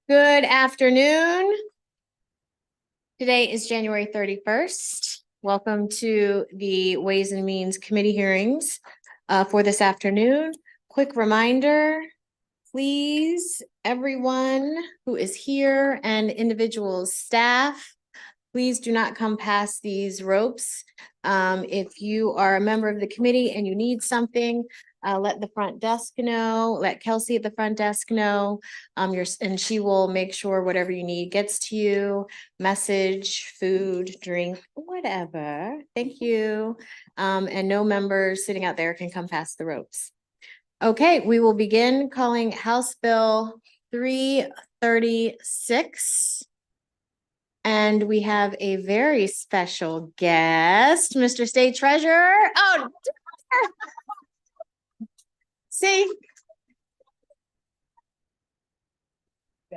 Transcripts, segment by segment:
Good afternoon. Today is January 31st. Welcome to the Ways and Means Committee hearings for this afternoon. Quick reminder, please, everyone who is here and individual staff, please do not come past these ropes. If you are a member of the committee and you need something, let the front desk know, let Kelsey at the front desk know, and she will make sure whatever you need gets to you, message, food, drink, whatever. Thank you. And no members sitting out there can come past the ropes. Okay, we will begin calling House Bill 336. And we have a very special guest, Mr. State Treasurer. Oh, see,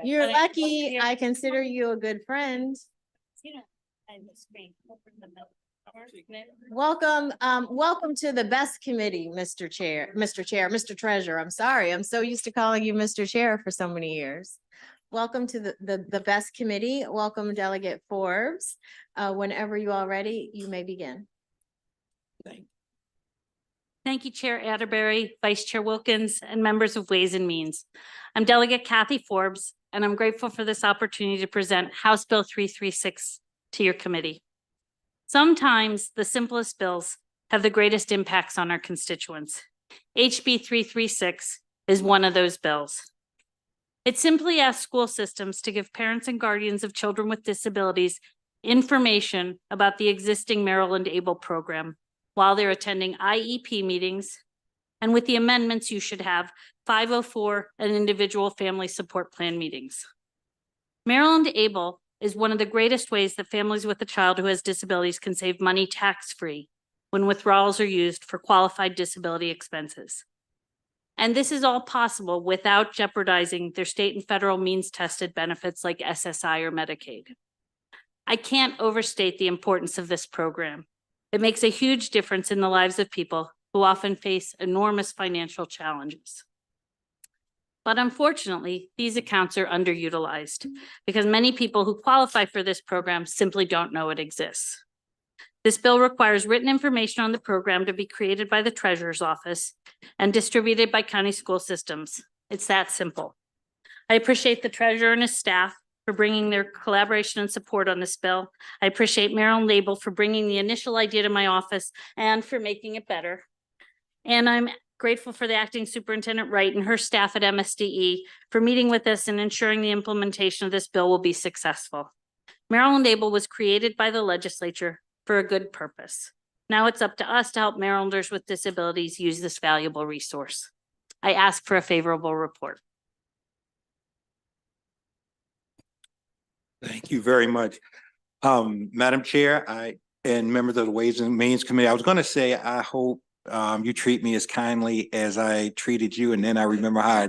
you're lucky. I consider you a good friend. Welcome, welcome to the best committee, Mr. Treasurer. I'm sorry. I'm so used to calling you Mr. Chair for so many years. Welcome to the best committee. Welcome, Delegate Forbes. Whenever you are ready, you may begin. Thank you, Chair Atterbury, Vice Chair Wilkins, and members of Ways and Means. I'm Delegate Kathy Forbes, and I'm grateful for this opportunity to present House Bill 336 to your committee. Sometimes the simplest bills have the greatest impacts on our constituents. HB 336 is one of those bills. It simply asks school systems to give parents and guardians of children with disabilities information about the existing Maryland ABLE program while they're attending IEP meetings. And with the amendments, you should have 504 and individual family support plan meetings. Maryland ABLE is one of the greatest ways that families with a child who has disabilities can save money tax-free when withdrawals are used for qualified disability expenses. And this is all possible without jeopardizing their state and federal means-tested benefits like SSI or Medicaid. I can't overstate the importance of this program. It makes a huge difference in the lives of people who often face enormous financial challenges. But unfortunately, these accounts are underutilized because many people who qualify for this program simply don't know it exists. This bill requires written information on the program to be created by the Treasurer's Office and distributed by county school systems. It's that simple. I appreciate the Treasurer and his staff for bringing their collaboration and support on this bill. I appreciate Maryland ABLE for bringing the initial idea to my office and for making it better. And I'm grateful for the Acting Superintendent Wright and her staff at MSDE for meeting with us and ensuring the implementation of this bill will be successful. Maryland ABLE was created by the legislature for a good purpose. Now it's up to us to help Marylanders with disabilities use this valuable resource. I ask for a favorable report. Thank you very much. Madam Chair, and members of the Ways and Means Committee, I was going to say, I hope you treat me as kindly as I treated you, and then I remember how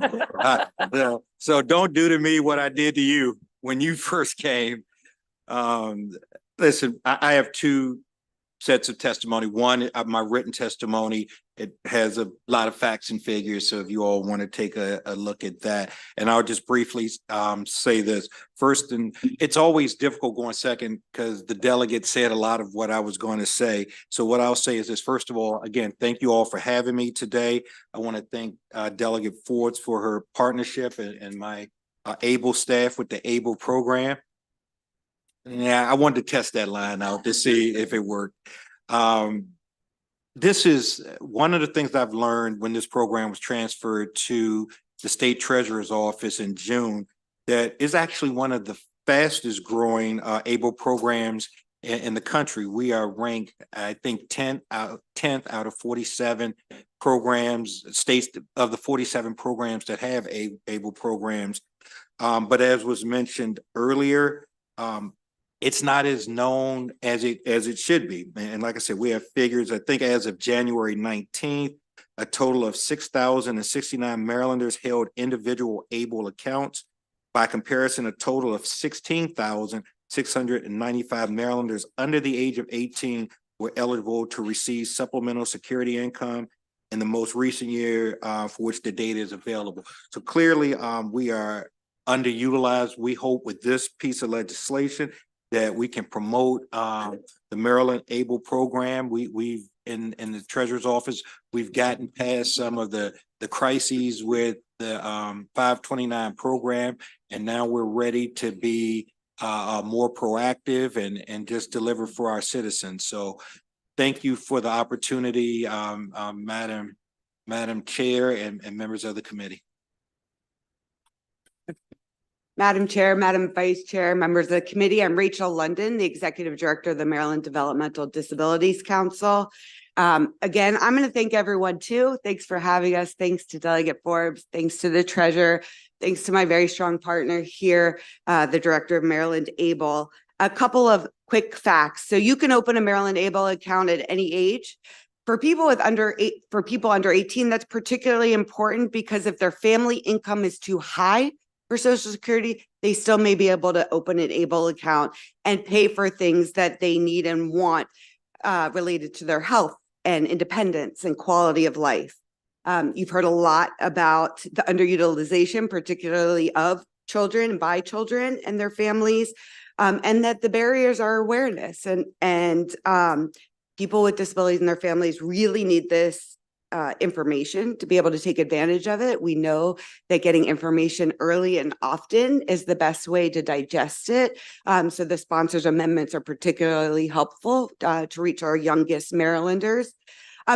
so don't do to me what I did to you when you first came. Listen, I have two sets of testimony. One, my written testimony, it has a lot of facts and figures. So if you all want to take a look at that, and I'll just briefly say this first, and it's always difficult going second because the delegate said a lot of what I was going to say. So what I'll say is this: first of all, again, thank you all for having me today. I want to thank Delegate Forbes for her partnership and my ABLE staff with the ABLE program. Yeah, I wanted to test that line out to see if it worked. This is one of the things I've learned when this program was transferred to the State Treasurer's Office in June, that is actually one of the fastest growing ABLE programs in the country. We are ranked, I think, 10th out of 47 programs, states of the 47 programs that have ABLE programs. But as was mentioned earlier, it's not as known as it should be. And like I said, we have figures, I think as of January 19th, a total of 6,069 Marylanders held individual ABLE accounts. By comparison, a total of 16,695 Marylanders under the age of 18 were eligible to receive supplemental security income in the most recent year for which the data is available. So clearly we are underutilized. We hope with this piece of legislation that we can promote the Maryland Able program. We've in the treasurer's office, we've gotten past some of the crises with the 529 program, and now we're ready to be more proactive and just deliver for our citizens. So thank you for the opportunity, Madam Chair and members of the committee. Madam Chair, Madam Vice Chair, members of the committee, I'm Rachel London, the Executive Director of the Maryland Developmental Disabilities Council. Again, I'm going to thank everyone too. Thanks for having us. Thanks to Delegate Forbes. Thanks to the treasurer. Thanks to my very strong partner here, the Director of Maryland Able. A couple of quick facts. So you can open a Maryland Able account at any age. For people under 18, that's particularly important because if their family income is too high for Social Security, they still may be able to open an ABLE account and pay for things that they need and want related to their health and independence and quality of life. You've heard a lot about the underutilization, particularly of children by children and their families, and that the barriers are awareness and people with disabilities and their families really need this information to be able to take advantage of it. We know that getting information early and often is the best way to digest it. So the sponsors amendments are particularly helpful to reach our youngest Marylanders.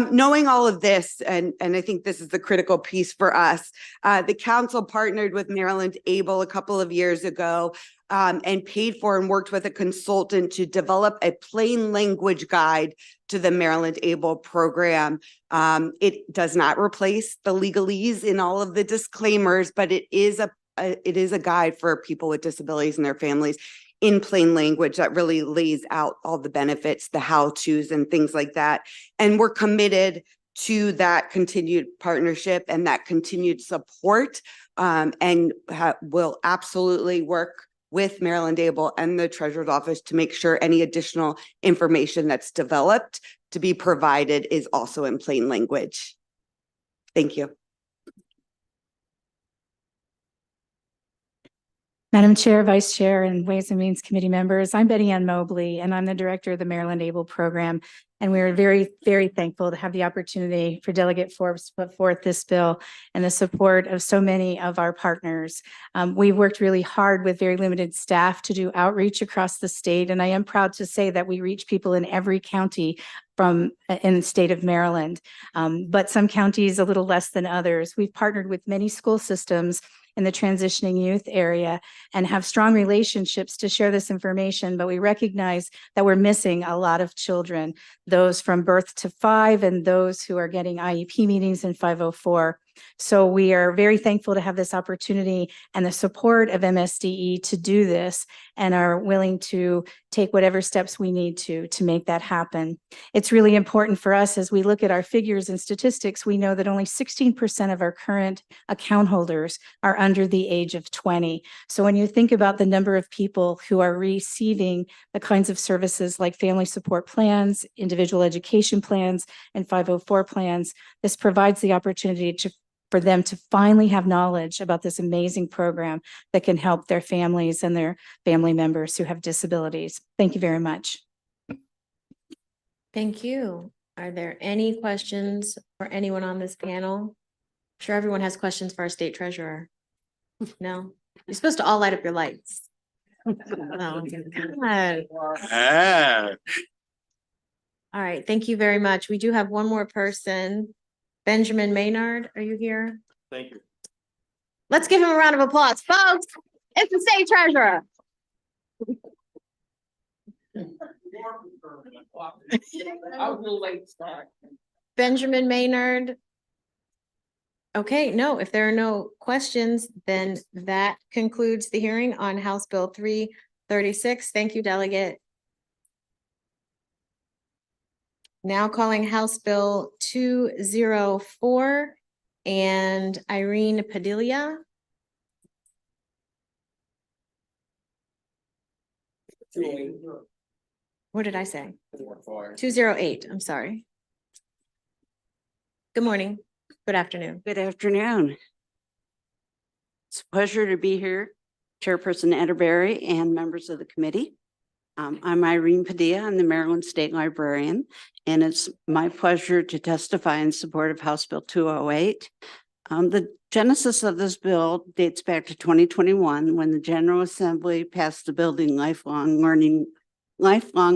Knowing all of this, and I think this is the critical piece for us, the council partnered with Maryland Able a couple of years ago and paid for and worked with a consultant to develop a plain language guide to the Maryland Able program. It does not replace the legalese in all of the disclaimers, but it is a guide for people with disabilities and their families in plain language that really lays out all the benefits, the how-tos and things like that. And we're committed to that continued partnership and that continued support, and will absolutely work with Maryland Able and the Treasurer's Office to make sure any additional information that's developed to be provided is also in plain language. Thank you. Madam Chair, Vice Chair, and Ways and Means Committee members, I'm Betty Ann Mobley, and I'm the Director of the Maryland Able Program. And we're very, very thankful to have the opportunity for Delegate Forbes to put forth this bill and the support of so many of our partners. We've worked really hard with very limited staff to do outreach across the state, and I am proud to say that we reach people in every county in the state of Maryland, but some counties a little less than others. We've partnered with many school systems in the transitioning youth area and have strong relationships to share this information, but we recognize that we're missing a lot of children, those from birth to 5 and those who are getting IEP meetings in 504. So we are very thankful to have this opportunity and the support of MSDE to do this and are willing to take whatever steps we need to make that happen. It's really important for us as we look at our figures and statistics. We know that only 16% of our current account holders are under the age of 20. So when you think about the number of people who are receiving the kinds of services like family support plans, individual education plans, and 504 plans, this provides the opportunity for them to finally have knowledge about this amazing program that can help their families and their family members who have disabilities. Thank you very much. Thank you. Are there any questions for anyone on this panel? I'm sure everyone has questions for our state treasurer. No? You're supposed to all light up your lights. Oh, God. All right, thank you very much. We do have one more person. Benjamin Maynard, are you here? Thank you. Let's give him a round of applause, folks. It's the state treasurer. Benjamin Maynard. Okay, no, if there are no questions, then that concludes the hearing on House Bill 336. Thank you, Delegate. Now calling House Bill 204 and Irene Padilla. What did I say? 208, I'm sorry. Good morning. Good afternoon. Good afternoon. It's a pleasure to be here Chairperson Atterbury and members of the committee. I'm Irene Padilla. I'm the Maryland State Librarian, and it's my pleasure to testify in support of House Bill 208. The genesis of this bill dates back to 2021 when the General Assembly passed the Building Lifelong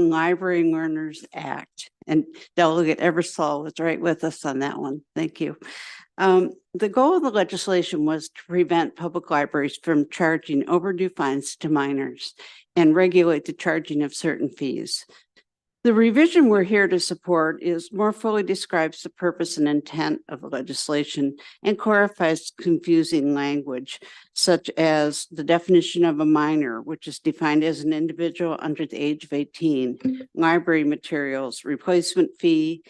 Library Learners Act. And Delegate Eversole was right with us on that one. Thank you. The goal of the legislation was to prevent public libraries from charging overdue fines to minors and regulate the charging of certain fees. The revision we're here to support is more fully describes the purpose and intent of the legislation and clarifies confusing language, such as the definition of a minor, which is defined as an individual under the age of 18, library materials, replacement fee,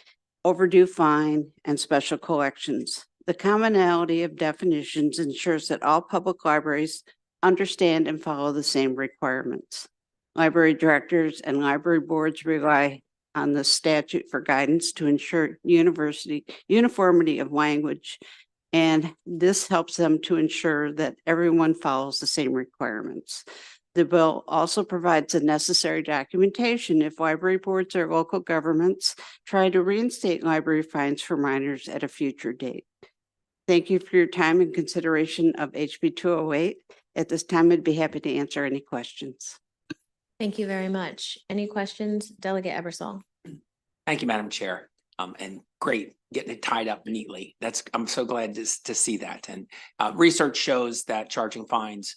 overdue fine, and special collections. The commonality of definitions ensures that all public libraries understand and follow the same requirements. Library directors and library boards rely on the statute for guidance to ensure uniformity of language, and this helps them to ensure that everyone follows the same requirements. The bill also provides the necessary documentation if library boards or local governments try to reinstate library fines for minors at a future date. Thank you for your time and consideration of HB 208. At this time, I'd be happy to answer any questions. Thank you very much. Any questions? Delegate Eversole. Thank you, Madam Chair. And great getting it tied up neatly. I'm so glad to see that. And research shows that charging fines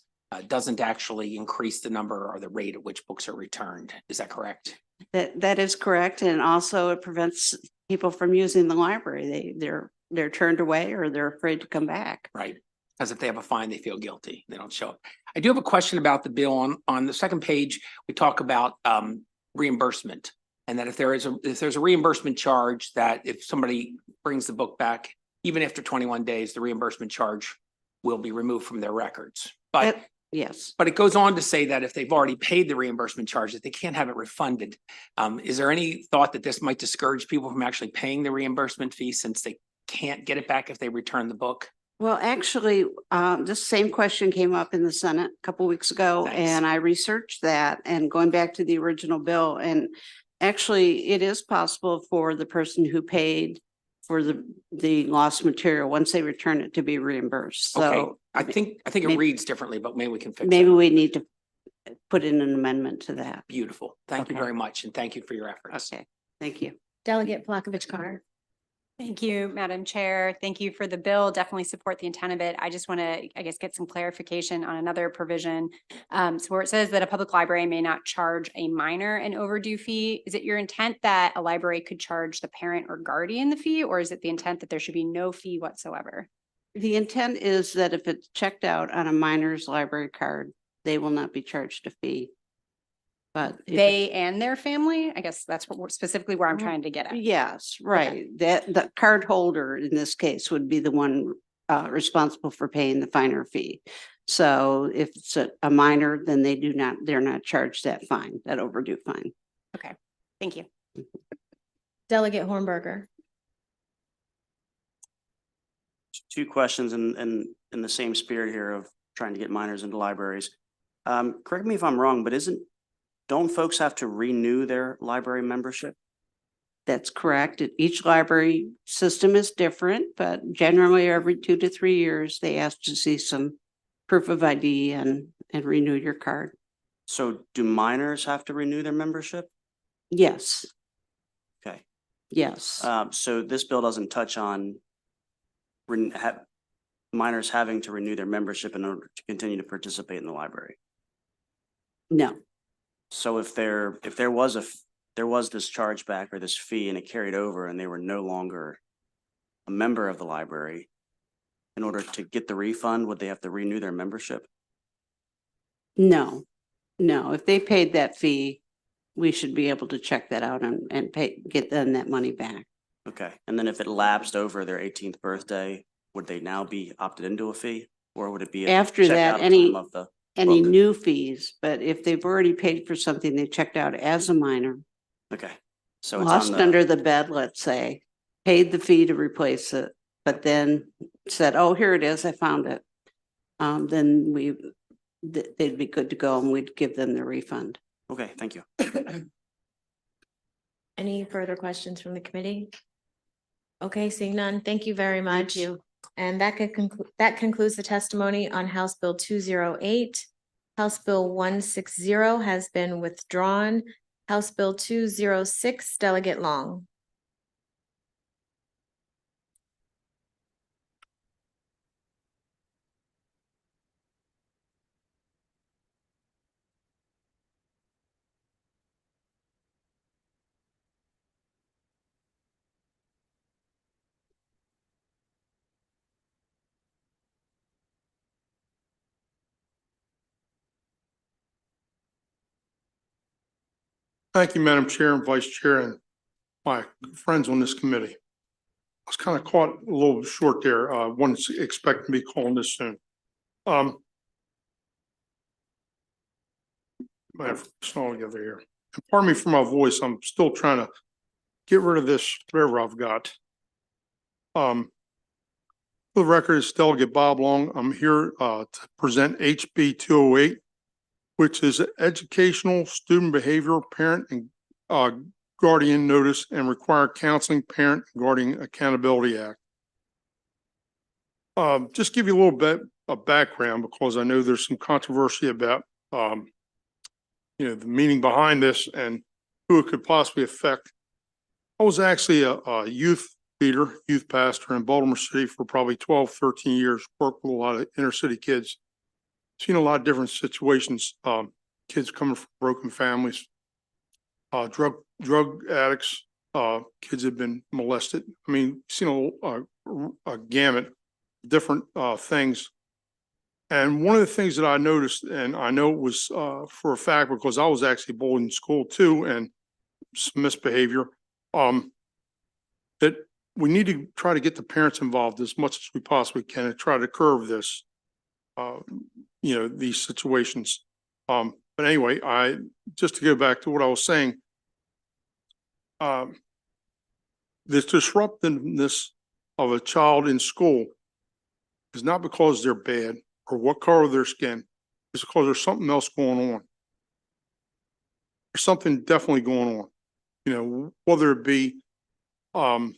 doesn't actually increase the number or the rate at which books are returned. Is that correct? That is correct. And also it prevents people from using the library. They're turned away or they're afraid to come back. Right. Because if they have a fine, they feel guilty. They don't show up. I do have a question about the bill. On the second page, we talk about reimbursement, and that if there's a reimbursement charge, that if somebody brings the book back, even after 21 days, the reimbursement charge will be removed from their records. But yes, but it goes on to say that if they've already paid the reimbursement charge, that they can't have it refunded. Is there any thought that this might discourage people from actually paying the reimbursement fee since they can't get it back if they return the book? well, actually, this same question came up in the Senate a couple weeks ago, Thanks. and I researched that and going back to the original bill. And actually, it is possible for the person who paid for the lost material, once they return it, to be reimbursed. Okay, So I think it maybe- reads differently, but maybe we can fix maybe that. we need to put in an amendment to that. Beautiful. Thank you Okay. very much, and thank you for your efforts. Okay, thank you. Delegate Plavkovich Carter. Thank you, Madam Chair. Thank you for the bill. Definitely support the intent of it. I just want to, I guess, get some clarification on another provision. So where it says that a public library may not charge a minor an overdue fee, is it your intent that a library could charge the parent or guardian the fee, or is it the intent that there should be no fee whatsoever? The intent is that if it's checked out on a minor's library card, they will not be charged a fee. But if They and their family? I guess that's specifically where I'm trying to get at. yes, right. That the card holder in this case would be the one responsible for paying the finer fee. So if it's a minor, then they're not charged that fine, that overdue fine. Thank you. Delegate Hornberger. Two questions in the same spirit here of trying to get minors into libraries. Correct me if I'm wrong, but don't folks have to renew their library membership? That's correct. Each library system is different, but generally every 2 to 3 years, they ask to see some proof of ID and renew your card. So do minors have to renew their membership? Yes, Okay. yes. So this bill doesn't touch on minors having to renew their membership in order to continue to participate in the library. No, So if there was this chargeback or this fee and it carried over and they were no longer a member of the library, in order to get the refund, would they have to renew their membership? no. If they paid that fee, we should be able to check that out and get them that money back. Okay, and then if it lapsed over their 18th birthday, would they now be opted into a fee? Or would it be? After checked that, out at any time of the Any book? new fees, but if they've already paid for something they checked out as a minor, Okay, so it's lost on under the bed, let's say, paid the fee to replace it, but then said, oh, here it is, I found it. Then they'd be good to go and we'd give them the refund. Okay, thank you. Any further questions from the committee? Okay, seeing none, thank you very much. you. And that concludes the testimony on House Bill 208. House Bill 160 has been withdrawn. House Bill 206, Delegate Long. Thank you, Madam Chair and Vice Chair, and my friends on this committee. I was kind of caught a little short there. Wasn't expecting to be calling this soon. I have this all together here. And pardon me for my voice. I'm still trying to get rid of this, whatever I've got. For the record, it's Delegate Bob Long. I'm here to present HB 208, which is an educational, student behavior, parent and guardian notice and require counseling, parent and guardian accountability act. Just give you a little bit of background because I know there's some controversy about the meaning behind this and who it could possibly affect. I was actually a youth leader, youth pastor in Baltimore City for probably 12, 13 years, worked with a lot of inner city kids, seen a lot of different situations, kids coming from broken families, drug addicts, kids have been molested. I mean, seen a gamut of different things. And one of the things that I noticed, and I know it was for a fact because I was actually bullied in school too, and some misbehavior, that we need to try to get the parents involved as much as we possibly can and try to curb this, these situations. But anyway, just to go back to what I was saying, this disruptiveness of a child in school is not because they're bad or what color of their skin. It's because there's something else going on. There's something definitely going on, whether it be, a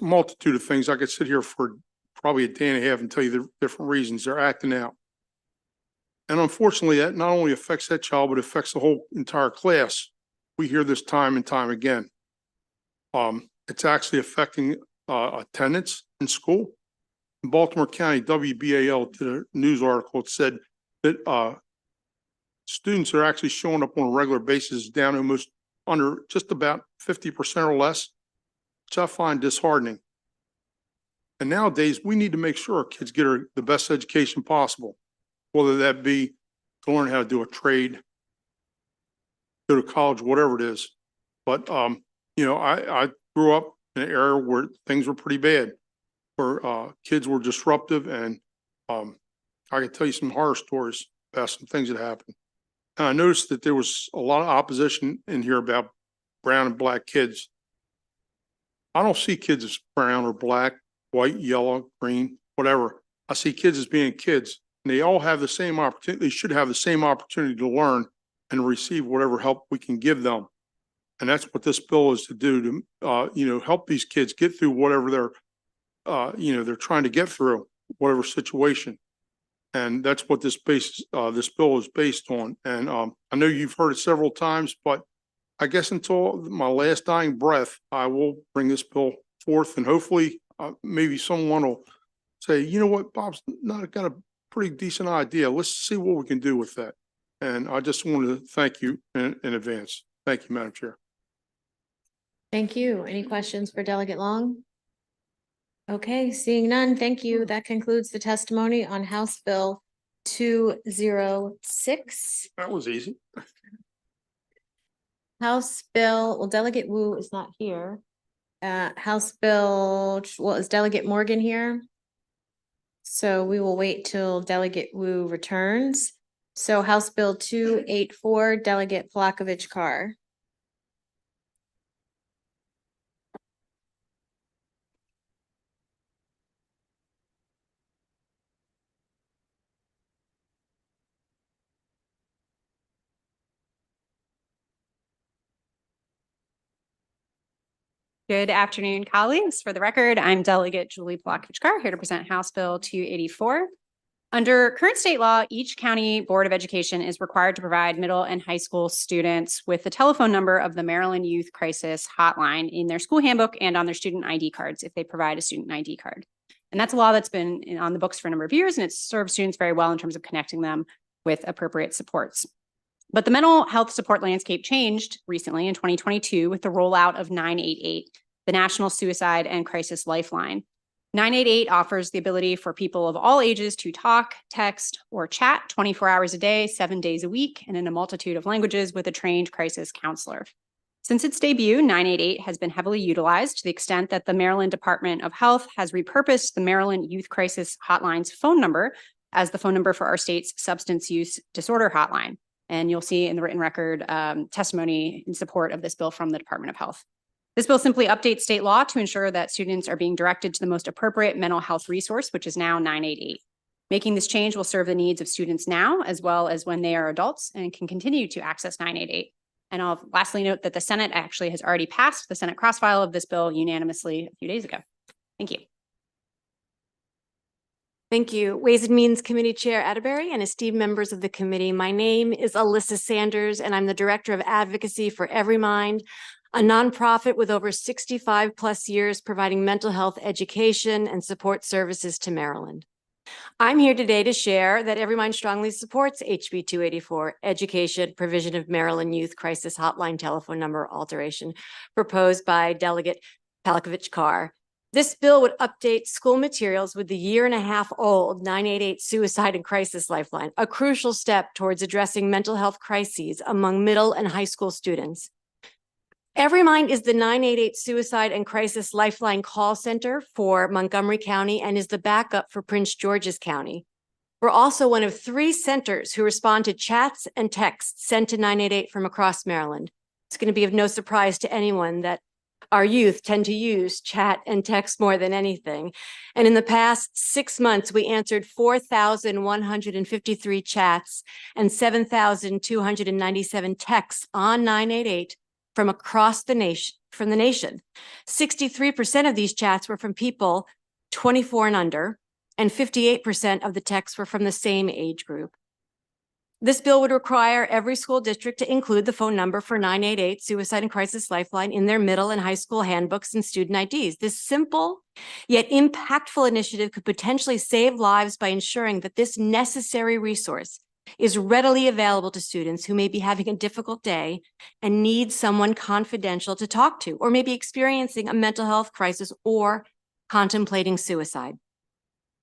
multitude of things. I could sit here for probably a day and a half and tell you the different reasons they're acting out. And unfortunately, that not only affects that child, but affects the whole entire class. We hear this time and time again. It's actually affecting attendance in school. In Baltimore County, WBAL did a news article that said that students are actually showing up on a regular basis down almost under just about 50% or less, which I find disheartening. And nowadays, we need to make sure our kids get the best education possible, whether that be to learn how to do a trade, go to college, whatever it is. But, I grew up in an area where things were pretty bad, where kids were disruptive, and I could tell you some horror stories about some things that happened. And I noticed that there was a lot of opposition in here about brown and black kids. I don't see kids as brown or black, white, yellow, green, whatever. I see kids as being kids, and they all have the same opportunity. They should have the same opportunity to learn and receive whatever help we can give them. And that's what this bill is to do, to, help these kids get through whatever they're trying to get through, whatever situation. And that's what this bill is based on. And I know you've heard it several times, but I guess until my last dying breath, I will bring this bill forth, and hopefully maybe someone will say, you know what, Bob's got a pretty decent idea. Let's see what we can do with that. And I just wanted to thank you in advance. Thank you, Madam Chair. Thank you. Any questions for Delegate Long? Okay, seeing none, thank you. That concludes the testimony on House Bill 206. That was easy. Delegate Wu is not here. Is Delegate Morgan here? So we will wait till Delegate Wu returns. So House Bill 284, Delegate Flackovich Carr. Good afternoon, colleagues. For the record, I'm Delegate Julie Blokovich-Carr, here to present House Bill 284. Under current state law, each county board of education is required to provide middle and high school students with the telephone number of the Maryland Youth Crisis Hotline in their school handbook and on their student ID cards if they provide a student ID card. And that's a law that's been on the books for a number of years, and it's served students very well in terms of connecting them with appropriate supports. But the mental health support landscape changed recently in 2022 with the rollout of 988, the National Suicide and Crisis Lifeline. 988 offers the ability for people of all ages to talk, text, or chat 24 hours a day, 7 days a week, and in a multitude of languages with a trained crisis counselor. Since its debut, 988 has been heavily utilized to the extent that the Maryland Department of Health has repurposed the Maryland Youth Crisis Hotline's phone number as the phone number for our state's substance use disorder hotline. And you'll see in the written record testimony in support of this bill from the Department of Health. This bill simply updates state law to ensure that students are being directed to the most appropriate mental health resource, which is now 988. Making this change will serve the needs of students now, as well as when they are adults, and can continue to access 988. And I'll lastly note that the Senate actually has already passed the Senate cross-file of this bill unanimously a few days ago. Thank you. Thank you. Ways and Means Committee Chair Atterbury and esteemed members of the committee. My name is Alyssa Sanders, and I'm the Director of Advocacy for Every Mind, a nonprofit with over 65 plus years providing mental health education and support services to Maryland. I'm here today to share that Every Mind strongly supports HB 284, education provision of Maryland Youth Crisis Hotline telephone number alteration, proposed by Delegate Blokovich-Carr. This bill would update school materials with the 1.5-year-old 988 Suicide and Crisis Lifeline, a crucial step towards addressing mental health crises among middle and high school students. Every Mind is the 988 Suicide and Crisis Lifeline call center for Montgomery County and is the backup for Prince George's County. We're also one of 3 centers who respond to chats and texts sent to 988 from across Maryland. It's going to be of no surprise to anyone that our youth tend to use chat and text more than anything. And in the past 6 months, we answered 4,153 chats and 7,297 texts on 988 from across the nation, 63% of these chats were from people 24 and under, and 58% of the texts were from the same age group. This bill would require every school district to include the phone number for 988 Suicide and Crisis Lifeline in their middle and high school handbooks and student IDs. This simple yet impactful initiative could potentially save lives by ensuring that this necessary resource is readily available to students who may be having a difficult day and need someone confidential to talk to, or may be experiencing a mental health crisis or contemplating suicide.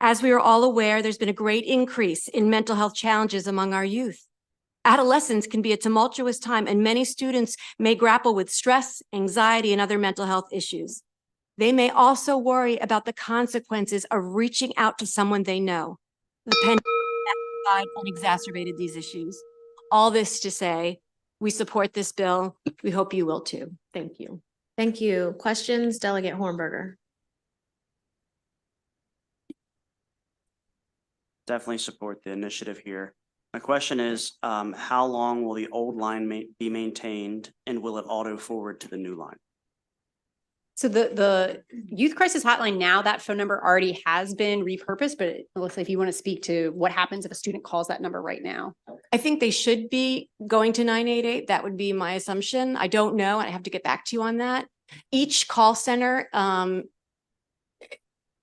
As we are all aware, there's been a great increase in mental health challenges among our youth. Adolescence can be a tumultuous time, and many students may grapple with stress, anxiety, and other mental health issues. They may also worry about the consequences of reaching out to someone they know. The pandemic amplified and exacerbated these issues. All this to say, we support this bill. We hope you will too. Thank you. Thank you. Questions, Delegate Hornberger? Definitely support the initiative here. My question is, how long will the old line be maintained, and will it auto forward to the new line? So the Youth Crisis Hotline now, that phone number already has been repurposed, but Alyssa, if you want to speak to what happens if a student calls that number right now. I think they should be going to 988. That would be my assumption. I don't know. I have to get back to you on that. Each call center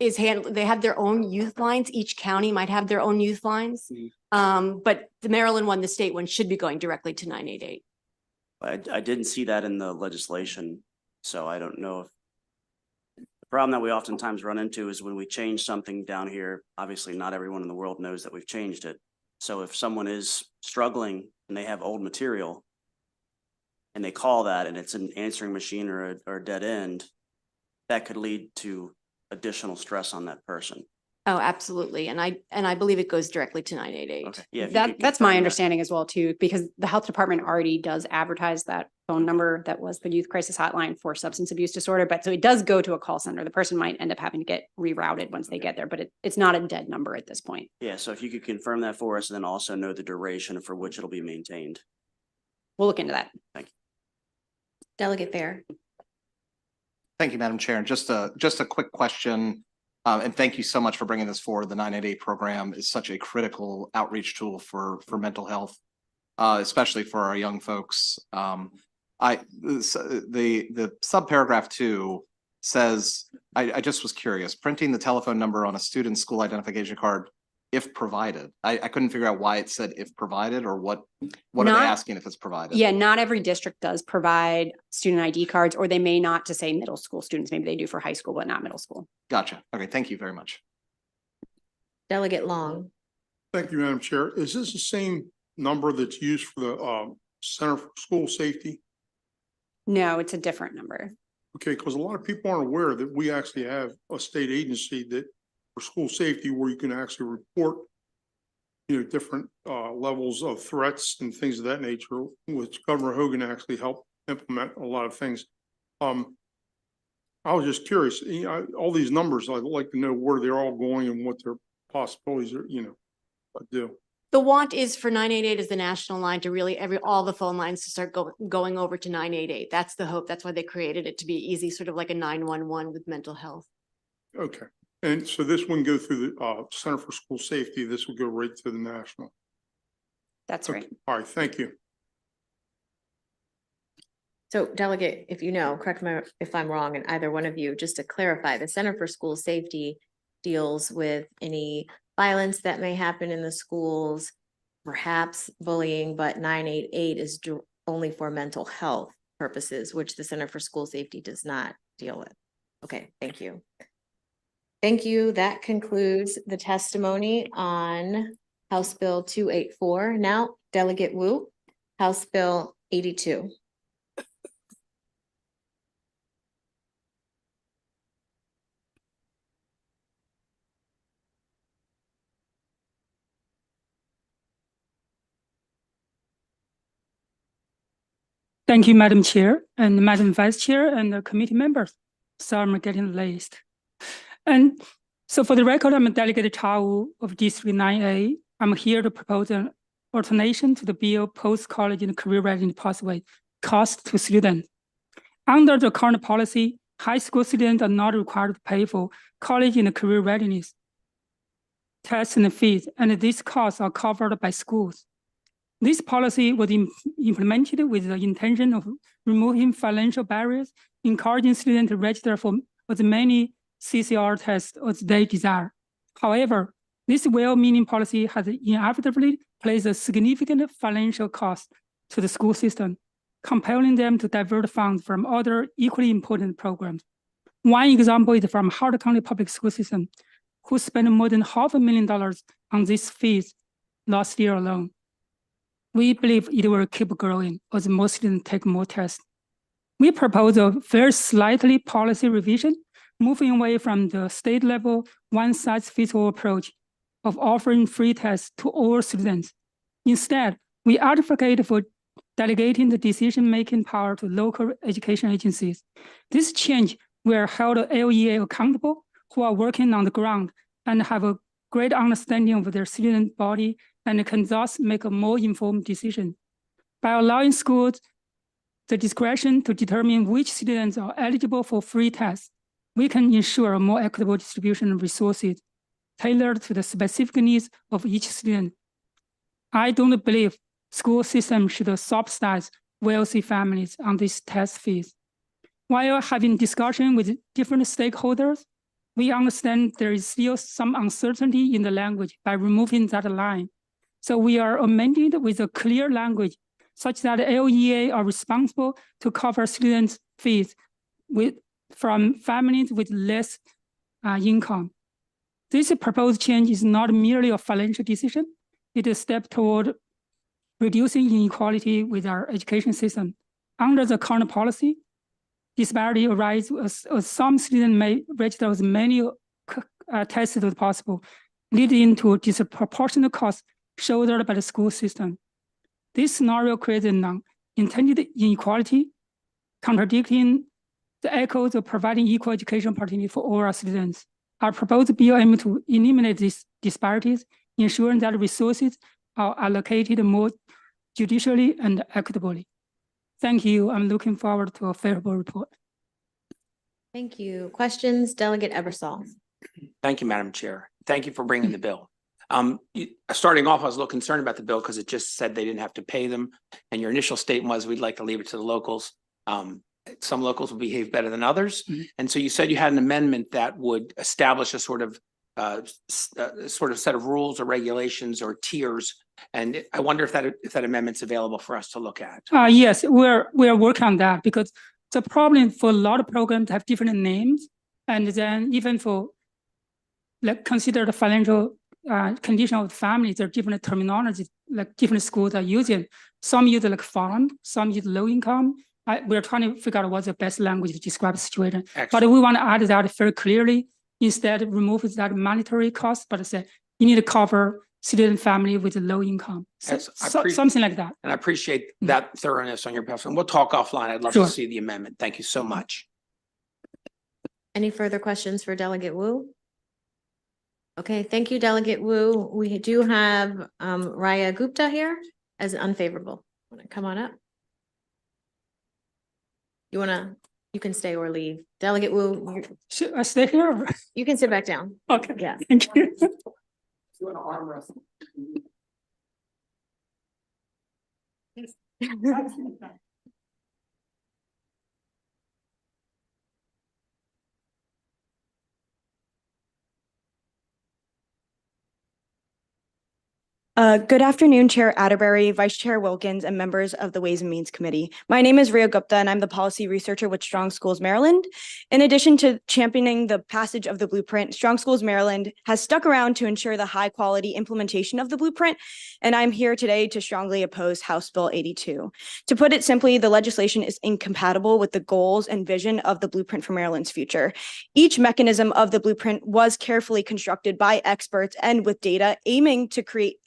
they have their own youth lines. Each county might have their own youth lines. But the Maryland one, the state one, should be going directly to 988. I didn't see that in the legislation, so I don't know if the problem that we oftentimes run into is when we change something down here, obviously not everyone in the world knows that we've changed it. So if someone is struggling and they have old material and they call that and it's an answering machine or a dead end, that could lead to additional stress on that person. Oh, absolutely. And I believe it goes directly to 988. Okay. Yeah, That's my understanding as well too, because the health department already does advertise that phone number that was the Youth Crisis Hotline for substance abuse disorder. But so it does go to a call center. The person might end up having to get rerouted once they get there, but it's not a dead number at this point. Yeah. So if you could confirm that for us, and then also know the duration for which it'll be maintained. We'll look into that. Thank you. Delegate Fair. Thank you, Madam Chair. And just a quick question. And thank you so much for bringing this forward. The 988 program is such a critical outreach tool for mental health, especially for our young folks. The subparagraph 2 says, I just was curious, printing the telephone number on a student's school identification card if provided. I couldn't figure out why it said if provided, or what are they Not- asking if it's provided? Yeah, not every district does provide student ID cards, or they may not to say middle school students. Maybe they do for high school, but not middle school. Gotcha. Okay, thank you very much. Delegate Long. Thank you, Madam Chair. Is this the same number that's used for the Center for School Safety? No, it's a different number. Okay, because a lot of people aren't aware that we actually have a state agency that for school safety where you can actually report, different levels of threats and things of that nature, which Governor Hogan actually helped implement a lot of things. I was just curious, all these numbers, I'd like to know where they're all going and what their possibilities are, do. The want is for 988 is the national line to really all the phone lines to start going over to 988. That's the hope. That's why they created it, to be easy, sort of like a 911 with mental health. Okay. And so this wouldn't go through the Center for School Safety. This would go right to the national. That's Okay. right. All right. Thank you. So Delegate, if correct me if I'm wrong, and either one of you, just to clarify, the Center for School Safety deals with any violence that may happen in the schools, perhaps bullying, but 988 is only for mental health purposes, which the Center for School Safety does not deal with. Okay, thank you. Thank you. That concludes the testimony on House Bill 284. Now, Delegate Wu, House Bill 82. Thank you, Madam Chair and Madam Vice Chair and the committee members. So I'm getting late. And so for the record, I'm a Delegate Chao of District 9A. I'm here to propose an alternation to the bill post-college and career readiness pathway cost to students. Under the current policy, high school students are not required to pay for college and career readiness tests and fees, and these costs are covered by schools. This policy was implemented with the intention of removing financial barriers, encouraging students to register for as many CCR tests as they desire. However, this well-meaning policy has inevitably placed a significant financial cost to the school system, compelling them to divert funds from other equally important programs. One example is from Howard County Public School System, who spent more than $500,000 on these fees last year alone. We believe it will keep growing as more students take more tests. We propose a very slightly policy revision, moving away from the state level one-size-fits-all approach of offering free tests to all students. Instead, we advocate for delegating the decision-making power to local education agencies. This change will hold LEA accountable who are working on the ground and have a great understanding of their student body and can thus make a more informed decision. By allowing schools the discretion to determine which students are eligible for free tests, we can ensure a more equitable distribution of resources tailored to the specific needs of each student. I don't believe school systems should subsidize wealthy families on these test fees. While having discussion with different stakeholders, we understand there is still some uncertainty in the language by removing that line. So we are amending with a clear language such that LEA are responsible to cover students' fees from families with less income. This proposed change is not merely a financial decision. It is a step toward reducing inequality with our education system. Under the current policy, disparity arises as some students may register as many tests as possible, leading to disproportionate costs shouldered by the school system. This scenario creates an unintended inequality, contradicting the echoes of providing equal education opportunity for all our students. Our proposed bill aims to eliminate these disparities, ensuring that resources are allocated more judicially and equitably. Thank you. I'm looking forward to a favorable report. Thank you. Questions, Delegate Ebersol? Thank you, Madam Chair. Thank you for bringing the bill. Starting off, I was a little concerned about the bill because it just said they didn't have to pay them. And your initial statement was we'd like to leave it to the locals. Some locals will behave better than others. And so you said you had an amendment that would establish a sort of set of rules or regulations or tiers. And I wonder if that amendment's available for us to look at. Yes, we're working on that because the problem for a lot of programs have different names. And then even for like consider the financial condition of the family, there are different terminology, like different schools are using. Some use like farm, some use low income. We're trying to figure out what's the best language to describe the situation. Excellent. But we want to add that very clearly. Instead, remove that monetary cost, but say you need to cover student family with a low income. So, something like that. And I appreciate that thoroughness on your behalf. And we'll talk offline. I'd love Sure. to see the amendment. Thank you so much. Any further questions for Delegate Wu? Okay, thank you, Delegate Wu. We do have Raya Gupta here as unfavorable. Want to come on up? You can stay or leave. Delegate Wu, Should I stay here? you can sit back down. Okay. Yeah. Thank you. Good afternoon, Chair Atterbury, Vice Chair Wilkins, and members of the Ways and Means Committee. My name is Rhea Gupta, and I'm the policy researcher with Strong Schools Maryland. In addition to championing the passage of the blueprint, Strong Schools Maryland has stuck around to ensure the high-quality implementation of the blueprint, and I'm here today to strongly oppose House Bill 82. To put it simply, the legislation is incompatible with the goals and vision of the blueprint for Maryland's future. Each mechanism of the blueprint was carefully constructed by experts and with data aiming to create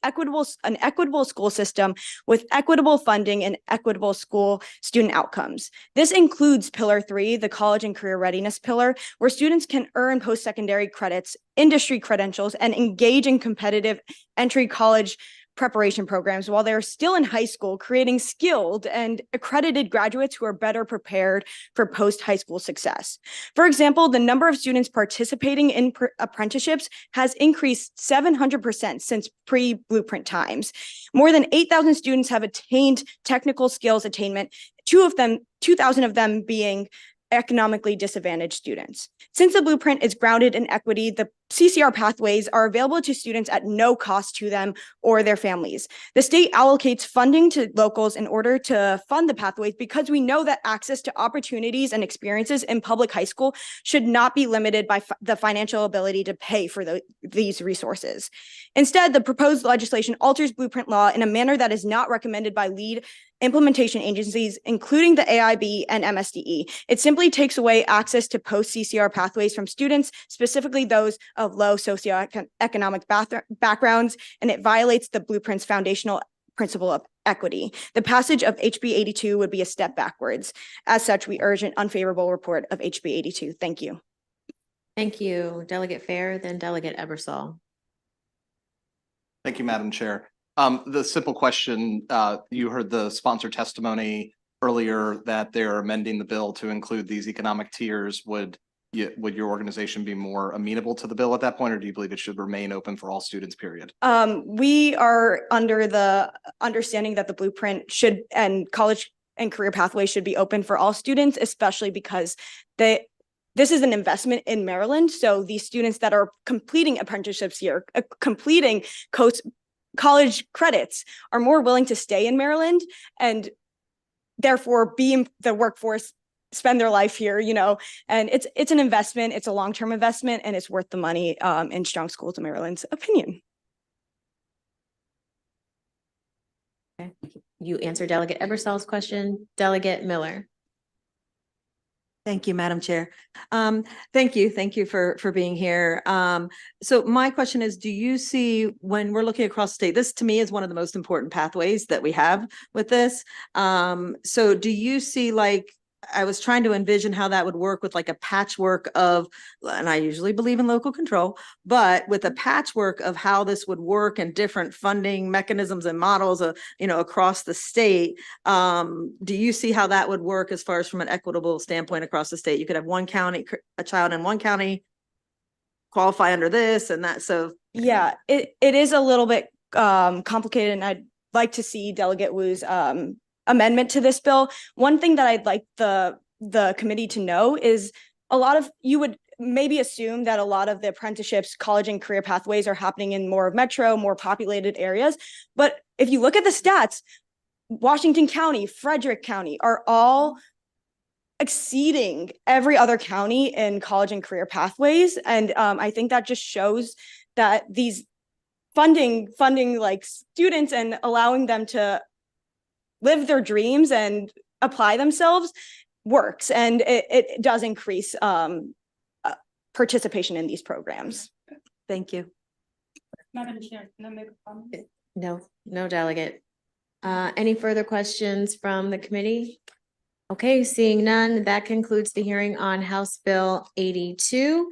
an equitable school system with equitable funding and equitable school student outcomes. This includes Pillar 3, the college and career readiness pillar, where students can earn post-secondary credits, industry credentials, and engage in competitive entry college preparation programs while they're still in high school, creating skilled and accredited graduates who are better prepared for post-high school success. For example, the number of students participating in apprenticeships has increased 700% since pre-blueprint times. More than 8,000 students have attained technical skills attainment, 2,000 of them being economically disadvantaged students. Since the blueprint is grounded in equity, the CCR pathways are available to students at no cost to them or their families. The state allocates funding to locals in order to fund the pathways because we know that access to opportunities and experiences in public high school should not be limited by the financial ability to pay for these resources. Instead, the proposed legislation alters blueprint law in a manner that is not recommended by lead implementation agencies, including the AIB and MSDE. It simply takes away access to post-CCR pathways from students, specifically those of low socioeconomic backgrounds, and it violates the blueprint's foundational principle of equity. The passage of HB 82 would be a step backwards. As such, we urge an unfavorable report of HB 82. Thank you. Thank you, Delegate Fair, then Delegate Ebersol. Thank you, Madam Chair. The simple question, you heard the sponsor testimony earlier that they're amending the bill to include these economic tiers. Would your organization be more amenable to the bill at that point, or do you believe it should remain open for all students, period? We are under the understanding that the blueprint should and college and career pathways should be open for all students, especially because this is an investment in Maryland. So these students that are completing apprenticeships here, completing college credits, are more willing to stay in Maryland and therefore be in the workforce, spend their life here, and it's an investment. It's a long-term investment, and it's worth the money in Strong Schools of Maryland's opinion. Okay. You answer Delegate Ebersol's question. Delegate Miller. Thank you, Madam Chair. Thank you for being here. So my question is, do you see, when we're looking across the state, this to me is one of the most important pathways that we have with this. So do you see I was trying to envision how that would work with like a patchwork of, and I usually believe in local control, but with a patchwork of how this would work and different funding mechanisms and models, across the state. Do you see how that would work as far as from an equitable standpoint across the state? You could have one county, a child in one county qualify under this and that. So Yeah, it is a little bit complicated, and I'd like to see Delegate Wu's amendment to this bill. One thing that I'd like the committee to know is you would maybe assume that a lot of the apprenticeships, college and career pathways are happening in more metro, more populated areas. But if you look at the stats, Washington County, Frederick County are all exceeding every other county in college and career pathways. And I think that just shows that these funding like students and allowing them to live their dreams and apply themselves works. And it does increase participation in these programs. thank you. Madam Chair, can I make a comment? No delegate. Any further questions from the committee? Okay, seeing none, that concludes the hearing on House Bill 82.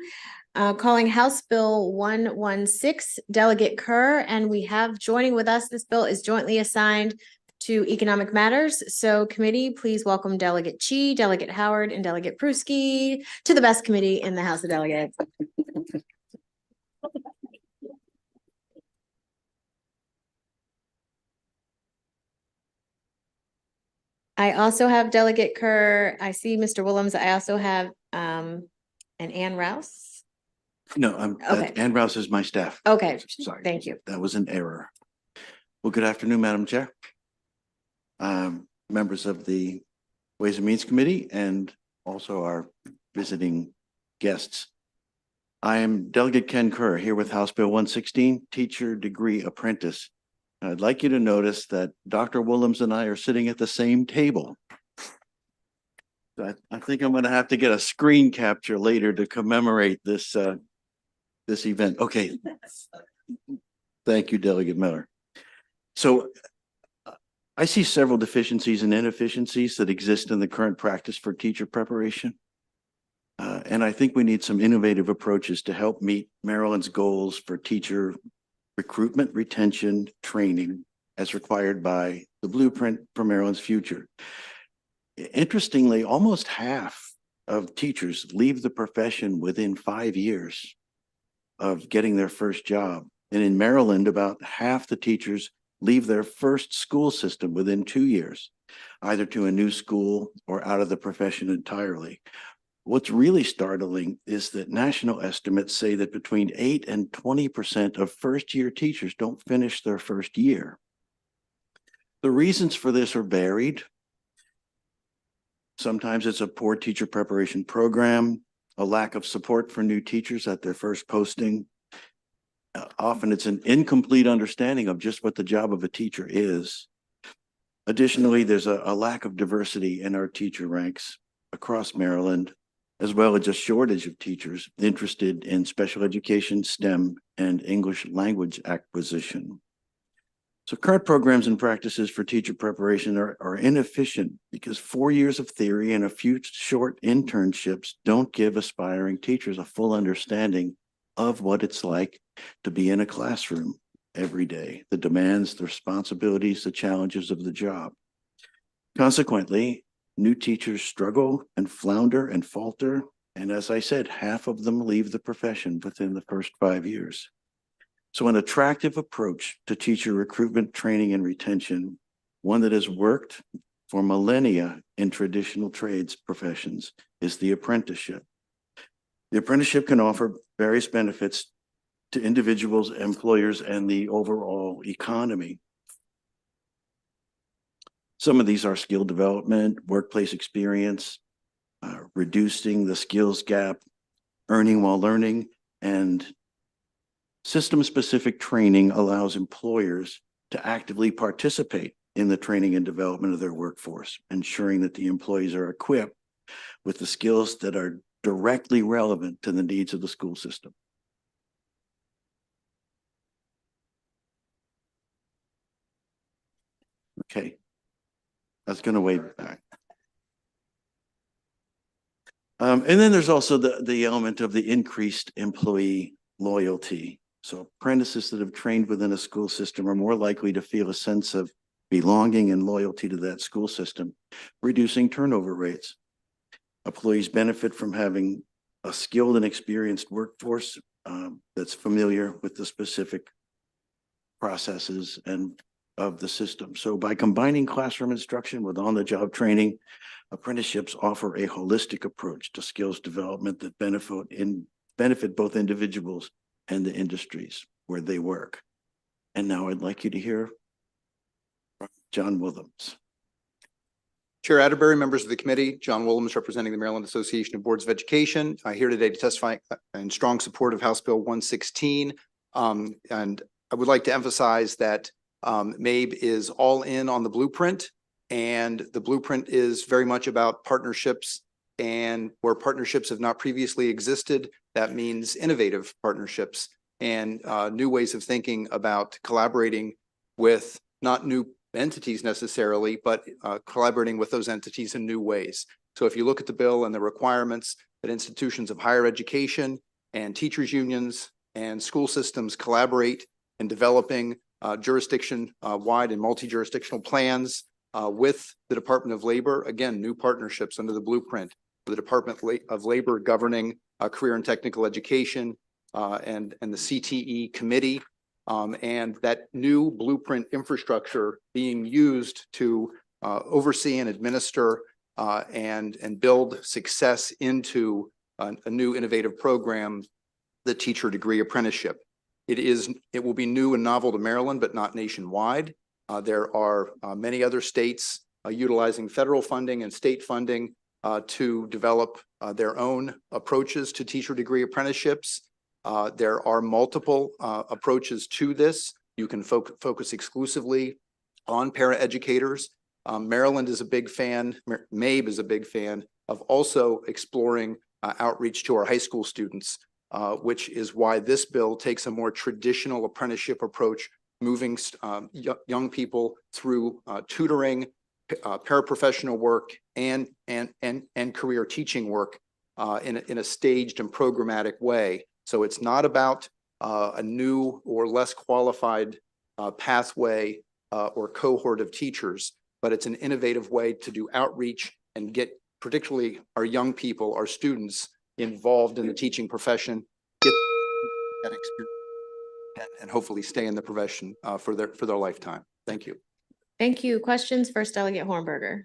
Calling House Bill 116, Delegate Kerr, and we have joining with us, this bill is jointly assigned to Economic Matters. So committee, please welcome Delegate Chi, Delegate Howard, and Delegate Pruski to the best committee in the House of Delegates. I also have Delegate Kerr. I see Mr. Willems. I also have an Ann Rouse. No, Okay. Ann Rouse is my staff. Okay, Sorry. thank you. That was an error. Well, good afternoon, Madam Chair. Members of the Ways and Means Committee and also our visiting guests. I am Delegate Ken Kerr here with House Bill 116, Teacher Degree Apprentice. I'd like you to notice that Dr. Willems and I are sitting at the same table. I think I'm going to have to get a screen capture later to commemorate this event. Okay. Thank you, Delegate Miller. So I see several deficiencies and inefficiencies that exist in the current practice for teacher preparation. And I think we need some innovative approaches to help meet Maryland's goals for teacher recruitment, retention, training as required by the blueprint for Maryland's future. Interestingly, almost half of teachers leave the profession within 5 years of getting their first job. And in Maryland, about half the teachers leave their first school system within 2 years, either to a new school or out of the profession entirely. What's really startling is that national estimates say that between 8 and 20% of first-year teachers don't finish their first year. The reasons for this are varied. Sometimes it's a poor teacher preparation program, a lack of support for new teachers at their first posting. Often it's an incomplete understanding of just what the job of a teacher is. Additionally, there's a lack of diversity in our teacher ranks across Maryland, as well as a shortage of teachers interested in special education, STEM, and English language acquisition. So current programs and practices for teacher preparation are inefficient because 4 years of theory and a few short internships don't give aspiring teachers a full understanding of what it's like to be in a classroom every day, the demands, the responsibilities, the challenges of the job. Consequently, new teachers struggle and flounder and falter. And as I said, half of them leave the profession within the first 5 years. So an attractive approach to teacher recruitment, training, and retention, one that has worked for millennia in traditional trades professions, is the apprenticeship. The apprenticeship can offer various benefits to individuals, employers, and the overall economy. Some of these are skill development, workplace experience, reducing the skills gap, earning while learning, and system-specific training allows employers to actively participate in the training and development of their workforce, ensuring that the employees are equipped with the skills that are directly relevant to the needs of the school system. Okay, that's going to wave back. And then there's also the element of the increased employee loyalty. So apprentices that have trained within a school system are more likely to feel a sense of belonging and loyalty to that school system, reducing turnover rates. Employees benefit from having a skilled and experienced workforce that's familiar with the specific processes and of the system. So by combining classroom instruction with on-the-job training, apprenticeships offer a holistic approach to skills development that benefit both individuals and the industries where they work. And now I'd like you to hear from John Willems. Chair Atterbury, members of the committee, John Willems representing the Maryland Association of Boards of Education. I'm here today to testify in strong support of House Bill 116. And I would like to emphasize that MABE is all in on the blueprint, and the blueprint is very much about partnerships, and where partnerships have not previously existed, that means innovative partnerships and new ways of thinking about collaborating with not new entities necessarily, but collaborating with those entities in new ways. So if you look at the bill and the requirements that institutions of higher education and teachers unions and school systems collaborate in developing jurisdiction-wide and multi-jurisdictional plans with the Department of Labor, again, new partnerships under the blueprint, the Department of Labor governing career and technical education and the CTE committee, and that new blueprint infrastructure being used to oversee and administer and build success into a new innovative program, the teacher degree apprenticeship. It will be new and novel to Maryland, but not nationwide. There are many other states utilizing federal funding and state funding to develop their own approaches to teacher degree apprenticeships. There are multiple approaches to this. You can focus exclusively on paraeducators. Maryland is a big fan, MABE is a big fan of also exploring outreach to our high school students, which is why this bill takes a more traditional apprenticeship approach, moving young people through tutoring, paraprofessional work, and career teaching work in a staged and programmatic way. So it's not about a new or less qualified pathway or cohort of teachers, but it's an innovative way to do outreach and get particularly our young people, our students, involved in the teaching profession, get that experience, and hopefully stay in the profession for their lifetime. Thank you. Thank you. Questions? First Delegate Hornberger.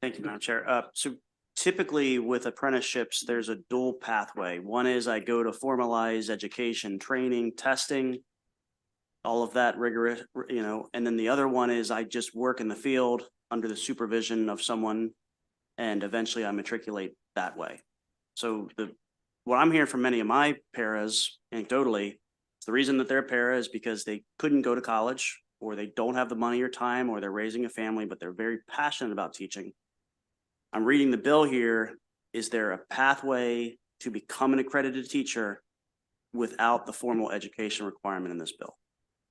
Thank you, Madam Chair. So typically with apprenticeships, there's a dual pathway. One is I go to formalized education, training, testing, all of that rigorous, and then the other one is I just work in the field under the supervision of someone, and eventually I matriculate that way. So what I'm hearing from many of my paras, anecdotally, the reason that they're para is because they couldn't go to college, or they don't have the money or time, or they're raising a family, but they're very passionate about teaching. I'm reading the bill here. Is there a pathway to become an accredited teacher without the formal education requirement in this bill?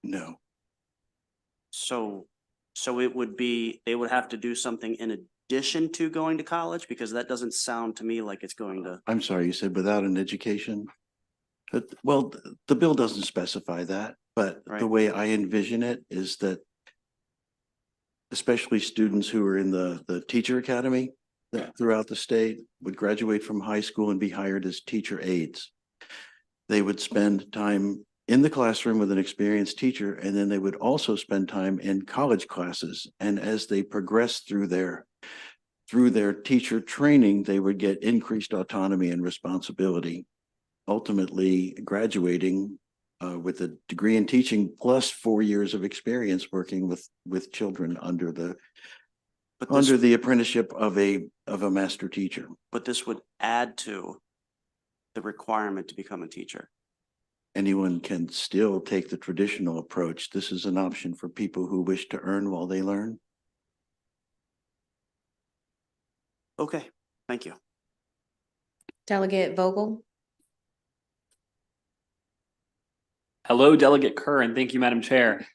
No. So it would be, they would have to do something in addition to going to college, because that doesn't sound to me like it's going to. I'm sorry, you said without an education? Well, the bill doesn't specify that, but the way I envision it is that especially students who are in the teacher academy throughout the state would graduate from high school and be hired as teacher aides. They would spend time in the classroom with an experienced teacher, and then they would also spend time in college classes. And as they progress through their teacher training, they would get increased autonomy and responsibility, ultimately graduating with a degree in teaching plus 4 years of experience working with children under the apprenticeship of a master teacher. But this would add to the requirement to become a teacher. Anyone can still take the traditional approach. This is an option for people who wish to earn while they learn. Okay, thank you. Delegate Vogel. Hello, Delegate Kerr, and thank you, Madam Chair.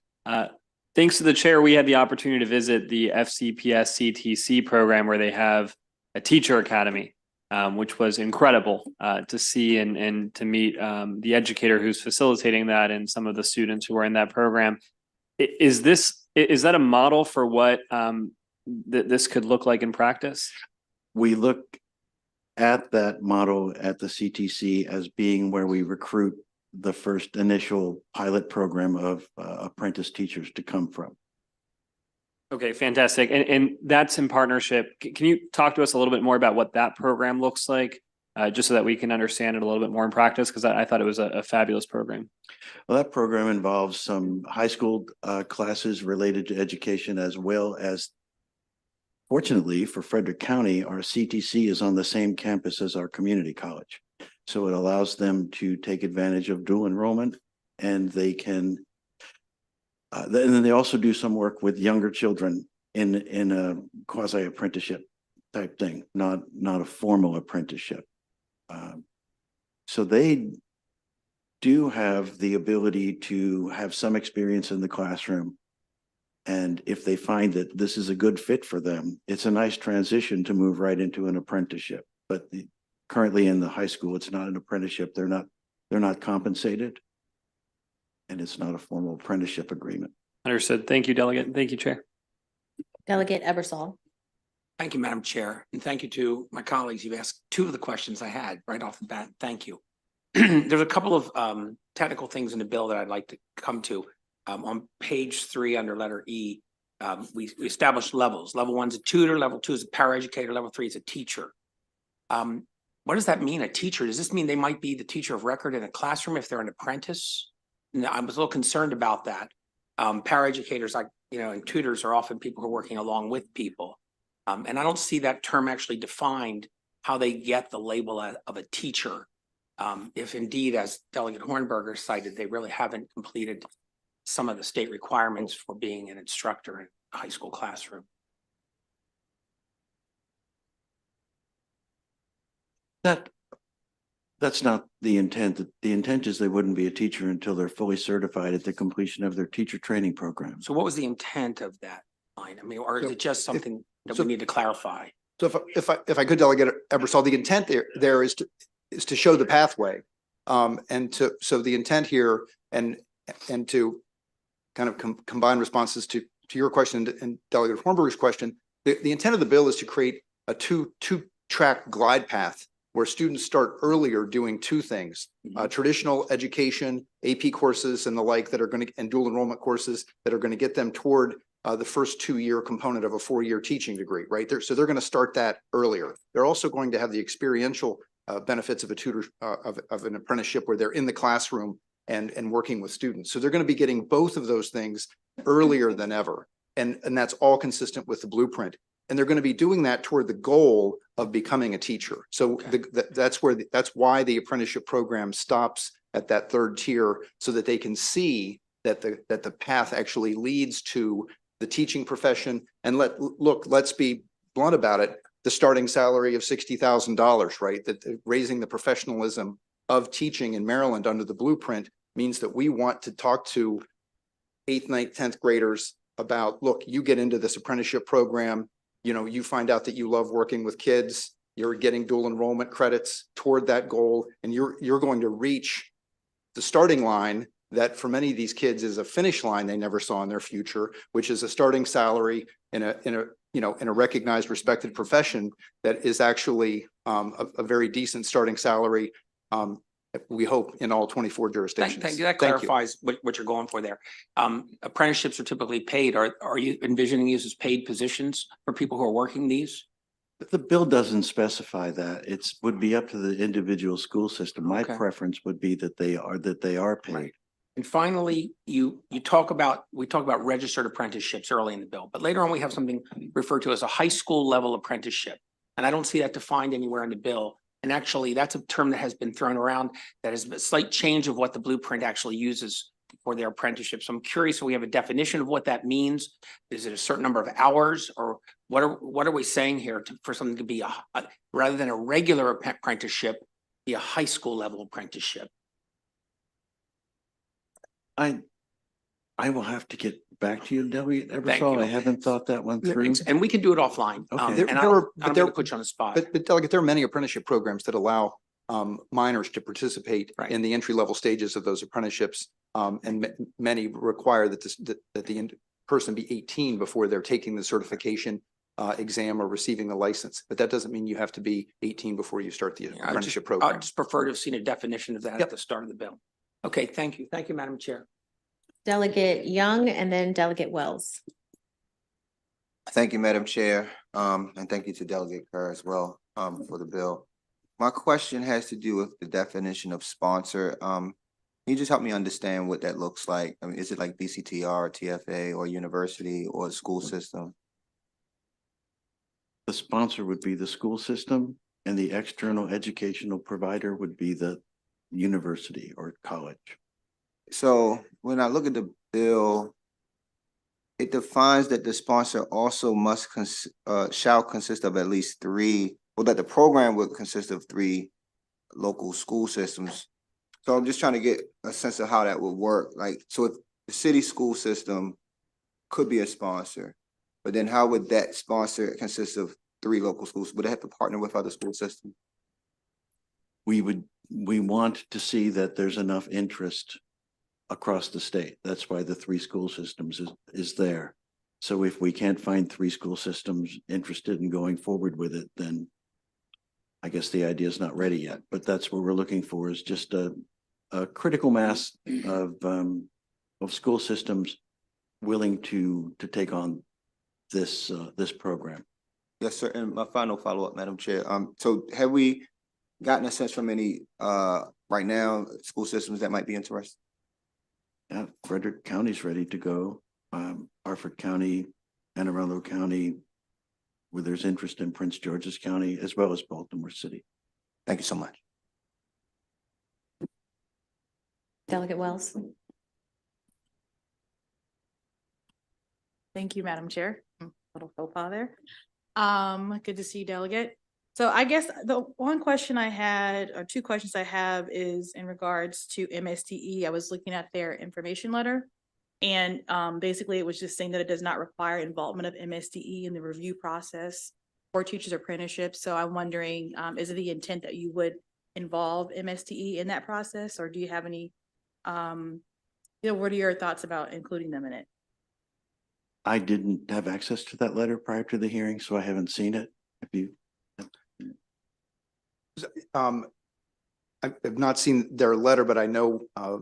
Thanks to the chair, we had the opportunity to visit the FCPS CTC program where they have a teacher academy. which was incredible to see and to meet the educator who's facilitating that and some of the students who are in that program. Is that a model for what this could look like in practice? We look at that model at the CTC as being where we recruit the first initial pilot program of apprentice teachers to come from. Okay, fantastic. And that's in partnership. Can you talk to us a little bit more about what that program looks like? Just so that we can understand it a little bit more in practice, because I thought it was a fabulous program. Well, that program involves some high school classes related to education, as well as, fortunately for Frederick County, our CTC is on the same campus as our community college. So it allows them to take advantage of dual enrollment, and they can, and then they also do some work with younger children in a quasi apprenticeship type thing, not a formal apprenticeship. So they do have the ability to have some experience in the classroom. And if they find that this is a good fit for them, it's a nice transition to move right into an apprenticeship. But currently in the high school, it's not an apprenticeship. They're not compensated. And it's not a formal apprenticeship agreement. Understood. Thank you, Delegate. Thank you, Chair. Delegate Ebersol. Thank you, Madam Chair, and thank you to my colleagues. You've asked two of the questions I had right off the bat. Thank you. There's a couple of technical things in the bill that I'd like to come to. On page 3 under letter E, we established levels. Level 1's a tutor, level 2 is a paraeducator, level 3 is a teacher. What does that mean, a teacher? Does this mean they might be the teacher of record in a classroom if they're an apprentice? No, I was a little concerned about that. Paraeducators, and tutors are often people who are working along with people. And I don't see that term actually defined, how they get the label of a teacher. If indeed, as Delegate Hornberger cited, they really haven't completed some of the state requirements for being an instructor in a high school classroom. That's not the intent. The intent is they wouldn't be a teacher until they're fully certified at the completion of their teacher training program. So what was the intent of that line? I mean, or is it just something that we need to clarify? So if I could, Delegate Ebersol, the intent there is to show the pathway. So the intent here and to kind of combine responses to your question and Delegate Hornberger's question, the intent of the bill is to create a two-track glide path where students start earlier doing two things: traditional education, AP courses and the like that are going to, and dual enrollment courses that are going to get them toward the first 2-year component of a 4-year teaching degree, right? So they're going to start that earlier. They're also going to have the experiential benefits of a tutor, of an apprenticeship where they're in the classroom and working with students. So they're going to be getting both of those things earlier than ever. And that's all consistent with the blueprint. And they're going to be doing that toward the goal of becoming a teacher. So that's why the apprenticeship program stops at that 3rd tier, so that they can see that the path actually leads to the teaching profession. And let's be blunt about it. The starting salary of $60,000, right? That raising the professionalism of teaching in Maryland under the blueprint means that we want to talk to 8th, 9th, 10th graders about, look, you get into this apprenticeship program, you find out that you love working with kids, you're getting dual enrollment credits toward that goal, and you're going to reach the starting line that for many of these kids is a finish line they never saw in their future, which is a starting salary in a recognized, respected profession that is actually a very decent starting salary. We hope in all 24 jurisdictions. Thank you. That clarifies what you're going for there. Apprenticeships are typically paid. Are you envisioning these as paid positions for people who are working these? But the bill doesn't specify that. It would be up to the individual school system. My preference would be that they are paid. Right. And finally, we talk about registered apprenticeships early in the bill, but later on we have something referred to as a high school level apprenticeship. And I don't see that defined anywhere in the bill. And actually, that's a term that has been thrown around that is a slight change of what the blueprint actually uses for their apprenticeship. So I'm curious if we have a definition of what that means. Is it a certain number of hours, or what are we saying here for something to be rather than a regular apprenticeship, be a high school level apprenticeship? I will have to get back to you, Debbie Thank Eversole. I you. haven't thought that one through. And we can do it offline. Okay. And I don't mean to put you on the spot. But Delegate, there are many apprenticeship programs that allow minors to participate Right. in the entry-level stages of those apprenticeships. And many require that the person be 18 before they're taking the certification exam or receiving the license. But that doesn't mean you have to be 18 before you start the apprenticeship I program. just prefer to have seen a definition of that at the start of the bill. Okay, thank you. Thank you, Madam Chair. Delegate Young and then Delegate Wells. Thank you, Madam Chair, and thank you to Delegate Kerr as well, for the bill. My question has to do with the definition of sponsor. Can you just help me understand what that looks like? I mean, is it like BCTR, TFA, or university, or school system? The sponsor would be the school system and the external educational provider would be the university or college. So when I look at the bill, it defines that the sponsor also must shall consist of at least three, or that the program would consist of three local school systems. So I'm just trying to get a sense of how that would work. Like, so if the city school system could be a sponsor, but then how would that sponsor consist of three local schools? Would it have to partner with other school systems? We want to see that there's enough interest across the state. That's why the three school systems is there. So if we can't find three school systems interested in going forward with it, then I guess the idea is not ready yet, but that's what we're looking for, is just a critical mass of school systems willing to take on this program. Yes, sir. And my final follow-up, Madam Chair. So have we gotten a sense from any right now school systems that might be interested? Yeah, Frederick County's ready to go. Harford County, Anne Arundel County, where there's interest in Prince George's County, as well as Baltimore City. Thank you so much. Delegate Wells. Thank you, Madam Chair. Little faux pas there. Good to see you, Delegate. So I guess the one question I had, or two questions I have, is in regards to MSDE. I was looking at their information letter, and basically it was just saying that it does not require involvement of MSDE in the review process for teachers apprenticeships. So I'm wondering, is it the intent that you would involve MSDE in that process, or do you have any, what are your thoughts about including them in it? I didn't have access to that letter prior to the hearing, so I haven't seen it. Have you? I've not seen their letter, but I know, I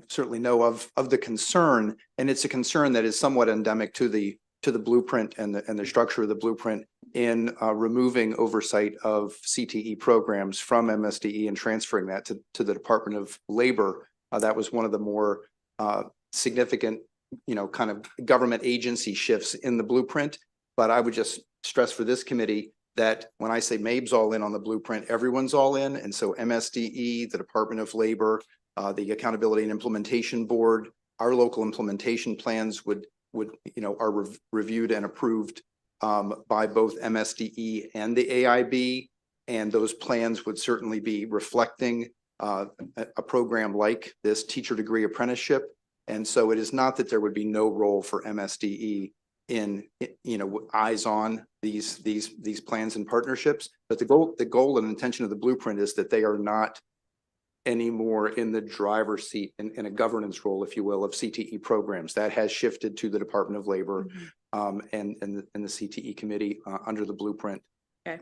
certainly know of the concern, and it's a concern that is somewhat endemic to the blueprint and the structure of the blueprint in removing oversight of CTE programs from MSDE and transferring that to the Department of Labor. That was one of the more significant, kind of government agency shifts in the blueprint. But I would just stress for this committee that when I say MABE's all in on the blueprint, everyone's all in. And so MSDE, the Department of Labor, the Accountability and Implementation Board, our local implementation plans are reviewed and approved by both MSDE and the AIB. And those plans would certainly be reflecting a program like this teacher degree apprenticeship. And so it is not that there would be no role for MSDE in, eyes on these plans and partnerships, but the goal and intention of the blueprint is that they are not anymore in the driver's seat in a governance role, if you will, of CTE programs. That has shifted to the Department of Labor and the CTE committee under the blueprint. Okay.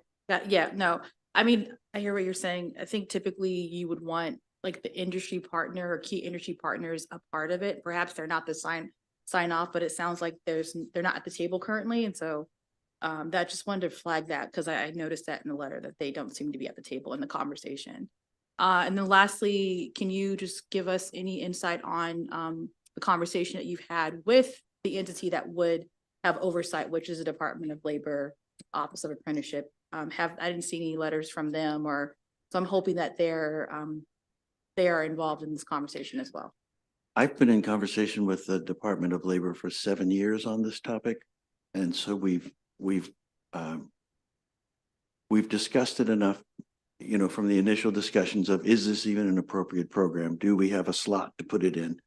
I mean, I hear what you're saying. I think typically you would want like the industry partner or key industry partners a part of it. Perhaps they're not the sign off, but it sounds like they're not at the table currently. And so that just wanted to flag that, because I noticed that in the letter that they don't seem to be at the table in the conversation. And then lastly, can you just give us any insight on the conversation that you've had with the entity that would have oversight, which is the Department of Labor Office of Apprenticeship? I didn't see any letters from them, so I'm hoping that they are involved in this conversation as well. I've been in conversation with the Department of Labor for 7 years on this topic. And so we've discussed it enough, from the initial discussions of, is this even an appropriate program? Do we have a slot to put it in?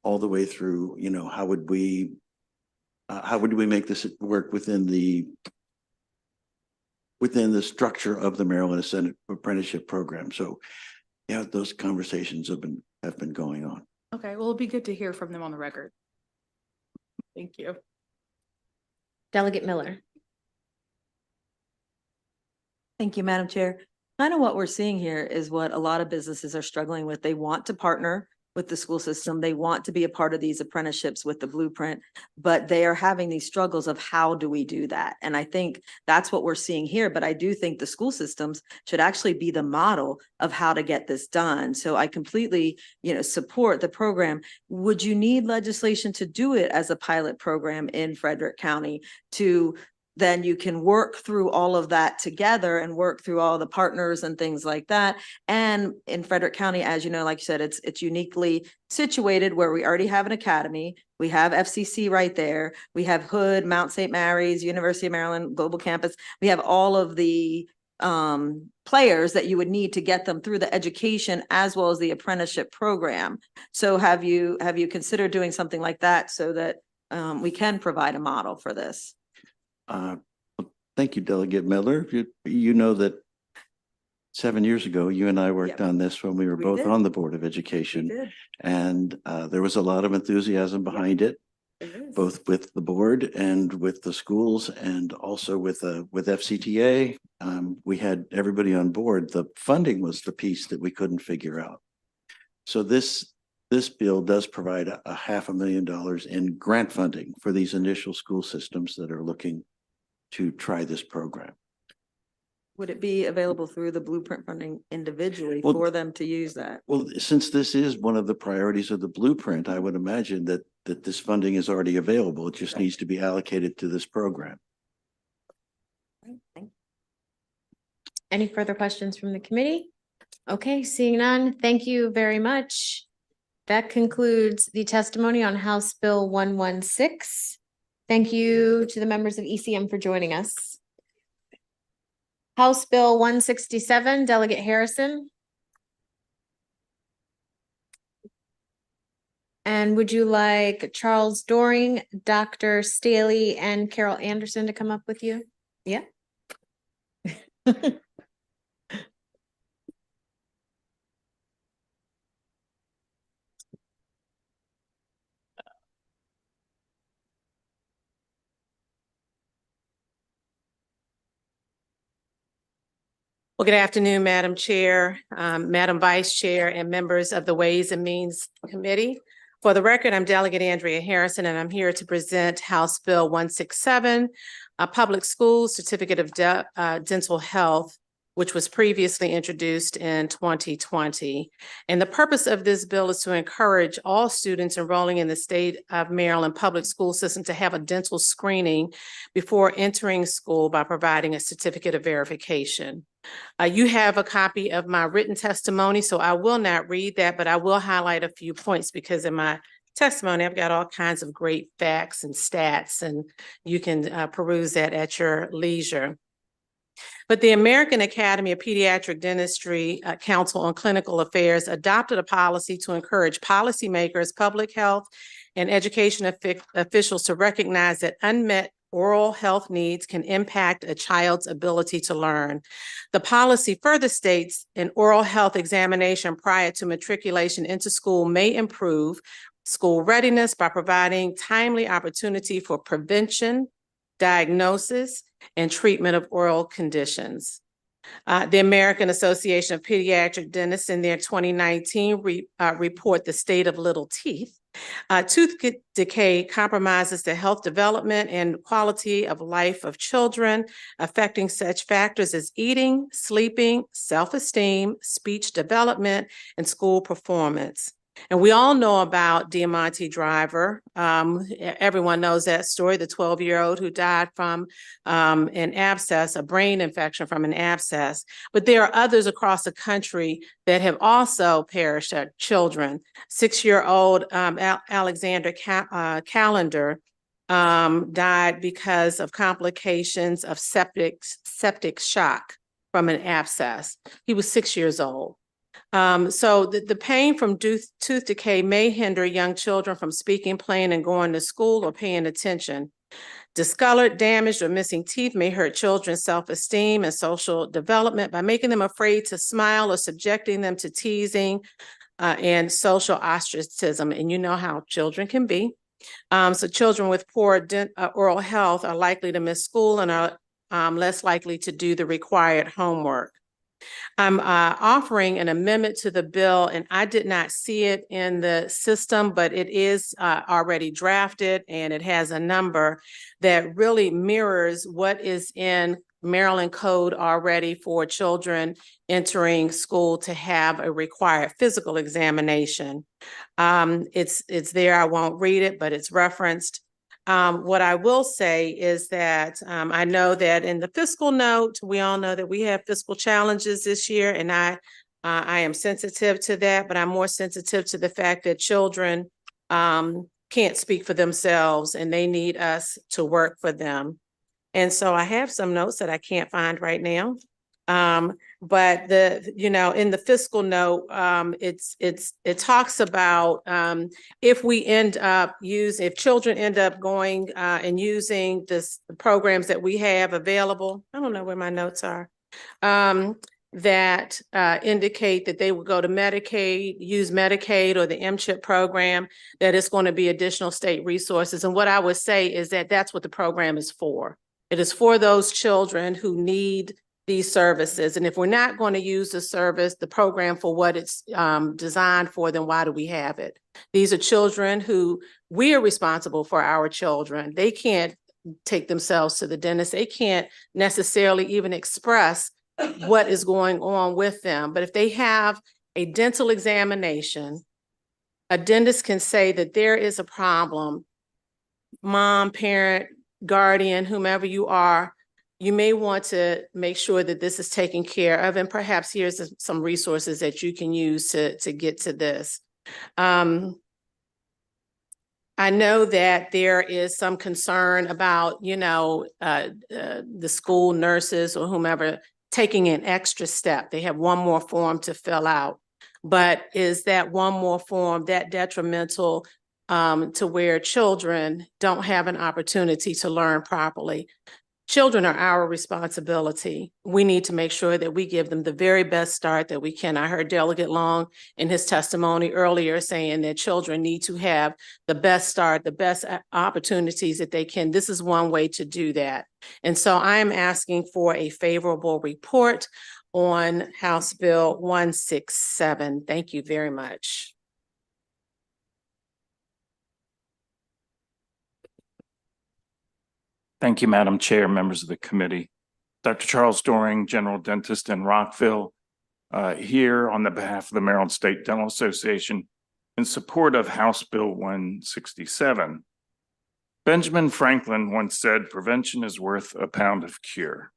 all the way through, how would we make this work within the structure of the Maryland Senate Apprenticeship Program. So yeah, those conversations have been going on. Okay, well, it'll be good to hear from them on the record. Thank you. Delegate Miller. Thank you, Madam Chair. Kind of what we're seeing here is what a lot of businesses are struggling with. They want to partner with the school system. They want to be a part of these apprenticeships with the blueprint, but they are having these struggles of how do we do that? And I think that's what we're seeing here. But I do think the school systems should actually be the model of how to get this done. So I completely, support the program. Would you need legislation to do it as a pilot program in Frederick County to then you can work through all of that together and work through all the partners and things like that. And in Frederick County, as you know, like you said, it's uniquely situated where we already have an academy. We have FCC right there. We have Hood, Mount St. Mary's, University of Maryland, Global Campus. We have all of the players that you would need to get them through the education as well as the apprenticeship program. So have you considered doing something like that so that we can provide a model for this? Thank you, Delegate Miller. You know that 7 years ago, you and I worked on this when we were both did. on the Board of Education. And there was a lot of enthusiasm behind it, both with the board and with the schools and also with FCTA. We had everybody on board. The funding was the piece that we couldn't figure out. So this bill does provide a $500,000 in grant funding for these initial school systems that are looking to try this program. Would it be available through the blueprint funding individually Well, for them to use that? Well, since this is one of the priorities of the blueprint, I would imagine that this funding is already available. It just needs to be allocated to this program. Any further questions from the committee? Okay, seeing none, thank you very much. That concludes the testimony on House Bill 116. Thank you to the members of ECM for joining us. House Bill 167, Delegate Harrison. And would you like Charles Doring, Dr. Staley, and Carol Anderson to come up with you? Yeah. Well, good afternoon, Madam Chair, Madam Vice Chair, and members of the Ways and Means Committee. For the record, I'm Delegate Andrea Harrison, and I'm here to present House Bill 167, a Public Schools Certificate of Dental Health, which was previously introduced in 2020. And the purpose of this bill is to encourage all students enrolling in the state of Maryland public school system to have a dental screening before entering school by providing a certificate of verification. You have a copy of my written testimony, so I will not read that, but I will highlight a few points because in my testimony, I've got all kinds of great facts and stats, and you can peruse that at your leisure. But the American Academy of Pediatric Dentistry Council on Clinical Affairs adopted a policy to encourage policymakers, public health, and education officials to recognize that unmet oral health needs can impact a child's ability to learn. The policy further states an oral health examination prior to matriculation into school may improve school readiness by providing timely opportunity for prevention, diagnosis, and treatment of oral conditions. The American Association of Pediatric Dentists in their 2019 report, The State of Little Teeth, tooth decay compromises the health development and quality of life of children, affecting such factors as eating, sleeping, self-esteem, speech development, and school performance. And we all know about Diamante Driver. Everyone knows that story, the 12-year-old who died from an abscess, a brain infection from an abscess. But there are others across the country that have also perished, children. 6-year-old Alexander Callender died because of complications of septic shock from an abscess. He was 6 years old. So the pain from tooth decay may hinder young children from speaking, playing, and going to school or paying attention. Discolored, damaged, or missing teeth may hurt children's self-esteem and social development by making them afraid to smile or subjecting them to teasing and social ostracism. And you know how children can be. So children with poor oral health are likely to miss school and are less likely to do the required homework. I'm offering an amendment to the bill, and I did not see it in the system, but it is already drafted, and it has a number that really mirrors what is in Maryland code already for children entering school to have a required physical examination. It's there. I won't read it, but it's referenced. What I will say is that I know that in the fiscal note, we all know that we have fiscal challenges this year, and I am sensitive to that, but I'm more sensitive to the fact that children can't speak for themselves and they need us to work for them. And so I have some notes that I can't find right now. But in the fiscal note, it talks about if we end up if children end up going and using the programs that we have available, I don't know where my notes are, that indicate that they would go to Medicaid, use Medicaid or the M-CHIP program, that it's going to be additional state resources. And what I would say is that that's what the program is for. It is for those children who need these services. And if we're not going to use the program for what it's designed for, then why do we have it? These are children who we are responsible for our children. They can't take themselves to the dentist. They can't necessarily even express what is going on with them. But if they have a dental examination, a dentist can say that there is a problem. Mom, parent, guardian, whomever you are, you may want to make sure that this is taken care of, and perhaps here's some resources that you can use to get to this. I know that there is some concern about, the school nurses or whomever taking an extra step. They have one more form to fill out. But is that one more form that detrimental to where children don't have an opportunity to learn properly? Children are our responsibility. We need to make sure that we give them the very best start that we can. I heard Delegate Long in his testimony earlier saying that children need to have the best start, the best opportunities that they can. This is one way to do that. And so I am asking for a favorable report on House Bill 167. Thank you very much. Thank you, Madam Chair, members of the committee. Dr. Charles Doring, General Dentist in Rockville, here on the behalf of the Maryland State Dental Association in support of House Bill 167. Benjamin Franklin once said, "Prevention is worth a pound of cure."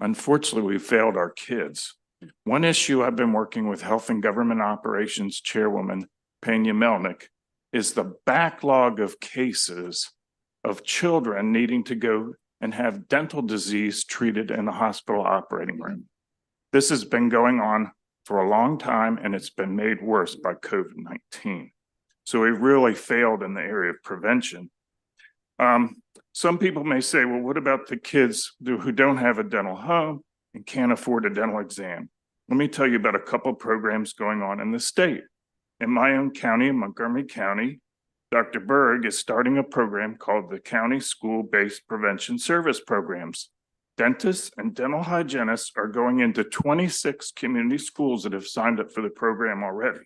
Unfortunately, we failed our kids. One issue I've been working with Health and Government Operations Chairwoman Pena Melnick is the backlog of cases of children needing to go and have dental disease treated in the hospital operating room. This has been going on for a long time, and it's been made worse by COVID-19. So we really failed in the area of prevention. Some people may say, well, what about the kids who don't have a dental home and can't afford a dental exam? Let me tell you about a couple of programs going on in the state. In my own county, Montgomery County, Dr. Berg is starting a program called the County School-Based Prevention Service Programs. Dentists and dental hygienists are going into 26 community schools that have signed up for the program already.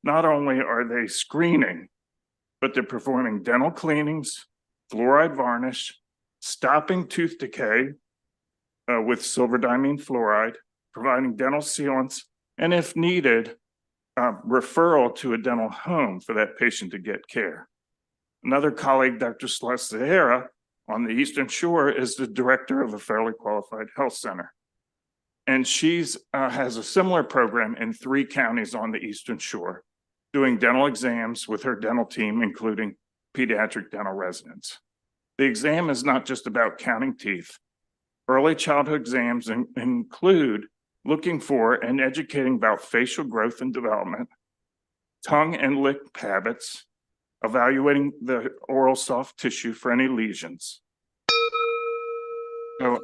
Not only are they screening, but they're performing dental cleanings, fluoride varnish, stopping tooth decay with silverdimine fluoride, providing dental sealants, and if needed, referral to a dental home for that patient to get care. Another colleague, Dr. Celeste Zahara, on the Eastern Shore is the director of a fairly qualified health center. And she's has a similar program in 3 counties on the Eastern Shore, doing dental exams with her dental team, including pediatric dental residents. The exam is not just about counting teeth. Early childhood exams include looking for and educating about facial growth and development, tongue and lip habits, evaluating the oral soft tissue for any lesions. So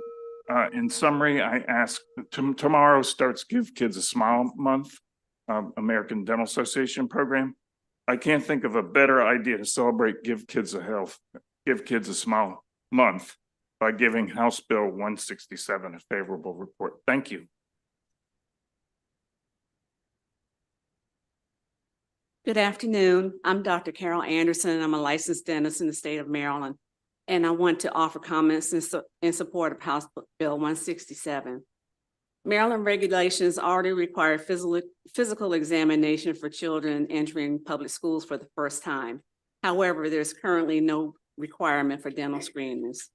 in summary, I ask, tomorrow starts Give Kids a Smile Month, American Dental Association program. I can't think of a better idea to celebrate Give Kids a Smile Month by giving House Bill 167 a favorable report. Thank you. Good afternoon. I'm Dr. Carol Anderson, and I'm a licensed dentist in the state of Maryland. And I want to offer comments in support of House Bill 167. Maryland regulations already require physical examination for children entering public schools for the first time. However, there's currently no requirement for dental screenings.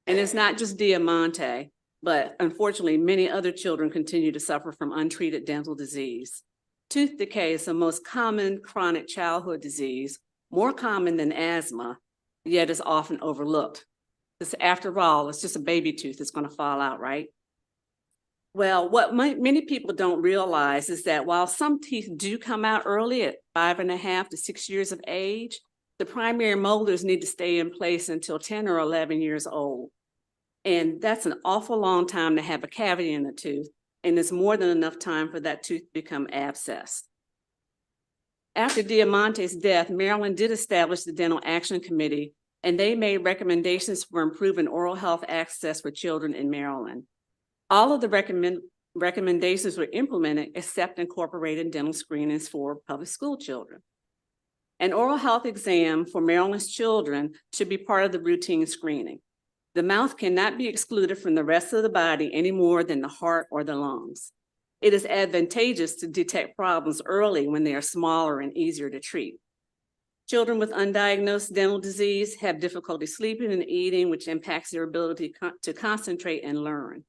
And it's not just Diamante, but unfortunately, many other children continue to suffer from untreated dental disease. Tooth decay is the most common chronic childhood disease, more common than asthma, yet is often overlooked. Because after all, it's just a baby tooth that's going to fall out, right? Well, what many people don't realize is that while some teeth do come out early at 5.5 to 6 years of age, the primary molars need to stay in place until 10 or 11 years old. And that's an awful long time to have a cavity in the tooth, and it's more than enough time for that tooth to become abscessed. After Diamante's death, Maryland did establish the Dental Action Committee, and they made recommendations for improving oral health access for children in Maryland. All of the recommendations were implemented except incorporating dental screenings for public school children. An oral health exam for Maryland's children should be part of the routine screening. The mouth cannot be excluded from the rest of the body any more than the heart or the lungs. It is advantageous to detect problems early when they are smaller and easier to treat. Children with undiagnosed dental disease have difficulty sleeping and eating, which impacts their ability to concentrate and learn.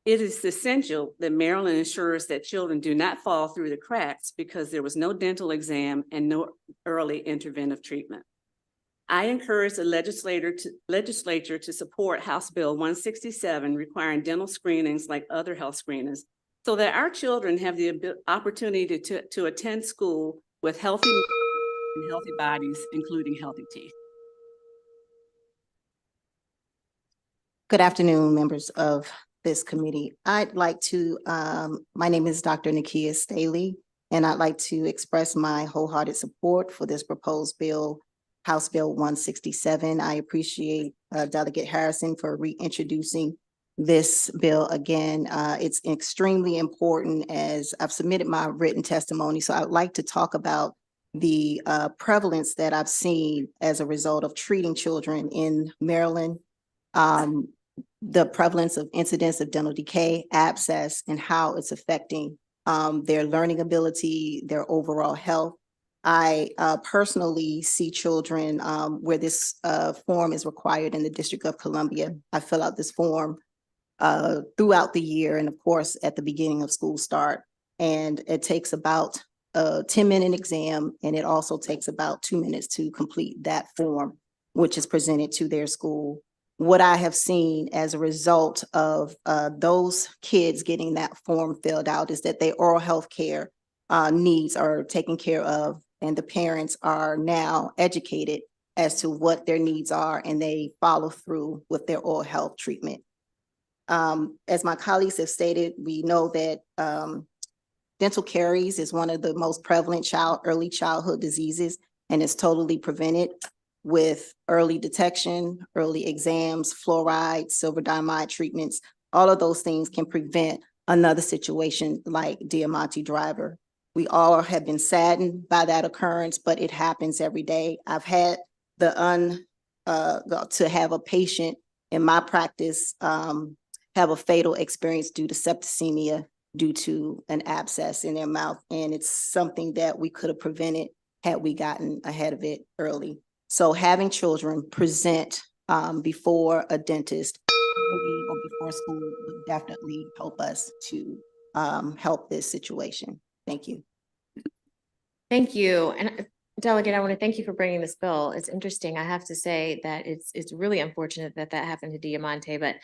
It is essential that Maryland ensures that children do not fall through the cracks because there was no dental exam and no early interventive treatment. I encourage the legislature to support House Bill 167 requiring dental screenings like other health screenings so that our children have the opportunity to attend school with healthy bodies, including healthy teeth. Good afternoon, members of this committee. I'd like to, my name is Dr. Nakia Staley, and I'd like to express my wholehearted support for this proposed bill, House Bill 167. I appreciate Delegate Harrison for reintroducing this bill again. It's extremely important as I've submitted my written testimony. So I'd like to talk about the prevalence that I've seen as a result of treating children in Maryland, the prevalence of incidents of dental decay, abscess, and how it's affecting their learning ability, their overall health. I personally see children where this form is required in the District of Columbia. I fill out this form throughout the year and of course at the beginning of school start. And it takes about a 10-minute exam, and it also takes about 2 minutes to complete that form, which is presented to their school. What I have seen as a result of those kids getting that form filled out is that their oral health care needs are taken care of, and the parents are now educated as to what their needs are, and they follow through with their oral health treatment. As my colleagues have stated, we know that dental caries is one of the most prevalent early childhood diseases, and it's totally prevented with early detection, early exams, fluoride, silver diamide treatments. All of those things can prevent another situation like Diamante Driver. We all have been saddened by that occurrence, but it happens every day. I've had to have a patient in my practice have a fatal experience due to septicemia due to an abscess in their mouth. And it's something that we could have prevented had we gotten ahead of it early. So having children present before a dentist or before school would definitely help us to help this situation. Thank you. Thank you. And Delegate, I want to thank you for bringing this bill. It's interesting. I have to say that it's really unfortunate that that happened to Diamante, but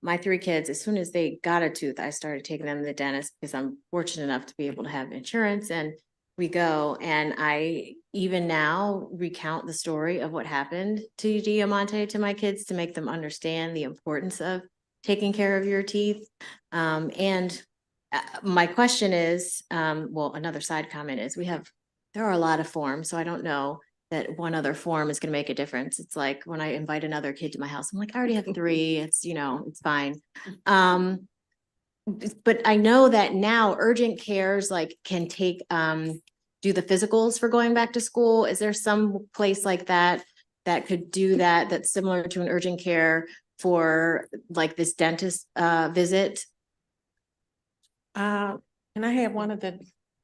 my three kids, as soon as they got a tooth, I started taking them to the dentist because I'm fortunate enough to be able to have insurance, and we go. And I even now recount the story of what happened to Diamante to my kids to make them understand the importance of taking care of your teeth. My question is, well, another side comment is there are a lot of forms, so I don't know that one other form is going to make a difference. It's like when I invite another kid to my house, I'm like, I already have three. It's, it's fine. But I know that now urgent cares can take, do the physicals for going back to school. Is there some place like that could do that, that's similar to an urgent care for this dentist visit? Can I have one of the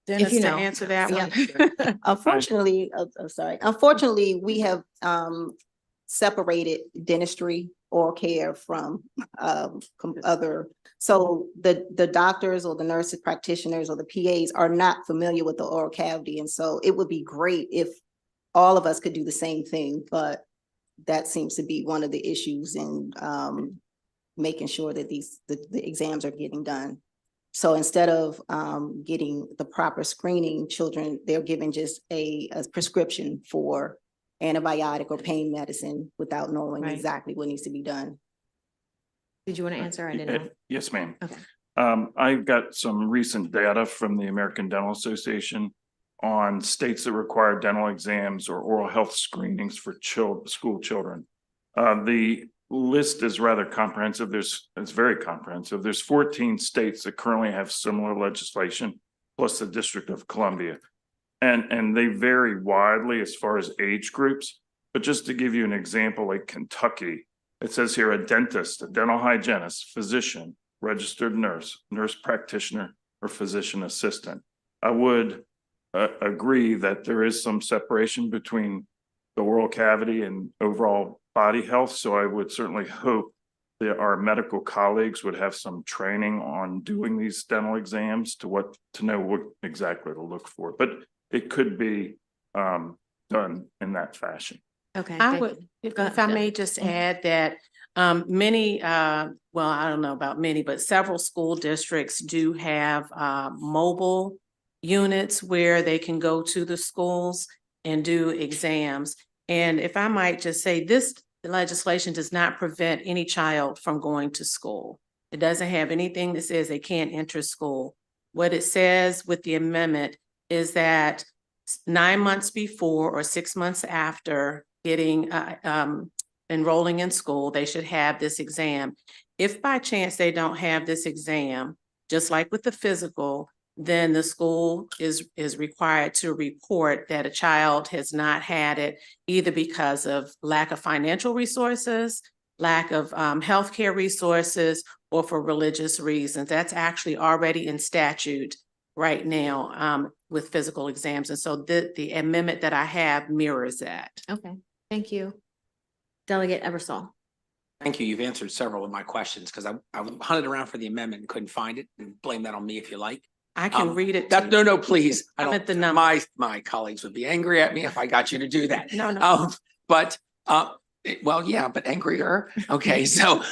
dentists to answer that one? Unfortunately, Unfortunately, we have separated dentistry, oral care from other. So the doctors or the nurses practitioners or the PAs are not familiar with the oral cavity. And so it would be great if all of us could do the same thing, but that seems to be one of the issues in making sure that the exams are getting done. So instead of getting the proper screening, children, they're given just a prescription for antibiotic or pain medicine without knowing exactly what needs to be done. Did you want to answer? I didn't know. Yes, ma'am. Okay. I've got some recent data from the American Dental Association on states that require dental exams or oral health screenings for school children. The list is rather comprehensive. It's very comprehensive. There's 14 states that currently have similar legislation, plus the District of Columbia. And they vary widely as far as age groups. But just to give you an example, like Kentucky, it says here a dentist, a dental hygienist, physician, registered nurse, nurse practitioner, or physician assistant. I would agree that there is some separation between the oral cavity and overall body health. So I would certainly hope that our medical colleagues would have some training on doing these dental exams to know what exactly to look for. But it could be done in that fashion. Okay. I would, if I may just add that many, well, I don't know about many, but several school districts do have mobile units where they can go to the schools and do exams. And if I might just say, this legislation does not prevent any child from going to school. It doesn't have anything that says they can't enter school. What it says with the amendment is that 9 months before or 6 months after getting enrolling in school, they should have this exam. If by chance they don't have this exam, just like with the physical, then the school is required to report that a child has not had it, either because of lack of financial resources, lack of healthcare resources, or for religious reasons. That's actually already in statute right now with physical exams. And so the amendment that I have mirrors that. Okay, thank you. Delegate Eversole. Thank you. You've answered several of my questions because I hunted around for the amendment and couldn't find it, and blame that on me if you like. I can read it. No, please. I I'm don't, at the number. my colleagues would be angry at me if I got you to do that. No. But well, yeah, but angrier. Okay, so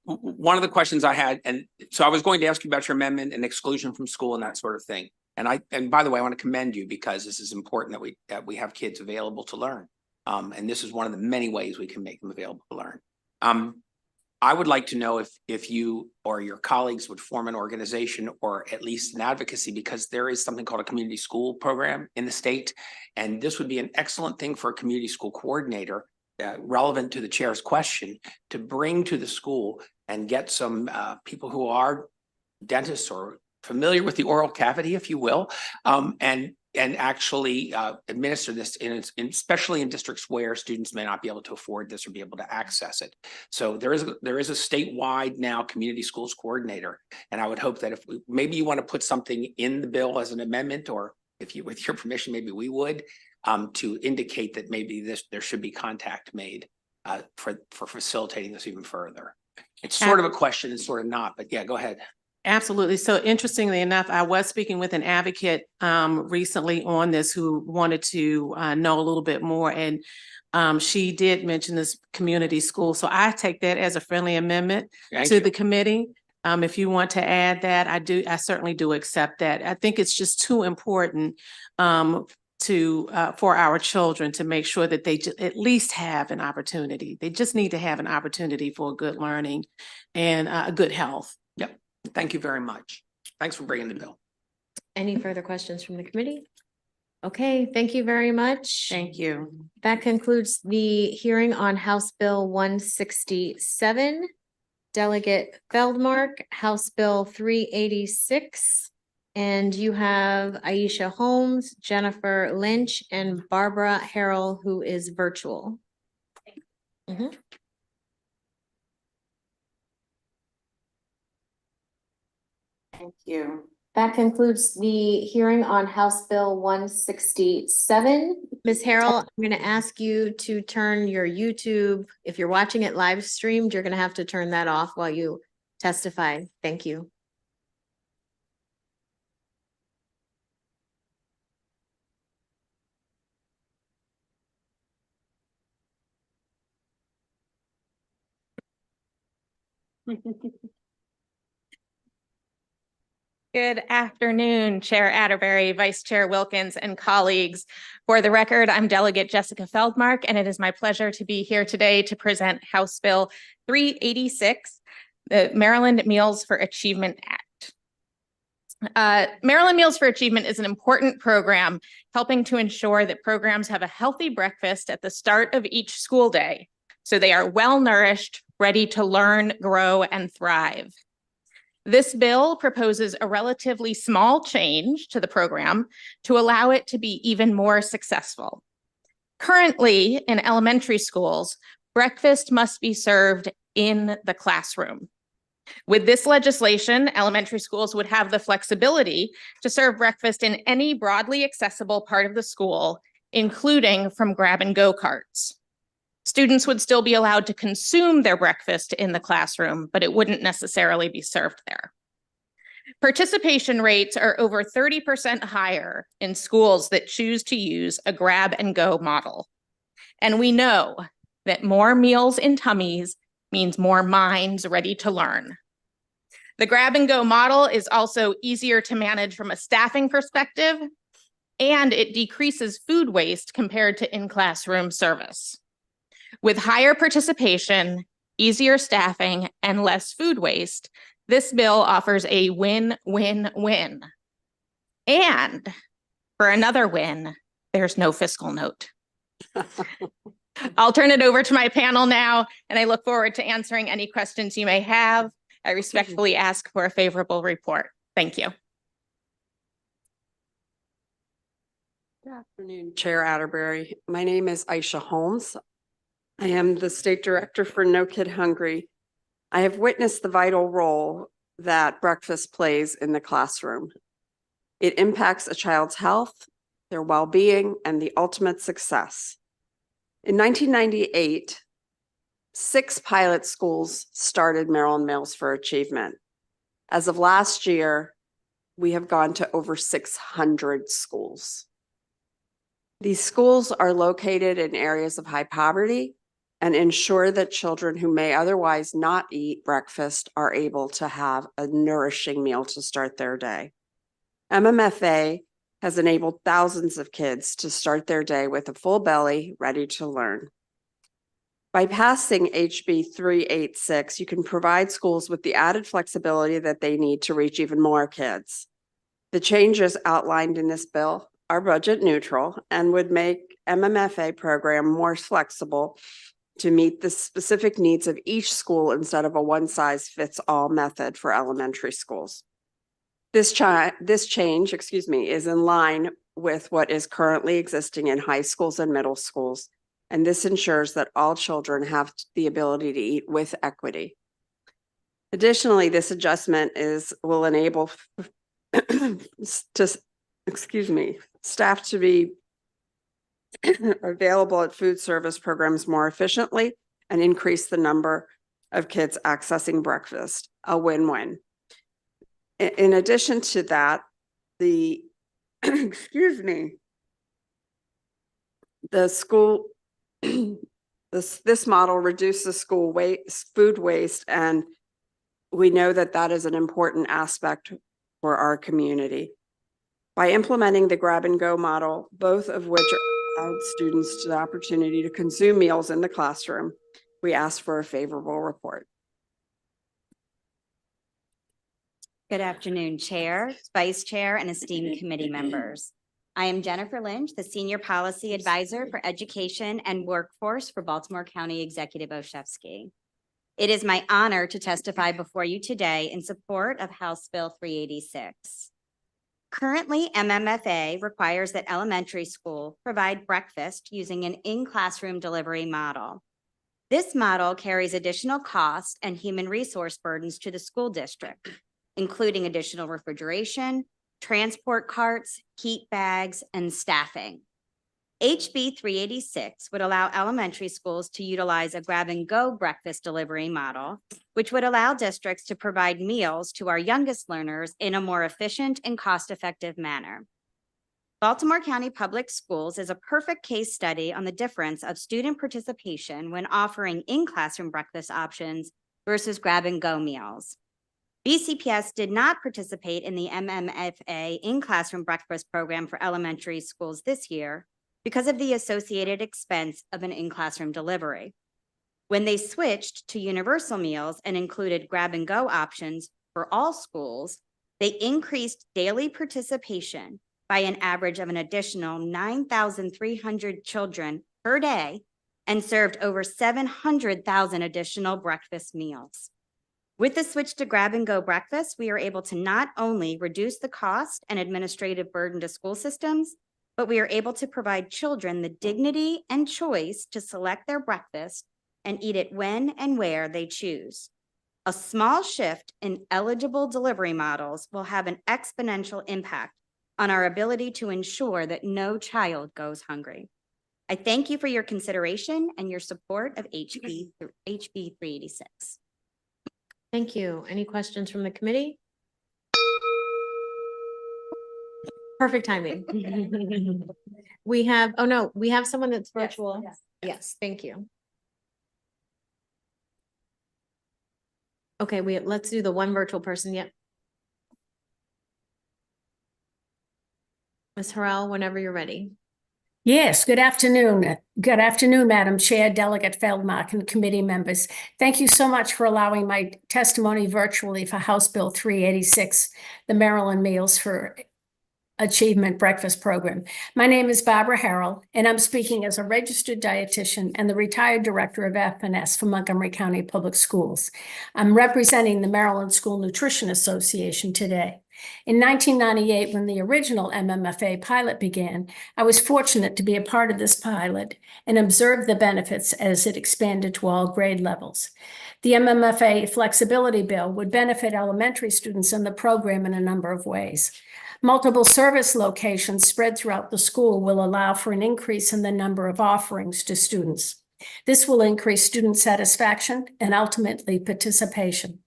one of the questions I had, and so I was going to ask you about your amendment and exclusion from school and that sort of thing. And by the way, I want to commend you because this is important that we have kids available to learn. And this is one of the many ways we can make them available to learn. I would like to know if you or your colleagues would form an organization or at least an advocacy, because there is something called a community school program in the state. And this would be an excellent thing for a community school coordinator, relevant to the chair's question, to bring to the school and get some people who are dentists or familiar with the oral cavity, if you will, and actually administer this especially in districts where students may not be able to afford this or be able to access it. So there is a statewide now community schools coordinator, and I would hope that if maybe you want to put something in the bill as an amendment, or if you, with your permission, maybe we would, to indicate that maybe there should be contact made for facilitating this even further. It's sort of a question and sort of not, but yeah, go ahead. Absolutely. So interestingly enough, I was speaking with an advocate recently on this who wanted to know a little bit more. And She did mention this community school, so I take that as a friendly amendment Thank to you. the committee. If you want to add that, I certainly do accept that. I think it's just too important for our children to make sure that they at least have an opportunity. They just need to have an opportunity for good learning and good health. Yep. Thank you very much. Thanks for bringing the bill. Any further questions from the committee? Okay, thank you very much. Thank you. That concludes the hearing on House Bill 167. Delegate Feldmark, House Bill 386. And you have Aisha Holmes, Jennifer Lynch, and Barbara Harrell, who is virtual. Mhm. Thank you. That concludes the hearing on House Bill 167. Ms. Harrell, I'm going to ask you to turn your YouTube, if you're watching it live streamed, you're going to have to turn that off while you testify. Thank you. Good afternoon, Chair Atterbury, Vice Chair Wilkins, and colleagues. For the record, I'm Delegate Jessica Feldmark, and it is my pleasure to be here today to present House Bill 386, the Maryland Meals for Achievement Act. Maryland Meals for Achievement is an important program helping to ensure that programs have a healthy breakfast at the start of each school day, so they are well-nourished, ready to learn, grow, and thrive. This bill proposes a relatively small change to the program to allow it to be even more successful. Currently, in elementary schools, breakfast must be served in the classroom. With this legislation, elementary schools would have the flexibility to serve breakfast in any broadly accessible part of the school, including from grab-and-go carts. Students would still be allowed to consume their breakfast in the classroom, but it wouldn't necessarily be served there. Participation rates are over 30% higher in schools that choose to use a grab-and-go model. And we know that more meals in tummies means more minds ready to learn. The grab-and-go model is also easier to manage from a staffing perspective, and it decreases food waste compared to in-classroom service. With higher participation, easier staffing, and less food waste, this bill offers a win-win-win. And for another win, there's no fiscal note. I'll turn it over to my panel now, and I look forward to answering any questions you may have. I respectfully ask for a favorable report. Thank you. Good afternoon, Chair Atterbury. My name is Aisha Holmes. I am the State Director for No Kid Hungry. I have witnessed the vital role that breakfast plays in the classroom. It impacts a child's health, their well-being, and the ultimate success. In 1998, 6 pilot schools started Maryland Meals for Achievement. As of last year, we have gone to over 600 schools. These schools are located in areas of high poverty and ensure that children who may otherwise not eat breakfast are able to have a nourishing meal to start their day. MMFA has enabled thousands of kids to start their day with a full belly, ready to learn. By passing HB 386, you can provide schools with the added flexibility that they need to reach even more kids. The changes outlined in this bill are budget neutral and would make MMFA program more flexible to meet the specific needs of each school instead of a one-size-fits-all method for elementary schools. This change, is in line with what is currently existing in high schools and middle schools, and this ensures that all children have the ability to eat with equity. Additionally, this adjustment will enable staff to be available at food service programs more efficiently and increase the number of kids accessing breakfast, a win-win. In addition to that, the school This model reduces school waste, food waste, and we know that that is an important aspect for our community. By implementing the grab and go model, both of which allow students the opportunity to consume meals in the classroom, we ask for a favorable report. Good afternoon, Chair, Vice Chair, and esteemed committee members. I am Jennifer Lynch, the Senior Policy Advisor for Education and Workforce for Baltimore County Executive Olszewski. It is my honor to testify before you today in support of House Bill 386. Currently, MMFA requires that elementary school provide breakfast using an in-classroom delivery model. This model carries additional cost and human resource burdens to the school district, including additional refrigeration, transport carts, heat bags, and staffing. HB 386 would allow elementary schools to utilize a grab-and-go breakfast delivery model, which would allow districts to provide meals to our youngest learners in a more efficient and cost-effective manner. Baltimore County Public Schools is a perfect case study on the difference of student participation when offering in-classroom breakfast options versus grab-and-go meals. BCPS did not participate in the MMFA in-classroom breakfast program for elementary schools this year because of the associated expense of an in-classroom delivery. When they switched to universal meals and included grab-and-go options for all schools, they increased daily participation by an average of an additional 9,300 children per day and served over 700,000 additional breakfast meals. With the switch to grab-and-go breakfast, we are able to not only reduce the cost and administrative burden to school systems, but we are able to provide children the dignity and choice to select their breakfast and eat it when and where they choose. A small shift in eligible delivery models will have an exponential impact on our ability to ensure that no child goes hungry. I thank you for your consideration and your support of HB 386. Thank you. Any questions from the committee? Perfect timing. We have, oh no, we have someone that's virtual. Yes, thank you. Okay, let's do the one virtual person. Yep. Ms. Harrell, whenever you're ready. Yes, good afternoon. Good afternoon, Madam Chair, Delegate Feldmark, and committee members. Thank you so much for allowing my testimony virtually for House Bill 386, the Maryland Meals for Achievement Breakfast Program. My name is Barbara Harrell, and I'm speaking as a registered dietitian and the retired director of F&S for Montgomery County Public Schools. I'm representing the Maryland School Nutrition Association today. In 1998, when the original MMFA pilot began, I was fortunate to be a part of this pilot and observe the benefits as it expanded to all grade levels. The MMFA flexibility bill would benefit elementary students in the program in a number of ways. Multiple service locations spread throughout the school will allow for an increase in the number of offerings to students. This will increase student satisfaction and ultimately participation.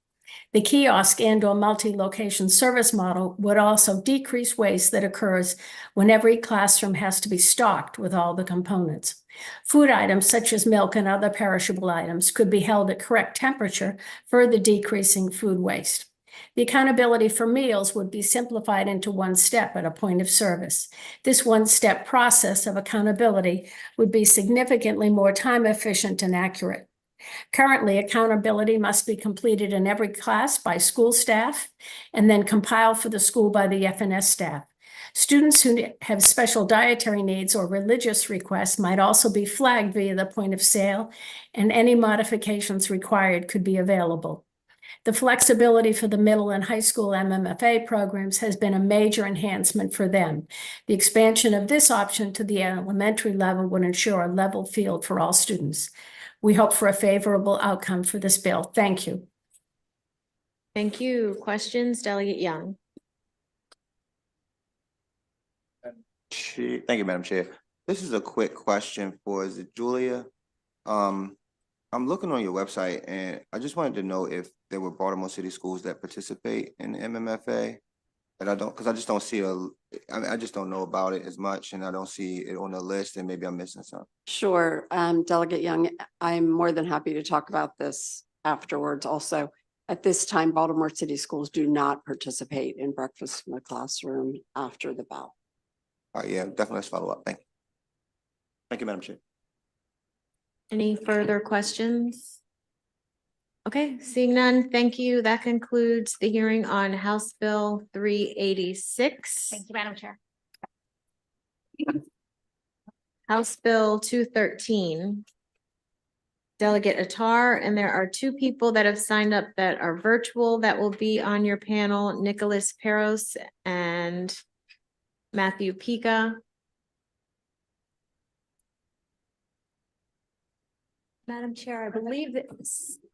The kiosk and/or multi-location service model would also decrease waste that occurs when every classroom has to be stocked with all the components. Food items such as milk and other perishable items could be held at correct temperature, further decreasing food waste. The accountability for meals would be simplified into one step at a point of service. This one-step process of accountability would be significantly more time efficient and accurate. Currently, accountability must be completed in every class by school staff and then compiled for the school by the F&S staff. Students who have special dietary needs or religious requests might also be flagged via the point of sale, and any modifications required could be available. The flexibility for the middle and high school MMFA programs has been a major enhancement for them. The expansion of this option to the elementary level would ensure a level field for all students. We hope for a favorable outcome for this bill. Thank you. Thank you. Questions, Delegate Young? Thank you, Madam Chair. This is a quick question for, is it Julia? I'm looking on your website and I just wanted to know if there were Baltimore City schools that participate in the MMFA. But I don't, because I just don't see I just don't know about it as much and I don't see it on the list and maybe I'm missing something. Sure. Delegate Young, I'm more than happy to talk about this afterwards also. At this time, Baltimore City Schools do not participate in breakfast in the classroom after the bell. All right, yeah, definitely let's follow up. Thank you. Thank you, Madam Chair. Any further questions? Okay, seeing none, thank you. That concludes the hearing on House Bill 386. Thank you, Madam Chair. House Bill 213. Delegate Attar, and there are two people that have signed up that are virtual that will be on your panel, Nicholas Peros and Matthew Pika. Madam Chair, I believe that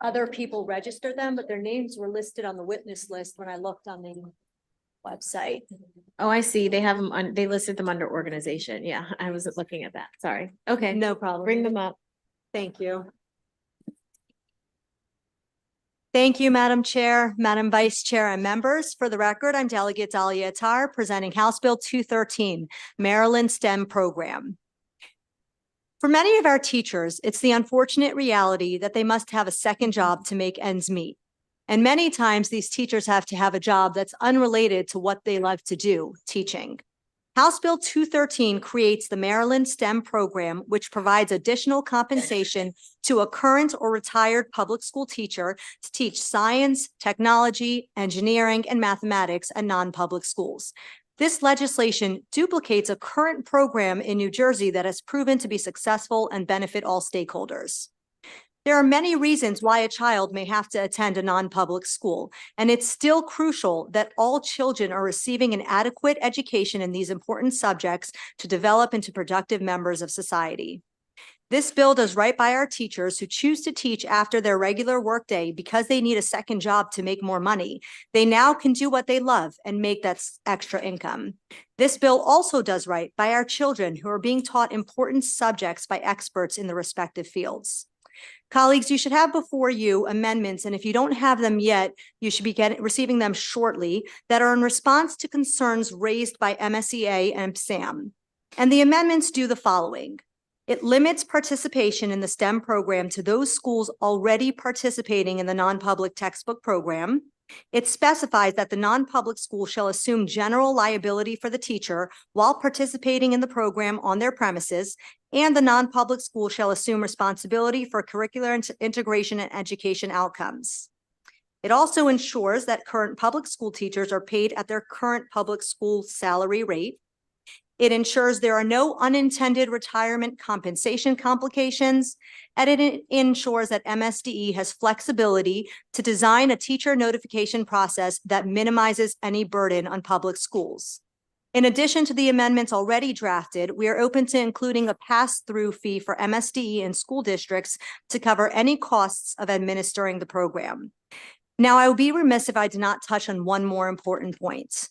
other people registered them, but their names were listed on the witness list when I looked on the website. Oh, I see. They have them on, they listed them under organization. Yeah, I wasn't looking at that. Sorry. Okay. No problem. Bring them up. Thank you. Thank you, Madam Chair, Madam Vice Chair, and members. For the record, I'm Delegate Dahlia Attar, presenting House Bill 213, Maryland STEM Program. For many of our teachers, it's the unfortunate reality that they must have a second job to make ends meet. And many times these teachers have to have a job that's unrelated to what they love to do, teaching. House Bill 213 creates the Maryland STEM program, which provides additional compensation to a current or retired public school teacher to teach science, technology, engineering, and mathematics at non-public schools. This legislation duplicates a current program in New Jersey that has proven to be successful and benefit all stakeholders. There are many reasons why a child may have to attend a non-public school, and it's still crucial that all children are receiving an adequate education in these important subjects to develop into productive members of society. This bill does right by our teachers who choose to teach after their regular workday because they need a second job to make more money. They now can do what they love and make that extra income. This bill also does right by our children who are being taught important subjects by experts in the respective fields. Colleagues, you should have before you amendments, and if you don't have them yet, you should be receiving them shortly, that are in response to concerns raised by MSEA and SAM. And the amendments do the following. It limits participation in the STEM program to those schools already participating in the non-public textbook program. It specifies that the non-public school shall assume general liability for the teacher while participating in the program on their premises, and the non-public school shall assume responsibility for curricular integration and education outcomes. It also ensures that current public school teachers are paid at their current public school salary rate. It ensures there are no unintended retirement compensation complications, and it ensures that MSDE has flexibility to design a teacher notification process that minimizes any burden on public schools. In addition to the amendments already drafted, we are open to including a pass-through fee for MSDE and school districts to cover any costs of administering the program. Now, I would be remiss if I did not touch on one more important point.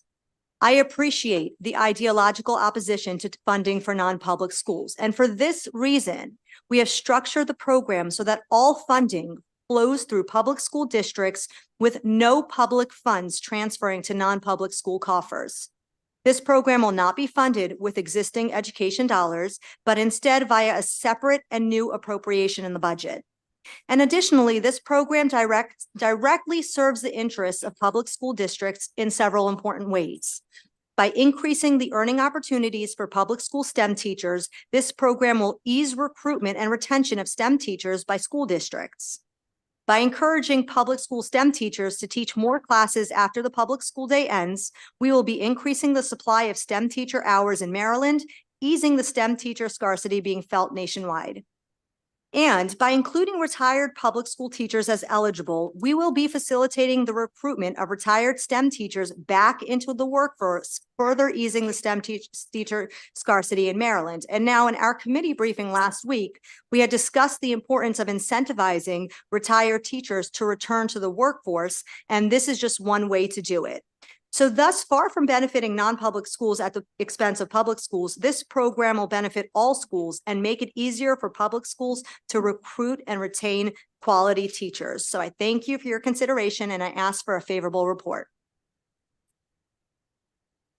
I appreciate the ideological opposition to funding for non-public schools. And for this reason, we have structured the program so that all funding flows through public school districts with no public funds transferring to non-public school coffers. This program will not be funded with existing education dollars, but instead via a separate and new appropriation in the budget. And additionally, this program directly serves the interests of public school districts in several important ways. By increasing the earning opportunities for public school STEM teachers, this program will ease recruitment and retention of STEM teachers by school districts. By encouraging public school STEM teachers to teach more classes after the public school day ends, we will be increasing the supply of STEM teacher hours in Maryland, easing the STEM teacher scarcity being felt nationwide. And by including retired public school teachers as eligible, we will be facilitating the recruitment of retired STEM teachers back into the workforce, further easing the STEM teacher scarcity in Maryland. And now in our committee briefing last week, we had discussed the importance of incentivizing retired teachers to return to the workforce, and this is just one way to do it. So thus far from benefiting non-public schools at the expense of public schools, this program will benefit all schools and make it easier for public schools to recruit and retain quality teachers. So I thank you for your consideration and I ask for a favorable report.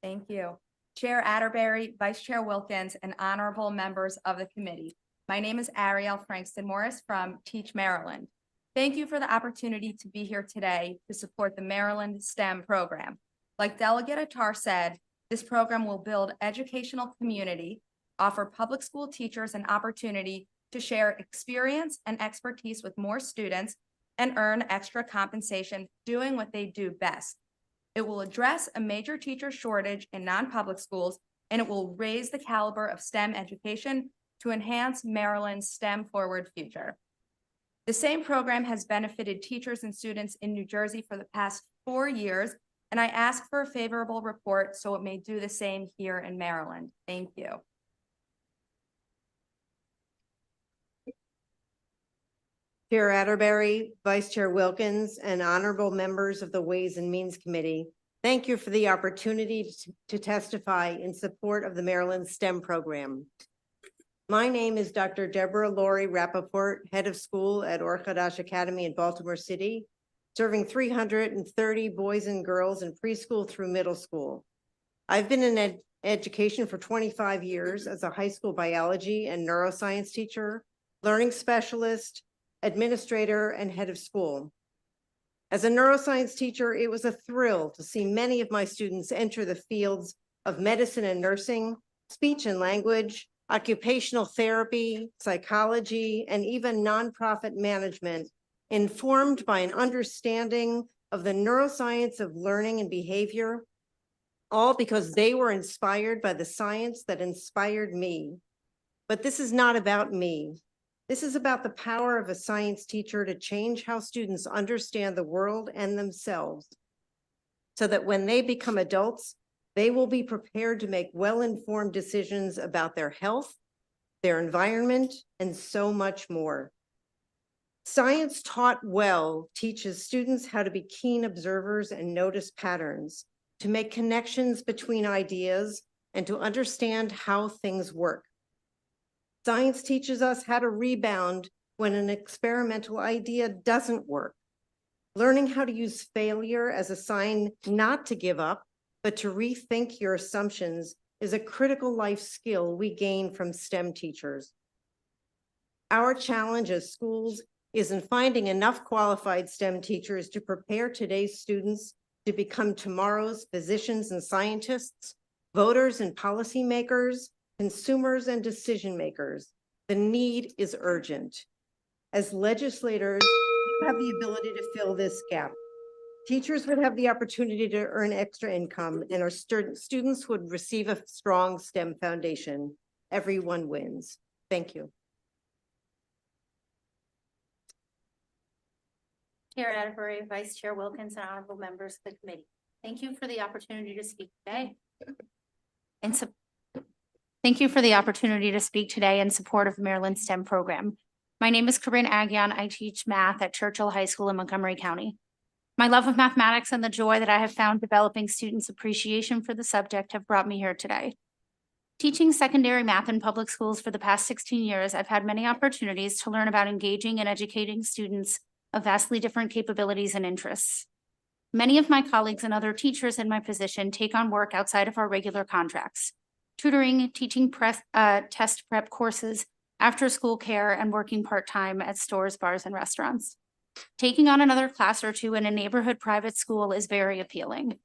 Thank you. Chair Atterbury, Vice Chair Wilkins, and honorable members of the committee. My name is Ariel Frankston Morris from Teach Maryland. Thank you for the opportunity to be here today to support the Maryland STEM program. Like Delegate Attar said, this program will build educational community, offer public school teachers an opportunity to share experience and expertise with more students, and earn extra compensation doing what they do best. It will address a major teacher shortage in non-public schools, and it will raise the caliber of STEM education to enhance Maryland's STEM-forward future. The same program has benefited teachers and students in New Jersey for the past 4 years, and I ask for a favorable report so it may do the same here in Maryland. Thank you. Chair Atterbury, Vice Chair Wilkins, and honorable members of the Ways and Means Committee, thank you for the opportunity to testify in support of the Maryland STEM program. My name is Dr. Deborah Laurie Rappaport, Head of School at Orchadash Academy in Baltimore City, serving 330 boys and girls in preschool through middle school. I've been in education for 25 years as a high school biology and neuroscience teacher, learning specialist, administrator, and head of school. As a neuroscience teacher, it was a thrill to see many of my students enter the fields of medicine and nursing, speech and language, occupational therapy, psychology, and even nonprofit management, informed by an understanding of the neuroscience of learning and behavior, all because they were inspired by the science that inspired me. But this is not about me. This is about the power of a science teacher to change how students understand the world and themselves, so that when they become adults, they will be prepared to make well-informed decisions about their health, their environment, and so much more. Science taught well teaches students how to be keen observers and notice patterns, to make connections between ideas, and to understand how things work. Science teaches us how to rebound when an experimental idea doesn't work. Learning how to use failure as a sign not to give up, but to rethink your assumptions is a critical life skill we gain from STEM teachers. Our challenge as schools is in finding enough qualified STEM teachers to prepare today's students to become tomorrow's physicians and scientists, voters and policymakers, consumers and decision makers. The need is urgent. As legislators, you have the ability to fill this gap. Teachers would have the opportunity to earn extra income, and our students would receive a strong STEM foundation. Everyone wins. Thank you. Chair Atterbury, Vice Chair Wilkins, and honorable members of the committee. Thank you for the opportunity to speak today. Thank you for the opportunity to speak today in support of the Maryland STEM program. My name is Corinne Aghion. I teach math at Churchill High School in Montgomery County. My love of mathematics and the joy that I have found developing students' appreciation for the subject have brought me here today. Teaching secondary math in public schools for the past 16 years, I've had many opportunities to learn about engaging and educating students of vastly different capabilities and interests. Many of my colleagues and other teachers in my position take on work outside of our regular contracts, tutoring, teaching test prep courses, after-school care, and working part-time at stores, bars, and restaurants. Taking on another class or two in a neighborhood private school is very appealing.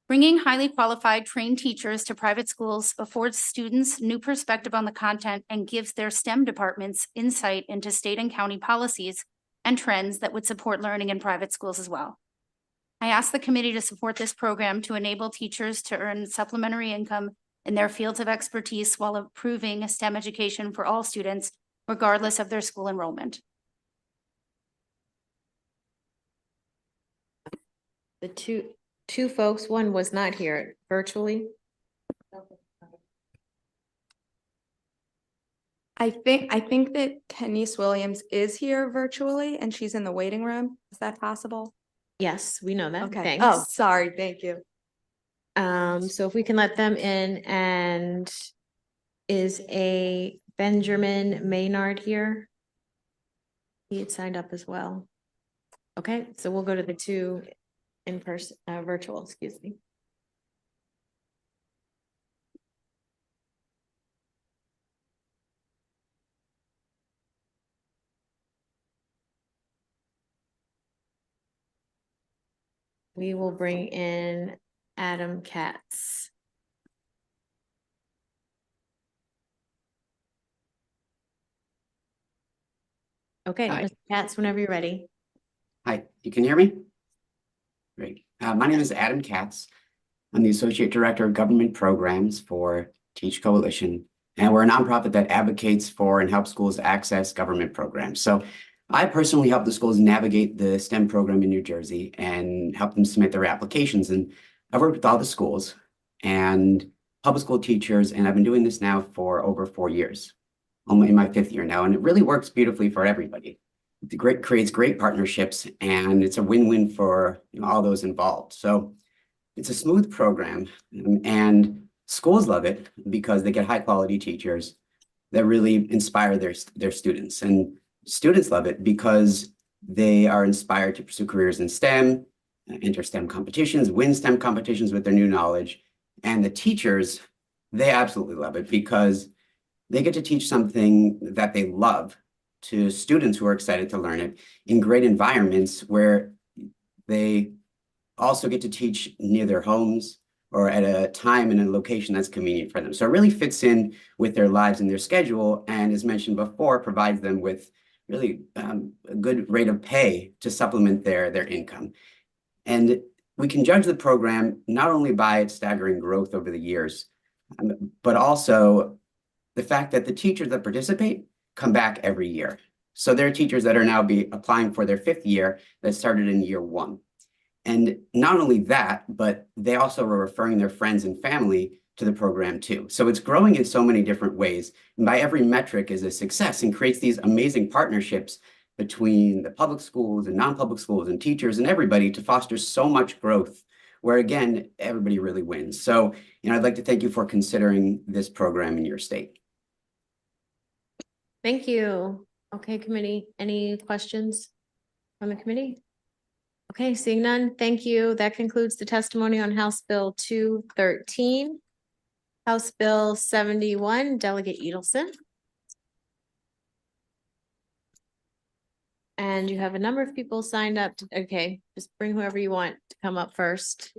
Bringing highly qualified, trained teachers to private schools affords students new perspective on the content and gives their STEM departments insight into state and county policies and trends that would support learning in private schools as well. I ask the committee to support this program to enable teachers to earn supplementary income in their fields of expertise while improving STEM education for all students, regardless of their school enrollment. The two folks, one was not here virtually. I think that Kenise Williams is here virtually and she's in the waiting room. Is that possible? Yes, we know that. Okay. Thanks. Oh, sorry. Thank you. So if we can let them in, and is a Benjamin Maynard here? He had signed up as well. Okay, so we'll go to the two in person, virtual, excuse me. we will bring in Adam Katz. Okay, Hi. Mr. Katz, whenever you're ready. Hi, you can hear me? Great. My name is Adam Katz. I'm the Associate Director of Government Programs for Teach Coalition, and we're a nonprofit that advocates for and helps schools access government programs. So I personally help the schools navigate the STEM program in New Jersey and help them submit their applications. And I've worked with all the schools and public school teachers, and I've been doing this now for over 4 years. I'm in my 5th year now, and it really works beautifully for everybody. It creates great partnerships, and it's a win-win for all those involved. So it's a smooth program, and schools love it because they get high-quality teachers that really inspire their students. And students love it because they are inspired to pursue careers in STEM, enter STEM competitions, win STEM competitions with their new knowledge. And the teachers, they absolutely love it because they get to teach something that they love to students who are excited to learn it in great environments where they also get to teach near their homes or at a time and a location that's convenient for them. So it really fits in with their lives and their schedule. And as mentioned before, provides them with really a good rate of pay to supplement their income. And we can judge the program not only by its staggering growth over the years, but also the fact that the teachers that participate come back every year. So there are teachers that are now applying for their 5th year that started in year 1. And not only that, but they also are referring their friends and family to the program too. So it's growing in so many different ways. And by every metric is a success and creates these amazing partnerships between the public schools and non-public schools and teachers and everybody to foster so much growth where, again, everybody really wins. So, I'd like to thank you for considering this program in your state. Thank you. Okay, committee, any questions from the committee? Okay, seeing none, thank you. That concludes the testimony on House Bill 213. House Bill 71, Delegate Edelson. And you have a number of people signed up. Okay, just bring whoever you want to come up first.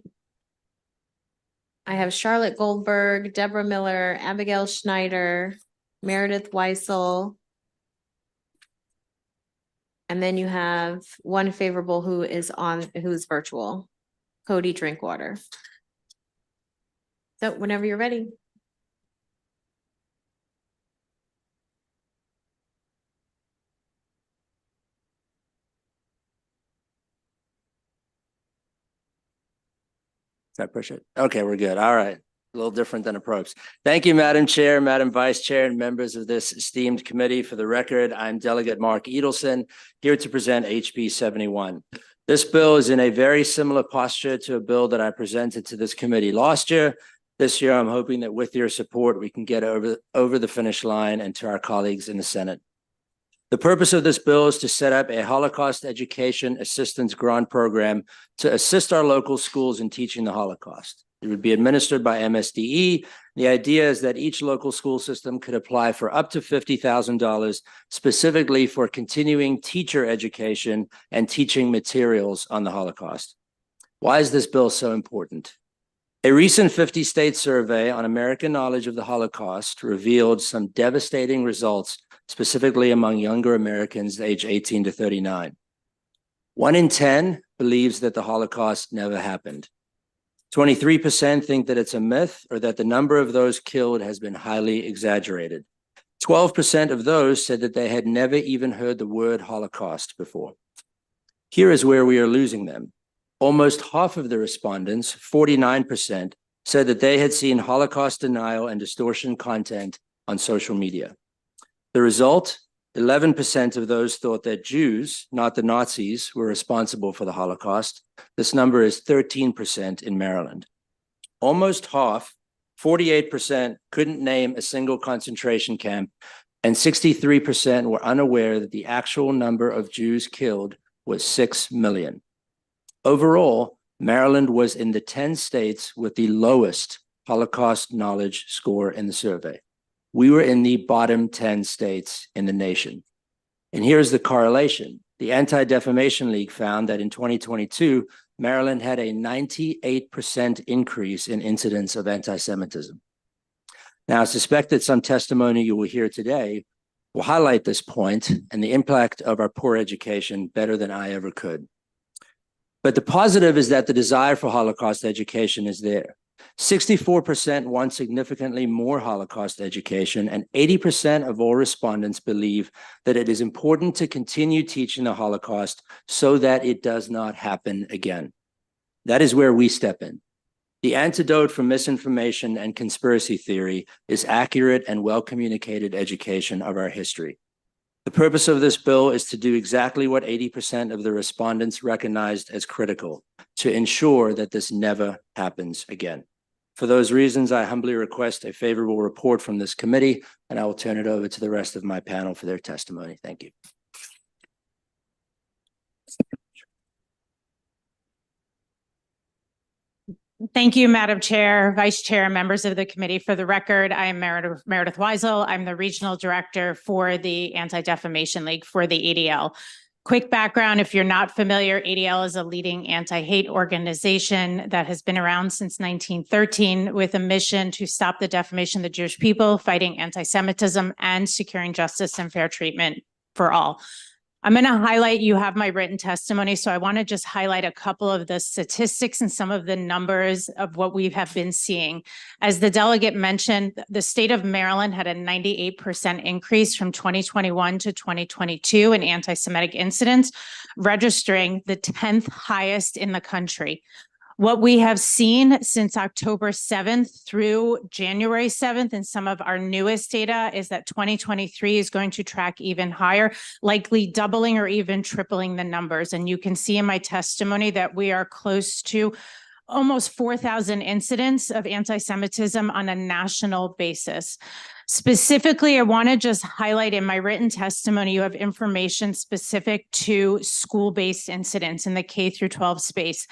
I have Charlotte Goldberg, Deborah Miller, Abigail Schneider, Meredith Weissel. And then you have one favorable who's virtual, Cody Drinkwater. So whenever you're ready. Can I push it? Okay, we're good. All right. A little different than approach. Thank you, Madam Chair, Madam Vice Chair, and members of this esteemed committee. For the record, I'm Delegate Mark Edelson, here to present HB 71. This bill is in a very similar posture to a bill that I presented to this committee last year. This year, I'm hoping that with your support, we can get over the finish line and to our colleagues in the Senate. The purpose of this bill is to set up a Holocaust Education Assistance Grant Program to assist our local schools in teaching the Holocaust. It would be administered by MSDE. The idea is that each local school system could apply for up to $50,000 specifically for continuing teacher education and teaching materials on the Holocaust. Why is this bill so important? A recent 50-state survey on American knowledge of the Holocaust revealed some devastating results, specifically among younger Americans aged 18 to 39. 1 in 10 believes that the Holocaust never happened. 23% think that it's a myth or that the number of those killed has been highly exaggerated. 12% of those said that they had never even heard the word Holocaust before. Here is where we are losing them. Almost half of the respondents, 49%, said that they had seen Holocaust denial and distortion content on social media. The result, 11% of those thought that Jews, not the Nazis, were responsible for the Holocaust. This number is 13% in Maryland. Almost half, 48%, couldn't name a single concentration camp, and 63% were unaware that the actual number of Jews killed was 6 million. Overall, Maryland was in the 10 states with the lowest Holocaust knowledge score in the survey. We were in the bottom 10 states in the nation. And here's the correlation. The Anti-Defamation League found that in 2022, Maryland had a 98% increase in incidents of anti-Semitism. Now, I suspect that some testimony you will hear today will highlight this point and the impact of our poor education better than I ever could. But the positive is that the desire for Holocaust education is there. 64% want significantly more Holocaust education, and 80% of all respondents believe that it is important to continue teaching the Holocaust so that it does not happen again. That is where we step in. The antidote for misinformation and conspiracy theory is accurate and well-communicated education of our history. The purpose of this bill is to do exactly what 80% of the respondents recognized as critical, to ensure that this never happens again. For those reasons, I humbly request a favorable report from this committee, and I will turn it over to the rest of my panel for their testimony. Thank you. Thank you, Madam Chair, Vice Chair, and members of the committee. For the record, I am Meredith Weisel. I'm the Regional Director for the Anti-Defamation League for the ADL. Quick background, if you're not familiar, ADL is a leading anti-hate organization that has been around since 1913 with a mission to stop the defamation of the Jewish people, fighting anti-Semitism, and securing justice and fair treatment for all. I'm going to highlight, you have my written testimony, so I want to just highlight a couple of the statistics and some of the numbers of what we have been seeing. As the delegate mentioned, the state of Maryland had a 98% increase from 2021 to 2022 in anti-Semitic incidents, registering the 10th highest in the country. What we have seen since October 7th through January 7th in some of our newest data is that 2023 is going to track even higher, likely doubling or even tripling the numbers. And you can see in my testimony that we are close to almost 4,000 incidents of anti-Semitism on a national basis. Specifically, I want to just highlight in my written testimony, you have information specific to school-based incidents in the K through 12 space.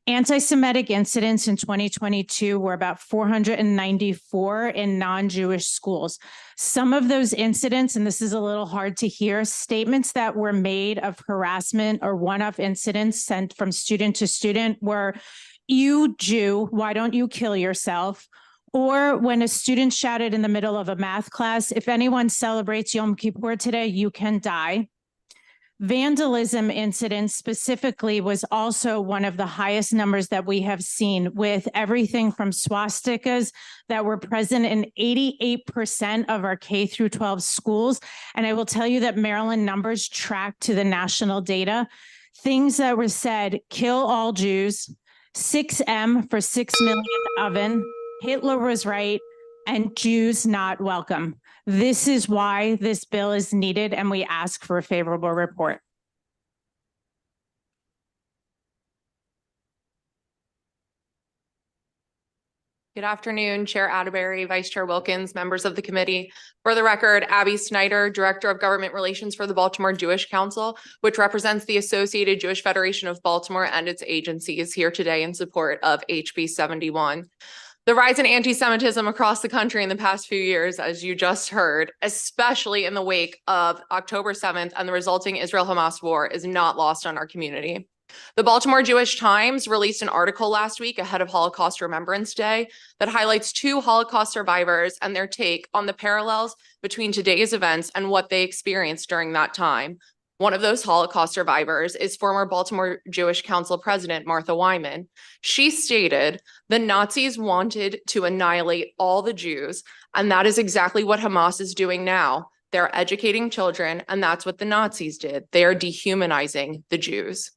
Anti-Semitic incidents in 2022 were about 494 in non-Jewish schools. Some of those incidents, and this is a little hard to hear, statements that were made of harassment or one-off incidents sent from student to student were, "You Jew, why don't you kill yourself?" Or when a student shouted in the middle of a math class, "If anyone celebrates Yom Kippur today, you can die." Vandalism incidents specifically was also one of the highest numbers that we have seen, with everything from swastikas that were present in 88% of our K through 12 schools. And I will tell you that Maryland numbers track to the national data. Things that were said, "Kill all Jews," 6M for 6 million oven, "Hitler was right," and "Jews not welcome." This is why this bill is needed, and we ask for a favorable report. Good afternoon, Chair Atterbury, Vice Chair Wilkins, members of the committee. For the record, Abby Snyder, Director of Government Relations for the Baltimore Jewish Council, which represents the Associated Jewish Federation of Baltimore and its agencies, here today in support of HB 71. The rise in anti-Semitism across the country in the past few years, as you just heard, especially in the wake of October 7th and the resulting Israel-Hamas war, is not lost on our community. The Baltimore Jewish Times released an article last week ahead of Holocaust Remembrance Day that highlights 2 Holocaust survivors and their take on the parallels between today's events and what they experienced during that time. One of those Holocaust survivors is former Baltimore Jewish Council President Martha Wyman. She stated, "The Nazis wanted to annihilate all the Jews, and that is exactly what Hamas is doing now. They're educating children, and that's what the Nazis did. They are dehumanizing the Jews."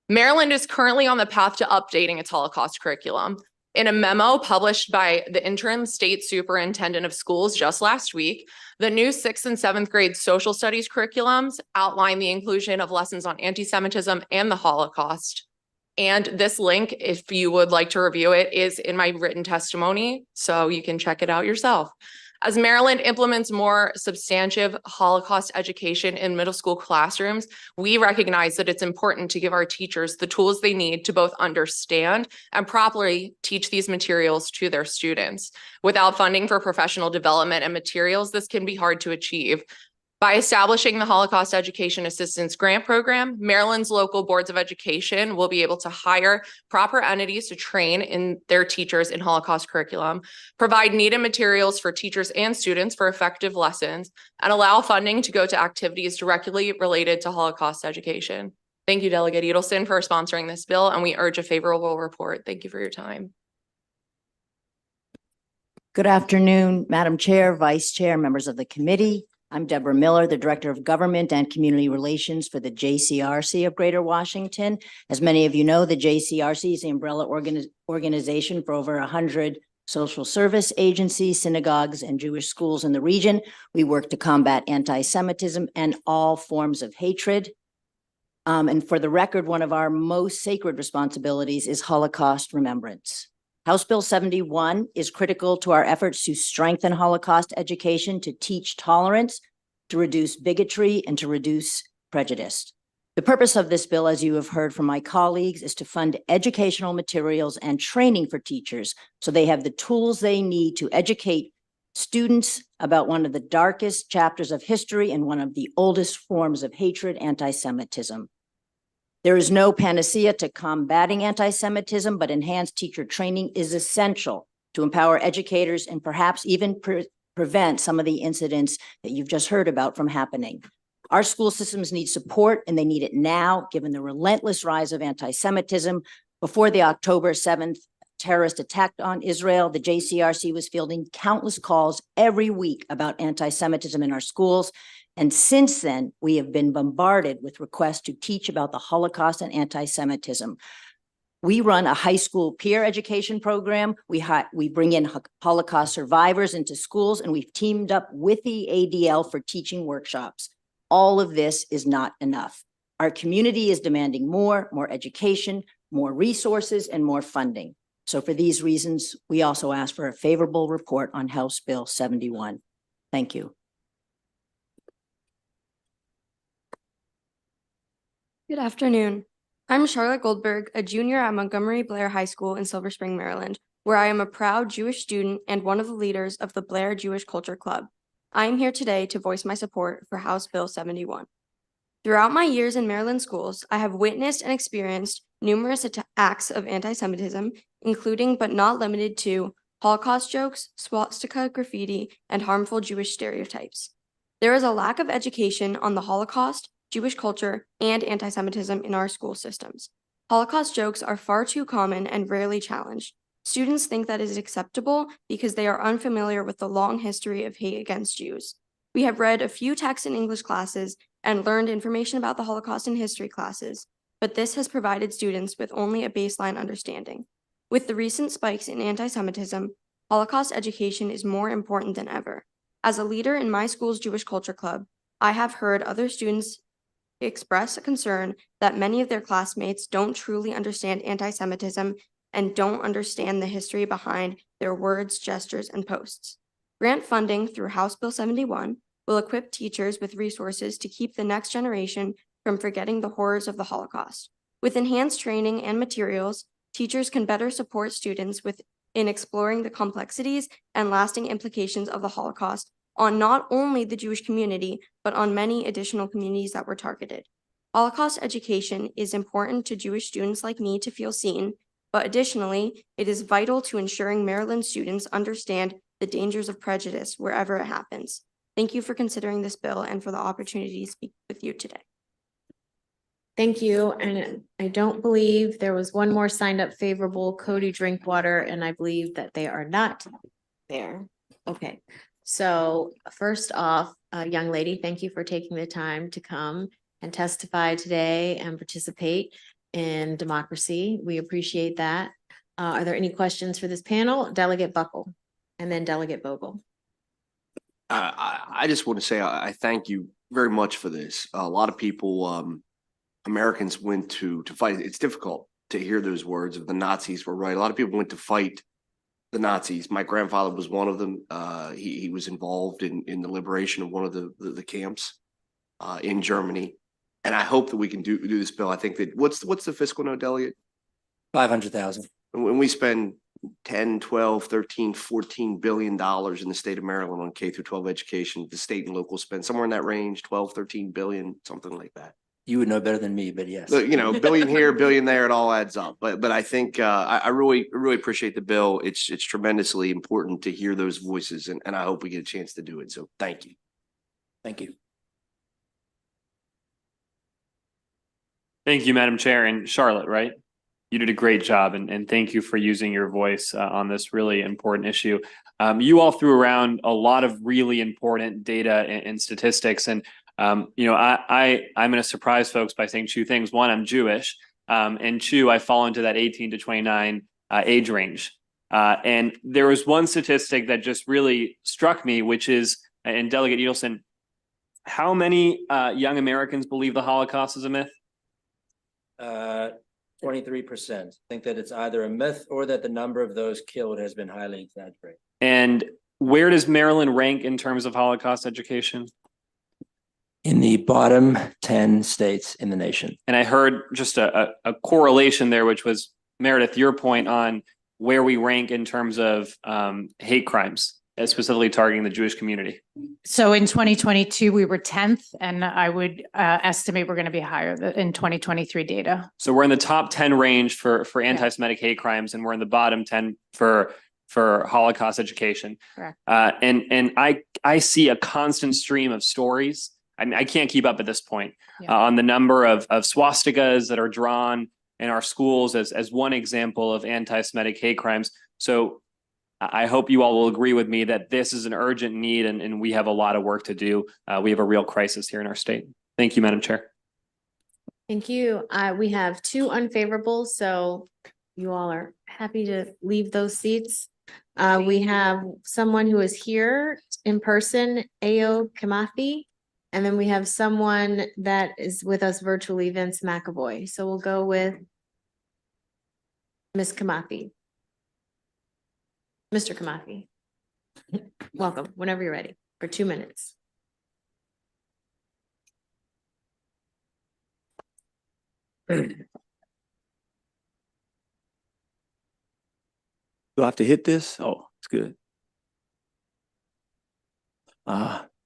Maryland is currently on the path to updating its Holocaust curriculum. In a memo published by the interim state superintendent of schools just last week, the new 6th and 7th grade social studies curriculums outline the inclusion of lessons on anti-Semitism and the Holocaust. And this link, if you would like to review it, is in my written testimony, so you can check it out yourself. As Maryland implements more substantive Holocaust education in middle school classrooms, we recognize that it's important to give our teachers the tools they need to both understand and properly teach these materials to their students. Without funding for professional development and materials, this can be hard to achieve. By establishing the Holocaust Education Assistance Grant Program, Maryland's local boards of education will be able to hire proper entities to train in their teachers in Holocaust curriculum, provide needed materials for teachers and students for effective lessons, and allow funding to go to activities directly related to Holocaust education. Thank you, Delegate Edelson, for sponsoring this bill, and we urge a favorable report. Thank you for your time. Good afternoon, Madam Chair, Vice Chair, members of the committee. I'm Deborah Miller, the Director of Government and Community Relations for the JCRC of Greater Washington. As many of you know, the JCRC is the umbrella organization for over 100 social service agencies, synagogues, and Jewish schools in the region. We work to combat anti-Semitism and all forms of hatred. And for the record, one of our most sacred responsibilities is Holocaust remembrance. House Bill 71 is critical to our efforts to strengthen Holocaust education, to teach tolerance, to reduce bigotry, and to reduce prejudice. The purpose of this bill, as you have heard from my colleagues, is to fund educational materials and training for teachers so they have the tools they need to educate students about one of the darkest chapters of history and one of the oldest forms of hatred, anti-Semitism. There is no panacea to combating anti-Semitism, but enhanced teacher training is essential to empower educators and perhaps even prevent some of the incidents that you've just heard about from happening. Our school systems need support, and they need it now, given the relentless rise of anti-Semitism. Before the October 7th terrorist attack on Israel, the JCRC was fielding countless calls every week about anti-Semitism in our schools. And since then, we have been bombarded with requests to teach about the Holocaust and anti-Semitism. We run a high school peer education program. We bring in Holocaust survivors into schools, and we've teamed up with the ADL for teaching workshops. All of this is not enough. Our community is demanding more education, more resources, and more funding. So for these reasons, we also ask for a favorable report on House Bill 71. Thank you. Good afternoon. I'm Charlotte Goldberg, a junior at Montgomery Blair High School in Silver Spring, Maryland, where I am a proud Jewish student and one of the leaders of the Blair Jewish Culture Club. I am here today to voice my support for House Bill 71. Throughout my years in Maryland schools, I have witnessed and experienced numerous acts of anti-Semitism, including but not limited to Holocaust jokes, swastika graffiti, and harmful Jewish stereotypes. There is a lack of education on the Holocaust, Jewish culture, and anti-Semitism in our school systems. Holocaust jokes are far too common and rarely challenged. Students think that it is acceptable because they are unfamiliar with the long history of hate against Jews. We have read a few texts in English classes and learned information about the Holocaust in history classes, but this has provided students with only a baseline understanding. With the recent spikes in anti-Semitism, Holocaust education is more important than ever. As a leader in my school's Jewish Culture Club, I have heard other students express a concern that many of their classmates don't truly understand anti-Semitism and don't understand the history behind their words, gestures, and posts. Grant funding through House Bill 71 will equip teachers with resources to keep the next generation from forgetting the horrors of the Holocaust. With enhanced training and materials, teachers can better support students in exploring the complexities and lasting implications of the Holocaust on not only the Jewish community, but on many additional communities that were targeted. Holocaust education is important to Jewish students like me to feel seen, but additionally, it is vital to ensuring Maryland students understand the dangers of prejudice wherever it happens. Thank you for considering this bill and for the opportunity to speak with you today. Thank you. And I don't believe there was one more signed up favorable, Cody Drinkwater, and I believe that they are not there. Okay. So first off, young lady, thank you for taking the time to come and testify today and participate in democracy. We appreciate that. Are there any questions for this panel? Delegate Buckle and then Delegate Vogel. I just want to say I thank you very much for this. A lot of people, Americans went to fight. It's difficult to hear those words of the Nazis were right. A lot of people went to fight the Nazis. My grandfather was one of them. He was involved in the liberation of one of the camps in Germany. And I hope that we can do this bill. I think that what's the fiscal note, Delegate? 500,000. When we spend 10, 12, 13, 14 billion dollars in the state of Maryland on K through 12 education. The state and local spend somewhere in that range, 12, 13 billion, something like that. You would know better than me, but yes. You know, billion here, billion there, it all adds up. But I think I really appreciate the bill. It's tremendously important to hear those voices, and I hope we get a chance to do it. So thank you. Thank you. Thank you, Madam Chair. And Charlotte, right? You did a great job, and thank you for using your voice on this really important issue. You all threw around a lot of really important data and statistics, and you know, I'm going to surprise folks by saying two things. One, I'm Jewish, and two, I fall into that 18 to 29 age range. And there was one statistic that just really struck me, which is, and Delegate Edelson, how many young Americans believe the Holocaust is a myth? 23% think that it's either a myth or that the number of those killed has been highly exaggerated. And where does Maryland rank in terms of Holocaust education? In the bottom 10 states in the nation. And I heard just a correlation there, which was, Meredith, your point on where we rank in terms of hate crimes, specifically targeting the Jewish community. So in 2022, we were 10th, and I would estimate we're going to be higher in 2023 data. So we're in the top 10 range for anti-Semitic hate crimes, and we're in the bottom 10 for Holocaust education. Correct. And I see a constant stream of stories. I mean, I can't keep up at this point on the number of swastikas that are drawn in our schools as one example of anti-Semitic hate crimes. So I hope you all will agree with me that this is an urgent need, and we have a lot of work to do. We have a real crisis here in our state. Thank you, Madam Chair. Thank you. We have two unfavorables, so you all are happy to leave those seats. We have someone who is here in person, Ayo Kamathi, and then we have someone that is with us virtually, Vince McAvoy. So we'll go with Ms. Kamathi. Mr. Kamathi. Welcome, whenever you're ready, for 2 minutes. Do I have to hit this? Oh, it's good.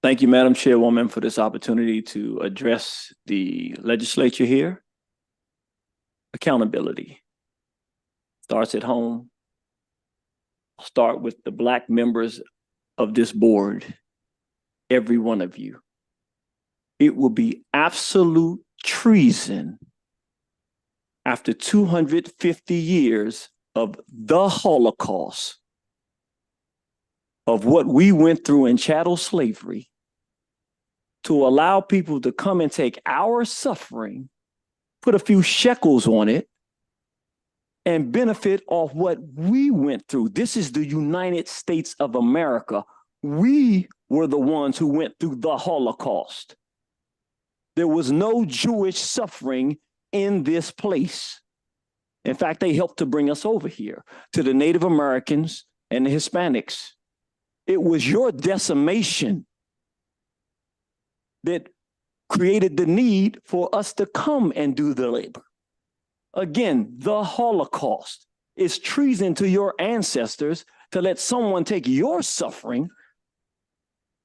Thank you, Madam Chairwoman, for this opportunity to address the legislature here. Accountability starts at home. I'll start with the Black members of this board, every one of you. It will be absolute treason after 250 years of the Holocaust, of what we went through in chattel slavery, to allow people to come and take our suffering, put a few shekels on it, and benefit off what we went through. This is the United States of America. We were the ones who went through the Holocaust. There was no Jewish suffering in this place. In fact, they helped to bring us over here to the Native Americans and the Hispanics. It was your decimation that created the need for us to come and do the labor. Again, the Holocaust is treason to your ancestors to let someone take your suffering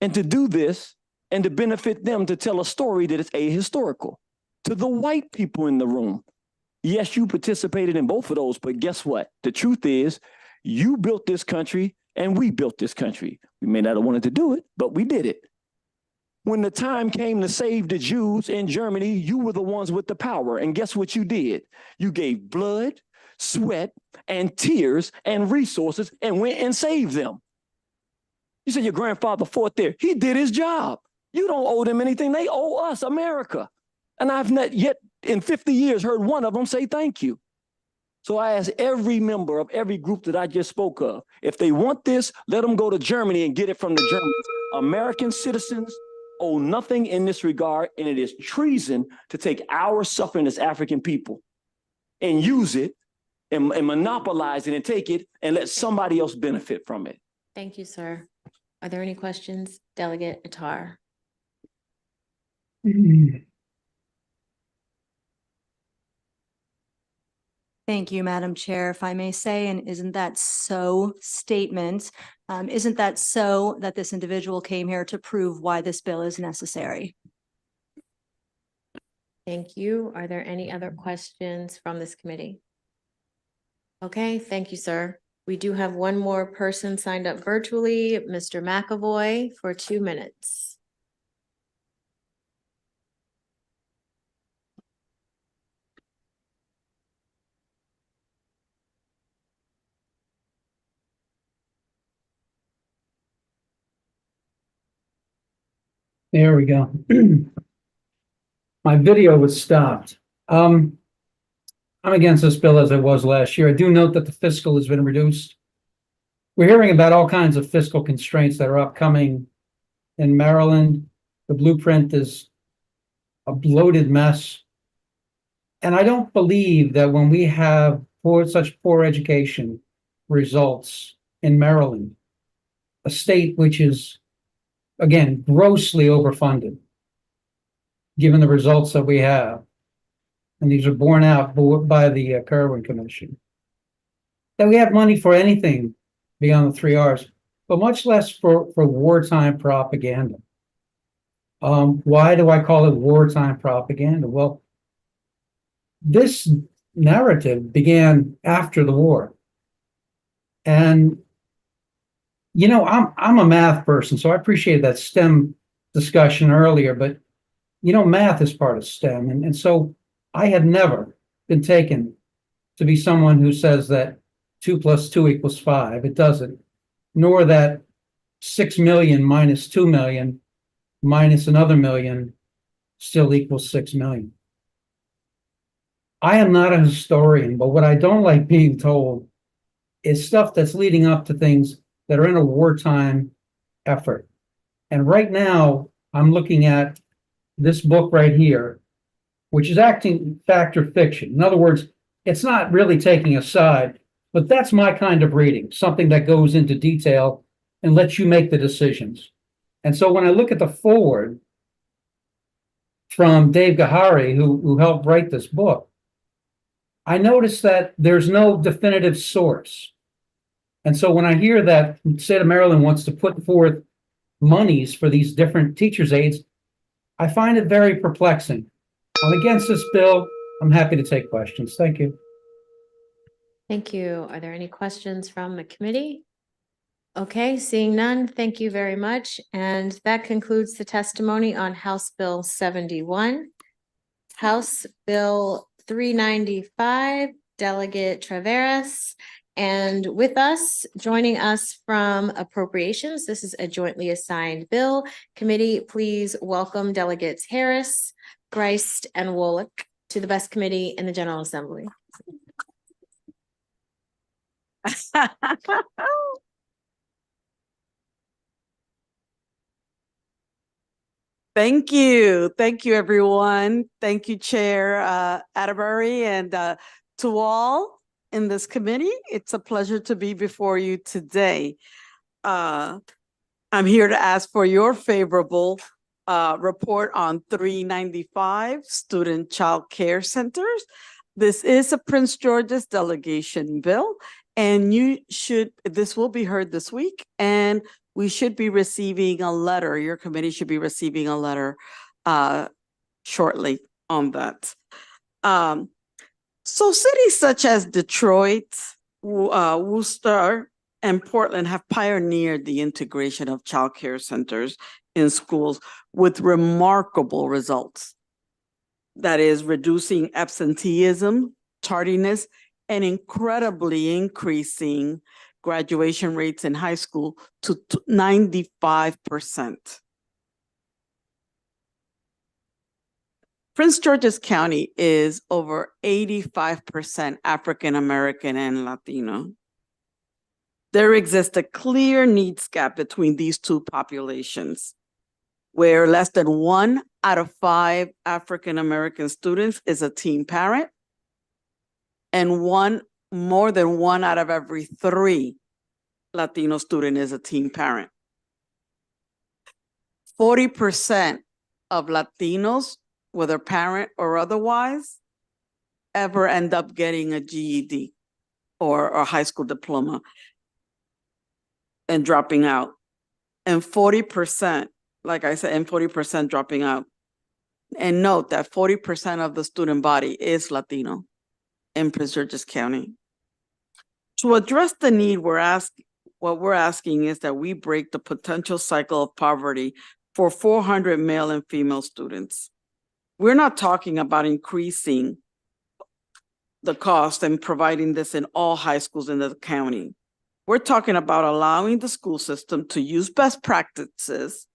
and to do this and to benefit them, to tell a story that is ahistorical. To the white people in the room, yes, you participated in both of those, but guess what? The truth is, you built this country and we built this country. We may not have wanted to do it, but we did it. When the time came to save the Jews in Germany, you were the ones with the power. And guess what you did? You gave blood, sweat, and tears and resources and went and saved them. You said your grandfather fought there. He did his job. You don't owe them anything. They owe us, America. And I've not yet in 50 years heard one of them say thank you. So I ask every member of every group that I just spoke of, if they want this, let them go to Germany and get it from the Germans. American citizens owe nothing in this regard, and it is treason to take our suffering as African people and use it and monopolize it and take it and let somebody else benefit from it. Thank you, sir. Are there any questions? Delegate Attar. Thank you, Madam Chair. If I may say, and isn't that so statement, isn't that so that this individual came here to prove why this bill is necessary? Thank you. Are there any other questions from this committee? Okay, thank you, sir. We do have one more person signed up virtually, Mr. McAvoy, for 2 minutes. There we go. My video was stopped. I'm against this bill as I was last year. I do note that the fiscal has been reduced. We're hearing about all kinds of fiscal constraints that are upcoming in Maryland. The blueprint is a bloated mess. And I don't believe that when we have such poor education results in Maryland, a state which is, again, grossly overfunded, given the results that we have, and these are borne out by the Kerwin Commission, that we have money for anything beyond the 3 Rs, but much less for wartime propaganda. Why do I call it wartime propaganda? Well, this narrative began after the war. And, you know, I'm a math person, so I appreciate that STEM discussion earlier, but, you know, math is part of STEM. And so I have never been taken to be someone who says that 2 + 2 = 5. It doesn't. Nor that 6 million minus 2 million minus another million still equals 6 million. I am not a historian, but what I don't like being told is stuff that's leading up to things that are in a wartime effort. And right now, I'm looking at this book right here, which is acting fact or fiction. In other words, it's not really taking a side, but that's my kind of reading, something that goes into detail and lets you make the decisions. And so when I look at the foreword from Dave Gahary, who helped write this book, I notice that there's no definitive source. And so when I hear that the state of Maryland wants to put forth monies for these different teachers' aides, I find it very perplexing. I'm against this bill. I'm happy to take questions. Thank you. Thank you. Are there any questions from the committee? Okay, seeing none, thank you very much. And that concludes the testimony on House Bill 71. House Bill 395, Delegate Traveras. And with us, joining us from Appropriations, this is a jointly assigned bill. Committee, please welcome Delegates Harris, Grice, and Woloch to the best committee in the General Assembly. Thank you. Thank you, everyone. Thank you, Chair Atterbury, and to all in this committee. It's a pleasure to be before you today. I'm here to ask for your favorable report on 395 student child care centers. This is a Prince George's delegation bill, and this will be heard this week, and we should be receiving a letter. Your committee should be receiving a letter shortly on that. So cities such as Detroit, Worcester, and Portland have pioneered the integration of child care centers in schools with remarkable results. That is reducing absenteeism, tardiness, and incredibly increasing graduation rates in high school to 95%. Prince George's County is over 85% African American and Latino. There exists a clear needs gap between these two populations, where less than 1 out of 5 African American students is a teen parent, and more than 1 out of every 3 Latino student is a teen parent. 40% of Latinos, whether parent or otherwise, ever end up getting a GED or a high school diploma and dropping out. And 40%, like I said, and 40% dropping out. And note that 40% of the student body is Latino in Prince George's County. To address the need, what we're asking is that we break the potential cycle of poverty for 400 male and female students. We're not talking about increasing the cost and providing this in all high schools in the county. We're talking about allowing the school system to use best practices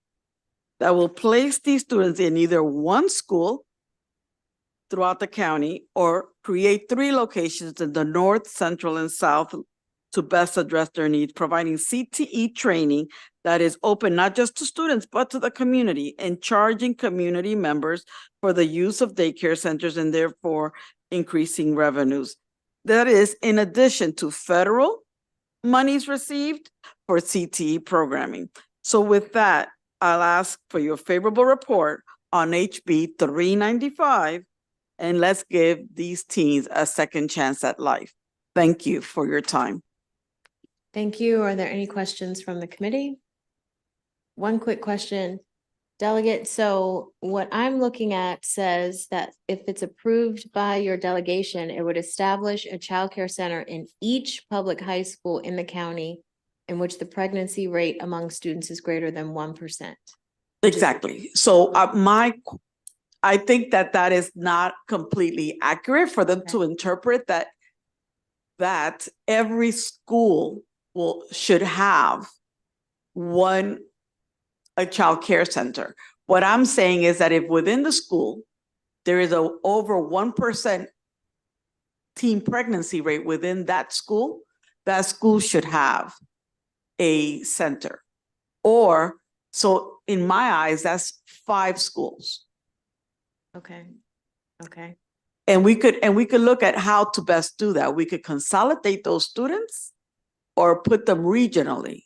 that will place these students in either one school throughout the county or create 3 locations in the north, central, and south to best address their needs, providing CTE training that is open not just to students, but to the community, and charging community members for the use of daycare centers and therefore increasing revenues. That is in addition to federal monies received for CTE programming. So with that, I'll ask for your favorable report on HB 395, and let's give these teens a second chance at life. Thank you for your time. Thank you. Are there any questions from the committee? One quick question, Delegate. So what I'm looking at says that if it's approved by your delegation, it would establish a childcare center in each public high school in the county in which the pregnancy rate among students is greater than 1%. Exactly. So I think that is not completely accurate for them to interpret that every school should have a child care center. What I'm saying is that if within the school, there is a over 1% teen pregnancy rate within that school should have a center. Or, so in my eyes, that's 5 schools. Okay. Okay. And we could look at how to best do that. We could consolidate those students or put them regionally.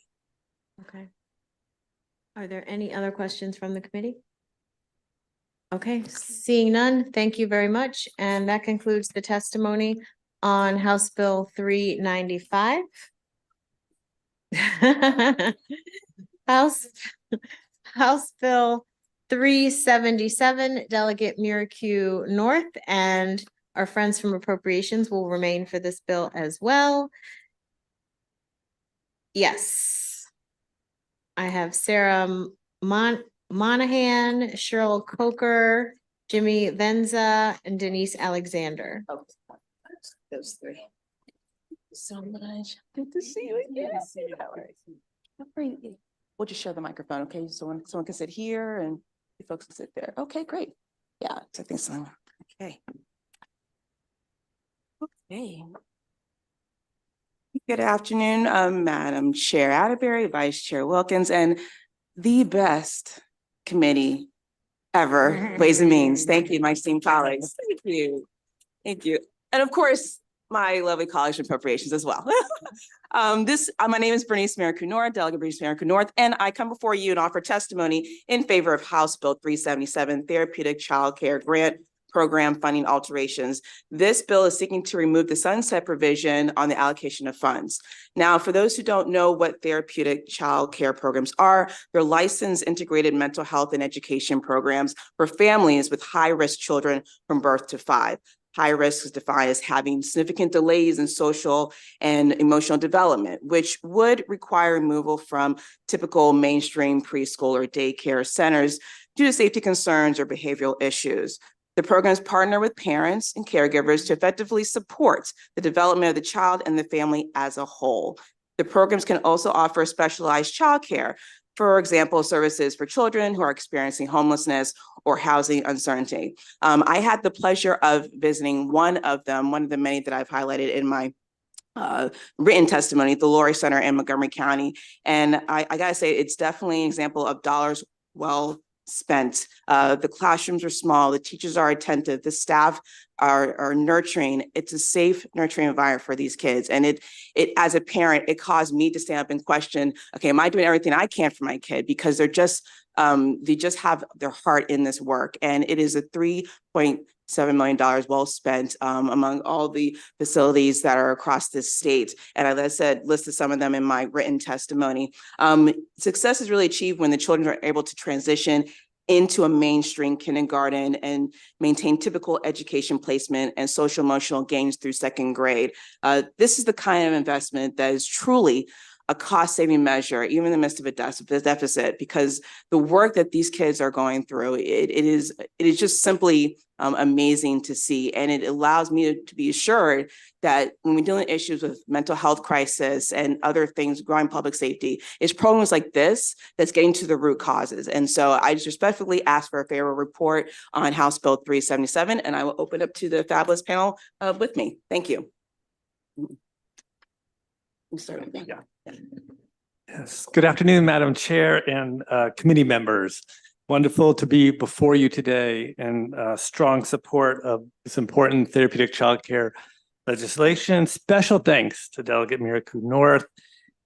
Okay. Are there any other questions from the committee? Okay, seeing none, thank you very much. And that concludes the testimony on House Bill 395. House Bill 377, Delegate Miracle North, and our friends from Appropriations will remain for this bill as well. Yes. I have Sarah Monahan, Cheryl Coker, Jimmy Venza, and Denise Alexander. Those 3. So much. Good to see you again. We'll just share the microphone, okay? Someone can sit here and you folks can sit there. Okay, great. Yeah, I think so. Okay. Okay. Good afternoon, Madam Chair Atterbury, Vice Chair Wilkins, and the best committee ever, Ways and Means. Thank you, my esteemed colleagues. Thank you. Thank you. And of course, my lovely colleagues from Appropriations as well. My name is Bernice Miracle-North, Delegate Bernice Miracle-North, and I come before you and offer testimony in favor of House Bill 377, Therapeutic Child Care Grant Program Funding Alterations. This bill is seeking to remove the sunset provision on the allocation of funds. Now, for those who don't know what therapeutic child care programs are, they're licensed integrated mental health and education programs for families with high-risk children from birth to 5. High risk is defined as having significant delays in social and emotional development, which would require removal from typical mainstream preschool or daycare centers due to safety concerns or behavioral issues. The programs partner with parents and caregivers to effectively support the development of the child and the family as a whole. The programs can also offer specialized childcare, for example, services for children who are experiencing homelessness or housing uncertainty. I had the pleasure of visiting one of them, one of the many that I've highlighted in my written testimony, the Laurie Center in Montgomery County. And I gotta say, it's definitely an example of dollars well spent. The classrooms are small, the teachers are attentive, the staff are nurturing. It's a safe, nurturing environment for these kids. And it as a parent, it caused me to stand up and question, okay, am I doing everything I can for my kid? Because they just have their heart in this work. And it is a $3.6 $7 million well spent among all the facilities that are across this state. And as I said, listed some of them in my written testimony. Success is really achieved when the children are able to transition into a mainstream kindergarten and maintain typical education placement and social emotional gains through second grade. This is the kind of investment that is truly a cost-saving measure, even in the midst of a deficit, because the work that these kids are going through, it is just simply amazing to see. And it allows me to be assured that when we deal with issues with mental health crisis and other things, growing public safety, it's programs like this that's getting to the root causes. And so I just respectfully ask for a favorable report on House Bill 377, and I will open up to the fabulous panel with me. Thank you. Yes. Good afternoon, Madam Chair and committee members. Wonderful to be before you today in strong support of this important therapeutic childcare legislation. Special thanks to Delegate Miraku North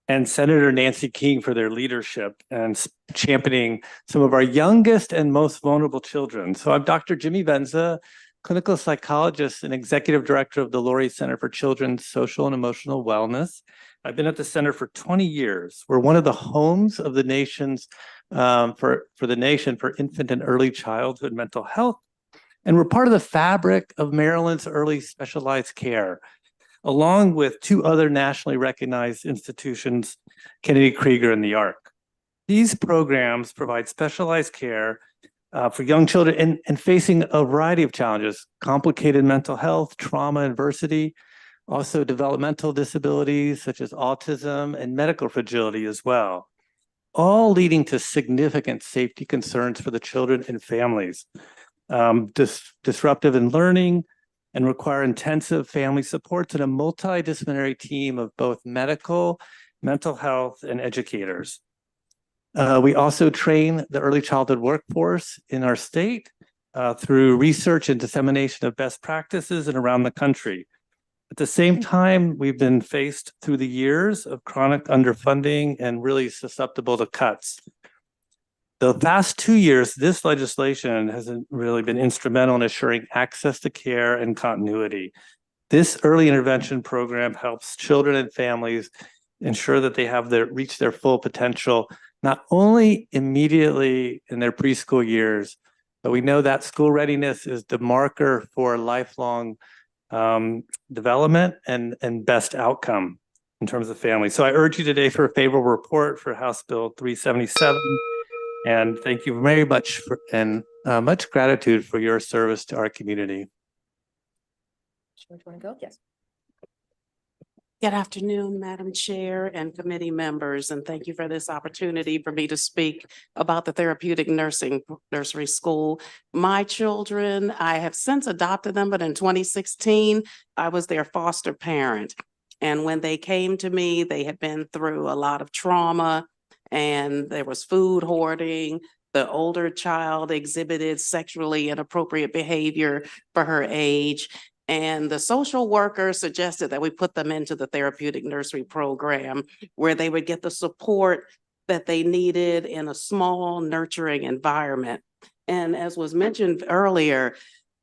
and Senator Nancy King for their leadership and championing some of our youngest and most vulnerable children. So I'm Dr. Jimmy Venza, clinical psychologist and executive director of the Laurie Center for Children's Social and Emotional Wellness. I've been at the center for 20 years. We're one of the homes of the nation's for the nation for infant and early childhood mental health. And we're part of the fabric of Maryland's early specialized care, along with two other nationally recognized institutions, Kennedy Krieger and the ARC. These programs provide specialized care for young children and facing a variety of challenges, complicated mental health, trauma, adversity, also developmental disabilities such as autism and medical fragility as well, all leading to significant safety concerns for the children and families, disruptive in learning, and require intensive family supports and a multidisciplinary team of both medical, mental health, and educators. We also train the early childhood workforce in our state through research and dissemination of best practices and around the country. At the same time, we've been faced through the years of chronic underfunding and really susceptible to cuts. The past 2 years, this legislation has really been instrumental in assuring access to care and continuity. This early intervention program helps children and families ensure that they have reach their full potential, not only immediately in their preschool years, but we know that school readiness is the marker for lifelong development and best outcome in terms of family. So I urge you today for a favorable report for House Bill 377. And thank you very much and much gratitude for your service to our community. Sure, do you want to go? Yes. Good afternoon, Madam Chair and committee members, and thank you for this opportunity for me to speak about the therapeutic nursery school. My children, I have since adopted them, but in 2016, I was their foster parent. And when they came to me, they had been through a lot of trauma and there was food hoarding. The older child exhibited sexually inappropriate behavior for her age. And the social worker suggested that we put them into the therapeutic nursery program where they would get the support that they needed in a small, nurturing environment. And as was mentioned earlier,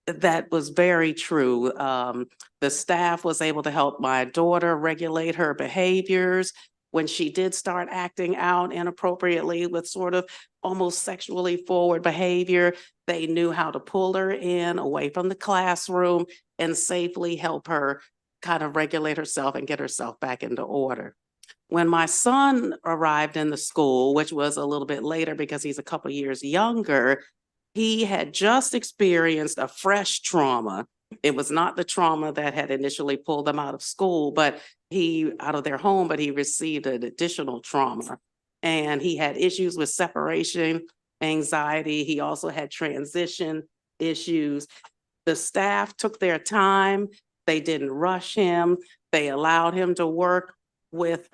that was very true. The staff was able to help my daughter regulate her behaviors. When she did start acting out inappropriately with sort of almost sexually forward behavior, they knew how to pull her in away from the classroom and safely help her kind of regulate herself and get herself back into order. When my son arrived in the school, which was a little bit later because he's a couple years younger, he had just experienced a fresh trauma. It was not the trauma that had initially pulled them out of school, but out of their home, but he received an additional trauma. And he had issues with separation anxiety. He also had transition issues. The staff took their time. They didn't rush him. They allowed him to work with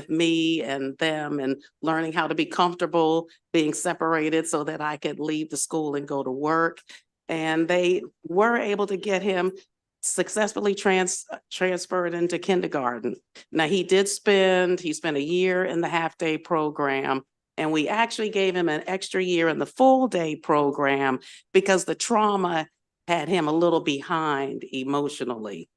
me and them and learning how to be comfortable being separated so that I could leave the school and go to work. And they were able to get him successfully transferred into kindergarten. Now he spent a year in the half-day program, and we actually gave him an extra year in the full-day program because the trauma had him a little behind emotionally.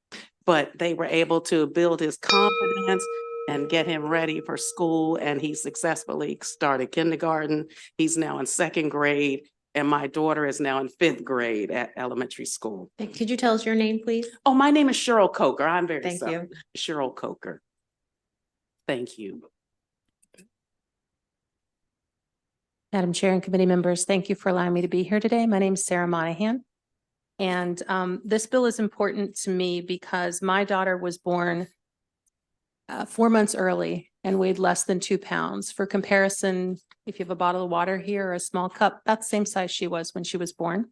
But they were able to build his confidence and get him ready for school, and he successfully started kindergarten. He's now in 2nd grade, and my daughter is now in 5th grade at elementary school. Could you tell us your name, please? Oh, my name is Cheryl Coker. I'm very Thank sorry. you. Cheryl Coker. Thank you. Madam Chair and committee members, thank you for allowing me to be here today. My name is Sarah Monahan. And this bill is important to me because my daughter was born 4 months early and weighed less than 2 pounds. For comparison, if you have a bottle of water here or a small cup, about the same size she was when she was born.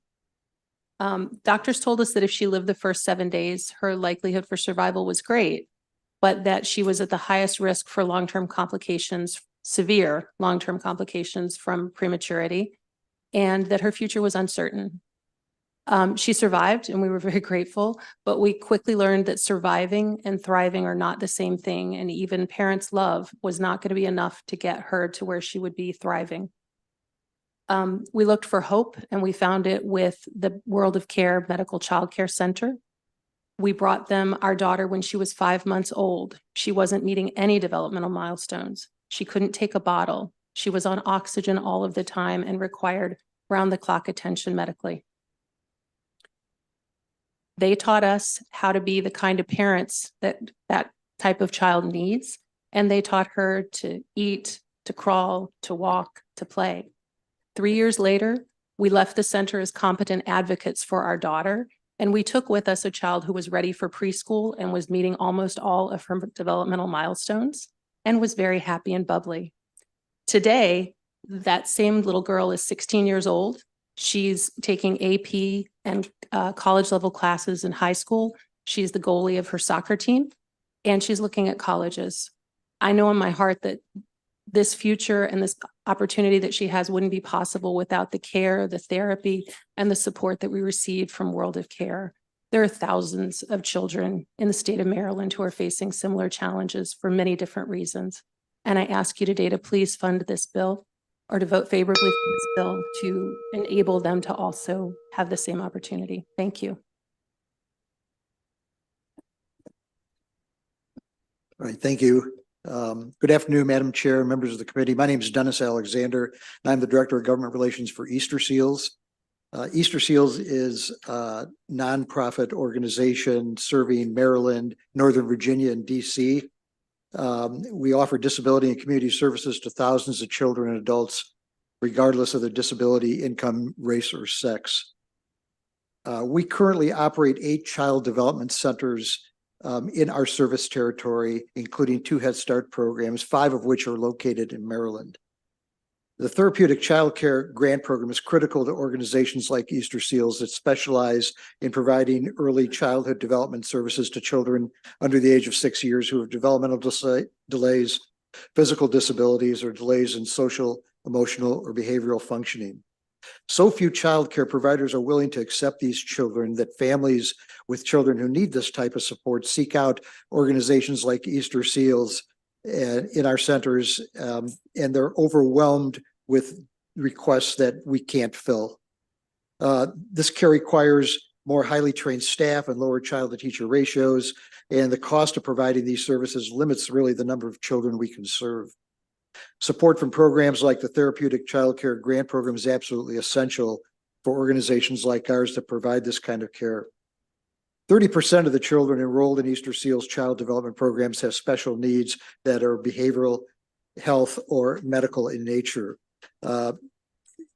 Doctors told us that if she lived the first 7 days, her likelihood for survival was great, but that she was at the highest risk for long-term complications, severe long-term complications from prematurity, and that her future was uncertain. She survived and we were very grateful, but we quickly learned that surviving and thriving are not the same thing. And even parents' love was not going to be enough to get her to where she would be thriving. We looked for hope and we found it with the World of Care Medical Child Care Center. We brought them our daughter when she was 5 months old. She wasn't meeting any developmental milestones. She couldn't take a bottle. She was on oxygen all of the time and required round-the-clock attention medically. They taught us how to be the kind of parents that that type of child needs. And they taught her to eat, to crawl, to walk, to play. 3 years later, we left the center as competent advocates for our daughter. And we took with us a child who was ready for preschool and was meeting almost all of her developmental milestones and was very happy and bubbly. Today, that same little girl is 16 years old. She's taking AP and college level classes in high school. She's the goalie of her soccer team, and she's looking at colleges. I know in my heart that this future and this opportunity that she has wouldn't be possible without the care, the therapy, and the support that we received from World of Care. There are thousands of children in the state of Maryland who are facing similar challenges for many different reasons. And I ask you today to please fund this bill or to vote favorably for this bill to enable them to also have the same opportunity. Thank you. All right, thank you. Good afternoon, Madam Chair, members of the committee. My name is Dennis Alexander, and I'm the Director of Government Relations for Easter Seals. Easter Seals is a nonprofit organization serving Maryland, Northern Virginia, and DC. We offer disability and community services to thousands of children and adults, regardless of their disability, income, race, or sex. We currently operate 8 child development centers in our service territory, including 2 Head Start programs, 5 of which are located in Maryland. The Therapeutic Child Care Grant Program is critical to organizations like Easter Seals that specialize in providing early childhood development services to children under the age of 6 years who have developmental delays, physical disabilities, or delays in social, emotional, or behavioral functioning. So few child care providers are willing to accept these children that families with children who need this type of support seek out organizations like Easter Seals in our centers, and they're overwhelmed with requests that we can't fill. This care requires more highly trained staff and lower child-to-teacher ratios, and the cost of providing these services limits really the number of children we can serve. Support from programs like the Therapeutic Child Care Grant Program is absolutely essential for organizations like ours that provide this kind of care. 30% of the children enrolled in Easter Seals child development programs have special needs that are behavioral health or medical in nature.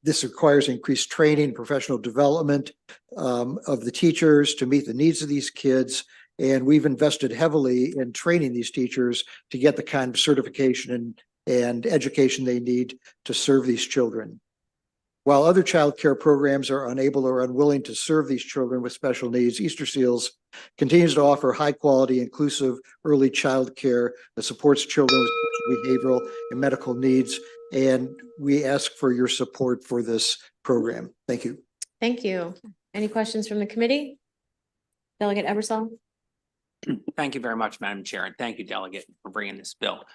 This requires increased training, professional development of the teachers to meet the needs of these kids. And we've invested heavily in training these teachers to get the kind of certification and education they need to serve these children. While other child care programs are unable or unwilling to serve these children with special needs, Easter Seals continues to offer high quality, inclusive early child care that supports children with special behavioral and medical needs. And we ask for your support for this program. Thank you. Thank you. Any questions from the committee? Delegate Ebersol? Thank you very much, Madam Chair, and thank you, Delegate, for bringing this bill.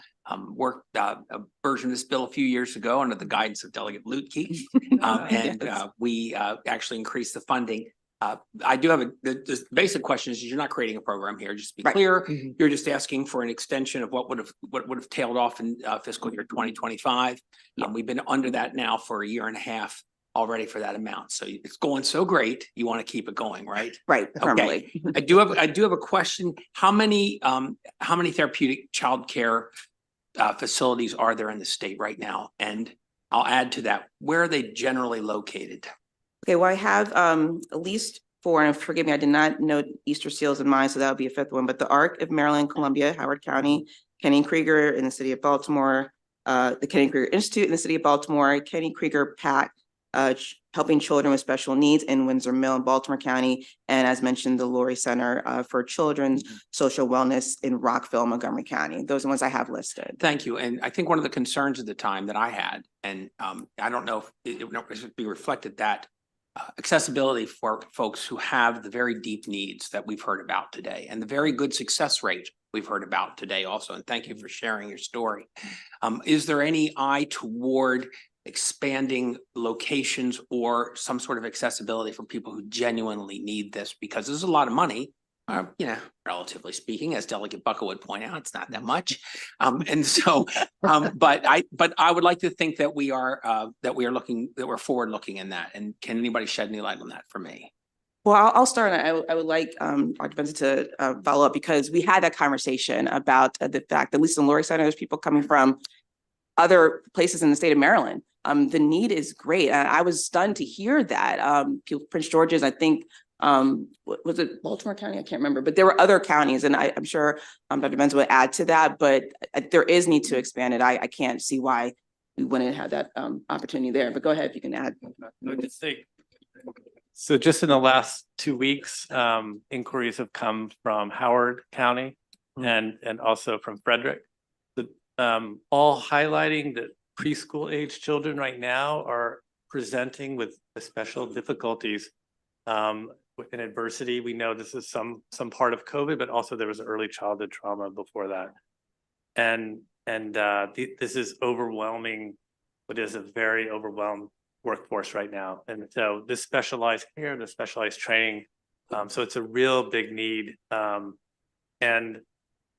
Worked a version of this bill a few years ago under the guidance of Delegate Lutke, and we actually increased the funding I do have the basic question is you're not creating a program here, just to be Right. clear. You're just asking for an extension of what would have tailed off in fiscal year 2025. We've been under that now for a year and a half already for that amount. So it's going so great. You want to keep it going, right? Right, Okay. affirmatively. I do have a question. How many therapeutic childcare facilities are there in the state right now? And I'll add to that, where are they generally located? Okay, well, I have at least 4, and forgive me, I did not note Easter Seals in mind, so that would be a 5th one, but the ARC of Maryland, Columbia, Howard County, Kenny Krieger in the city of Baltimore, the Kenny Krieger Institute in the city of Baltimore, Kenny Krieger PAC, helping children with special needs in Windsor Mill in Baltimore County, and as mentioned, the Laurie Center for Children's Social Wellness in Rockville, Montgomery County. Those are the ones I have listed. Thank you. And I think one of the concerns at the time that I had, and I don't know if it would be reflected that accessibility for folks who have the very deep needs that we've heard about today and the very good success rate we've heard about today also. And thank you for sharing your story. Is there any eye toward expanding locations or some sort of accessibility for people who genuinely need this? Because there's a lot of money, relatively speaking, as Delegate Bucka would point out, it's not that much. And so, but I would like to think that we're forward looking in that. And can anybody shed any light on that for me? Well, I'll start. I would like Dr. Benson to follow up, because we had that conversation about the fact that at least in Laurie Center, there's people coming from other places in the state of Maryland. The need is great. And I was stunned to hear that. Prince George's, I think, was it Baltimore County? I can't remember, but there were other counties, and I'm sure Dr. Benson would add to that, but there is need to expand it. I can't see why we wouldn't have that opportunity there, but go ahead if you can add. So just in the last 2 weeks, inquiries have come from Howard County and also from Frederick, all highlighting that preschool age children right now are presenting with special difficulties in adversity. We know this is some part of COVID, but also there was early childhood trauma before that. And this is overwhelming, what is a very overwhelmed workforce right now. And so this specialized care, the specialized training, so it's a real big need. And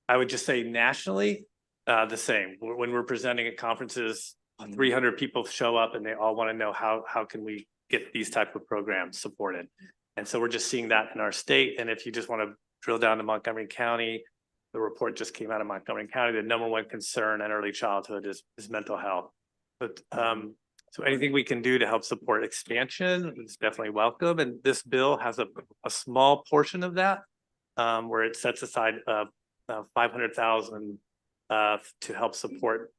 I would just say nationally, the same. When we're presenting at conferences, 300 people show up and they all want to know how can we get these type of programs supported. And so we're just seeing that in our state. And if you just want to drill down to Montgomery County, the report just came out of Montgomery County. The #1 concern in early childhood is mental health. But so anything we can do to help support expansion is definitely welcome. And this bill has a small portion of that, where it sets aside $500,000 to help support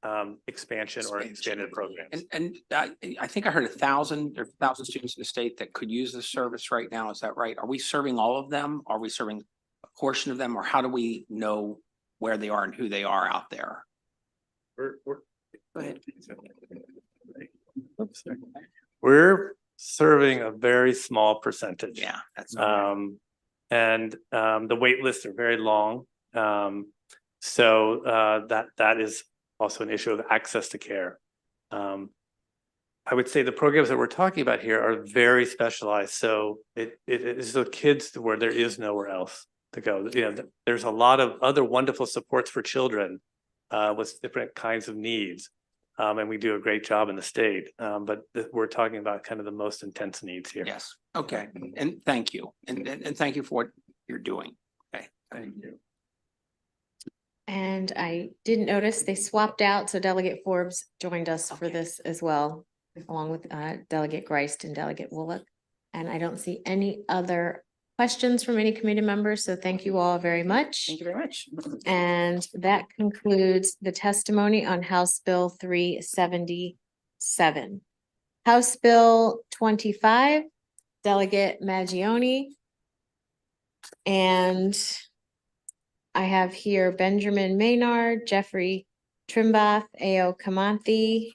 expansion or expanded programs. And I think I heard 1,000 students in the state that could use this service right now. Is that right? Are we serving all of them? Are we serving a portion of them, or how do we know where they are and who they are out there? Go ahead. We're serving a very small percentage. Yeah, that's and the wait lists are very long. So that is also an issue of access to care. I would say the programs that we're talking about here are very specialized. So it is the kids to where there is nowhere else to go. There's a lot of other wonderful supports for children with different kinds of needs. And we do a great job in the state, but we're talking about kind of the most intense needs here. Yes. Okay. And thank you. And thank you for what you're doing. Okay. Thank you. And I didn't notice they swapped out, so Delegate Forbes joined us for this as well, along with Delegate Greist and Delegate Bullock. And I don't see any other questions from any committee members, so thank you all very much. Thank you very much. And that concludes the testimony on House Bill 377. House Bill 25, Delegate Maggioni. And I have here Benjamin Maynard, Jeffrey Trimbath, A.O. Kamanthi.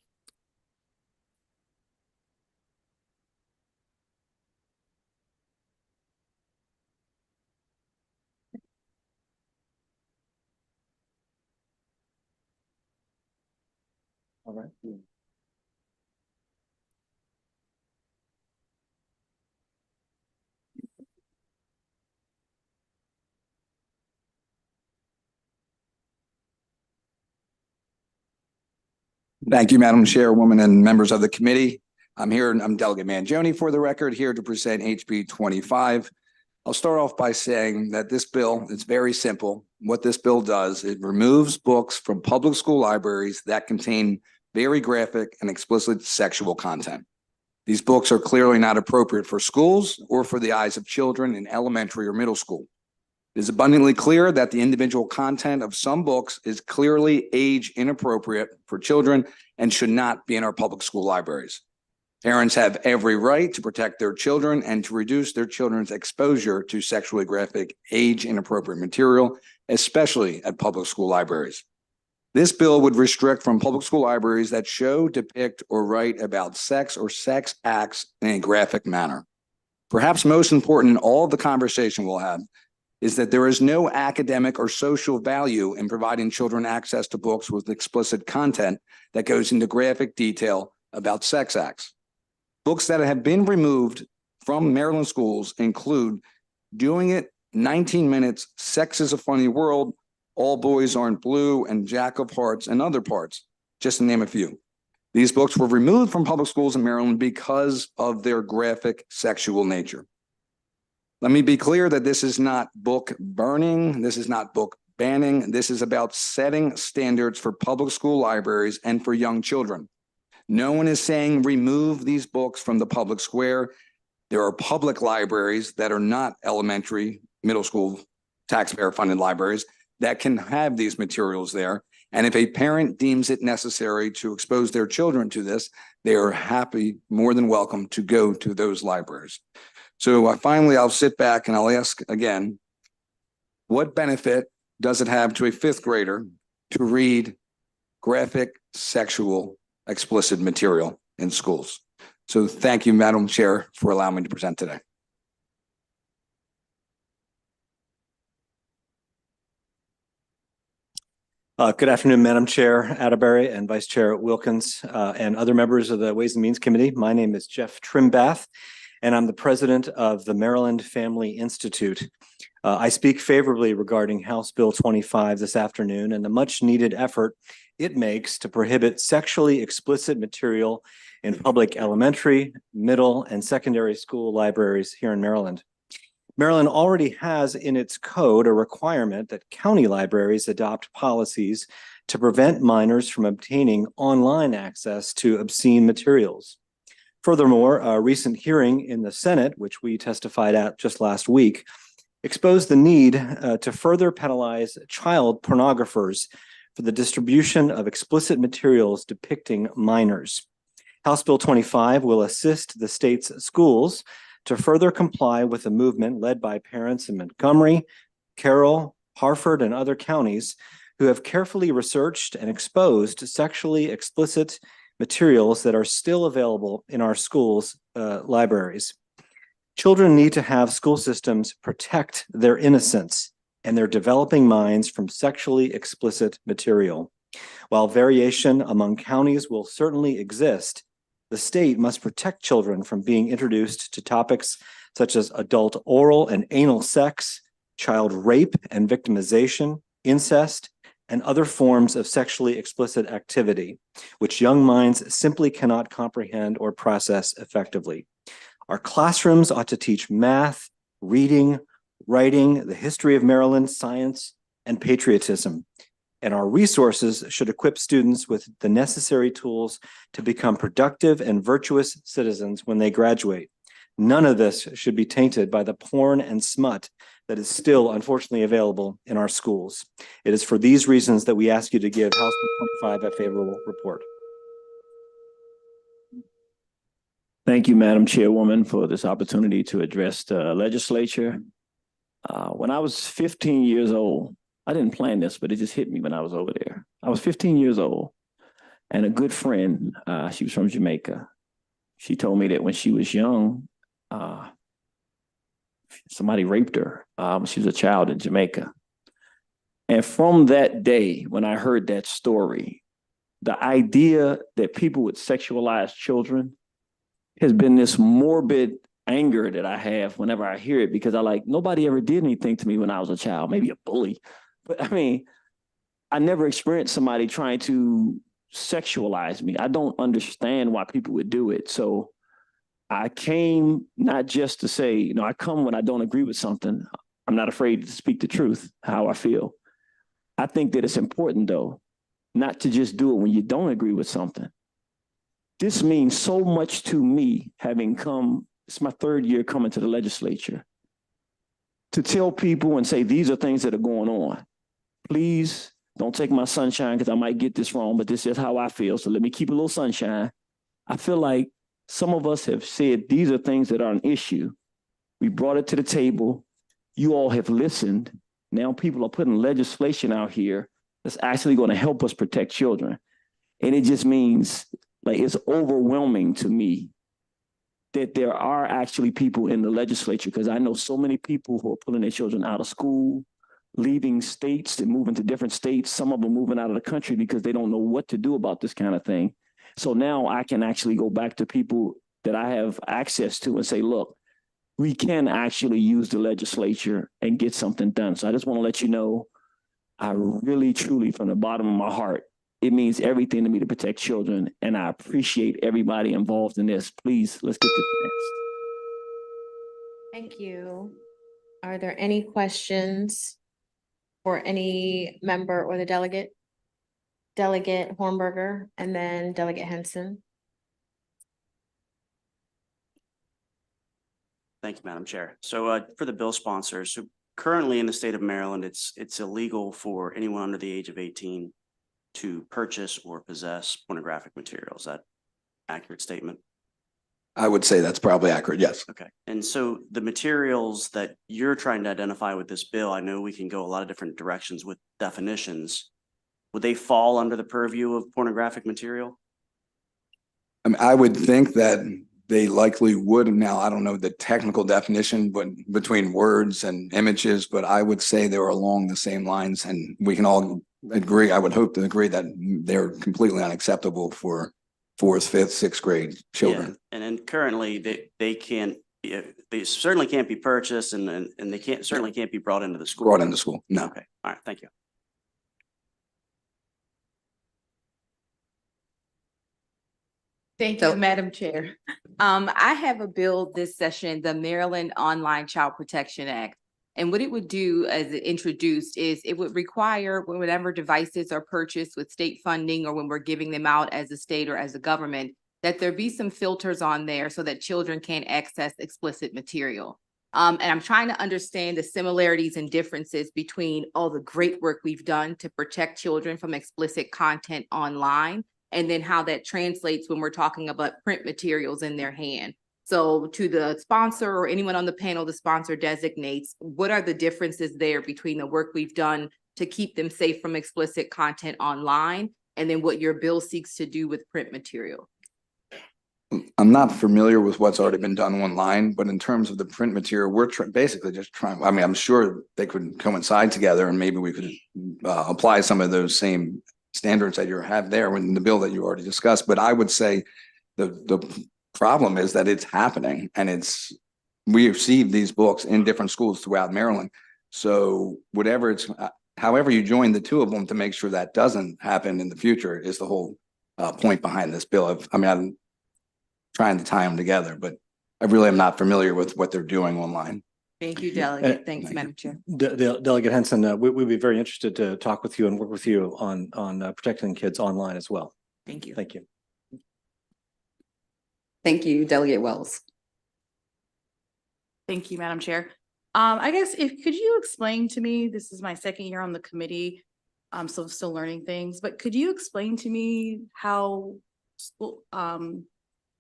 All right. Thank you, Madam Chairwoman and members of the committee. I'm Delegate Mangione for the record, here to present HB 25. I'll start off by saying that this bill is very simple. What this bill does, it removes books from public school libraries that contain very graphic and explicit sexual content. These books are clearly not appropriate for schools or for the eyes of children in elementary or middle school. It is abundantly clear that the individual content of some books is clearly age inappropriate for children and should not be in our public school libraries. Parents have every right to protect their children and to reduce their children's exposure to sexually graphic, age inappropriate material, especially at public school libraries. This bill would restrict from public school libraries that show, depict, or write about sex or sex acts in a graphic manner. Perhaps most important in all of the conversation we'll have is that there is no academic or social value in providing children access to books with explicit content that goes into graphic detail about sex acts. Books that have been removed from Maryland schools include Doing It, 19 Minutes, Sex is a Funny World, All Boys Aren't Blue, and Jack of Hearts and Other Parts, just to name a few. These books were removed from public schools in Maryland because of their graphic sexual nature. Let me be clear that this is not book burning. This is not book banning. This is about setting standards for public school libraries and for young children. No one is saying remove these books from the public square. There are public libraries that are not elementary, middle school, taxpayer-funded libraries that can have these materials there. And if a parent deems it necessary to expose their children to this, they are happy, more than welcome to go to those libraries. So finally, I'll sit back and I'll ask again, what benefit does it have to a fifth grader to read graphic, sexual, explicit material in schools? So thank you, Madam Chair, for allowing me to present today. Good afternoon, Madam Chair Atterbury and Vice Chair Wilkins and other members of the Ways and Means Committee. My name is Jeff Trimbath, and I'm the president of the Maryland Family Institute. I speak favorably regarding House Bill 25 this afternoon and the much needed effort it makes to prohibit sexually explicit material in public elementary, middle, and secondary school libraries here in Maryland. Maryland already has in its code a requirement that county libraries adopt policies to prevent minors from obtaining online access to obscene materials. Furthermore, a recent hearing in the Senate, which we testified at just last week, exposed the need to further penalize child pornographers for the distribution of explicit materials depicting minors. House Bill 25 will assist the state's schools to further comply with a movement led by parents in Montgomery, Carroll, Harford, and other counties who have carefully researched and exposed sexually explicit materials that are still available in our schools' libraries. Children need to have school systems protect their innocence and their developing minds from sexually explicit material. While variation among counties will certainly exist, the state must protect children from being introduced to topics such as adult oral and anal sex, child rape and victimization, incest, and other forms of sexually explicit activity, which young minds simply cannot comprehend or process effectively. Our classrooms ought to teach math, reading, writing, the history of Maryland, science, and patriotism. And our resources should equip students with the necessary tools to become productive and virtuous citizens when they graduate. None of this should be tainted by the porn and smut that is still unfortunately available in our schools. It is for these reasons that we ask you to give House Bill 25 a favorable report. Thank you, Madam Chairwoman, for this opportunity to address the legislature. When I was 15 years old, I didn't plan this, but it just hit me when I was over there. I was 15 years old, and a good friend, she was from Jamaica. She told me that when she was young, somebody raped her. She was a child in Jamaica. And from that day, when I heard that story, the idea that people would sexualize children has been this morbid anger that I have whenever I hear it, because nobody ever did anything to me when I was a child, maybe a bully. But I mean, I never experienced somebody trying to sexualize me. I don't understand why people would do it. So I came not just to say, you know, I come when I don't agree with something. I'm not afraid to speak the truth, how I feel. I think that it's important, though, not to just do it when you don't agree with something. This means so much to me, having come, it's my third year coming to the legislature, to tell people and say, these are things that are going on. Please don't take my sunshine because I might get this wrong, but this is how I feel. So let me keep a little sunshine. I feel like some of us have said these are things that are an issue. We brought it to the table. You all have listened. Now people are putting legislation out here that's actually going to help us protect children. And it just means, like, it's overwhelming to me that there are actually people in the legislature, because I know so many people who are pulling their children out of school, leaving states and moving to different states. Some of them moving out of the country because they don't know what to do about this kind of thing. So now I can actually go back to people that I have access to and say, look, we can actually use the legislature and get something done. So I just want to let you know, I really, truly, from the bottom of my heart, it means everything to me to protect children. And I appreciate everybody involved in this. Please, let's get to the next. Thank you. Are there any questions for any member or the delegate? Delegate Hornberger and then Delegate Henson. Thank you, Madam Chair. So for the bill sponsors, so currently in the state of Maryland, it's illegal for anyone under the age of 18 to purchase or possess pornographic material. Is that an accurate statement? I would say that's probably accurate, yes. Okay. And so the materials that you're trying to identify with this bill, I know we can go a lot of different directions with definitions. Would they fall under the purview of pornographic material? I mean, I would think that they likely would. Now, I don't know the technical definition, but between words and images, but I would say they were along the same lines, and we can all agree, I would hope to agree, that they're completely unacceptable for 4th, 5th, 6th grade children. Yeah. And then currently they can't, they certainly can't be purchased, and they certainly can't be brought into the school. Brought into school, no. Okay, all right, thank you. Thank you, Madam Chair. I have a bill this session, the Maryland Online Child Protection Act. And what it would do, as it introduced, is it would require whenever devices are purchased with state funding, or when we're giving them out as a state or as a government, that there be some filters on there so that children can't access explicit material. And I'm trying to understand the similarities and differences between all the great work we've done to protect children from explicit content online, and then how that translates when we're talking about print materials in their hand. So to the sponsor or anyone on the panel the sponsor designates, what are the differences there between the work we've done to keep them safe from explicit content online, and then what your bill seeks to do with print material? I'm not familiar with what's already been done online, but in terms of the print material, we're basically just trying, I mean, I'm sure they could coincide together, and maybe we could apply some of those same standards that you have there in the bill that you already discussed. But I would say the problem is that it's happening, and we receive these books in different schools throughout Maryland. So whatever however you join the two of them to make sure that doesn't happen in the future is the whole point behind this bill. I'm trying to tie them together, but I really am not familiar with what they're doing online. Thank you, Delegate. Thanks, Madam Chair. Delegate Henson, we'd be very interested to talk with you and work with you on protecting kids online as well. Thank you. Thank you. Thank you, Delegate Wells. Thank you, Madam Chair. I guess could you explain to me, this is my second year on the committee, so I'm still learning things, but could you explain to me how school,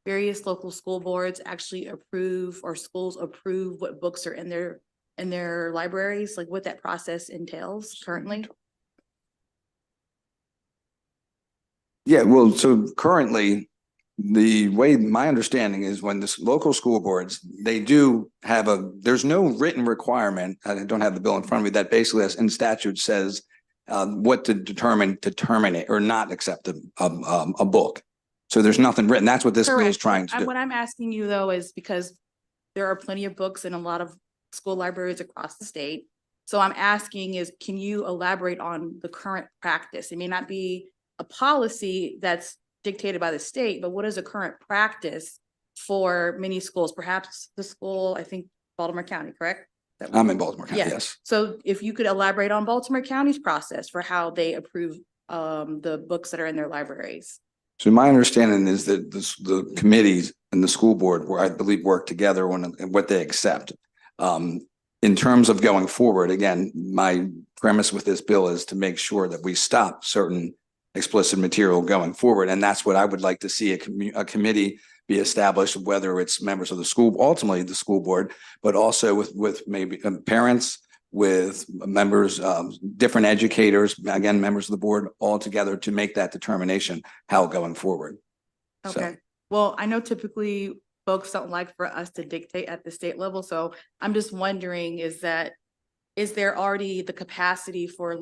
various local school boards actually approve, or schools approve, what books are in their libraries, like what that process entails currently? Yeah, well, so currently, the way my understanding is, when the local school boards, they do have there's no written requirement, I don't have the bill in front of me, that basically in statute says what to determine to terminate or not accept a book. So there's nothing written. That's what this bill is trying to do. What I'm asking you though is because there are plenty of books in a lot of school libraries across the state. So I'm asking is, can you elaborate on the current practice? It may not be a policy that's dictated by the state, but what is a current practice for many schools, perhaps the school, I think Baltimore County, correct? I'm in Baltimore County, yes. So if you could elaborate on Baltimore County's process for how they approve the books that are in their libraries. So my understanding is that the committees and the school board, where I believe work together on what they accept. In terms of going forward, again, my premise with this bill is to make sure that we stop certain explicit material going forward. And that's what I would like to see a committee be established, whether it's members of the school, ultimately the school board, but also with maybe parents, with members, different educators, again, members of the board, all together to make that determination how going forward. Okay. Well, I know typically folks don't like for us to dictate at the state level. So I'm just wondering, is there already the capacity for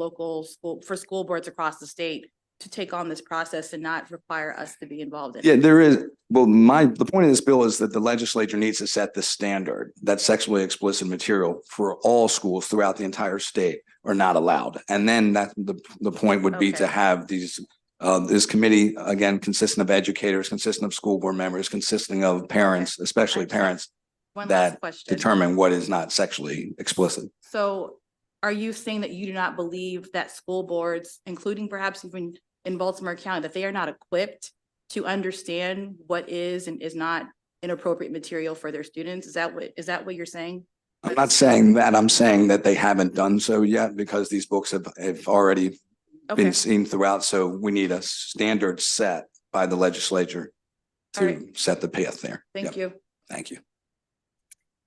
school boards across the state to take on this process and not require us to be involved in it? Yeah, there is. Well, the point of this bill is that the legislature needs to set the standard that sexually explicit material for all schools throughout the entire state are not allowed. And then that the point would be to have this committee, again, consisting of educators, consisting of school board members, consisting of parents, especially parents, One last that question. determine what is not sexually explicit. So are you saying that you do not believe that school boards, including perhaps even in Baltimore County, that they are not equipped to understand what is and is not inappropriate material for their students? Is that what you're saying? I'm not saying that. I'm saying that they haven't done so yet because these books have already been seen throughout. So we need a standard set by the legislature to set the path there. Thank you. Thank you.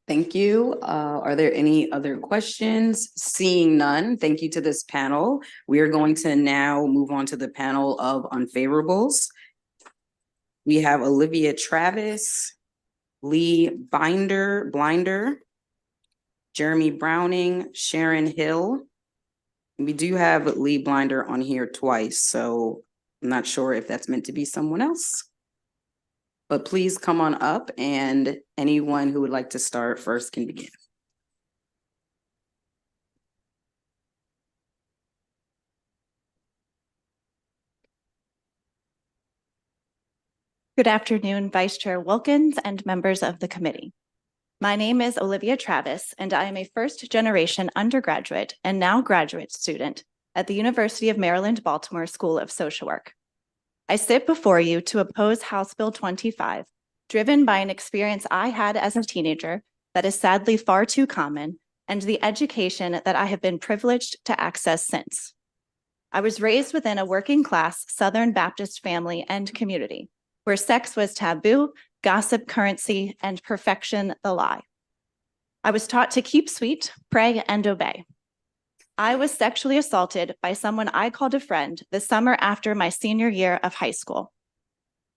Thank you. Are there any other questions? Seeing none, thank you to this panel. We are going to now move on to the panel of unfavorables. We have Olivia Travis, Lee Blinder, Jeremy Browning, Sharon Hill. We do have Lee Blinder on here twice, so I'm not sure if that's meant to be someone else. But please come on up, and anyone who would like to start first can begin. Good afternoon, Vice Chair Wilkins and members of the committee. My name is Olivia Travis, and I am a first-generation undergraduate and now graduate student at the University of Maryland, Baltimore School of Social Work. I sit before you to oppose House Bill 25, driven by an experience I had as a teenager that is sadly far too common, and the education that I have been privileged to access since. I was raised within a working-class Southern Baptist family and community, where sex was taboo, gossip currency, and perfection the lie. I was taught to keep sweet, pray, and obey. I was sexually assaulted by someone I called a friend the summer after my senior year of high school.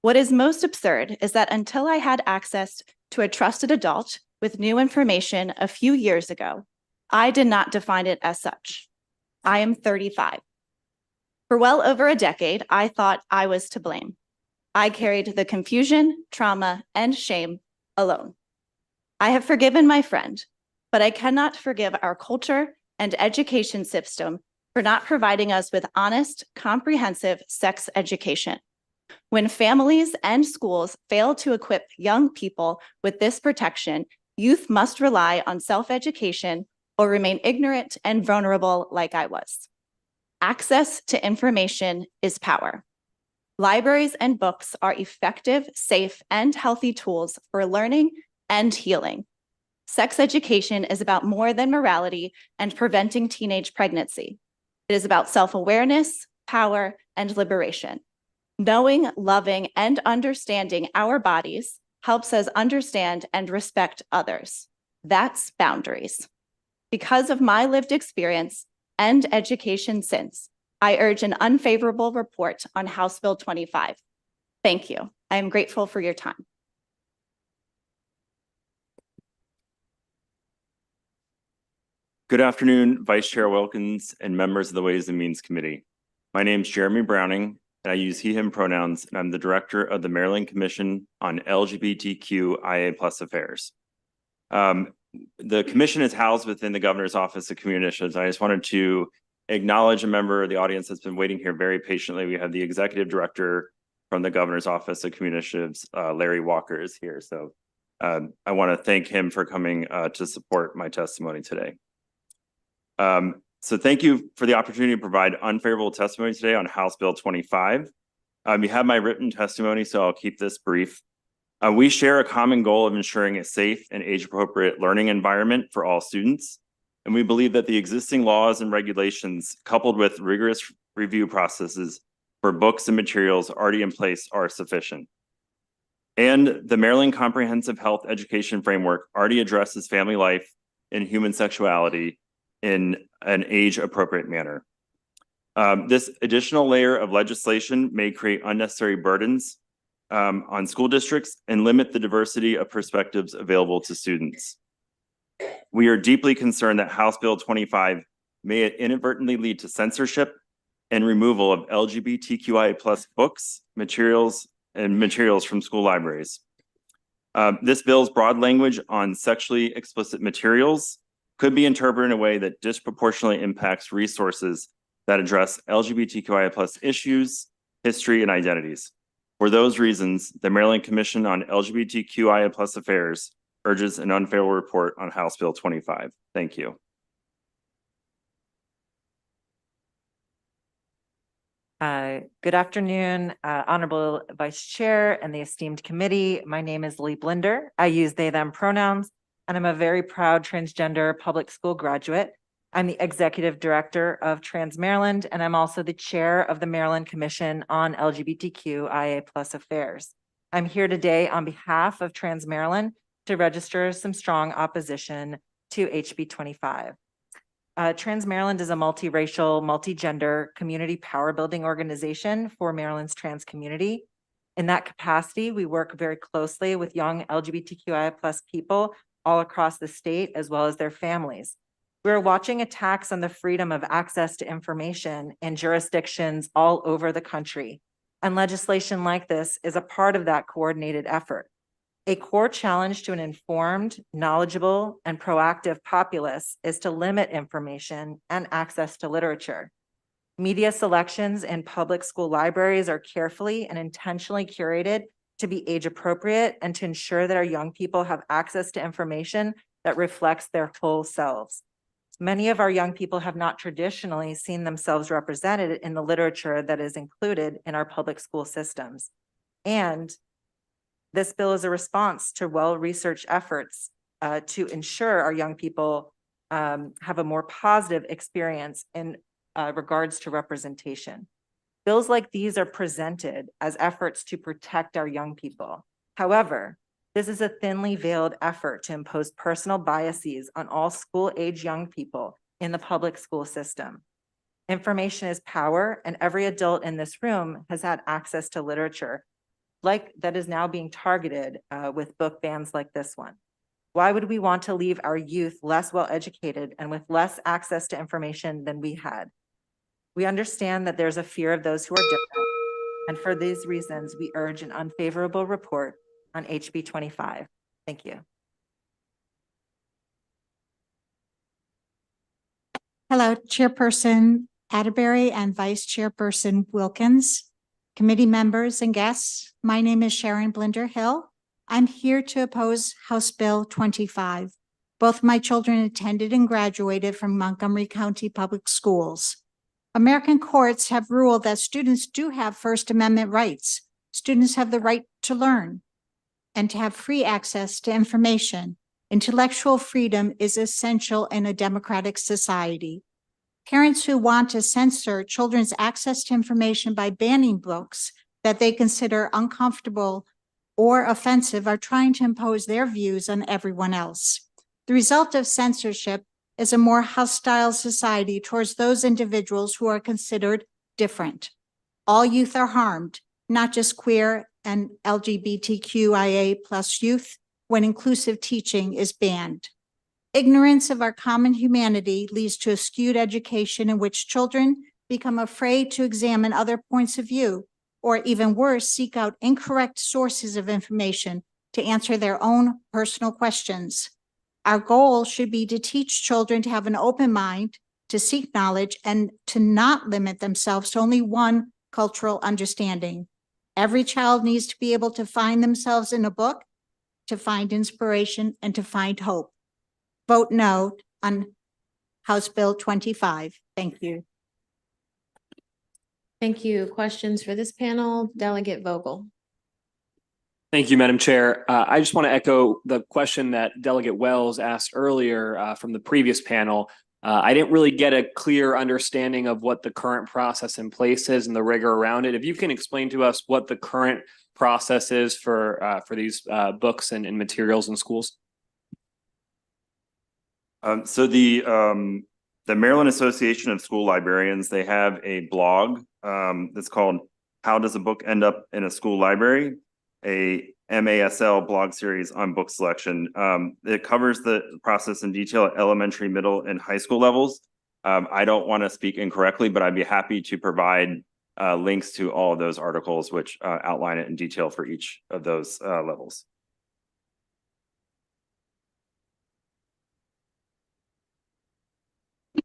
What is most absurd is that until I had access to a trusted adult with new information a few years ago, I did not define it as such. I am 35. For well over a decade, I thought I was to blame. I carried the confusion, trauma, and shame alone. I have forgiven my friend, but I cannot forgive our culture and education system for not providing us with honest, comprehensive sex education. When families and schools fail to equip young people with this protection, youth must rely on self-education or remain ignorant and vulnerable like I was. Access to information is power. Libraries and books are effective, safe, and healthy tools for learning and healing. Sex education is about more than morality and preventing teenage pregnancy. It is about self-awareness, power, and liberation. Knowing, loving, and understanding our bodies helps us understand and respect others. That's boundaries. Because of my lived experience and education since, I urge an unfavorable report on House Bill 25. Thank you. I am grateful for your time. Good afternoon, Vice Chair Wilkins and members of the Ways and Means Committee. My name is Jeremy Browning, and I use he, him pronouns, and I'm the director of the Maryland Commission on LGBTQIA+ affairs. The commission is housed within the Governor's Office of Community Initiatives. I just wanted to acknowledge a member of the audience that's been waiting here very patiently. We have the Executive Director from the Governor's Office of Community Initiatives, Larry Walker is here. So I want to thank him for coming to support my testimony today. So thank you for the opportunity to provide unfavorable testimony today on House Bill 25. You have my written testimony, so I'll keep this brief. We share a common goal of ensuring a safe and age-appropriate learning environment for all students. And we believe that the existing laws and regulations, coupled with rigorous review processes for books and materials already in place, are sufficient. And the Maryland Comprehensive Health Education Framework already addresses family life and human sexuality in an age-appropriate manner. This additional layer of legislation may create unnecessary burdens on school districts and limit the diversity of perspectives available to students. We are deeply concerned that House Bill 25 may inadvertently lead to censorship and removal of LGBTQIA+ books, materials from school libraries. This bill's broad language on sexually explicit materials could be interpreted in a way that disproportionately impacts resources that address LGBTQIA+ issues, history, and identities. For those reasons, the Maryland Commission on LGBTQIA+ Affairs urges an unfavorable report on House Bill 25. Thank you. Good afternoon, Honorable Vice Chair and the esteemed committee. My name is Lee Blinder. I use they, them pronouns, and I'm a very proud transgender public school graduate. I'm the Executive Director of Trans Maryland, and I'm also the Chair of the Maryland Commission on LGBTQIA+ Affairs. I'm here today on behalf of Trans Maryland to register some strong opposition to HB 25. Trans Maryland is a multiracial, multigender community power building organization for Maryland's trans community. In that capacity, we work very closely with young LGBTQIA+ people all across the state, as well as their families. We're watching attacks on the freedom of access to information in jurisdictions all over the country. And legislation like this is a part of that coordinated effort. A core challenge to an informed, knowledgeable, and proactive populace is to limit information and access to literature. Media selections in public school libraries are carefully and intentionally curated to be age appropriate and to ensure that our young people have access to information that reflects their whole selves. Many of our young people have not traditionally seen themselves represented in the literature that is included in our public school systems. And this bill is a response to well-researched efforts to ensure our young people have a more positive experience in regards to representation. Bills like these are presented as efforts to protect our young people. However, this is a thinly veiled effort to impose personal biases on all school-age young people in the public school system. Information is power, and every adult in this room has had access to literature like that is now being targeted with book bans like this one. Why would we want to leave our youth less well-educated and with less access to information than we had? We understand that there's a fear of those who are different, and for these reasons, we urge an unfavorable report on HB 25. Thank you. Hello, Chairperson Atterbury and Vice Chairperson Wilkins, committee members and guests. My name is Sharon Blinder Hill. I'm here to oppose House Bill 25. Both my children attended and graduated from Montgomery County Public Schools. American courts have ruled that students do have First Amendment rights. Students have the right to learn and to have free access to information. Intellectual freedom is essential in a democratic society. Parents who want to censor children's access to information by banning books that they consider uncomfortable or offensive are trying to impose their views on everyone else. The result of censorship is a more hostile society towards those individuals who are considered different. All youth are harmed, not just queer and LGBTQIA+ youth, when inclusive teaching is banned. Ignorance of our common humanity leads to a skewed education in which children become afraid to examine other points of view, or even worse, seek out incorrect sources of information to answer their own personal questions. Our goal should be to teach children to have an open mind, to seek knowledge and to not limit themselves to only one cultural understanding. Every child needs to be able to find themselves in a book, to find inspiration, and to find hope. Vote no on House Bill 25. Thank you. Thank you. Questions for this panel? Delegate Vogel. Thank you, Madam Chair. I just want to echo the question that Delegate Wells asked earlier from the previous panel. I didn't really get a clear understanding of what the current process in place is and the rigor around it. If you can explain to us what the current process is for these books and materials in schools. So the Maryland Association of School Librarians, they have a blog that's called "How Does a Book End Up in a School Library?" a MASL blog series on book selection. It covers the process in detail at elementary, middle, and high school levels. I don't want to speak incorrectly, but I'd be happy to provide links to all of those articles, which outline it in detail for each of those levels.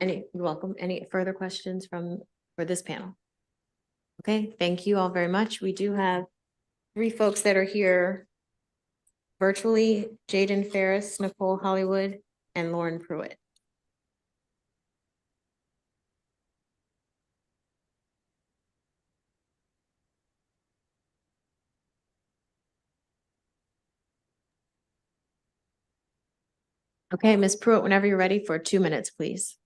You're welcome. Any further questions for this panel? Okay, thank you all very much. We do have 3 folks that are here virtually: Jaden Ferris, Nicole Hollywood, and Lauren Pruitt. Okay, Ms. Pruitt, whenever you're ready for 2 minutes, please.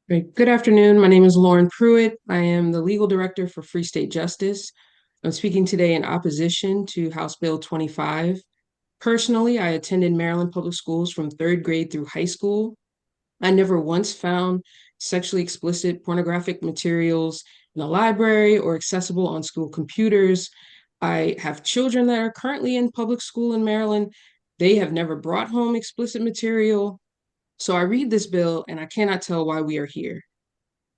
Great. Good afternoon. My name is Lauren Pruitt. I am the legal director for Free State Justice. I'm speaking today in opposition to House Bill 25. Personally, I attended Maryland Public Schools from 3rd grade through high school. I never once found sexually explicit pornographic materials in the library or accessible on school computers. I have children that are currently in public school in Maryland. They have never brought home explicit material. So I read this bill and I cannot tell why we are here.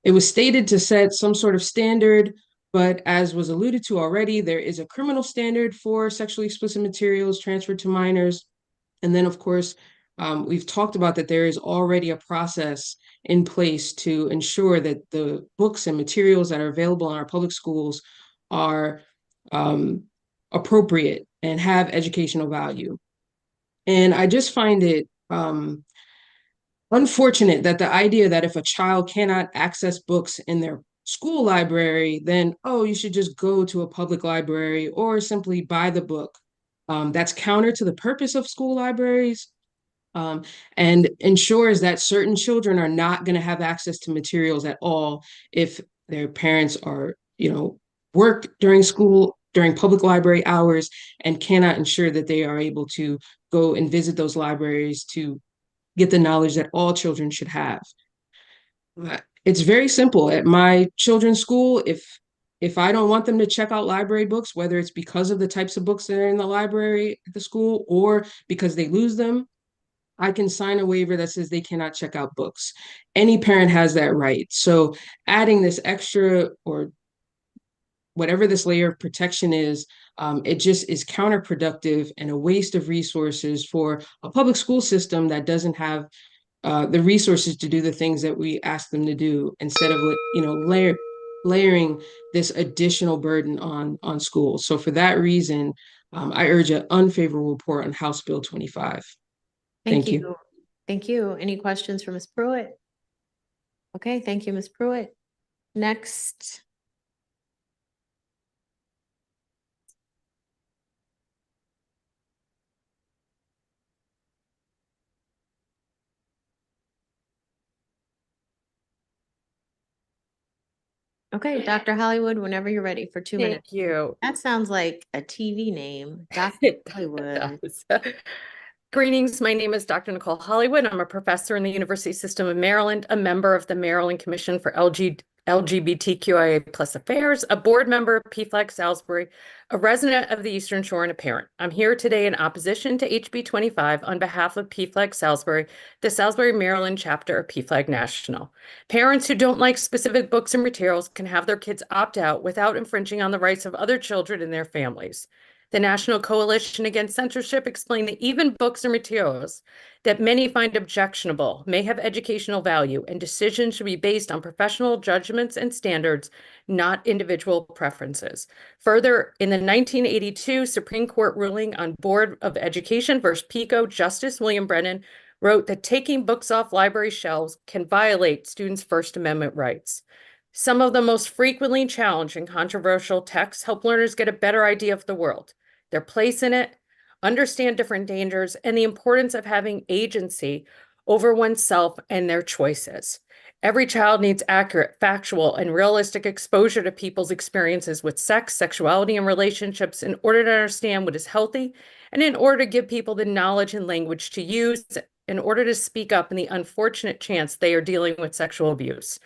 It was stated to set some sort of standard, but as was alluded to already, there is a criminal standard for sexually explicit materials transferred to minors. And then, of course, we've talked about that there is already a process in place to ensure that the books and materials that are available in our public schools are appropriate and have educational value. And I just find it unfortunate that the idea that if a child cannot access books in their school library, then, oh, you should just go to a public library or simply buy the book. That's counter to the purpose of school libraries, and ensures that certain children are not going to have access to materials at all if their parents are, work during public library hours and cannot ensure that they are able to go and visit those libraries to get the knowledge that all children should have. It's very simple. At my children's school, if I don't want them to check out library books, whether it's because of the types of books that are in the library at the school or because they lose them, I can sign a waiver that says they cannot check out books. Any parent has that right. So adding this extra or whatever this layer of protection is, it just is counterproductive and a waste of resources for a public school system that doesn't have the resources to do the things that we ask them to do, instead of layering this additional burden on schools. So for that reason, I urge an unfavorable report on House Bill 25. Thank you. Thank you. Any questions for Ms. Pruitt? Okay, thank you, Ms. Pruitt. Next. Okay, Dr. Hollywood, whenever you're ready for 2 minutes. Thank you. That sounds like a TV name, Dr. Hollywood. Greetings, my name is Dr. Nicole Hollywood. I'm a professor in the University System of Maryland, a member of the Maryland Commission for LGBTQIA+ Affairs, a board member of PFLAG Salisbury, a resident of the Eastern Shore, and a parent. I'm here today in opposition to HB 25 on behalf of PFLAG Salisbury, the Salisbury, Maryland chapter of PFLAG National. Parents who don't like specific books and materials can have their kids opt out without infringing on the rights of other children and their families. The National Coalition Against Censorship explained that even books or materials that many find objectionable may have educational value, and decisions should be based on professional judgments and standards, not individual preferences. Further, in the 1982 Supreme Court ruling on Board of Education versus PICO, Justice William Brennan wrote that taking books off library shelves can violate students' First Amendment rights. Some of the most frequently challenged and controversial texts help learners get a better idea of the world, their place in it, understand different dangers, and the importance of having agency over oneself and their choices. Every child needs accurate, factual, and realistic exposure to people's experiences with sex, sexuality, and relationships in order to understand what is healthy, and in order to give people the knowledge and language to use in order to speak up in the unfortunate chance they are dealing with sexual abuse.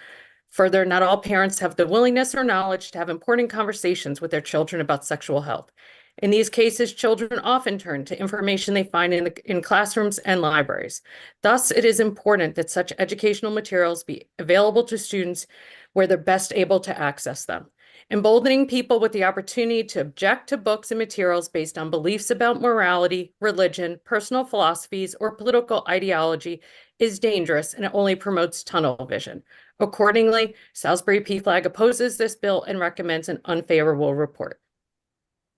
Further, not all parents have the willingness or knowledge to have important conversations with their children about sexual health. In these cases, children often turn to information they find in classrooms and libraries. Thus, it is important that such educational materials be available to students where they're best able to access them. Emboldening people with the opportunity to object to books and materials based on beliefs about morality, religion, personal philosophies, or political ideology is dangerous, and it only promotes tunnel vision. Accordingly, Salisbury PFLAG opposes this bill and recommends an unfavorable report.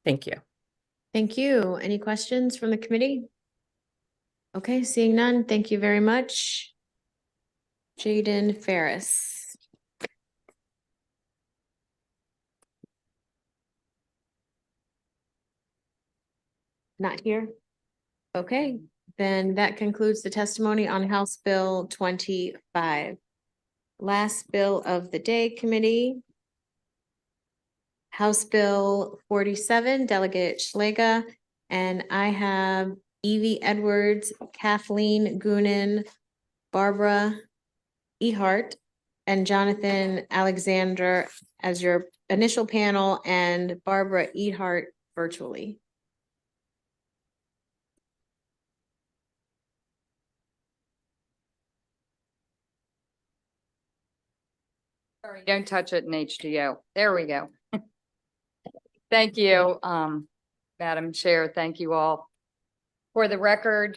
Thank you. Thank you. Any questions from the committee? Okay, seeing none, thank you very much. Jaden Ferris. Not here? Okay, then that concludes the testimony on House Bill 25. Last bill of the day, committee. House Bill 47, Delegate Schlega, and I have Evie Edwards, Kathleen Goonan, Barbara Ehart, and Jonathan Alexander as your initial panel, and Barbara Ehart virtually. Sorry, don't touch it in HDO. There we go. Thank you, Madam Chair. Thank you all. For the record,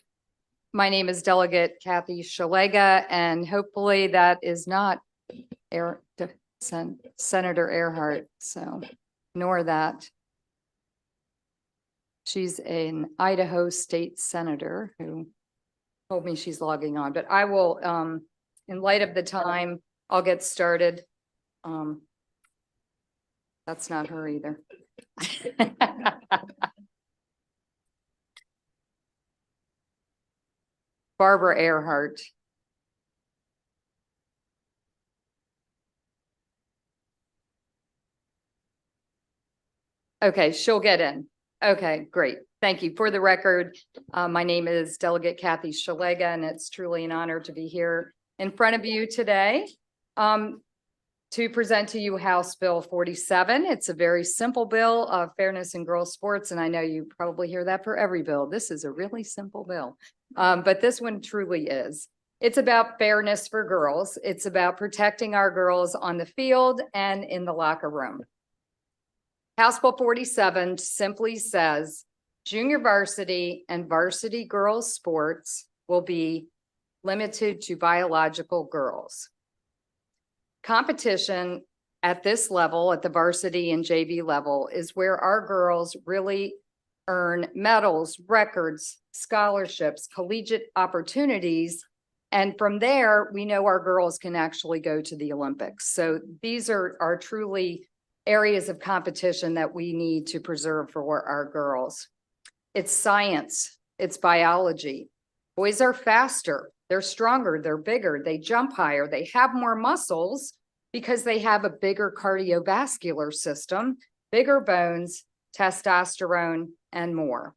my name is Delegate Kathy Shalega, and hopefully that is not Senator Earhart, so ignore that. She's an Idaho state senator who told me she's logging on, but I will, in light of the time, I'll get started. That's not her either. Barbara Earhart. Okay, she'll get in. Okay, great. Thank you. For the record, my name is Delegate Kathy Shalega, and it's truly an honor to be here in front of you today to present to you House Bill 47. It's a very simple bill of fairness in girls' sports, and I know you probably hear that for every bill. This is a really simple bill, but this one truly is. It's about fairness for girls. It's about protecting our girls on the field and in the locker room. House Bill 47 simply says junior varsity and varsity girls' sports will be limited to biological girls. Competition at this level, at the varsity and JV level, is where our girls really earn medals, records, scholarships, collegiate opportunities. And from there, we know our girls can actually go to the Olympics. So these are truly areas of competition that we need to preserve for our girls. It's science, it's biology. Boys are faster, they're stronger, they're bigger, they jump higher, they have more muscles because they have a bigger cardiovascular system, bigger bones, testosterone, and more.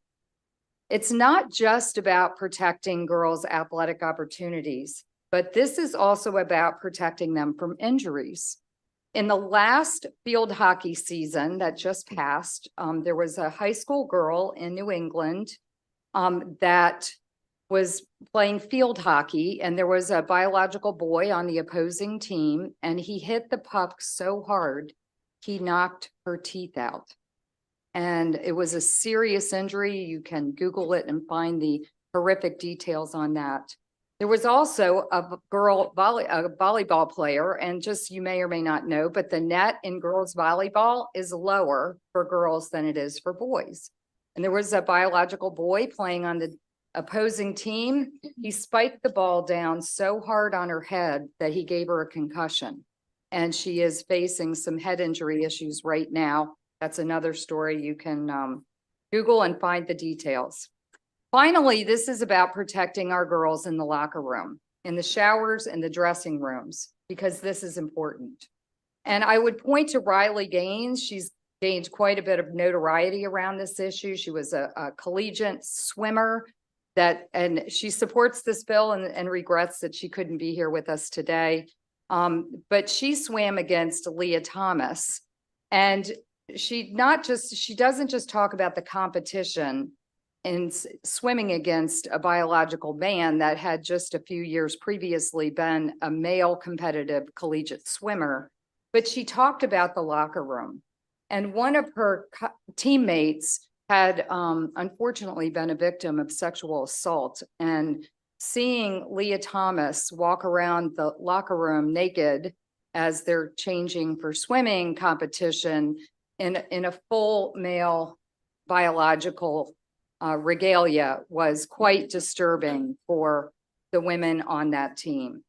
It's not just about protecting girls' athletic opportunities, but this is also about protecting them from injuries. In the last field hockey season that just passed, there was a high school girl in New England that was playing field hockey, and there was a biological boy on the opposing team, and he hit the puck so hard, he knocked her teeth out. And it was a serious injury. You can Google it and find the horrific details on that. There was also a volleyball player, and just you may or may not know, but the net in girls volleyball is lower for girls than it is for boys. And there was a biological boy playing on the opposing team. He spiked the ball down so hard on her head that he gave her a concussion. And she is facing some head injury issues right now. That's another story you can Google and find the details. Finally, this is about protecting our girls in the locker room, in the showers and the dressing rooms, because this is important. And I would point to Riley Gaines. She's gained quite a bit of notoriety around this issue. She was a collegiate swimmer and she supports this bill and regrets that she couldn't be here with us today. But she swam against Leah Thomas, and she doesn't just talk about the competition in swimming against a biological man that had just a few years previously been a male competitive collegiate swimmer, but she talked about the locker room. And one of her teammates had unfortunately been a victim of sexual assault, and seeing Leah Thomas walk around the locker room naked as they're changing for swimming competition in a full male biological regalia was quite disturbing for the women on that team.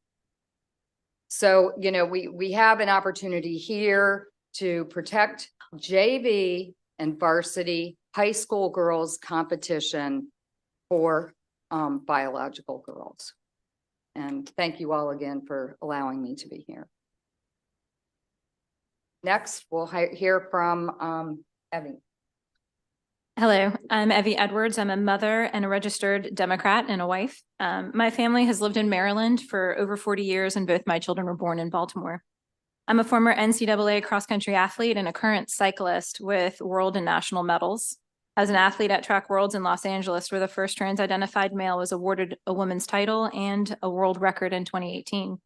So, you know, we have an opportunity here to protect JV and varsity high school girls competition for biological girls. And thank you all again for allowing me to be here. Next, we'll hear from Evie. Hello, I'm Evie Edwards. I'm a mother and a registered Democrat and a wife. My family has lived in Maryland for over 40 years, and both my children were born in Baltimore. I'm a former NCAA cross-country athlete and a current cyclist with world and national medals. As an athlete at Track Worlds in Los Angeles, where the first trans-identified male was awarded a women's title and a world record in 2018.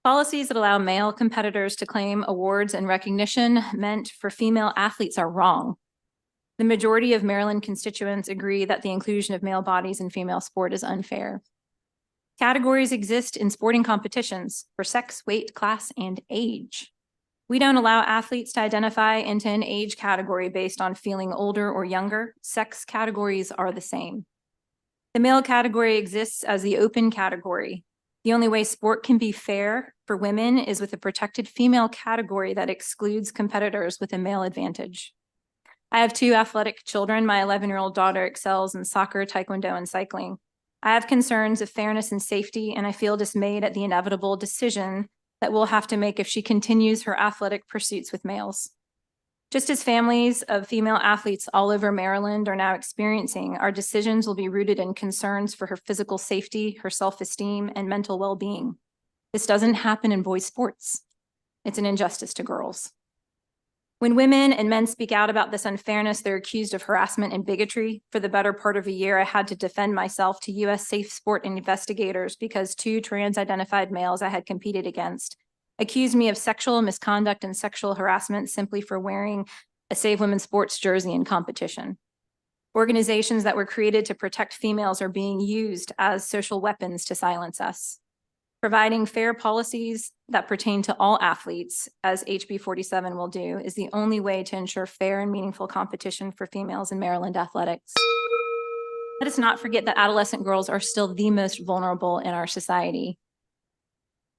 Policies that allow male competitors to claim awards and recognition meant for female athletes are wrong. The majority of Maryland constituents agree that the inclusion of male bodies in female sport is unfair. Categories exist in sporting competitions for sex, weight, class, and age. We don't allow athletes to identify into an age category based on feeling older or younger. Sex categories are the same. The male category exists as the open category. The only way sport can be fair for women is with a protected female category that excludes competitors with a male advantage. I have two athletic children. My 11-year-old daughter excels in soccer, taekwondo, and cycling. I have concerns of fairness and safety, and I feel dismayed at the inevitable decision that we'll have to make if she continues her athletic pursuits with males. Just as families of female athletes all over Maryland are now experiencing, our decisions will be rooted in concerns for her physical safety, her self-esteem, and mental well-being. This doesn't happen in boys' sports. It's an injustice to girls. When women and men speak out about this unfairness, they're accused of harassment and bigotry. For the better part of a year, I had to defend myself to U.S. Safe Sport investigators because two trans-identified males I had competed against accused me of sexual misconduct and sexual harassment simply for wearing a Save Women's Sports jersey in competition. Organizations that were created to protect females are being used as social weapons to silence us. Providing fair policies that pertain to all athletes, as HB 47 will do, is the only way to ensure fair and meaningful competition for females in Maryland athletics. Let us not forget that adolescent girls are still the most vulnerable in our society.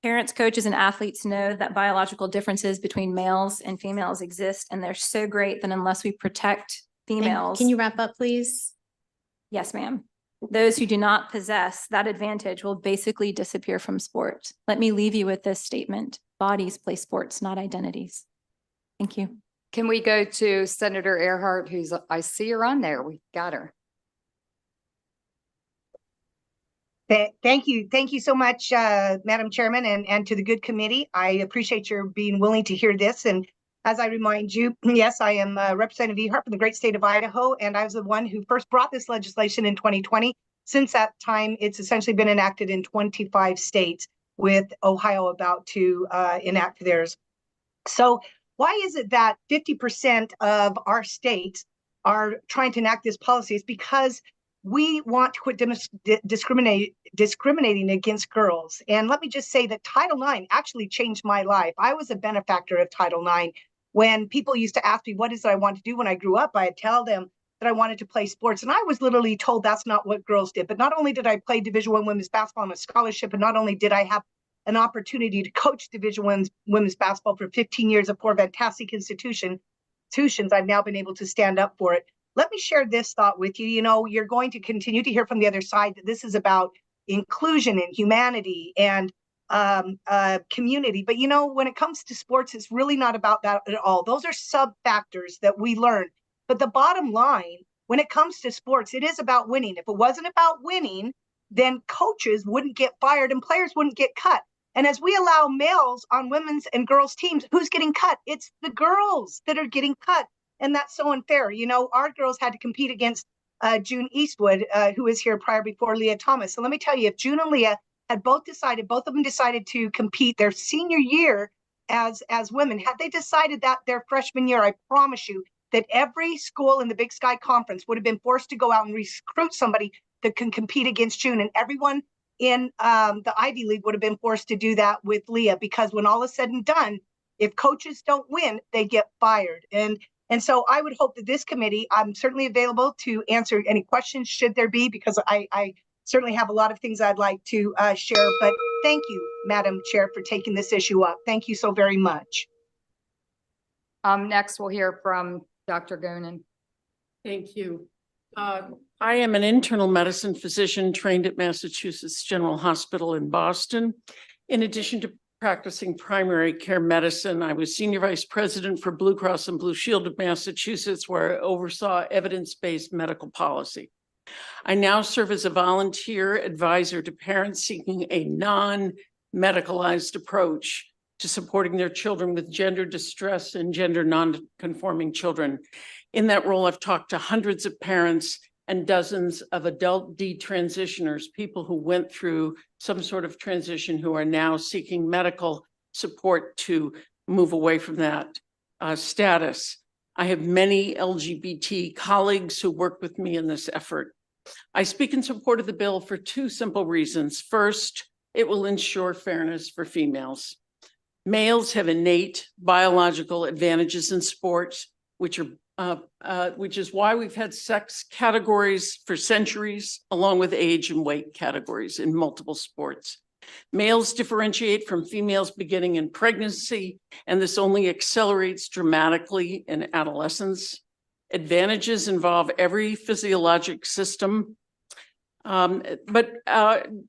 Parents, coaches, and athletes know that biological differences between males and females exist, and they're so great that unless we protect females— Can you wrap up, please? Yes, ma'am. Those who do not possess that advantage will basically disappear from sport. Let me leave you with this statement: bodies play sports, not identities. Thank you. Can we go to Senator Earhart, I see her on there. We got her. Thank you. Thank you so much, Madam Chairman, and to the good committee. I appreciate your being willing to hear this. And as I remind you, yes, I am Representative Earhart from the great state of Idaho, and I was the one who first brought this legislation in 2020. Since that time, it's essentially been enacted in 25 states, with Ohio about to enact theirs. So why is it that 50% of our states are trying to enact this policy is because we want to quit discriminating against girls. And let me just say that Title IX actually changed my life. I was a benefactor of Title IX. When people used to ask me, what is it I want to do when I grew up, I'd tell them that I wanted to play sports. And I was literally told that's not what girls did. But not only did I play Division I women's basketball on a scholarship, and not only did I have an opportunity to coach Division I women's basketball for 15 years at 4 fantastic institutions, I've now been able to stand up for it. Let me share this thought with you. You know, you're going to continue to hear from the other side that this is about inclusion and humanity and community. But, you know, when it comes to sports, it's really not about that at all. Those are sub factors that we learn. But the bottom line, when it comes to sports, it is about winning. If it wasn't about winning, then coaches wouldn't get fired and players wouldn't get cut. And as we allow males on women's and girls teams, who's getting cut? It's the girls that are getting cut. And that's so unfair. You know, our girls had to compete against June Eastwood, who was here prior before Leah Thomas. So let me tell you, if June and Leah had both of them decided to compete their senior year as women, had they decided that their freshman year, I promise you that every school in the Big Sky Conference would have been forced to go out and recruit somebody that can compete against June. And everyone in the Ivy League would have been forced to do that with Leah, because when all is said and done, if coaches don't win, they get fired. And so I would hope that this committee, I'm certainly available to answer any questions should there be, because I certainly have a lot of things I'd like to share. But thank you, Madam Chair, for taking this issue up. Thank you so very much. Next, we'll hear from Dr. Goonan. Thank you. I am an internal medicine physician trained at Massachusetts General Hospital in Boston. In addition to practicing primary care medicine, I was senior vice president for Blue Cross and Blue Shield of Massachusetts, where I oversaw evidence-based medical policy. I now serve as a volunteer advisor to parents seeking a non-medicalized approach to supporting their children with gender distress and gender non-conforming children. In that role, I've talked to hundreds of parents and dozens of adult detransitioners, people who went through some sort of transition who are now seeking medical support to move away from that status. I have many LGBT colleagues who work with me in this effort. I speak in support of the bill for two simple reasons. First, it will ensure fairness for females. Males have innate biological advantages in sports, which is why we've had sex categories for centuries, along with age and weight categories in multiple sports. Males differentiate from females beginning in pregnancy, and this only accelerates dramatically in adolescence. Advantages involve every physiologic system. But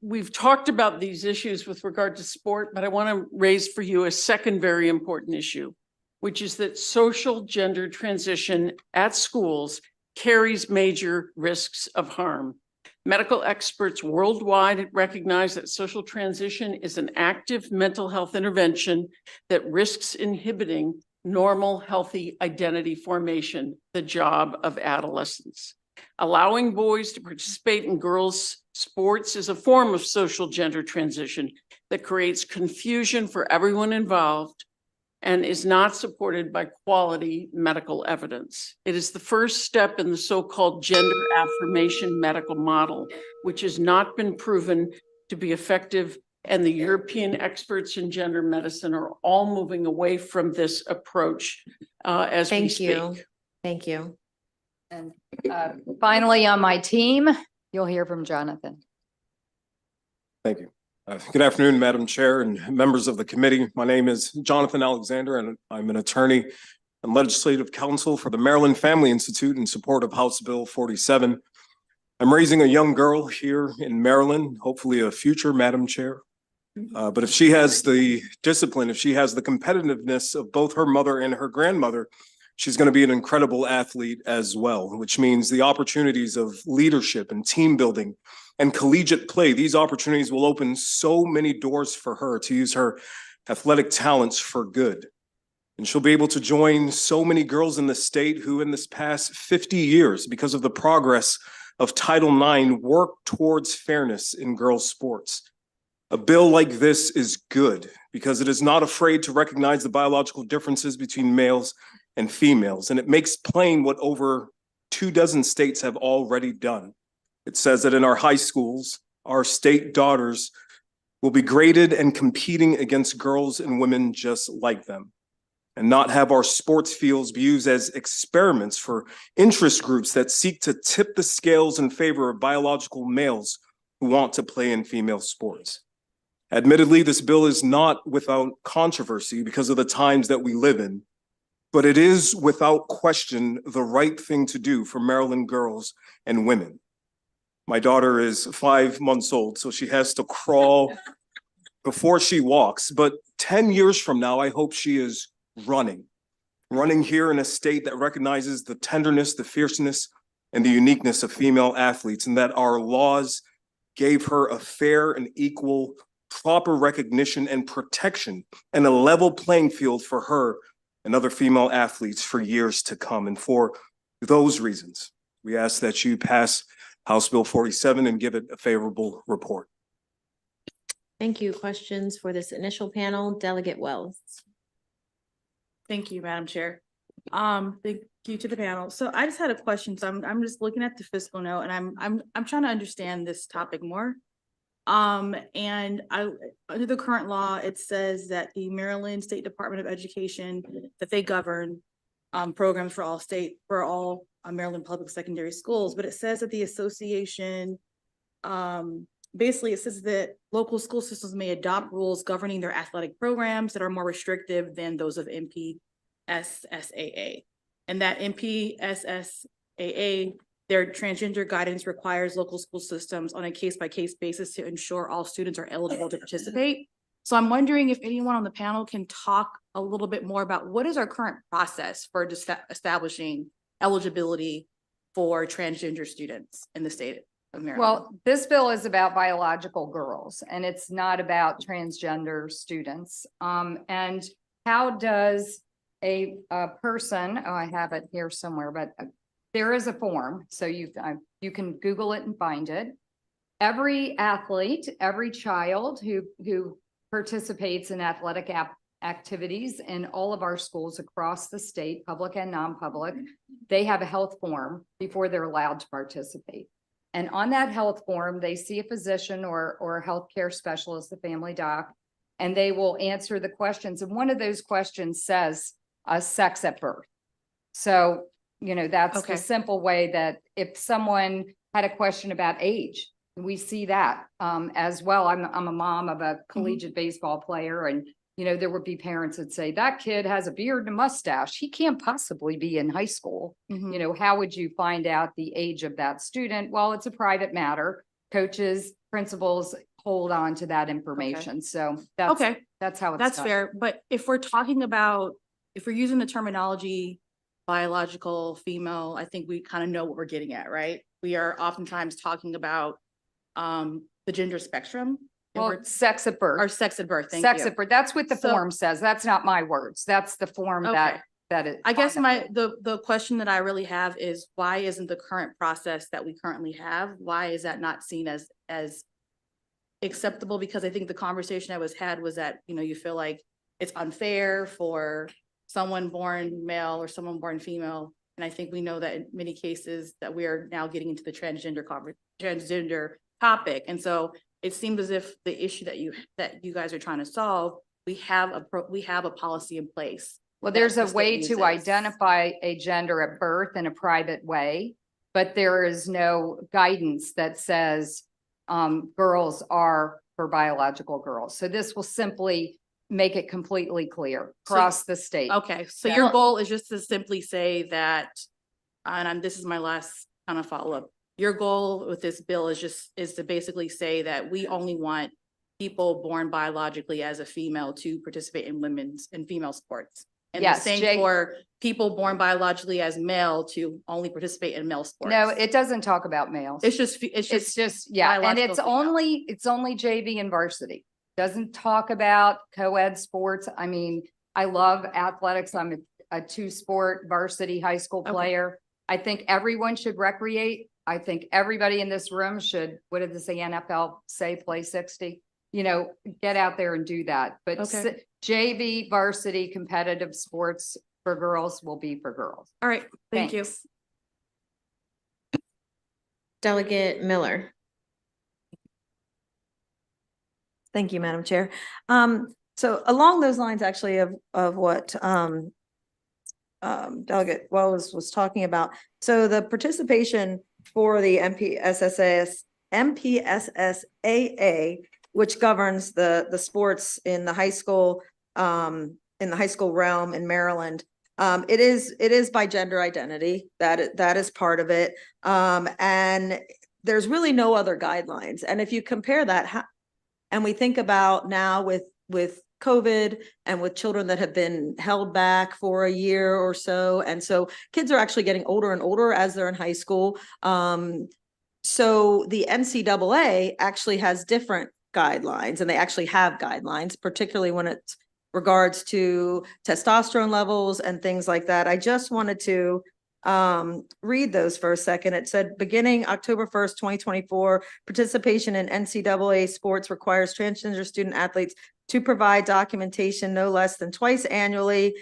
we've talked about these issues with regard to sport, but I want to raise for you a second very important issue, which is that social gender transition at schools carries major risks of harm. Medical experts worldwide recognize that social transition is an active mental health intervention that risks inhibiting normal, healthy identity formation, the job of adolescence. Allowing boys to participate in girls' sports is a form of social gender transition that creates confusion for everyone involved and is not supported by quality medical evidence. It is the first step in the so-called gender affirmation medical model, which has not been proven to be effective, and the European experts in gender medicine are all moving away from this approach as we speak. Thank you. And finally, on my team, you'll hear from Jonathan. Thank you. Good afternoon, Madam Chair and members of the committee. My name is Jonathan Alexander, and I'm an attorney and legislative counsel for the Maryland Family Institute in support of House Bill 47. I'm raising a young girl here in Maryland, hopefully a future Madam Chair. But if she has the discipline, if she has the competitiveness of both her mother and her grandmother, she's going to be an incredible athlete as well, which means the opportunities of leadership and team building and collegiate play, these opportunities will open so many doors for her to use her athletic talents for good. And she'll be able to join so many girls in the state who in this past 50 years, because of the progress of Title IX, work towards fairness in girls' sports. A bill like this is good because it is not afraid to recognize the biological differences between males and females, and it makes plain what over 24 states have already done. It says that in our high schools, our state daughters will be graded and competing against girls and women just like them, and not have our sports fields be used as experiments for interest groups that seek to tip the scales in favor of biological males who want to play in female sports. Admittedly, this bill is not without controversy because of the times that we live in, but it is without question the right thing to do for Maryland girls and women. My daughter is 5 months old, so she has to crawl before she walks. But 10 years from now, I hope she is running here in a state that recognizes the tenderness, the fierceness, and the uniqueness of female athletes, and that our laws gave her a fair and equal, proper recognition and protection and a level playing field for her and other female athletes for years to come. And for those reasons, we ask that you pass House Bill 47 and give it a favorable report. Thank you. Questions for this initial panel? Delegate Wells. Thank you, Madam Chair. Thank you to the panel. So I just had a question. So I'm just looking at the fiscal note, and I'm trying to understand this topic more. And under the current law, it says that the Maryland State Department of Education, that they govern programs for all Maryland public secondary schools, but it says that the association, basically it says that local school systems may adopt rules governing their athletic programs that are more restrictive than those of MPSSAA. And that MPSSAA, their transgender guidance requires local school systems on a case-by-case basis to ensure all students are eligible to participate. So I'm wondering if anyone on the panel can talk a little bit more about what is our current process for establishing eligibility for transgender students in the state of Maryland. Well, this bill is about biological girls and it's not about transgender students. And how does a person, oh, I have it here somewhere, but there is a form, so you can Google it and find it. Every athlete, every child who participates in athletic activities in all of our schools across the state, public and non-public, they have a health form before they're allowed to participate. And on that health form, they see a physician or a healthcare specialist, the family doc, and they will answer the questions. And one of those questions says sex at birth. So, you know, that's the simple way that if someone had a question about age, we see that as well. I'm a mom of a collegiate baseball player, and you know, there would be parents that say, that kid has a beard and a mustache. He can't possibly be in high school. You know, how would you find out the age of that student? Well, it's a private matter. Coaches, principals hold on to that information. So that's how it's That's done. fair. But if we're talking about, if we're using the terminology biological, female, I think we kind of know what we're getting at, right? We are oftentimes talking about the gender spectrum. Well, sex at birth. Or sex at birth, Sex at birth. That's what the form says. That's not my words. That's the form that it. I guess the question that I really have is, why isn't the current process that we currently have, why is that not seen as acceptable? Because I think the conversation that was had was that, you know, you feel like it's unfair for someone born male or someone born female. And I think we know that in many cases that we are now getting into the transgender topic. And so it seems as if the issue that you guys are trying to solve, we have a policy in place. Well, there's a way to identify a gender at birth in a private way, but there is no guidance that says girls are for biological girls. So this will simply make it completely clear across the state. Okay, so your goal is just to simply say that, and this is my last kind of follow-up. Your goal with this bill is to basically say that we only want people born biologically as a female to participate in women's and female sports. And the same for people born biologically as male to only participate in male sports. No, it doesn't talk about males. It's just yeah. And it's only JV and varsity. Doesn't talk about co-ed sports. I mean, I love athletics. I'm a two-sport varsity high school player. I think everyone should recreate. I think everybody in this room should, what did the NFL say, play 60? You know, get out there and do that. But JV, varsity, competitive sports for girls will be for girls. All right, thank you. Delegate Miller. Thank you, Madam Chair. So along those lines actually of what Delegate Wells was talking about. So the participation for the MPSSAA, which governs the sports in the high school realm in Maryland. It is by gender identity. That is part of it. And there's really no other guidelines. And if you compare that, and we think about now with COVID and with children that have been held back for a year or so. And so kids are actually getting older and older as they're in high school. So the NCAA actually has different guidelines, and they actually have guidelines, particularly when it's regards to testosterone levels and things like that. I just wanted to read those for a second. It said, beginning October 1st, 2024, participation in NCAA sports requires transgender student athletes to provide documentation no less than twice annually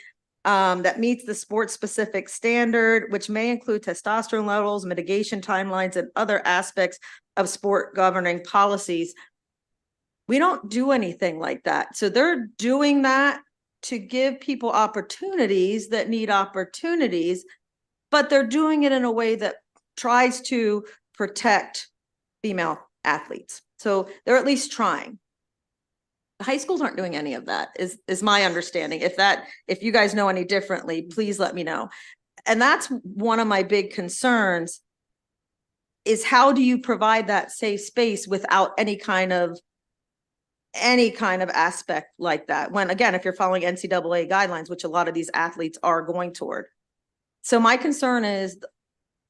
that meets the sport-specific standard, which may include testosterone levels, mitigation timelines, and other aspects of sport governing policies. We don't do anything like that. So they're doing that to give people opportunities that need opportunities, but they're doing it in a way that tries to protect female athletes. So they're at least trying. The high schools aren't doing any of that, is my understanding. If you guys know any differently, please let me know. And that's one of my big concerns, is how do you provide that safe space without any kind of aspect like that? When, again, if you're following NCAA guidelines, which a lot of these athletes are going toward. So my concern is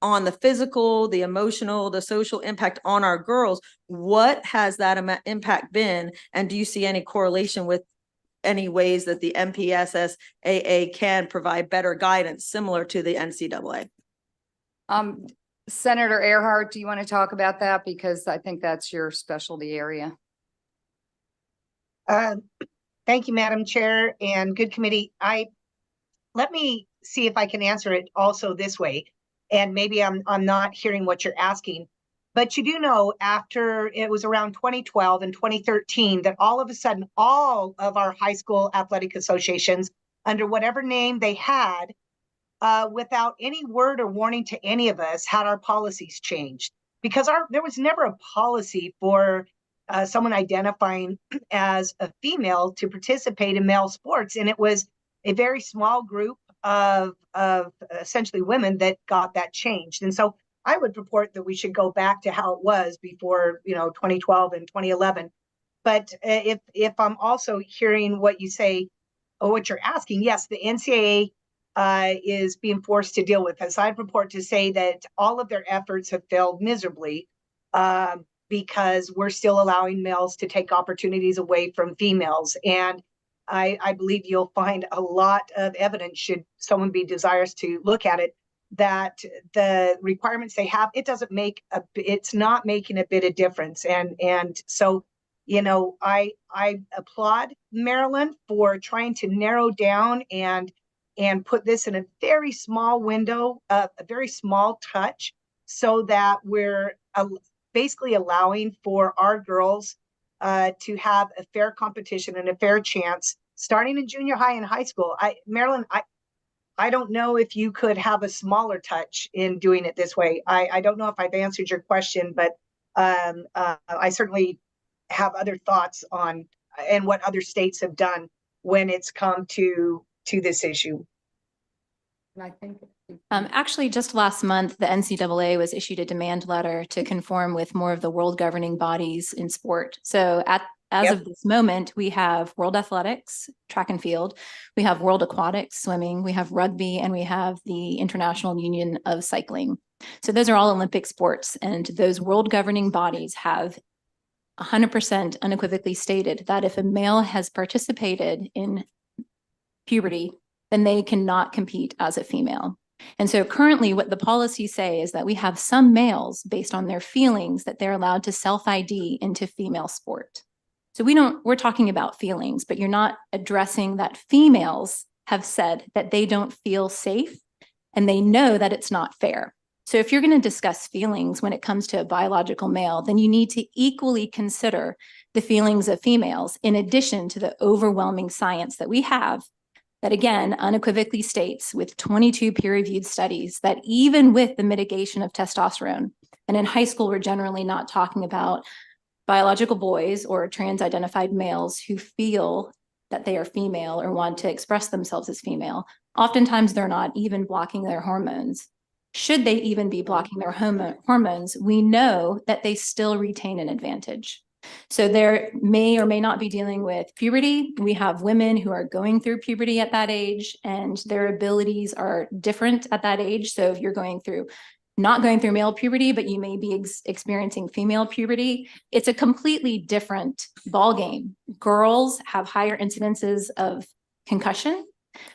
on the physical, the emotional, the social impact on our girls. What has that impact been? And do you see any correlation with any ways that the MPSSAA can provide better guidance similar to the NCAA? Senator Earhart, do you want to talk about that? Because I think that's your specialty area. Thank you, Madam Chair, and good committee. Let me see if I can answer it also this way. And maybe I'm not hearing what you're asking, but you do know, after it was around 2012 and 2013 that all of a sudden all of our high school athletic associations, under whatever name they had, without any word or warning to any of us, had our policies changed, because there was never a policy for someone identifying as a female to participate in male sports. And it was a very small group of essentially women that got that changed. And so I would purport that we should go back to how it was before, 2012 and 2011. But if I'm also hearing what you say, or what you're asking, yes, the NCAA is being forced to deal with this. I'd purport to say that all of their efforts have failed miserably because we're still allowing males to take opportunities away from females. And I believe you'll find a lot of evidence, should someone be desirous to look at it, that the requirements they have, it's not making a bit of difference. And so, I applaud Maryland for trying to narrow down and put this in a very small window, a very small touch, so that we're basically allowing for our girls to have a fair competition and a fair chance starting in junior high and high school. Maryland, I don't know if you could have a smaller touch in doing it this way. I don't know if I've answered your question, but I certainly have other thoughts on and what other states have done when it's come to this issue. And I think actually, just last month, the NCAA was issued a demand letter to conform with more of the world governing bodies in sport. So as of this moment, we have World Athletics, track and field, we have World Aquatics, swimming, we have rugby, and we have the International Union of Cycling. So those are all Olympic sports, and those world governing bodies have 100% unequivocally stated that if a male has participated in puberty, then they cannot compete as a female. And so currently what the policies say is that we have some males, based on their feelings, that they're allowed to self-ID into female sport. So we're talking about feelings, but you're not addressing that females have said that they don't feel safe and they know that it's not fair. So if you're going to discuss feelings when it comes to a biological male, then you need to equally consider the feelings of females in addition to the overwhelming science that we have that, again, unequivocally states with 22 peer-reviewed studies that even with the mitigation of testosterone, and in high school, we're generally not talking about biological boys or trans-identified males who feel that they are female or want to express themselves as female. Oftentimes, they're not even blocking their hormones. Should they even be blocking their hormones, we know that they still retain an advantage. So there may or may not be dealing with puberty. We have women who are going through puberty at that age, and their abilities are different at that age. So if you're not going through male puberty, but you may be experiencing female puberty, it's a completely different ballgame. Girls have higher incidences of concussion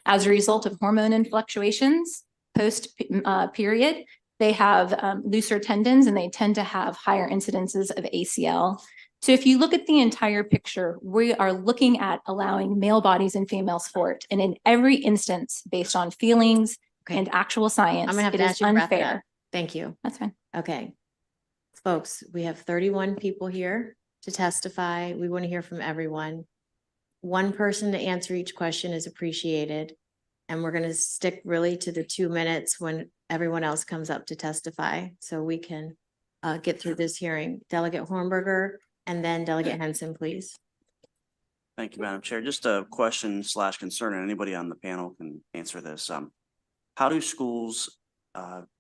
as a result of hormone fluctuations post period. They have looser tendons and they tend to have higher incidences of ACL. So if you look at the entire picture, we are looking at allowing male bodies in female sport. And in every instance, based on feelings and actual science, I'm gonna have it to is ask you to wrap it up. unfair. Thank you. That's fine. Okay. Folks, we have 31 people here to testify. We want to hear from everyone. One person to answer each question is appreciated. And we're going to stick really to the 2 minutes when everyone else comes up to testify so we can get through this hearing. Delegate Hornberger and then Delegate Henson, please. Thank you, Madam Chair. Just a question / concern, and anybody on the panel can answer this. How do schools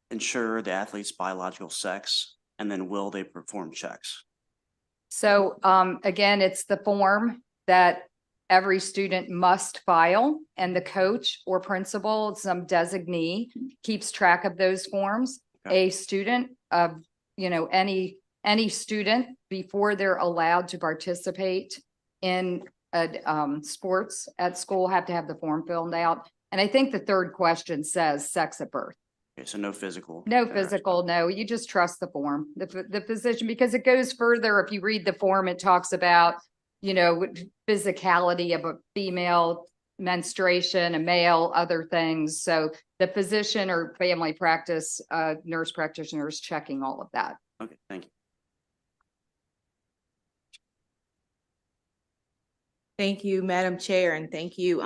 ensure the athlete's biological sex, and then will they perform checks? So again, it's the form that every student must file, and the coach or principal, some designee, keeps track of those forms. Okay. A student of, any student, before they're allowed to participate in sports at school, have to have the form filled out. And I think the third question says sex at birth. Okay, so no physical. No physical, no, you just trust the form, the physician, because it goes further. If you read the form, it talks about, physicality of a female, menstruation, a male, other things. So the physician or family practice nurse practitioner is checking all of that. Okay, thank you. Thank you, Madam Chair, and thank you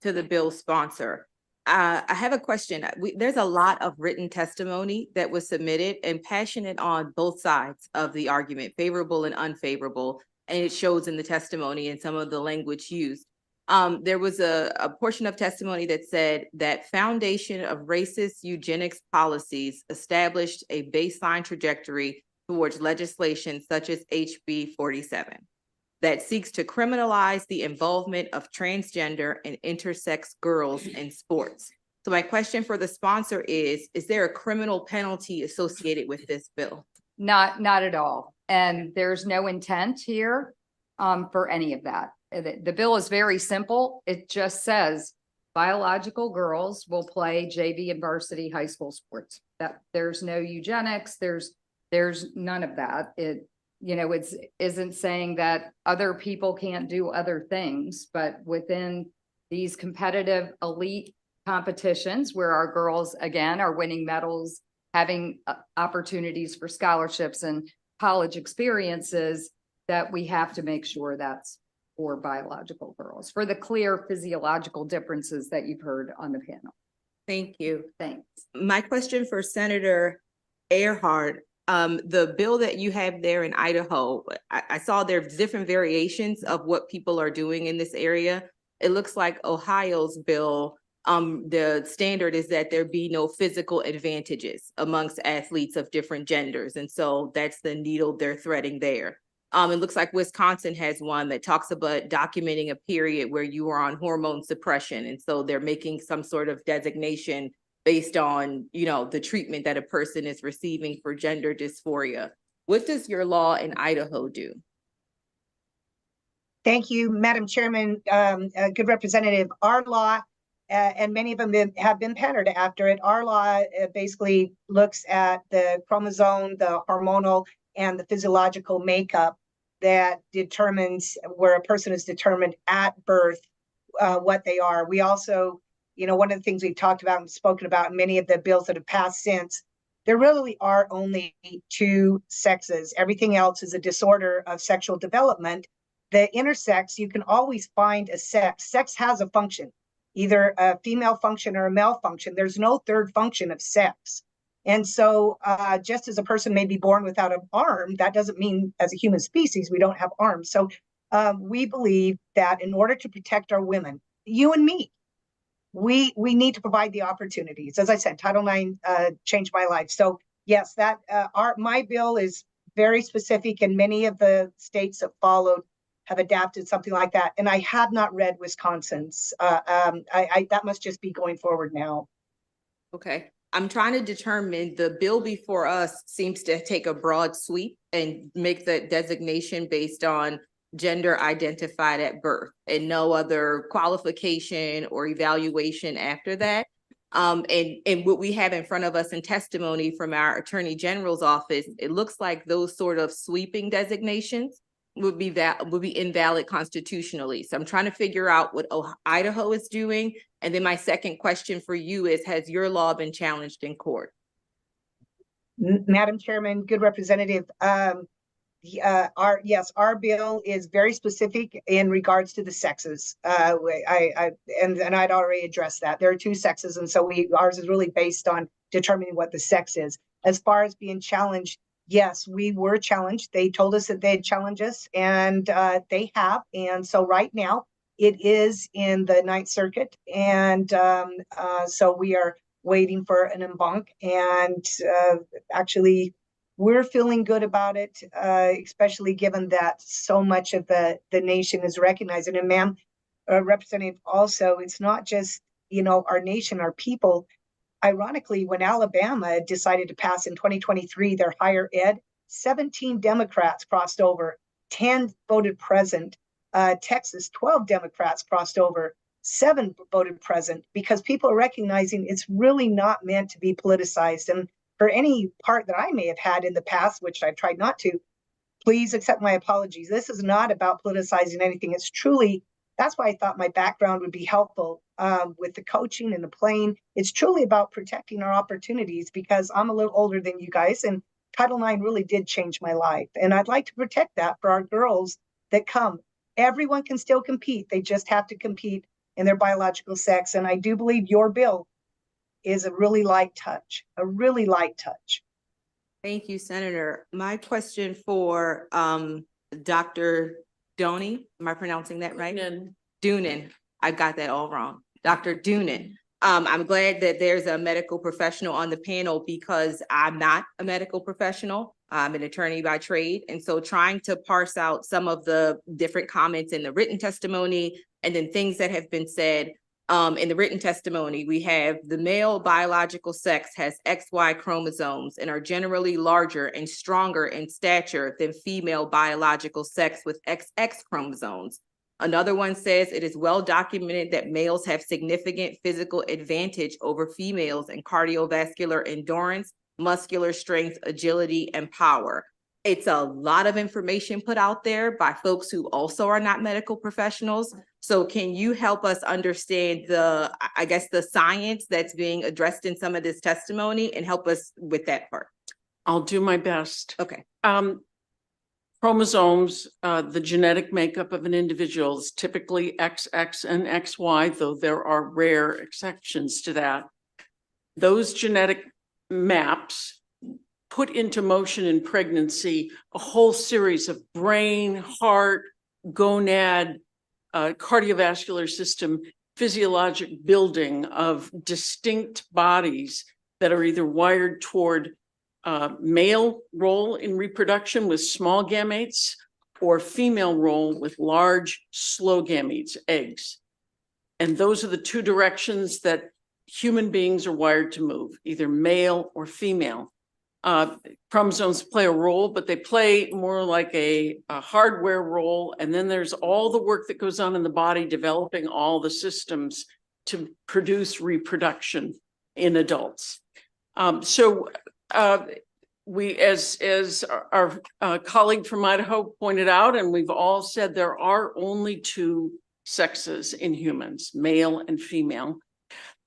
to the bill sponsor. I have a question. There's a lot of written testimony that was submitted and passionate on both sides of the argument, favorable and unfavorable, and it shows in the testimony and some of the language used. There was a portion of testimony that said that foundation of racist eugenics policies established a baseline trajectory towards legislation such as HB 47 that seeks to criminalize the involvement of transgender and intersex girls in sports. So my question for the sponsor is there a criminal penalty associated with this bill? Not at all. And there's no intent here for any of that. The bill is very simple. It just says biological girls will play JV and varsity high school sports. That there's no eugenics, there's none of that. It isn't saying that other people can't do other things, but within these competitive elite competitions where our girls, again, are winning medals, having opportunities for scholarships and college experiences, that we have to make sure that's for biological girls, for the clear physiological differences that you've heard on the panel. Thank you. Thanks. My question for Senator Earhart, the bill that you have there in Idaho, I saw there's different variations of what people are doing in this area. It looks like Ohio's bill, the standard is that there be no physical advantages amongst athletes of different genders. And so that's the needle they're threading there. It looks like Wisconsin has one that talks about documenting a period where you are on hormone suppression. And so they're making some sort of designation based on, the treatment that a person is receiving for gender dysphoria. What does your law in Idaho do? Thank you, Madam Chairman. Good representative. Our law, and many of them have been patterned after it. Our law basically looks at the chromosome, the hormonal, and the physiological makeup that determines where a person is determined at birth what they are. We also, one of the things we've talked about and spoken about in many of the bills that have passed since there really are only two sexes. Everything else is a disorder of sexual development. The intersex, you can always find a sex. Sex has a function, either a female function or a male function. There's no third function of sex. And so just as a person may be born without an arm, that doesn't mean as a human species we don't have arms. So we believe that in order to protect our women, you and me, we need to provide the opportunities. As I said, Title IX changed my life. So yes, that my bill is very specific, and many of the states that followed have adapted something like that. And I have not read Wisconsin's. That must just be going forward now. Okay. I'm trying to determine, the bill before us seems to take a broad sweep and make the designation based on gender identified at birth and no other qualification or evaluation after that. And what we have in front of us in testimony from our Attorney General's office, it looks like those sort of sweeping designations would be invalid constitutionally. So I'm trying to figure out what Idaho is doing. And then my second question for you is, has your law been challenged in court? Madam Chairman, good representative. Our bill is very specific in regards to the sexes. And I'd already addressed that. There are two sexes, and so ours is really based on determining what the sex is. As far as being challenged, yes, we were challenged. They told us that they'd challenge us, and they have. And so right now it is in the Ninth Circuit, and so we are waiting for an en banc, and actually we're feeling good about it, especially given that so much of the nation is recognizing. And ma'am, Representative, also, it's not just, our nation, our people. Ironically, when Alabama decided to pass in 2023 their higher ed, 17 Democrats crossed over, 10 voted present. Texas, 12 Democrats crossed over, 7 voted present, because people are recognizing it's really not meant to be politicized. And for any part that I may have had in the past, which I've tried not to, please accept my apologies. This is not about politicizing anything. It's truly, that's why I thought my background would be helpful with the coaching and the playing. It's truly about protecting our opportunities, because I'm a little older than you guys, and Title IX really did change my life. And I'd like to protect that for our girls that come. Everyone can still compete. They just have to compete in their biological sex. And I do believe your bill is a really light touch, a really light touch. Thank you, Senator. My question for Dr. Doney, am I pronouncing that right? Doonan. I got that all wrong. Dr. Doonan. I'm glad that there's a medical professional on the panel, because I'm not a medical professional. I'm an attorney by trade. And so trying to parse out some of the different comments in the written testimony and then things that have been said in the written testimony, we have the male biological sex has XY chromosomes and are generally larger and stronger in stature than female biological sex with XX chromosomes. Another one says it is well documented that males have significant physical advantage over females in cardiovascular endurance, muscular strength, agility, and power. It's a lot of information put out there by folks who also are not medical professionals. So can you help us understand the science that's being addressed in some of this testimony and help us with that part? I'll do my best. Okay. Chromosomes, the genetic makeup of an individual is typically XX and XY, though there are rare exceptions to that. Those genetic maps put into motion in pregnancy a whole series of brain, heart, gonad, cardiovascular system, physiologic building of distinct bodies that are either wired toward male role in reproduction with small gametes or female role with large, slow gametes, eggs. And those are the two directions that human beings are wired to move, either male or female. Chromosomes play a role, but they play more like a hardware role. And then there's all the work that goes on in the body, developing all the systems to produce reproduction in adults. We, as our colleague from Idaho pointed out, and we've all said, there are only two sexes in humans, male and female.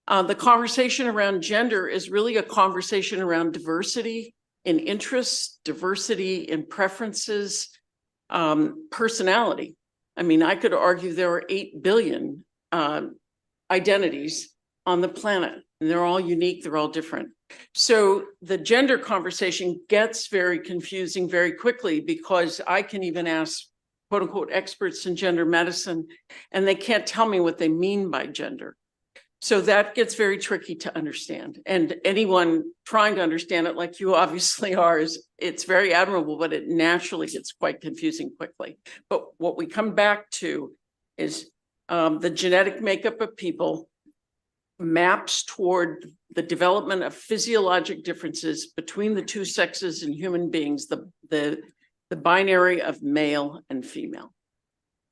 The conversation around gender is really a conversation around diversity in interests, diversity in preferences, personality. I mean, I could argue there are 8 billion identities on the planet, and they're all unique, they're all different. So the gender conversation gets very confusing very quickly, because I can even ask quote unquote experts in gender medicine, and they can't tell me what they mean by gender. So that gets very tricky to understand. And anyone trying to understand it, like you obviously are, it's very admirable, but it naturally gets quite confusing quickly. But what we come back to is the genetic makeup of people maps toward the development of physiologic differences between the two sexes in human beings, the binary of male and female.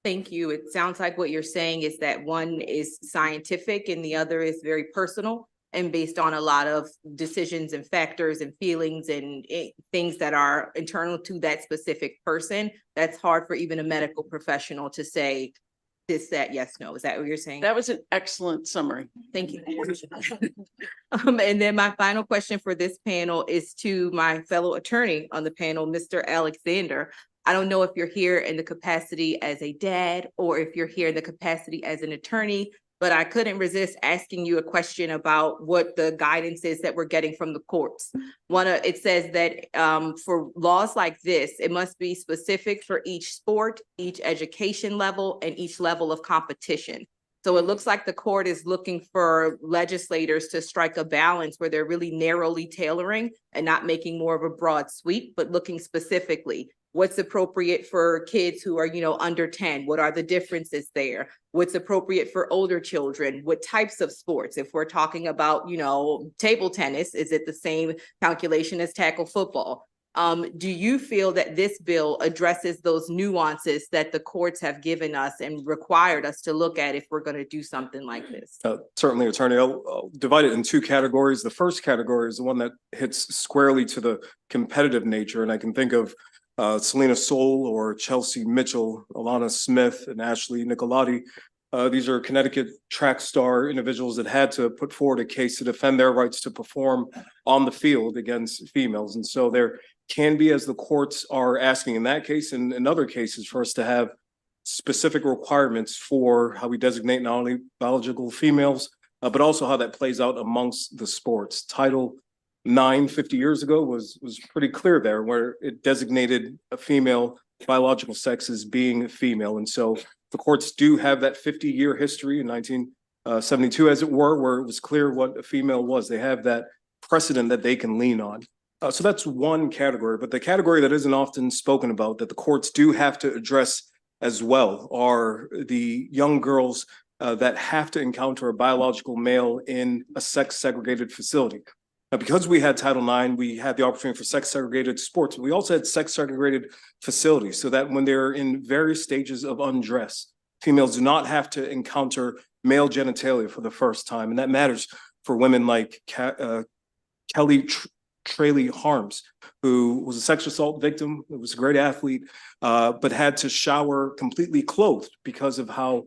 Thank you. It sounds like what you're saying is that one is scientific and the other is very personal and based on a lot of decisions and factors and feelings and things that are internal to that specific person. That's hard for even a medical professional to say this, that, yes, no. Is that what you're saying? That was an excellent summary. Thank you. And then my final question for this panel is to my fellow attorney on the panel, Mr. Alexander. I don't know if you're here in the capacity as a dad or if you're here in the capacity as an attorney, but I couldn't resist asking you a question about what the guidance is that we're getting from the courts. It says that for laws like this, it must be specific for each sport, each education level, and each level of competition. So it looks like the court is looking for legislators to strike a balance where they're really narrowly tailoring and not making more of a broad sweep, but looking specifically. What's appropriate for kids who are, under 10? What are the differences there? What's appropriate for older children? What types of sports? If we're talking about, table tennis, is it the same calculation as tackle football? Do you feel that this bill addresses those nuances that the courts have given us and required us to look at if we're going to do something like this? Certainly, Attorney. I'll divide it in two categories. The first category is the one that hits squarely to the competitive nature, and I can think of Selena Soul or Chelsea Mitchell, Alana Smith, and Ashley Nicolati. These are Connecticut track star individuals that had to put forward a case to defend their rights to perform on the field against females. And so there can be, as the courts are asking in that case and in other cases, for us to have specific requirements for how we designate not only biological females, but also how that plays out amongst the sports. Title IX 50 years ago was pretty clear there, where it designated a female biological sex as being female. And so the courts do have that 50-year history in 1972, as it were, where it was clear what a female was. They have that precedent that they can lean on. So that's one category, but the category that isn't often spoken about that the courts do have to address as well are the young girls that have to encounter a biological male in a sex-segregated facility. Now, because we had Title IX, we had the opportunity for sex-segregated sports. We also had sex-segregated facilities so that when they're in various stages of undress, females do not have to encounter male genitalia for the first time. And that matters for women like Kelly Traley Harms, who was a sexual assault victim, who was a great athlete, but had to shower completely clothed because of how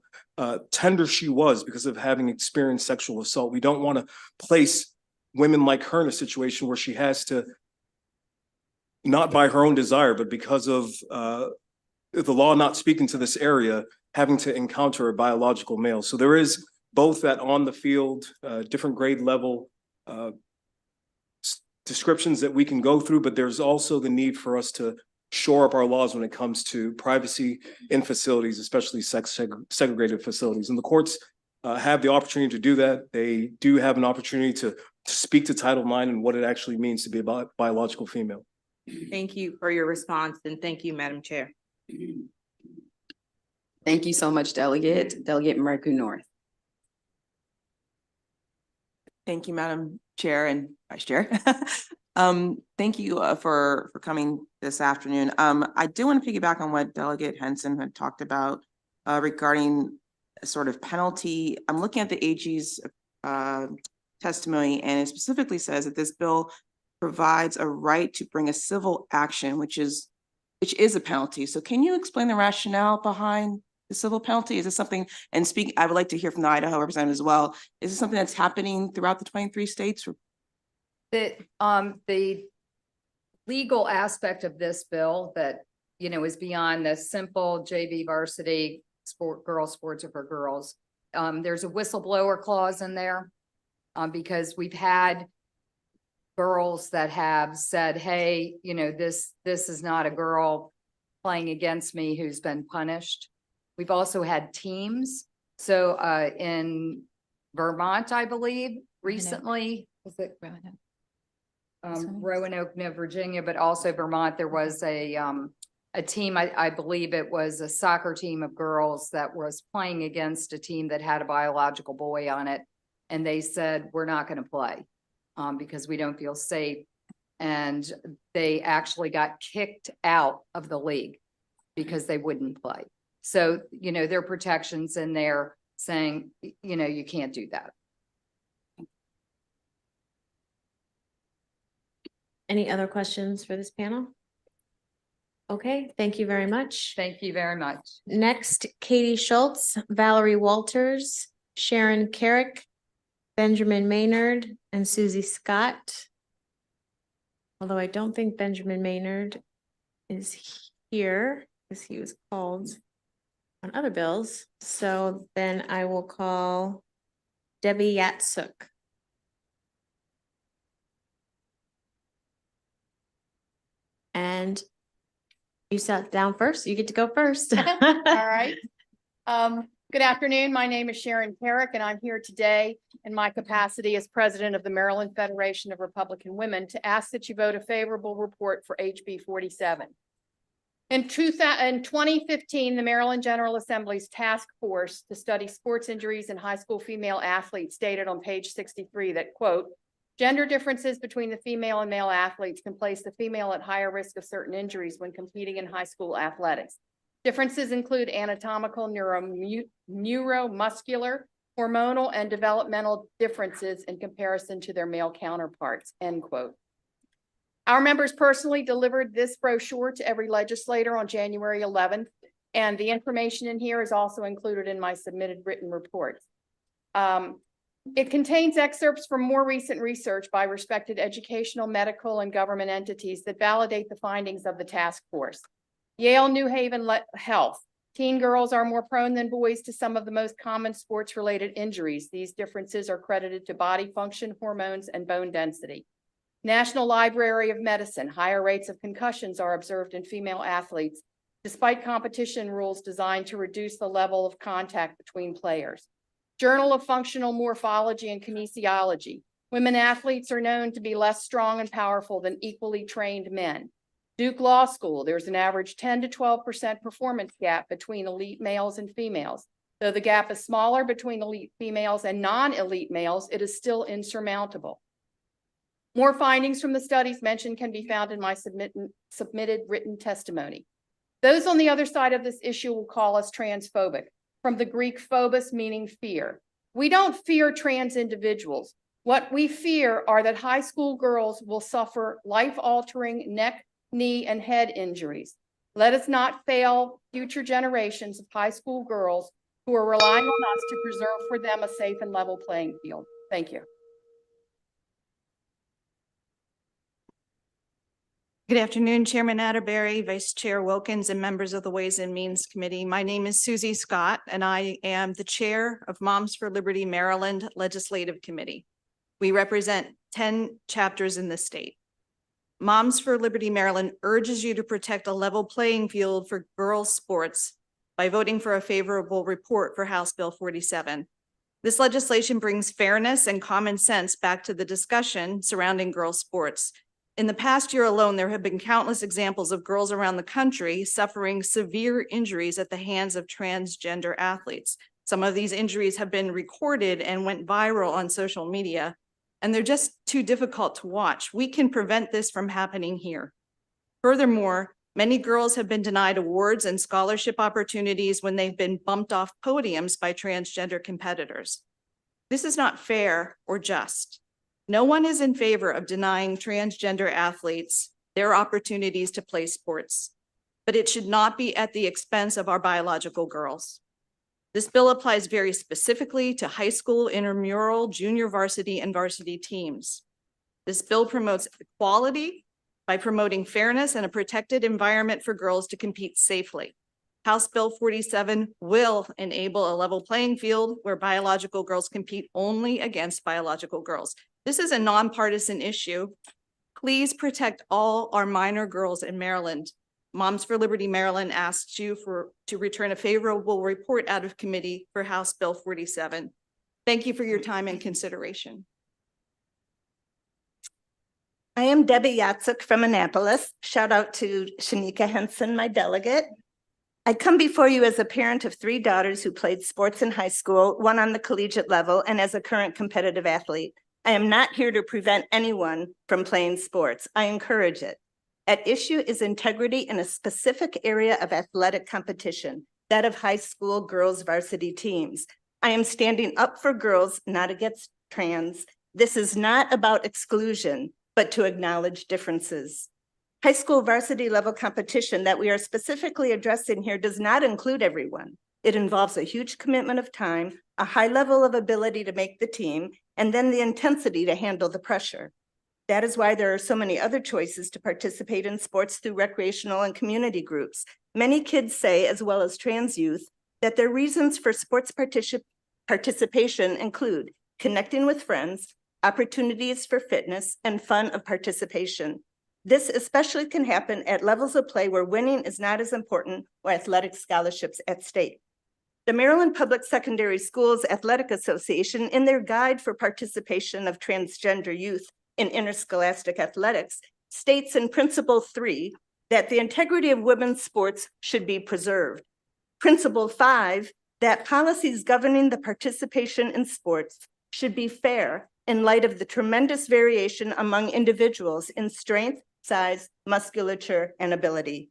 tender she was because of having experienced sexual assault. We don't want to place women like her in a situation where she has to, not by her own desire, but because of the law not speaking to this area, having to encounter a biological male. So there is both that on the field, different grade level descriptions that we can go through, but there's also the need for us to shore up our laws when it comes to privacy in facilities, especially sex-segregated facilities. And the courts have the opportunity to do that. They do have an opportunity to speak to Title IX and what it actually means to be a biological female. Thank you for your response, and thank you, Madam Chair. Thank you so much, Delegate Mercu North. Thank you, Madam Chair and Vice Chair. Thank you for coming this afternoon. I do want to piggyback on what Delegate Henson had talked about regarding a sort of penalty. I'm looking at the AG's testimony, and it specifically says that this bill provides a right to bring a civil action, which is a penalty. So can you explain the rationale behind the civil penalty? Is this something, and I would like to hear from the Idaho representative as well. Is this something that's happening throughout the 23 states? The legal aspect of this bill that, you know, is beyond the simple JV varsity girls sports are for girls. There's a whistleblower clause in there, because we've had girls that have said, hey, you know, this is not a girl playing against me who's been punished. We've also had teams. So in Vermont, I believe, recently, was it Roanoke, Virginia, but also Vermont, there was a team, I believe it was a soccer team of girls that was playing against a team that had a biological boy on it. And they said, we're not going to play because we don't feel safe. And they actually got kicked out of the league because they wouldn't play. So, you know, there are protections in there saying, you know, you can't do that. Any other questions for this panel? Okay, thank you very much. Thank you very much. Next, Katie Schultz, Valerie Walters, Sharon Carrick, Benjamin Maynard, and Susie Scott. Although I don't think Benjamin Maynard is here because he was called on other bills. So then I will call Debbie Yatsuk. And you sat down first. You get to go first. All right. Good afternoon. My name is Sharon Carrick, and I'm here today in my capacity as president of the Maryland Federation of Republican Women to ask that you vote a favorable report for HB 47. In 2015, the Maryland General Assembly's task force to study sports injuries in high school female athletes stated on page 63 that, quote, gender differences between the female and male athletes can place the female at higher risk of certain injuries when competing in high school athletics. Differences include anatomical, neuromuscular, hormonal, and developmental differences in comparison to their male counterparts, end quote. Our members personally delivered this brochure to every legislator on January 11th, and the information in here is also included in my submitted written reports. It contains excerpts from more recent research by respected educational, medical, and government entities that validate the findings of the task force. Yale New Haven Health. Teen girls are more prone than boys to some of the most common sports-related injuries. These differences are credited to body function, hormones, and bone density. National Library of Medicine. Higher rates of concussions are observed in female athletes, despite competition rules designed to reduce the level of contact between players. Journal of Functional Morphology and Kinesiology. Women athletes are known to be less strong and powerful than equally trained men. Duke Law School, there's an average 10 to 12% performance gap between elite males and females. Though the gap is smaller between elite females and non-elite males, it is still insurmountable. More findings from the studies mentioned can be found in my submitted written testimony. Those on the other side of this issue will call us transphobic, from the Greek phobos, meaning fear. We don't fear trans individuals. What we fear are that high school girls will suffer life-altering neck, knee, and head injuries. Let us not fail future generations of high school girls who are relying on us to preserve for them a safe and level playing field. Thank you. Good afternoon, Chairman Atterbury, Vice Chair Wilkins, and members of the Ways and Means Committee. My name is Susie Scott, and I am the chair of Moms for Liberty Maryland Legislative Committee. We represent 10 chapters in the state. Moms for Liberty Maryland urges you to protect a level playing field for girls' sports by voting for a favorable report for House Bill 47. This legislation brings fairness and common sense back to the discussion surrounding girls' sports. In the past year alone, there have been countless examples of girls around the country suffering severe injuries at the hands of transgender athletes. Some of these injuries have been recorded and went viral on social media, and they're just too difficult to watch. We can prevent this from happening here. Furthermore, many girls have been denied awards and scholarship opportunities when they've been bumped off podiums by transgender competitors. This is not fair or just. No one is in favor of denying transgender athletes their opportunities to play sports. but it should not be at the expense of our biological girls. This bill applies very specifically to high school intramural, junior varsity, and varsity teams. This bill promotes equality by promoting fairness and a protected environment for girls to compete safely. House Bill 47 will enable a level playing field where biological girls compete only against biological girls. This is a nonpartisan issue. Please protect all our minor girls in Maryland. Moms for Liberty Maryland asks you to return a favorable report out of committee for House Bill 47. Thank you for your time and consideration. I am Debbie Yatsuk from Annapolis. Shout out to Shanika Henson, my delegate. I come before you as a parent of 3 daughters who played sports in high school, one on the collegiate level, and as a current competitive athlete. I am not here to prevent anyone from playing sports. I encourage it. At issue is integrity in a specific area of athletic competition, that of high school girls varsity teams. I am standing up for girls, not against trans. This is not about exclusion, but to acknowledge differences. High school varsity level competition that we are specifically addressing here does not include everyone. It involves a huge commitment of time, a high level of ability to make the team, and then the intensity to handle the pressure. That is why there are so many other choices to participate in sports through recreational and community groups. Many kids say, as well as trans youth, that their reasons for sports participation include connecting with friends, opportunities for fitness, and fun of participation. This especially can happen at levels of play where winning is not as important or athletic scholarships at stake. The Maryland Public Secondary Schools Athletic Association, in their guide for participation of transgender youth in interscholastic athletics, states in Principle 3 that the integrity of women's sports should be preserved. Principle 5, that policies governing the participation in sports should be fair in light of the tremendous variation among individuals in strength, size, musculature, and ability.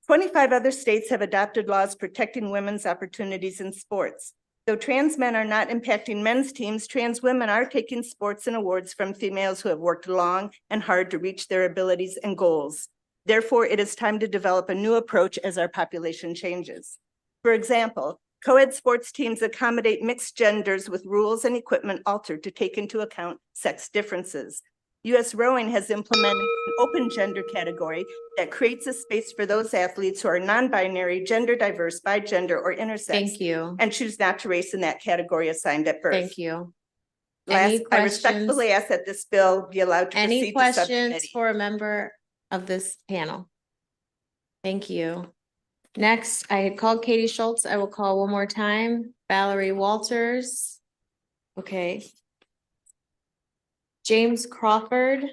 25 other states have adopted laws protecting women's opportunities in sports. Though trans men are not impacting men's teams, trans women are taking sports and awards from females who have worked long and hard to reach their abilities and goals. Therefore, it is time to develop a new approach as our population changes. For example, co-ed sports teams accommodate mixed genders with rules and equipment altered to take into account sex differences. U.S. Rowing has implemented an open gender category that creates a space for those athletes who are non-binary, gender diverse, by gender, or intersex. Thank you. And choose not to race in that category assigned at birth. Thank you. Last, I respectfully ask that this bill be allowed to proceed Any to questions subcommittee. for a member of this panel? Thank you. Next, I had called Katie Schultz. I will call one more time. Valerie Walters. Okay. James Crawford.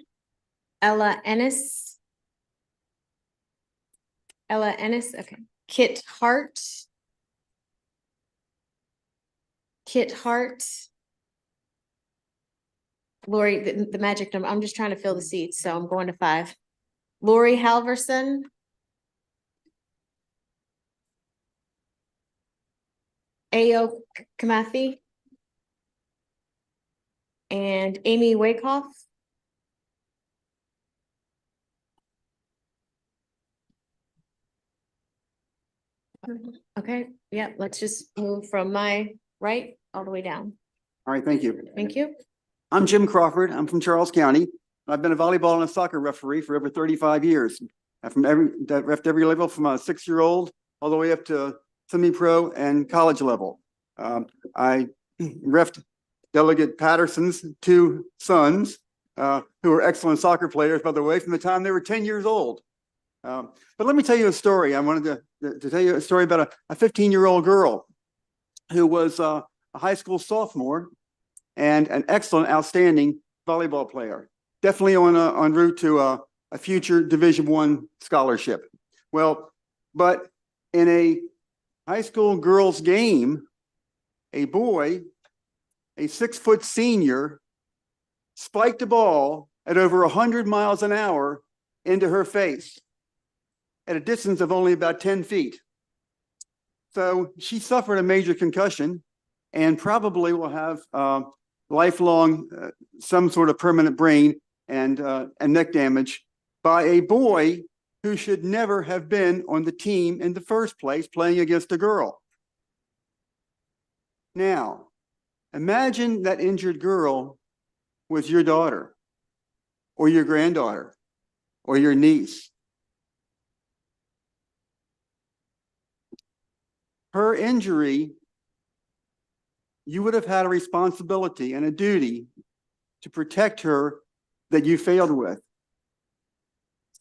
Ella Ennis. Okay. Kit Hart. Lori, the magic number. I'm just trying to fill the seats, so I'm going to 5. Lori Halverson. Ayo Kamathi. And Amy Wakehoff. Okay, yeah, let's just move from my right all the way down. All right, thank you. Thank you. I'm Jim Crawford. I'm from Charles County. I've been a volleyball and a soccer referee for over 35 years. I've refed every level from a 6-year-old all the way up to semi-pro and college level. I refed Delegate Patterson's 2 sons, who are excellent soccer players, by the way, from the time they were 10 years old. But let me tell you a story. I wanted to tell you a story about a 15-year-old girl who was a high school sophomore and an excellent, outstanding volleyball player. Definitely en route to a future Division I scholarship. Well, but in a high school girls game, a boy, a 6-foot senior, spiked a ball at over 100 miles an hour into her face at a distance of only about 10 feet. So she suffered a major concussion and probably will have lifelong, some sort of permanent brain and neck damage by a boy who should never have been on the team in the first place playing against a girl. Now, imagine that injured girl was your daughter or your granddaughter or your niece. Her injury, you would have had a responsibility and a duty to protect her that you failed with.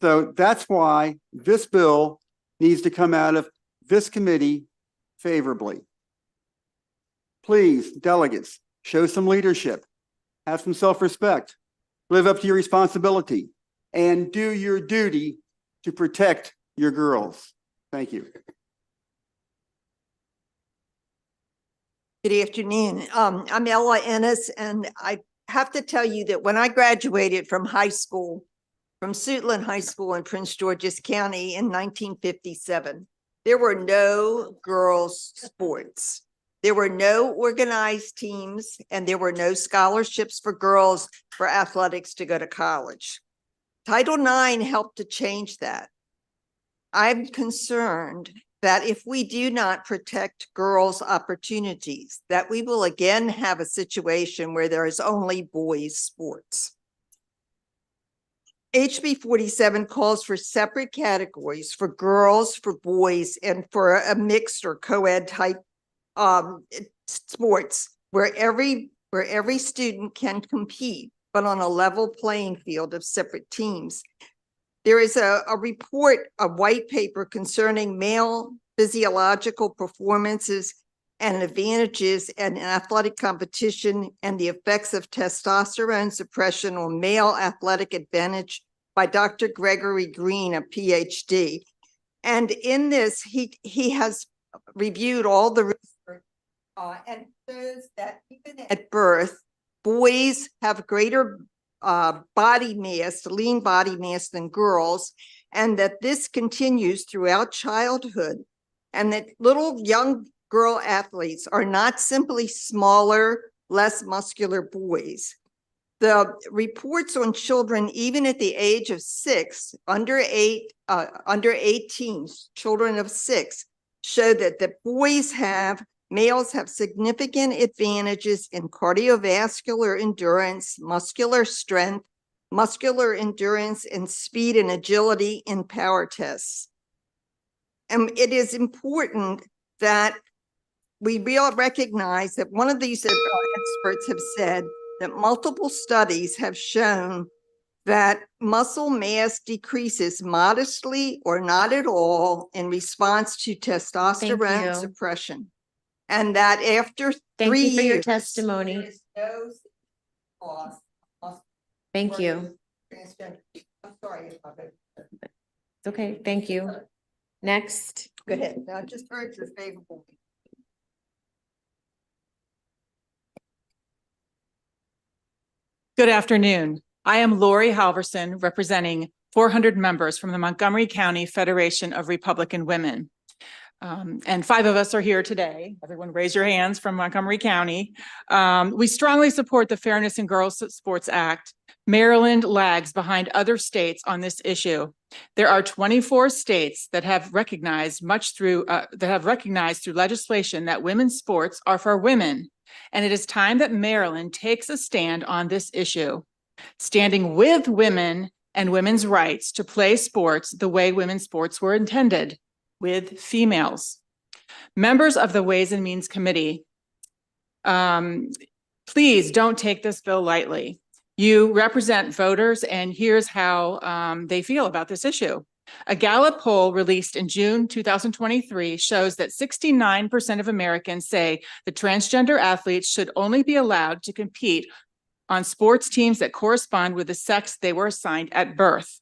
So that's why this bill needs to come out of this committee favorably. Please, delegates, show some leadership, have some self-respect, live up to your responsibility, and do your duty to protect your girls. Thank you. Good afternoon. I'm Ella Ennis, and I have to tell you that when I graduated from high school, from Suitland High School in Prince George's County in 1957, there were no girls' sports. There were no organized teams, and there were no scholarships for girls for athletics to go to college. Title IX helped to change that. I'm concerned that if we do not protect girls' opportunities, that we will again have a situation where there is only boys' sports. HB 47 calls for separate categories for girls, for boys, and for a mixed or co-ed type sports where every student can compete, but on a level playing field of separate teams. There is a report, a white paper concerning male physiological performances and advantages in athletic competition and the effects of testosterone suppression on male athletic advantage by Dr. Gregory Green, a PhD. And in this, he has reviewed all the research and shows that even at birth, boys have greater body mass, lean body mass than girls, and that this continues throughout childhood, and that little young girl athletes are not simply smaller, less muscular boys. The reports on children, even at the age of 6, under 18, children of 6, show that males have significant advantages in cardiovascular endurance, muscular strength, muscular endurance, and speed and agility in power tests. And it is important that we recognize that one of these experts have said that multiple studies have shown that muscle mass decreases modestly or not at all in response to testosterone suppression. And that after 3 years, you for your testimony. there is no loss of Thank you. transgender. I'm sorry about it. It's okay. Thank you. Next. Go ahead. I just heard your favorable. Good afternoon. I am Lori Halverson, representing 400 members from the Montgomery County Federation of Republican Women. And 5 of us are here today. Everyone raise your hands from Montgomery County. We strongly support the Fairness in Girls Sports Act. Maryland lags behind other states on this issue. There are 24 states that have recognized through legislation that women's sports are for women. And it is time that Maryland takes a stand on this issue, standing with women and women's rights to play sports the way women's sports were intended, with females. Members of the Ways and Means Committee, please don't take this bill lightly. You represent voters, and here's how they feel about this issue. A Gallup poll released in June 2023 shows that 69% of Americans say that transgender athletes should only be allowed to compete on sports teams that correspond with the sex they were assigned at birth.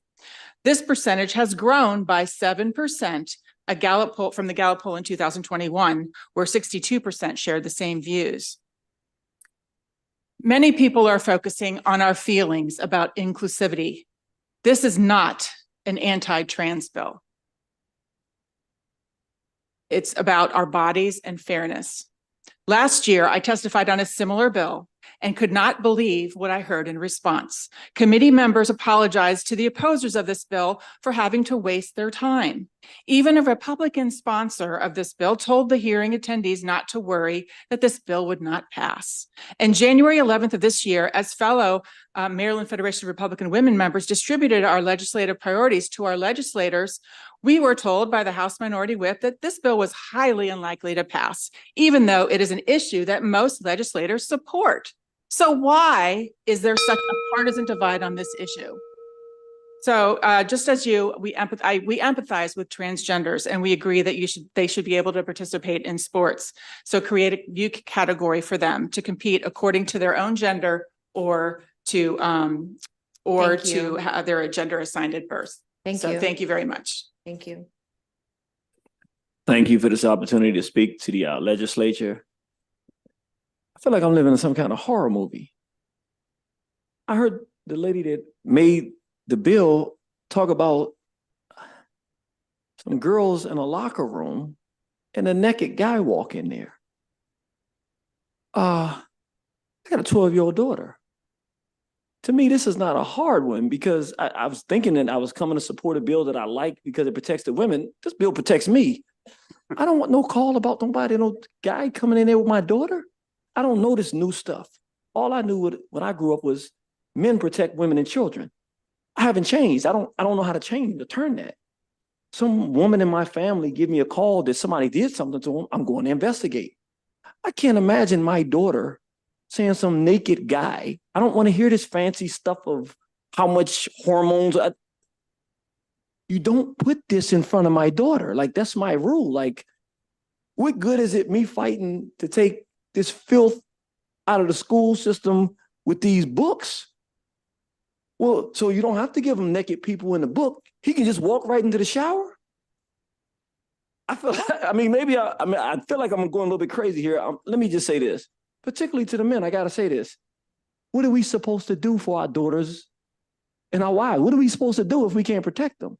This percentage has grown by 7%, a Gallup poll from the Gallup poll in 2021, where 62% shared the same views. Many people are focusing on our feelings about inclusivity. This is not an anti-trans bill. It's about our bodies and fairness. Last year, I testified on a similar bill, and could not believe what I heard in response. Committee members apologized to the opposers of this bill for having to waste their time. Even a Republican sponsor of this bill told the hearing attendees not to worry, that this bill would not pass. And January 11th of this year, as fellow Maryland Federation of Republican Women members distributed our legislative priorities to our legislators, we were told by the House Minority Whip that this bill was highly unlikely to pass, even though it is an issue that most legislators support. So why is there such a partisan divide on this issue? So just as you, we empathize with transgenders, and we agree that they should be able to participate in sports. So create a new category for them to compete according to their own gender or to have their gender assigned at birth. Thank you. Thank you very much. Thank you. Thank you for this opportunity to speak to the legislature. I feel like I'm living in some kind of horror movie. I heard the lady that made the bill talk about some girls in a locker room and a naked guy walk in there. I got a 12-year-old daughter. To me, this is not a hard one because I was thinking that I was coming to support a bill that I like because it protects the women. This bill protects me. I don't want no call about nobody, no guy coming in there with my daughter. I don't know this new stuff. All I knew when I grew up was men protect women and children. I haven't changed. I don't know how to change, to turn that. Some woman in my family give me a call that somebody did something to them. I'm going to investigate. I can't imagine my daughter saying some naked guy. I don't want to hear this fancy stuff of how much hormones. You don't put this in front of my daughter. Like, that's my rule. Like, what good is it me fighting to take this filth out of the school system with these books? Well, so you don't have to give him naked people in the book. He can just walk right into the shower. I feel like I'm going a little bit crazy here. Let me just say this, particularly to the men. I got to say this. What are we supposed to do for our daughters and our wives? What are we supposed to do if we can't protect them?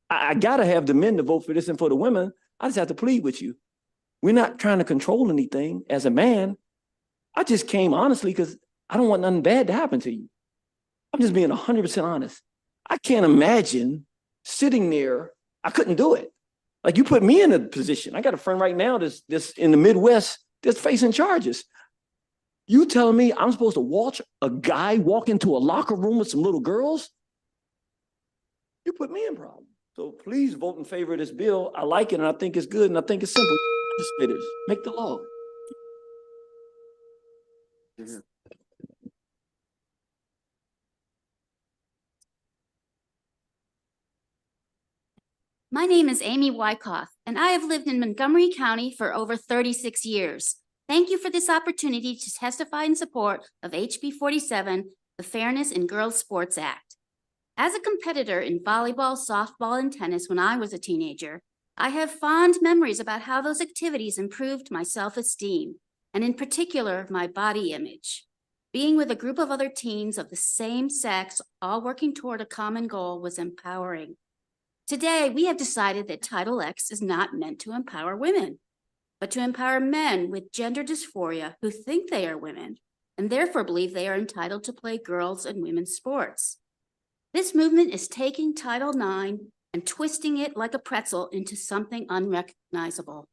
I got to have the men to vote for this, and for the women, I just have to plead with you. We're not trying to control anything as a man. I just came honestly because I don't want nothing bad to happen to you. I'm just being 100% honest. I can't imagine sitting there. I couldn't do it. Like, you put me in a position. I got a friend right now that's in the Midwest that's facing charges. You telling me I'm supposed to watch a guy walk into a locker room with some little girls? You put me in problem. So please vote in favor of this bill. I like it, and I think it's good, and I think it's simple. Legislators, make the law. My name is Amy Wyckoff, and I have lived in Montgomery County for over 36 years. Thank you for this opportunity to testify in support of HB 47, the Fairness in Girls Sports Act. As a competitor in volleyball, softball, and tennis when I was a teenager, I have fond memories about how those activities improved my self-esteem, and in particular, my body image. Being with a group of other teens of the same sex, all working toward a common goal, was empowering. Today, we have decided that Title X is not meant to empower women, but to empower men with gender dysphoria who think they are women and therefore believe they are entitled to play girls' and women's sports. This movement is taking Title IX and twisting it like a pretzel into something unrecognizable.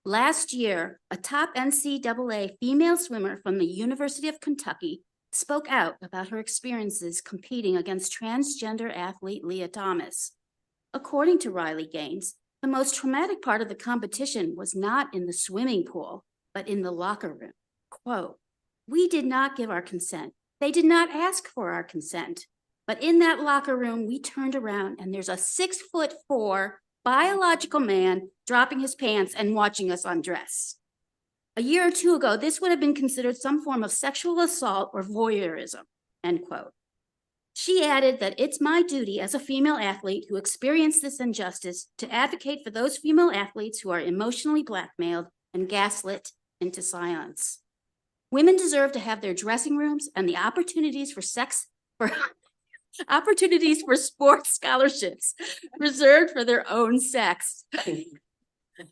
Last year, a top NCAA female swimmer from the University of Kentucky spoke out about her experiences competing against transgender athlete Leah Thomas. According to Riley Gaines, the most traumatic part of the competition was not in the swimming pool, but in the locker room. Quote, "We did not give our consent. They did not ask for our consent. But in that locker room, we turned around and there's a 6'4" biological man dropping his pants and watching us undress. A year or two ago, this would have been considered some form of sexual assault or voyeurism," end quote. She added that it's my duty as a female athlete who experienced this injustice to advocate for those female athletes who are emotionally blackmailed and gaslit into silence. Women deserve to have their dressing rooms and the opportunities for sports scholarships reserved for their own sex.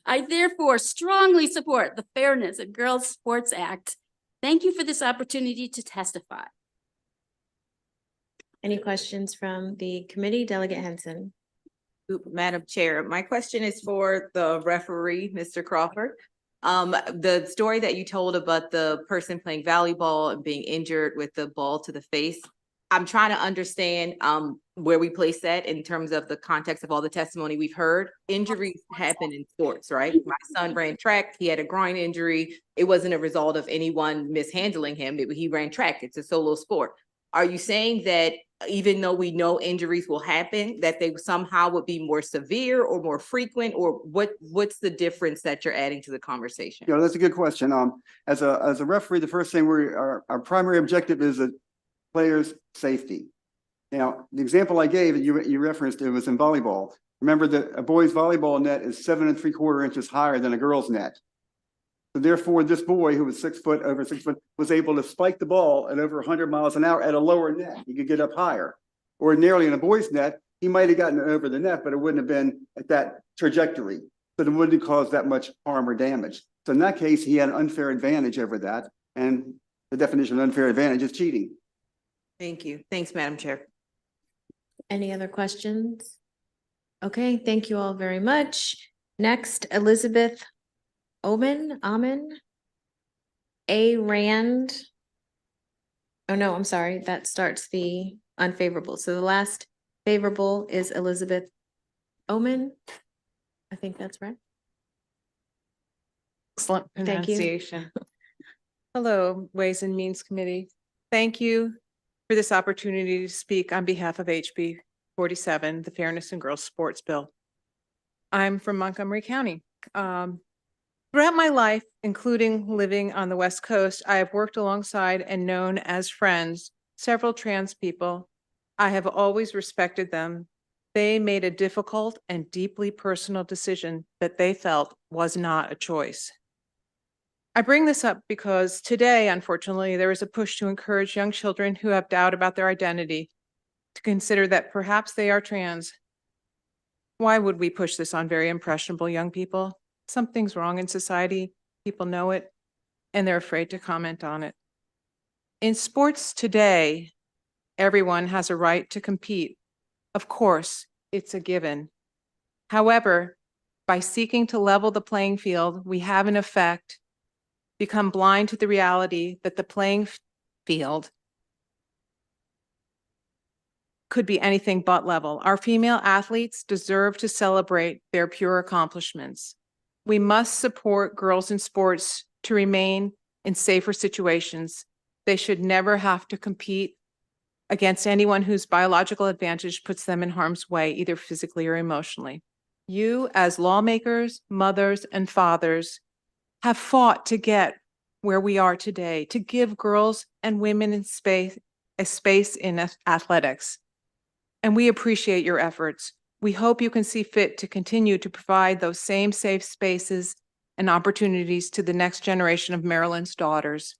I therefore strongly support the Fairness in Girls Sports Act Thank you for this opportunity to testify. Any questions from the committee? Delegate Henson. Madam Chair, my question is for the referee, Mr. Crawford. The story that you told about the person playing volleyball and being injured with the ball to the face, I'm trying to understand where we place that in terms of the context of all the testimony we've heard. Injuries happen in sports, right? My son ran track, he had a groin injury. It wasn't a result of anyone mishandling him. He ran track, it's a solo sport. Are you saying that even though we know injuries will happen, that they somehow would be more severe or more frequent, or what's the difference that you're adding to the conversation? Yeah, that's a good question. As a referee, the first thing our primary objective is the players' safety. Now, the example I gave, you referenced, it was in volleyball. Remember that a boys' volleyball net is 7 3/4 inches higher than a girls' net. So therefore, this boy who was over 6 foot, was able to spike the ball at over 100 miles an hour at a lower net. He could get up higher. Ordinarily in a boys' net, he might have gotten over the net, but it wouldn't have been at that trajectory. So it wouldn't have caused that much harm or damage. So in that case, he had an unfair advantage over that. And the definition of unfair advantage is cheating. Thank you. Thanks, Madam Chair. Any other questions? Okay, thank you all very much. Next, Elizabeth Amen, A. Rand. Oh, no, I'm sorry. That starts the unfavorable. So the last favorable is Elizabeth Omen. I think that's right. Excellent Thank you. pronunciation. Hello, Ways and Means Committee. Thank you for this opportunity to speak on behalf of HB 47, the Fairness in Girls Sports Bill. I'm from Montgomery County. Throughout my life, including living on the West Coast, I have worked alongside and known as friends several trans people. I have always respected them. They made a difficult and deeply personal decision that they felt was not a choice. I bring this up because today, unfortunately, there is a push to encourage young children who have doubt about their identity to consider that perhaps they are trans. Why would we push this on very impressionable young people? Something's wrong in society, people know it, and they're afraid to comment on it. In sports today, everyone has a right to compete. Of course, it's a given. However, by seeking to level the playing field, we have in effect become blind to the reality that the playing field could be anything but level. Our female athletes deserve to celebrate their pure accomplishments. We must support girls in sports to remain in safer situations. They should never have to compete against anyone whose biological advantage puts them in harm's way, either physically or emotionally. You, as lawmakers, mothers, and fathers, have fought to get where we are today, to give girls and women in a space in athletics. And we appreciate your efforts. We hope you can see fit to continue to provide those same safe spaces and opportunities to the next generation of Maryland's daughters.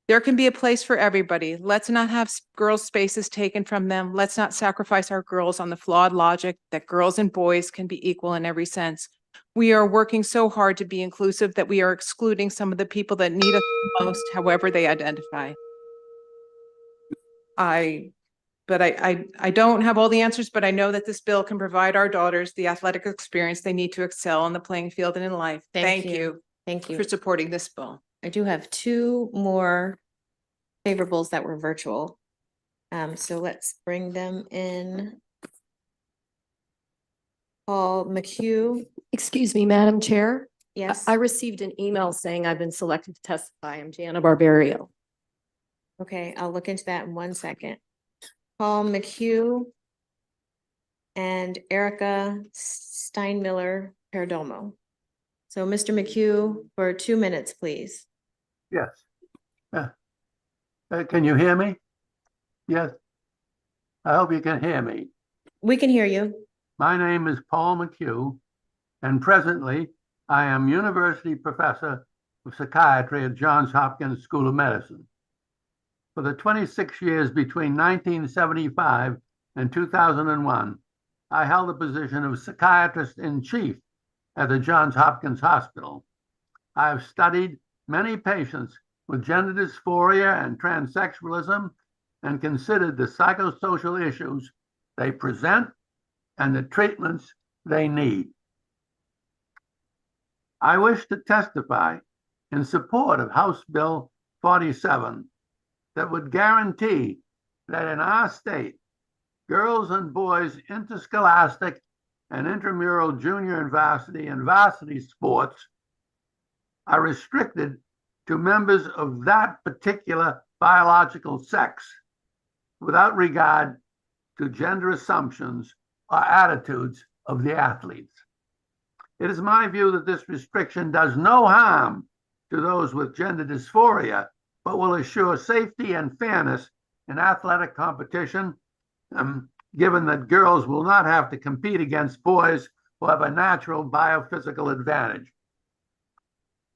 There can be a place for everybody. Let's not have girls' spaces taken from them. Let's not sacrifice our girls on the flawed logic that girls and boys can be equal in every sense. We are working so hard to be inclusive that we are excluding some of the people that need us the most, however they identify. I don't have all the answers, but I know that this bill can provide our daughters the athletic experience they need to excel on the playing field and in life. Thank you. Thank you For supporting this bill. I do have two more favorables that were virtual. So let's bring them in. Paul McHugh. Excuse me, Madam Chair. Yes. I received an email saying I've been selected to testify. I'm Jana Barbario. Okay, I'll look into that in 1 second. Paul McHugh and Erica Steinmiller Perdomo. So Mr. McHugh for 2 minutes, please. Yes. Can you hear me? Yes. I hope you can hear me. We can hear you. My name is Paul McHugh, and presently I am University Professor of Psychiatry at Johns Hopkins School of Medicine. For the 26 years between 1975 and 2001, I held the position of Psychiatrist in Chief at the Johns Hopkins Hospital. I have studied many patients with gender dysphoria and transsexualism and considered the psychosocial issues they present and the treatments they need. I wish to testify in support of House Bill 47 that would guarantee that in our state, girls and boys interscholastic and intramural junior and varsity sports are restricted to members of that particular biological sex without regard to gender assumptions or attitudes of the athletes. It is my view that this restriction does no harm to those with gender dysphoria, but will assure safety and fairness in athletic competition, given that girls will not have to compete against boys who have a natural biophysical advantage.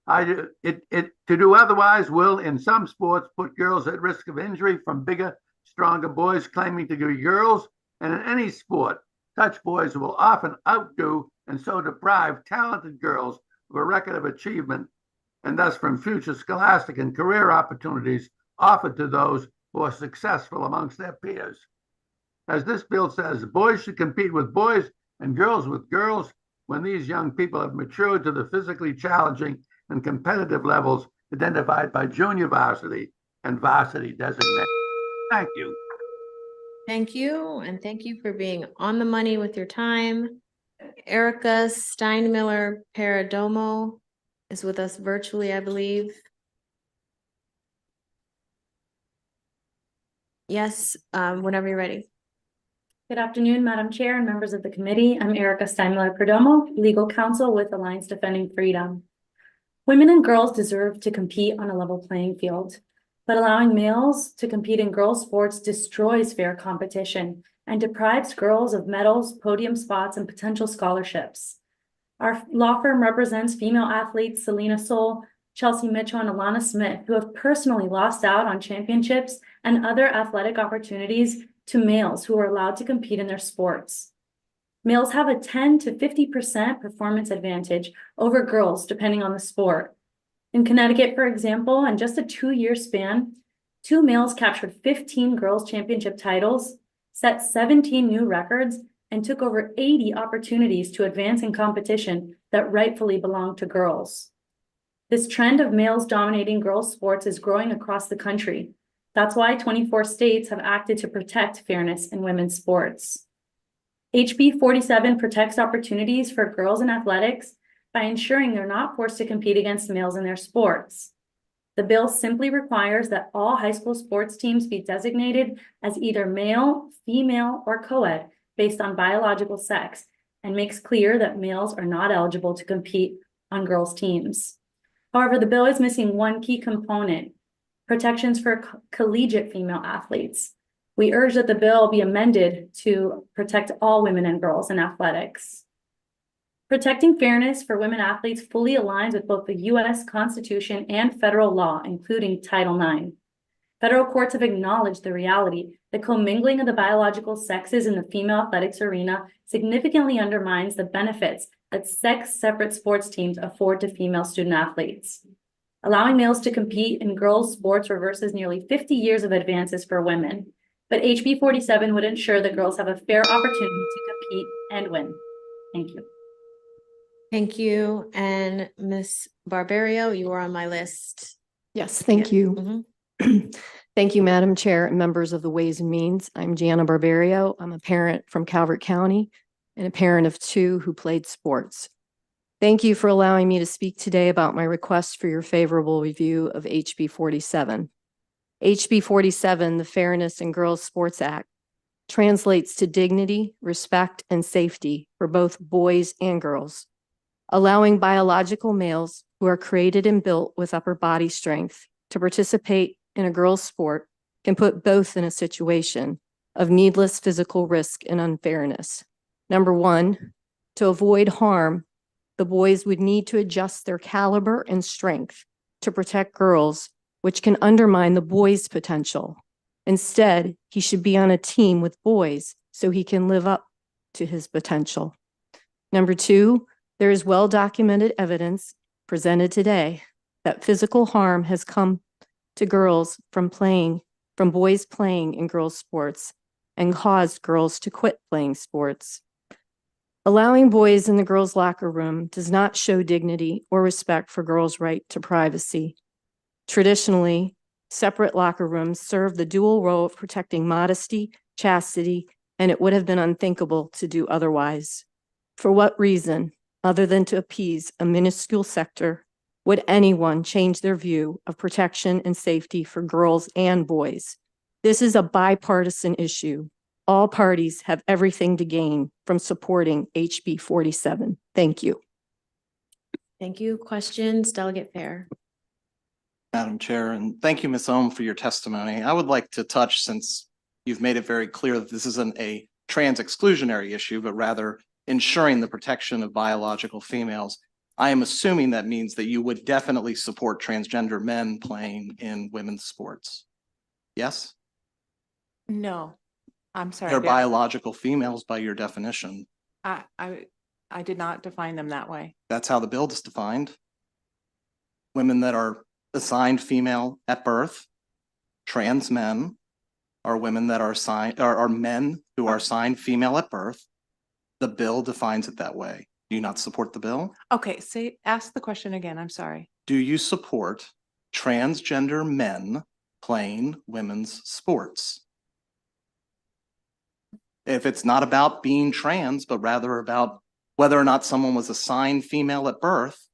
To do otherwise will, in some sports, put girls at risk of injury from bigger, stronger boys claiming to be girls, and in any sport, such boys will often outdo and so deprive talented girls of a record of achievement, and thus from future scholastic and career opportunities offered to those who are successful amongst their peers. As this bill says, boys should compete with boys and girls with girls when these young people have matured to the physically challenging and competitive levels identified by junior varsity and varsity designation. Thank you. Thank you, and thank you for being on the money with your time. Erica Steinmiller Paradomo is with us virtually, I believe. Yes, whenever you're ready. Good afternoon, Madam Chair and members of the committee. I'm Erica Steinmiller Perdomo, legal counsel with Alliance Defending Freedom. Women and girls deserve to compete on a level playing field, but allowing males to compete in girls' sports destroys fair competition and deprives girls of medals, podium spots, and potential scholarships. Our law firm represents female athletes Selena Soul, Chelsea Mitchell, and Alana Smith, who have personally lost out on championships and other athletic opportunities to males who are allowed to compete in their sports. Males have a 10 to 50% performance advantage over girls, depending on the sport. In Connecticut, for example, in just a 2-year span, 2 males captured 15 girls' championship titles, set 17 new records, and took over 80 opportunities to advance in competition that rightfully belong to girls. This trend of males dominating girls' sports is growing across the country. That's why 24 states have acted to protect fairness in women's sports. HB 47 protects opportunities for girls in athletics by ensuring they're not forced to compete against males in their sports. The bill simply requires that all high school sports teams be designated as either male, female, or co-ed based on biological sex, and makes clear that males are not eligible to compete on girls' teams. However, the bill is missing one key component: protections for collegiate female athletes. We urge that the bill be amended to protect all women and girls in athletics. Protecting fairness for women athletes fully aligns with both the U.S. Constitution and federal law, including Title IX. Federal courts have acknowledged the reality that commingling of the biological sexes in the female athletics arena significantly undermines the benefits that sex-separate sports teams afford to female student athletes. Allowing males to compete in girls' sports reverses nearly 50 years of advances for women, but HB 47 would ensure that girls have a fair opportunity to compete and win. Thank you. Thank you. And Ms. Barbario, you are on my list. Yes, thank you. Thank you, Madam Chair and members of the Ways and Means. I'm Gianna Barbario. I'm a parent from Calvert County and a parent of 2 who played sports. Thank you for allowing me to speak today about my request for your favorable review of HB 47. HB 47, the Fairness in Girls Sports Act, translates to dignity, respect, and safety for both boys and girls, allowing biological males who are created and built with upper body strength to participate in a girl's sport can put both in a situation of needless physical risk and unfairness. Number 1, to avoid harm, the boys would need to adjust their caliber and strength to protect girls, which can undermine the boys' potential. Instead, he should be on a team with boys so he can live up to his potential. Number 2, there is well-documented evidence presented today that physical harm has come to girls from boys playing in girls' sports and caused girls to quit playing sports. Allowing boys in the girls' locker room does not show dignity or respect for girls' right to privacy. Traditionally, separate locker rooms serve the dual role of protecting modesty, chastity, and it would have been unthinkable to do otherwise. For what reason, other than to appease a minuscule sector, would anyone change their view of protection and safety for girls and boys? This is a bipartisan issue. All parties have everything to gain from supporting HB 47. Thank you. Thank you. Questions, Delegate Fair? Madam Chair, and thank you, Ms. Ohm, for your testimony. I would like to touch, since you've made it very clear that this isn't a trans exclusionary issue, but rather ensuring the protection of biological females. I am assuming that means that you would definitely support transgender men playing in women's sports. Yes? No, I'm sorry. They're biological females by your definition. I did not define them that way. That's how the bill is defined. Women that are assigned female at birth, trans men are women that are assigned, are men who are assigned female at birth. The bill defines it that way. Do you not support the bill? Okay, ask the question again. I'm sorry. Do you support transgender men playing women's sports? If it's not about being trans, but rather about whether or not someone was assigned female at birth,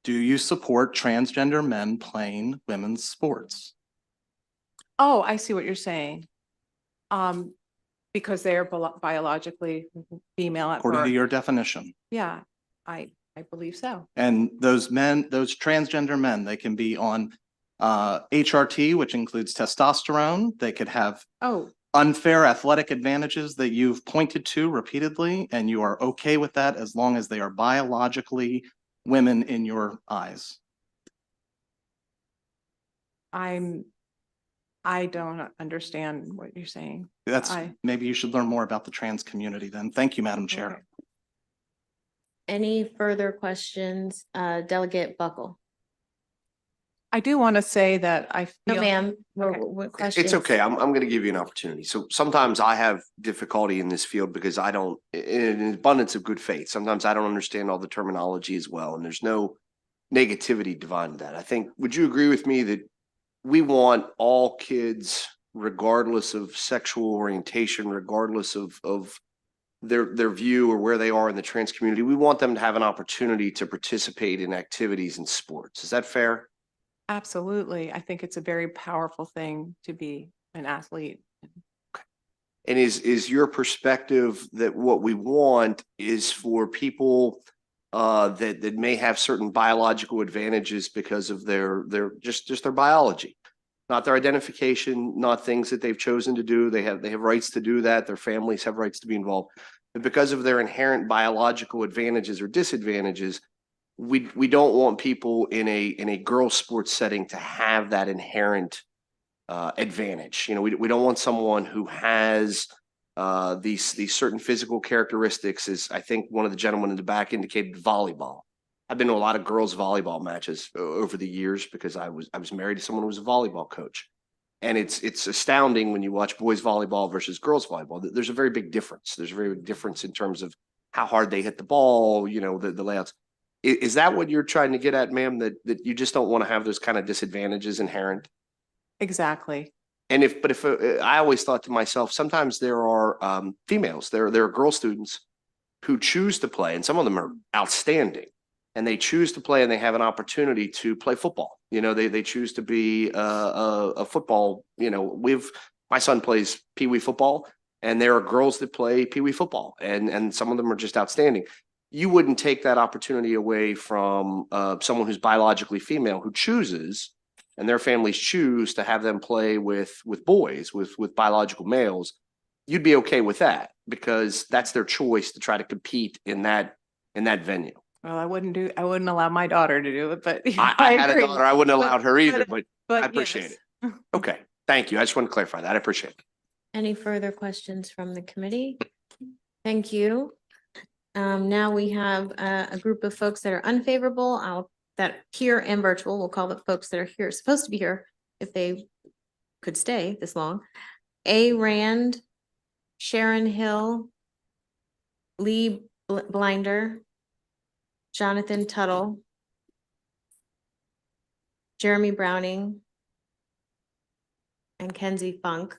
do you support transgender men playing women's sports? Oh, I see what you're saying. Because they are biologically female at According birth. to your definition. Yeah, I believe so. And those men, those transgender men, they can be on HRT, which includes testosterone. They could have unfair athletic advantages that you've pointed to repeatedly, and you are okay with that as long as they are biologically women in your eyes. I don't understand what you're saying. Maybe you should learn more about the trans community then. Thank you, Madam Chair. Okay. Any further questions? Delegate Buckle? I do want to say that I feel. No, ma'am. What questions? It's okay. I'm going to give you an opportunity. So sometimes I have difficulty in this field because I don't, in an abundance of good faith, sometimes I don't understand all the terminology as well. And there's no negativity divided that. I think, would you agree with me that we want all kids, regardless of sexual orientation, regardless of their view or where they are in the trans community, we want them to have an opportunity to participate in activities in sports. Is that fair? Absolutely. I think it's a very powerful thing to be an athlete. And is your perspective that what we want is for people that may have certain biological advantages because of their just their biology, not their identification, not things that they've chosen to do. They have rights to do that. Their families have rights to be involved. But because of their inherent biological advantages or disadvantages, we don't want people in a girls' sports setting to have that inherent advantage. You know, we don't want someone who has these certain physical characteristics. As I think one of the gentlemen in the back indicated, volleyball. I've been to a lot of girls volleyball matches over the years because I was married to someone who was a volleyball coach. And it's astounding when you watch boys volleyball versus girls volleyball. There's a very big difference. There's a very big difference in terms of how hard they hit the ball, you know, the layouts. Is that what you're trying to get at, ma'am, that you just don't want to have those kind of disadvantages inherent? Exactly. And if I always thought to myself, sometimes there are females, there are girl students who choose to play, and some of them are outstanding, and they choose to play and they have an opportunity to play football. You know, they choose to be a football, you know, my son plays Pee Wee football, and there are girls that play Pee Wee football, and some of them are just outstanding. You wouldn't take that opportunity away from someone who's biologically female who chooses, and their families choose to have them play with boys, with biological males. You'd be okay with that because that's their choice to try to compete in that venue. Well, I wouldn't allow my daughter to do it, but I had a daughter. I wouldn't have allowed her either, but I appreciate it. Okay, thank you. I just want to clarify that. I appreciate it. Any further questions from the committee? Thank you. Now we have a group of folks that are unfavorable. I'll that here and virtual, we'll call the folks that are here, supposed to be here, if they could stay this long. A. Rand, Sharon Hill, Lee Blinder, Jonathan Tuttle, Jeremy Browning, and Kenzie Funk.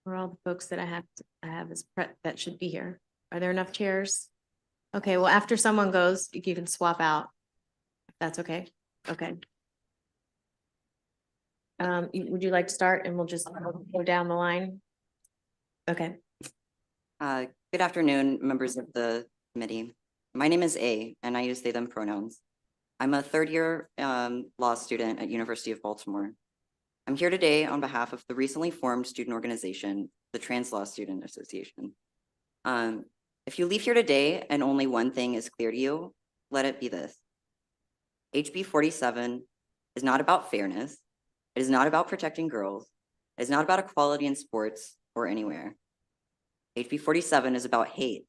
We're all the folks that I have as that should be here. Are there enough chairs? Okay, well, after someone goes, you can swap out. If that's okay. Okay. Would you like to start and we'll just go down the line? Okay. Good afternoon, members of the committee. My name is A, and I use they, them pronouns. I'm a third-year law student at University of Baltimore. I'm here today on behalf of the recently formed student organization, the Trans Law Student Association. If you leave here today and only one thing is clear to you, let it be this. HB 47 is not about fairness. It is not about protecting girls. It is not about equality in sports or anywhere. HB 47 is about hate.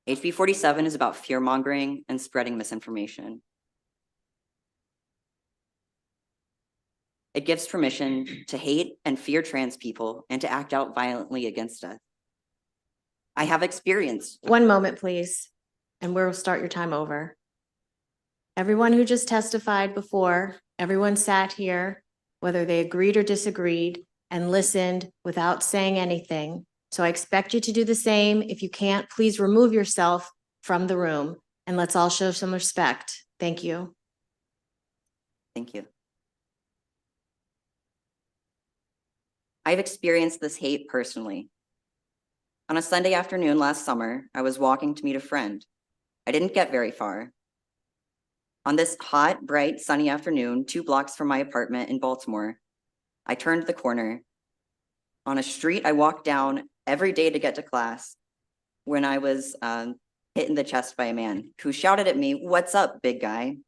HB 47 is about fear-mongering and spreading misinformation. It gives permission to hate and fear trans people and to act out violently against us. I have experience. One moment, please, and we'll start your time over. Everyone who just testified before, everyone sat here, whether they agreed or disagreed, and listened without saying anything. So I expect you to do the same. If you can't, please remove yourself from the room and let's all show some respect. Thank you. Thank you. I've experienced this hate personally. On a Sunday afternoon last summer, I was walking to meet a friend. I didn't get very far. On this hot, bright, sunny afternoon, 2 blocks from my apartment in Baltimore, I turned the corner. On a street I walked down every day to get to class when I was hit in the chest by a man who shouted at me, "What's up, big guy?"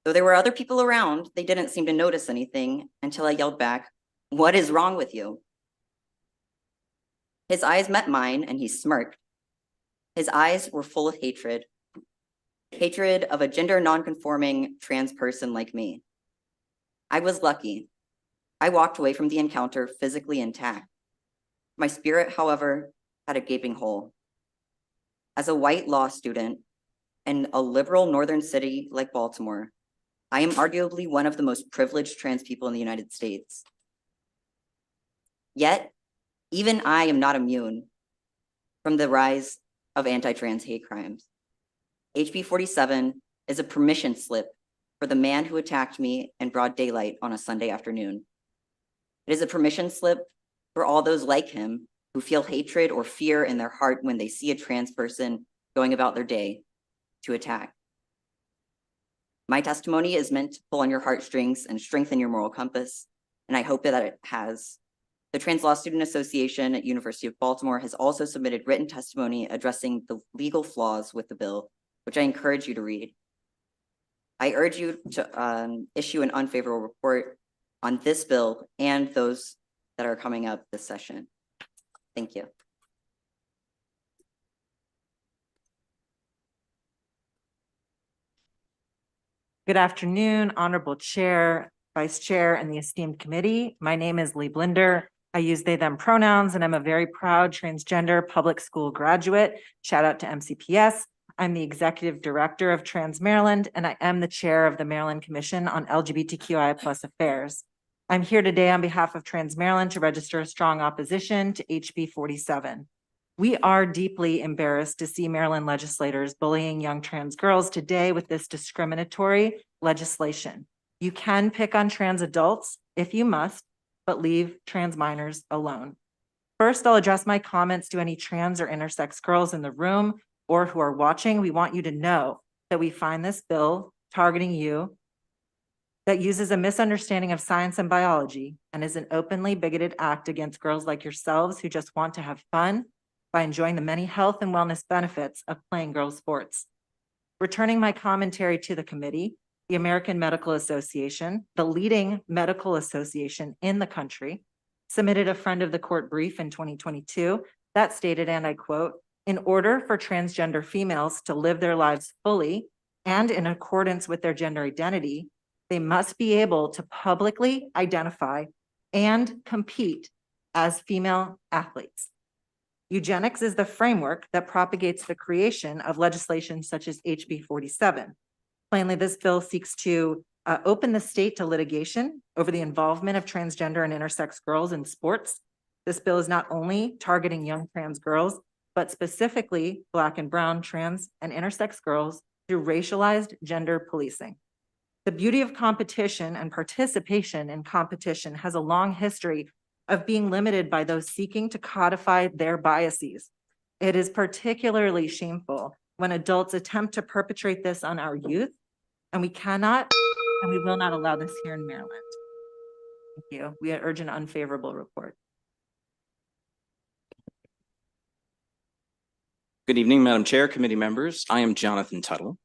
Though there were other people around, they didn't seem to notice anything until I yelled back, "What is wrong with you?" His eyes met mine and he smirked. His eyes were full of hatred. Hatred of a gender non-conforming trans person like me. I was lucky. I walked away from the encounter physically intact. My spirit, however, had a gaping hole. As a white law student in a liberal northern city like Baltimore, I am arguably one of the most privileged trans people in the United States. Yet, even I am not immune from the rise of anti-trans hate crimes. HB 47 is a permission slip for the man who attacked me in broad daylight on a Sunday afternoon. It is a permission slip for all those like him who feel hatred or fear in their heart when they see a trans person going about their day to attack. My testimony is meant to pull on your heartstrings and strengthen your moral compass, and I hope that it has. The Trans Law Student Association at University of Baltimore has also submitted written testimony addressing the legal flaws with the bill, which I encourage you to read. I urge you to issue an unfavorable report on this bill and those that are coming up this session. Thank you. Good afternoon, Honorable Chair, Vice Chair, and the esteemed committee. My name is Lee Blinder. I use they, them pronouns, and I'm a very proud transgender public school graduate. Shout out to MCPS. I'm the Executive Director of Trans Maryland, and I am the Chair of the Maryland Commission on LGBTQI+ Affairs. I'm here today on behalf of Trans Maryland to register a strong opposition to HB 47. We are deeply embarrassed to see Maryland legislators bullying young trans girls today with this discriminatory legislation. You can pick on trans adults if you must, but leave trans minors alone. First, I'll address my comments to any trans or intersex girls in the room or who are watching. We want you to know that we find this bill targeting you that uses a misunderstanding of science and biology and is an openly bigoted act against girls like yourselves who just want to have fun by enjoying the many health and wellness benefits of playing girls' sports. Returning my commentary to the committee, the American Medical Association, the leading medical association in the country, submitted a friend of the court brief in 2022 that stated, and I quote, In order for transgender females to live their lives fully and in accordance with their gender identity, they must be able to publicly identify and compete as female athletes. Eugenics is the framework that propagates the creation of legislation such as HB 47. Plainly, this bill seeks to open the state to litigation over the involvement of transgender and intersex girls in sports. This bill is not only targeting young trans girls, but specifically Black and brown, trans, and intersex girls through racialized gender policing. The beauty of competition and participation in competition has a long history of being limited by those seeking to codify their biases. It is particularly shameful when adults attempt to perpetrate this on our youth, and we cannot and we will not allow this here in Maryland. Thank you. We urge an unfavorable report. Good evening, Madam Chair, committee members. I am Jonathan Tuttle.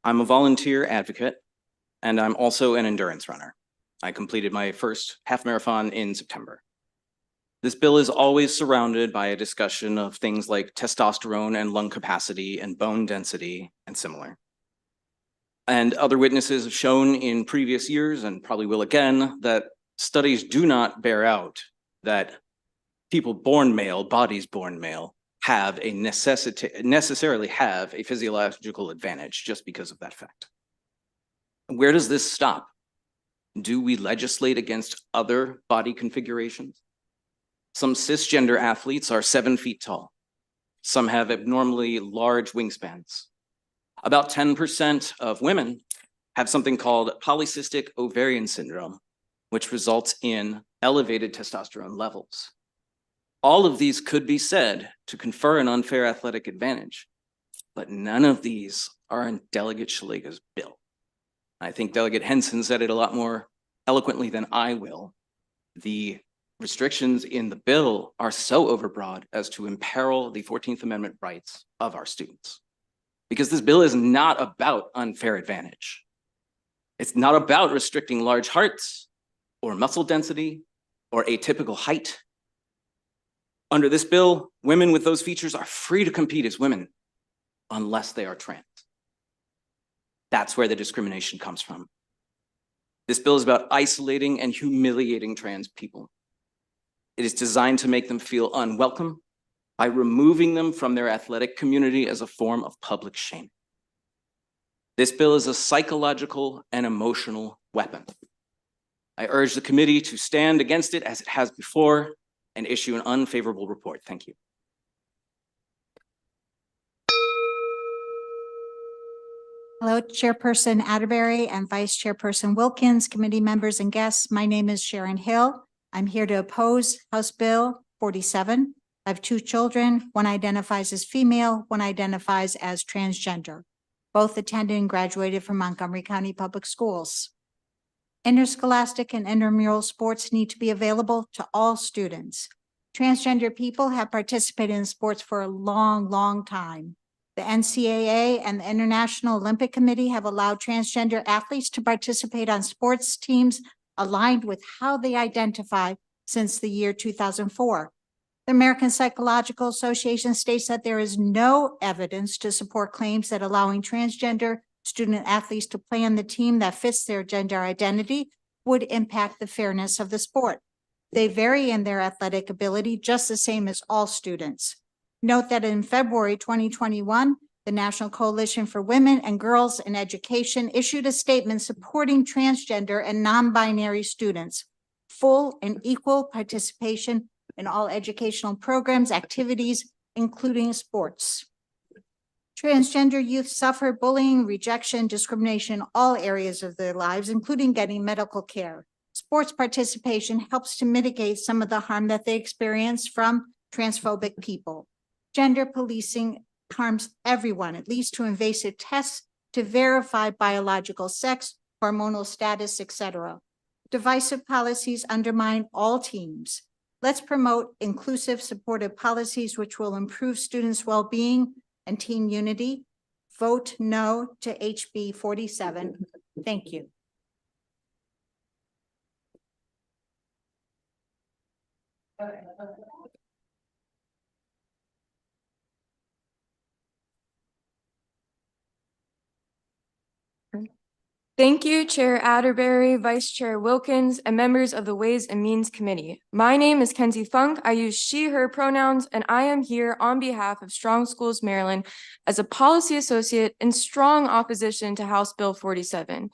I'm a volunteer advocate, and I'm also an endurance runner. I completed my first half marathon in September. This bill is always surrounded by a discussion of things like testosterone and lung capacity and bone density and similar. And other witnesses have shown in previous years, and probably will again, that studies do not bear out that people born male, bodies born male, have a necessarily have a physiological advantage just because of that fact. Where does this stop? Do we legislate against other body configurations? Some cisgender athletes are 7 feet tall. Some have abnormally large wingspans. About 10% of women have something called polycystic ovarian syndrome, which results in elevated testosterone levels. All of these could be said to confer an unfair athletic advantage, but none of these are in Delegate Shalega's bill. I think Delegate Henson said it a lot more eloquently than I will. The restrictions in the bill are so overbroad as to imperil the 14th Amendment rights of our students. Because this bill is not about unfair advantage. It's not about restricting large hearts or muscle density or atypical height. Under this bill, women with those features are free to compete as women unless they are trans. That's where the discrimination comes from. This bill is about isolating and humiliating trans people. It is designed to make them feel unwelcome by removing them from their athletic community as a form of public shame. This bill is a psychological and emotional weapon. I urge the committee to stand against it as it has before and issue an unfavorable report. Thank you. Hello, Chairperson Atterbury and Vice Chairperson Wilkins, committee members and guests. My name is Sharon Hill. I'm here to oppose House Bill 47. I have 2 children. One identifies as female, one identifies as transgender. Both attended and graduated from Montgomery County Public Schools. Interscholastic and intramural sports need to be available to all students. Transgender people have participated in sports for a long, long time. The NCAA and the International Olympic Committee have allowed transgender athletes to participate on sports teams aligned with how they identify since the year 2004. The American Psychological Association states that there is no evidence to support claims that allowing transgender student athletes to play on the team that fits their gender identity would impact the fairness of the sport. They vary in their athletic ability just the same as all students. Note that in February 2021, the National Coalition for Women and Girls in Education issued a statement supporting transgender and non-binary students' full and equal participation in all educational programs, activities, including sports. Transgender youth suffer bullying, rejection, discrimination in all areas of their lives, including getting medical care. Sports participation helps to mitigate some of the harm that they experience from transphobic people. Gender policing harms everyone. It leads to invasive tests to verify biological sex, hormonal status, etc. Divisive policies undermine all teams. Let's promote inclusive, supportive policies which will improve students' well-being and team unity. Vote no to HB 47. Thank you. Thank you, Chair Atterbury, Vice Chair Wilkins, and members of the Ways and Means Committee. My name is Kenzie Funk. I use she, her pronouns, and I am here on behalf of Strong Schools Maryland as a policy associate in strong opposition to House Bill 47.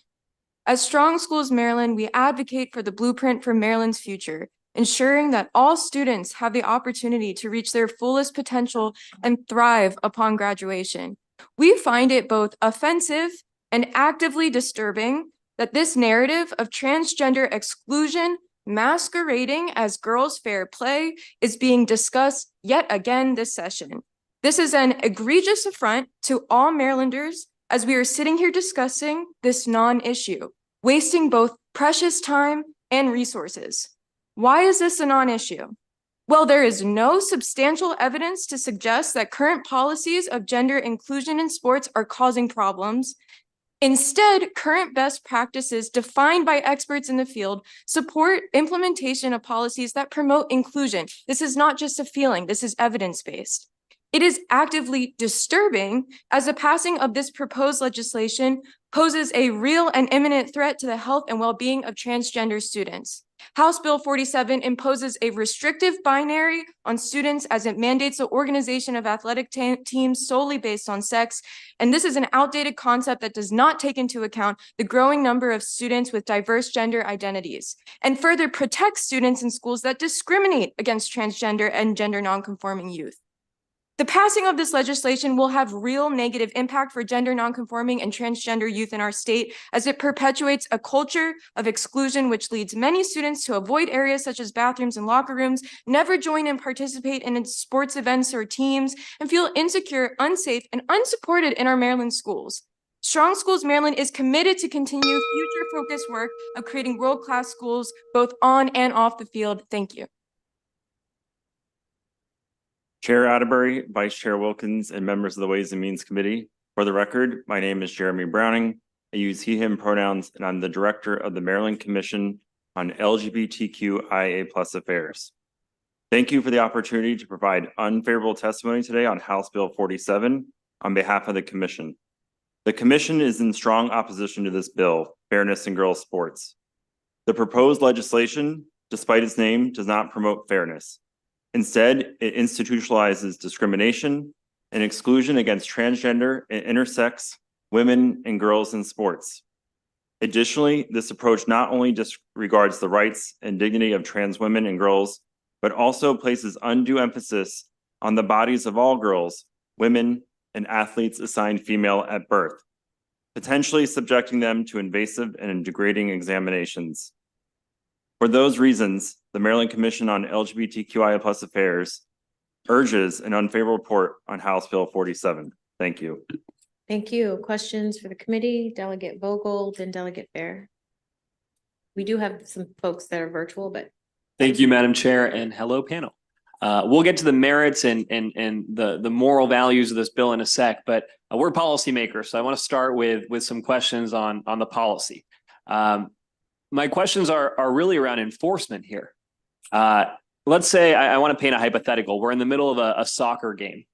As Strong Schools Maryland, we advocate for the blueprint for Maryland's future, ensuring that all students have the opportunity to reach their fullest potential and thrive upon graduation. We find it both offensive and actively disturbing that this narrative of transgender exclusion masquerading as girls' fair play is being discussed yet again this session. This is an egregious affront to all Marylanders as we are sitting here discussing this non-issue, wasting both precious time and resources. Why is this a non-issue? Well, there is no substantial evidence to suggest that current policies of gender inclusion in sports are causing problems. Instead, current best practices defined by experts in the field support implementation of policies that promote inclusion. This is not just a feeling, this is evidence-based. It is actively disturbing as the passing of this proposed legislation poses a real and imminent threat to the health and well-being of transgender students. House Bill 47 imposes a restrictive binary on students as it mandates the organization of athletic teams solely based on sex. And this is an outdated concept that does not take into account the growing number of students with diverse gender identities, and further protects students in schools that discriminate against transgender and gender nonconforming youth. The passing of this legislation will have real negative impact for gender nonconforming and transgender youth in our state, as it perpetuates a culture of exclusion, which leads many students to avoid areas such as bathrooms and locker rooms, never join and participate in sports events or teams, and feel insecure, unsafe, and unsupported in our Maryland schools. Strong Schools Maryland is committed to continue future-focused work of creating world-class schools, both on and off the field. Thank you. Chair Atterbury, Vice Chair Wilkins, and members of the Ways and Means Committee. For the record, my name is Jeremy Browning. I use he, him pronouns, and I'm the director of the Maryland Commission on LGBTQIA+ affairs. Thank you for the opportunity to provide unfavorable testimony today on House Bill 47 on behalf of the commission. The commission is in strong opposition to this bill, Fairness in Girls Sports. The proposed legislation, despite its name, does not promote fairness. Instead, it institutionalizes discrimination and exclusion against transgender and intersex women and girls in sports. Additionally, this approach not only disregards the rights and dignity of trans women and girls, but also places undue emphasis on the bodies of all girls, women, and athletes assigned female at birth, potentially subjecting them to invasive and degrading examinations. For those reasons, the Maryland Commission on LGBTQIA+ affairs urges an unfavorable report on House Bill 47. Thank you. Thank you. Questions for the committee? Delegate Vogel, then Delegate Fair. We do have some folks that are virtual, but. Thank you, Madam Chair, and hello, panel. We'll get to the merits and the moral values of this bill in a sec, but we're policymakers, so I want to start with some questions on the policy. My questions are really around enforcement here. Let's say I want to paint a hypothetical. We're in the middle of a soccer game,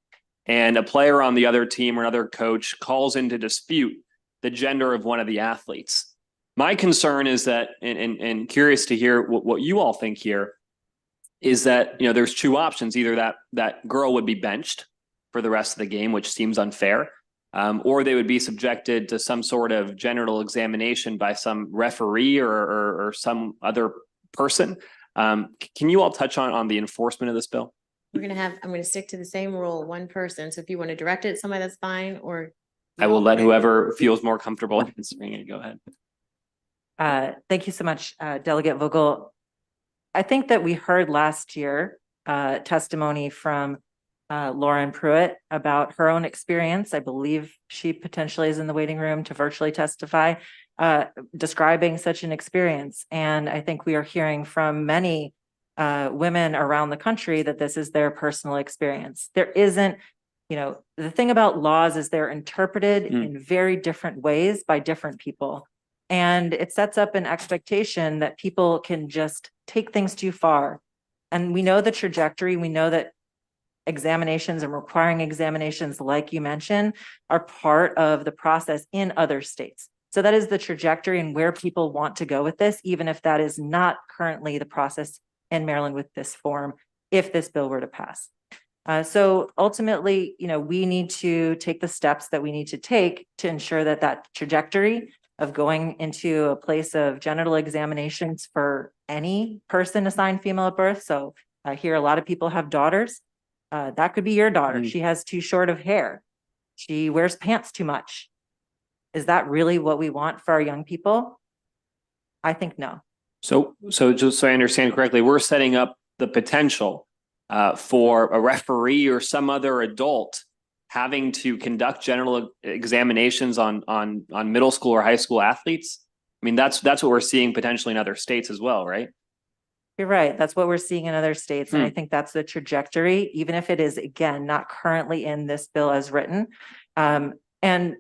and a player on the other team or another coach calls in to dispute the gender of one of the athletes. My concern is that, and curious to hear what you all think here, is that there's two options. Either that girl would be benched for the rest of the game, which seems unfair, or they would be subjected to some sort of genital examination by some referee or some other person. Can you all touch on the enforcement of this bill? I'm going to stick to the same rule, one person. So if you want to direct it to somebody, that's fine, or. I will let whoever feels more comfortable answering it. Go ahead. Thank you so much, Delegate Vogel. I think that we heard last year testimony from Lauren Pruitt about her own experience. I believe she potentially is in the waiting room to virtually testify, describing such an experience. And I think we are hearing from many women around the country that this is their personal experience. There isn't, the thing about laws is they're interpreted in very different ways by different people. And it sets up an expectation that people can just take things too far. And we know the trajectory. We know that examinations and requiring examinations, like you mentioned, are part of the process in other states. So that is the trajectory and where people want to go with this, even if that is not currently the process in Maryland with this form, if this bill were to pass. So ultimately, we need to take the steps that we need to take to ensure that that trajectory of going into a place of genital examinations for any person assigned female at birth. So I hear a lot of people have daughters. That could be your daughter. She has too short of hair. She wears pants too much. Is that really what we want for our young people? I think no. So just so I understand correctly, we're setting up the potential for a referee or some other adult having to conduct general examinations on middle school or high school athletes. I mean, that's what we're seeing potentially in other states as well, right? You're right. That's what we're seeing in other states. And I think that's the trajectory, even if it is, again, not currently in this bill as written. And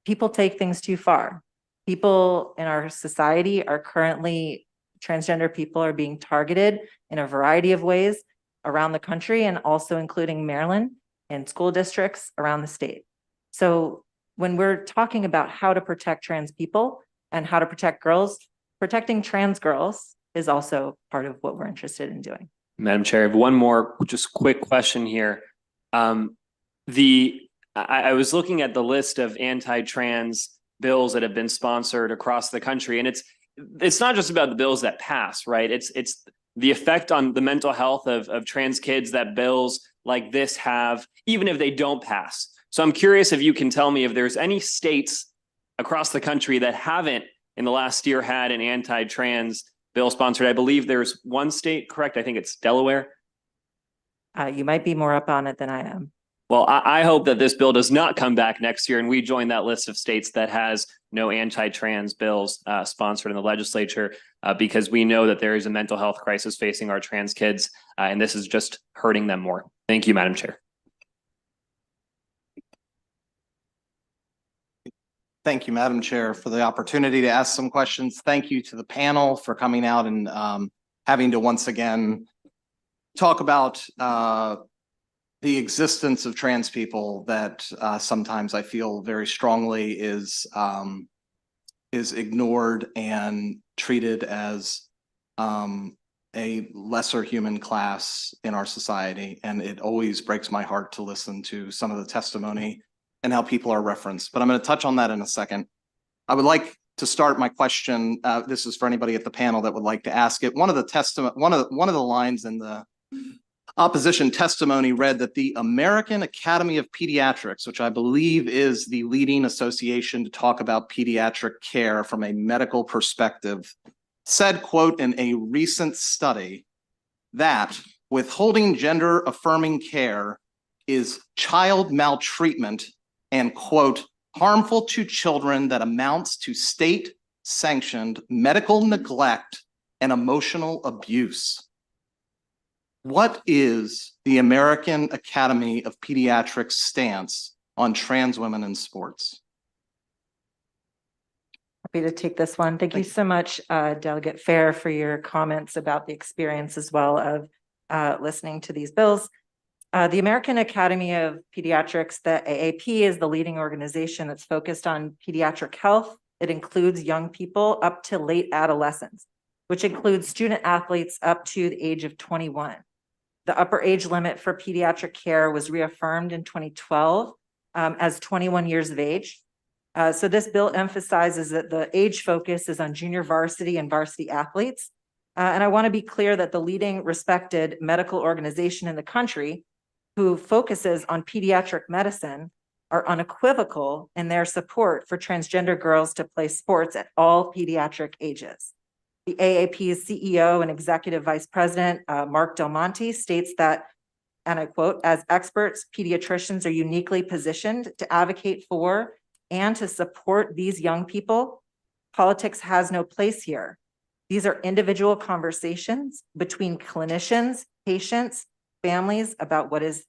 people take things too far. People in our society are currently, transgender people are being targeted in a variety of ways around the country and also including Maryland and school districts around the state. So when we're talking about how to protect trans people and how to protect girls, protecting trans girls is also part of what we're interested in doing. Madam Chair, I have one more just quick question here. I was looking at the list of anti-trans bills that have been sponsored across the country, and it's not just about the bills that pass, right? It's the effect on the mental health of trans kids that bills like this have, even if they don't pass. So I'm curious if you can tell me if there's any states across the country that haven't in the last year had an anti-trans bill sponsored. I believe there's one state, correct? I think it's Delaware. You might be more up on it than I am. Well, I hope that this bill does not come back next year and we join that list of states that has no anti-trans bills sponsored in the legislature because we know that there is a mental health crisis facing our trans kids and this is just hurting them more. Thank you, Madam Chair. Thank you, Madam Chair, for the opportunity to ask some questions. Thank you to the panel for coming out and having to once again talk about the existence of trans people that sometimes I feel very strongly is ignored and treated as a lesser human class in our society. And it always breaks my heart to listen to some of the testimony and how people are referenced. But I'm going to touch on that in a second. I would like to start my question. This is for anybody at the panel that would like to ask it. One of the lines in the opposition testimony read that the American Academy of Pediatrics, which I believe is the leading association to talk about pediatric care from a medical perspective, said, quote, in a recent study that withholding gender affirming care is child maltreatment and, quote, harmful to children that amounts to state sanctioned medical neglect and emotional abuse. What is the American Academy of Pediatrics stance on trans women in sports? Happy to take this one. Thank you so much, Delegate Fair, for your comments about the experience as well of listening to these bills. The American Academy of Pediatrics, the AAP, is the leading organization that's focused on pediatric health. It includes young people up to late adolescence, which includes student athletes up to the age of 21. The upper age limit for pediatric care was reaffirmed in 2012 as 21 years of age. So this bill emphasizes that the age focus is on junior varsity and varsity athletes. And I want to be clear that the leading respected medical organization in the country who focuses on pediatric medicine are unequivocal in their support for transgender girls to play sports at all pediatric ages. The AAP's CEO and Executive Vice President, Mark Del Monte, states that, and I quote, as experts, pediatricians are uniquely positioned to advocate for and to support these young people. Politics has no place here. These are individual conversations between clinicians, patients, families about what is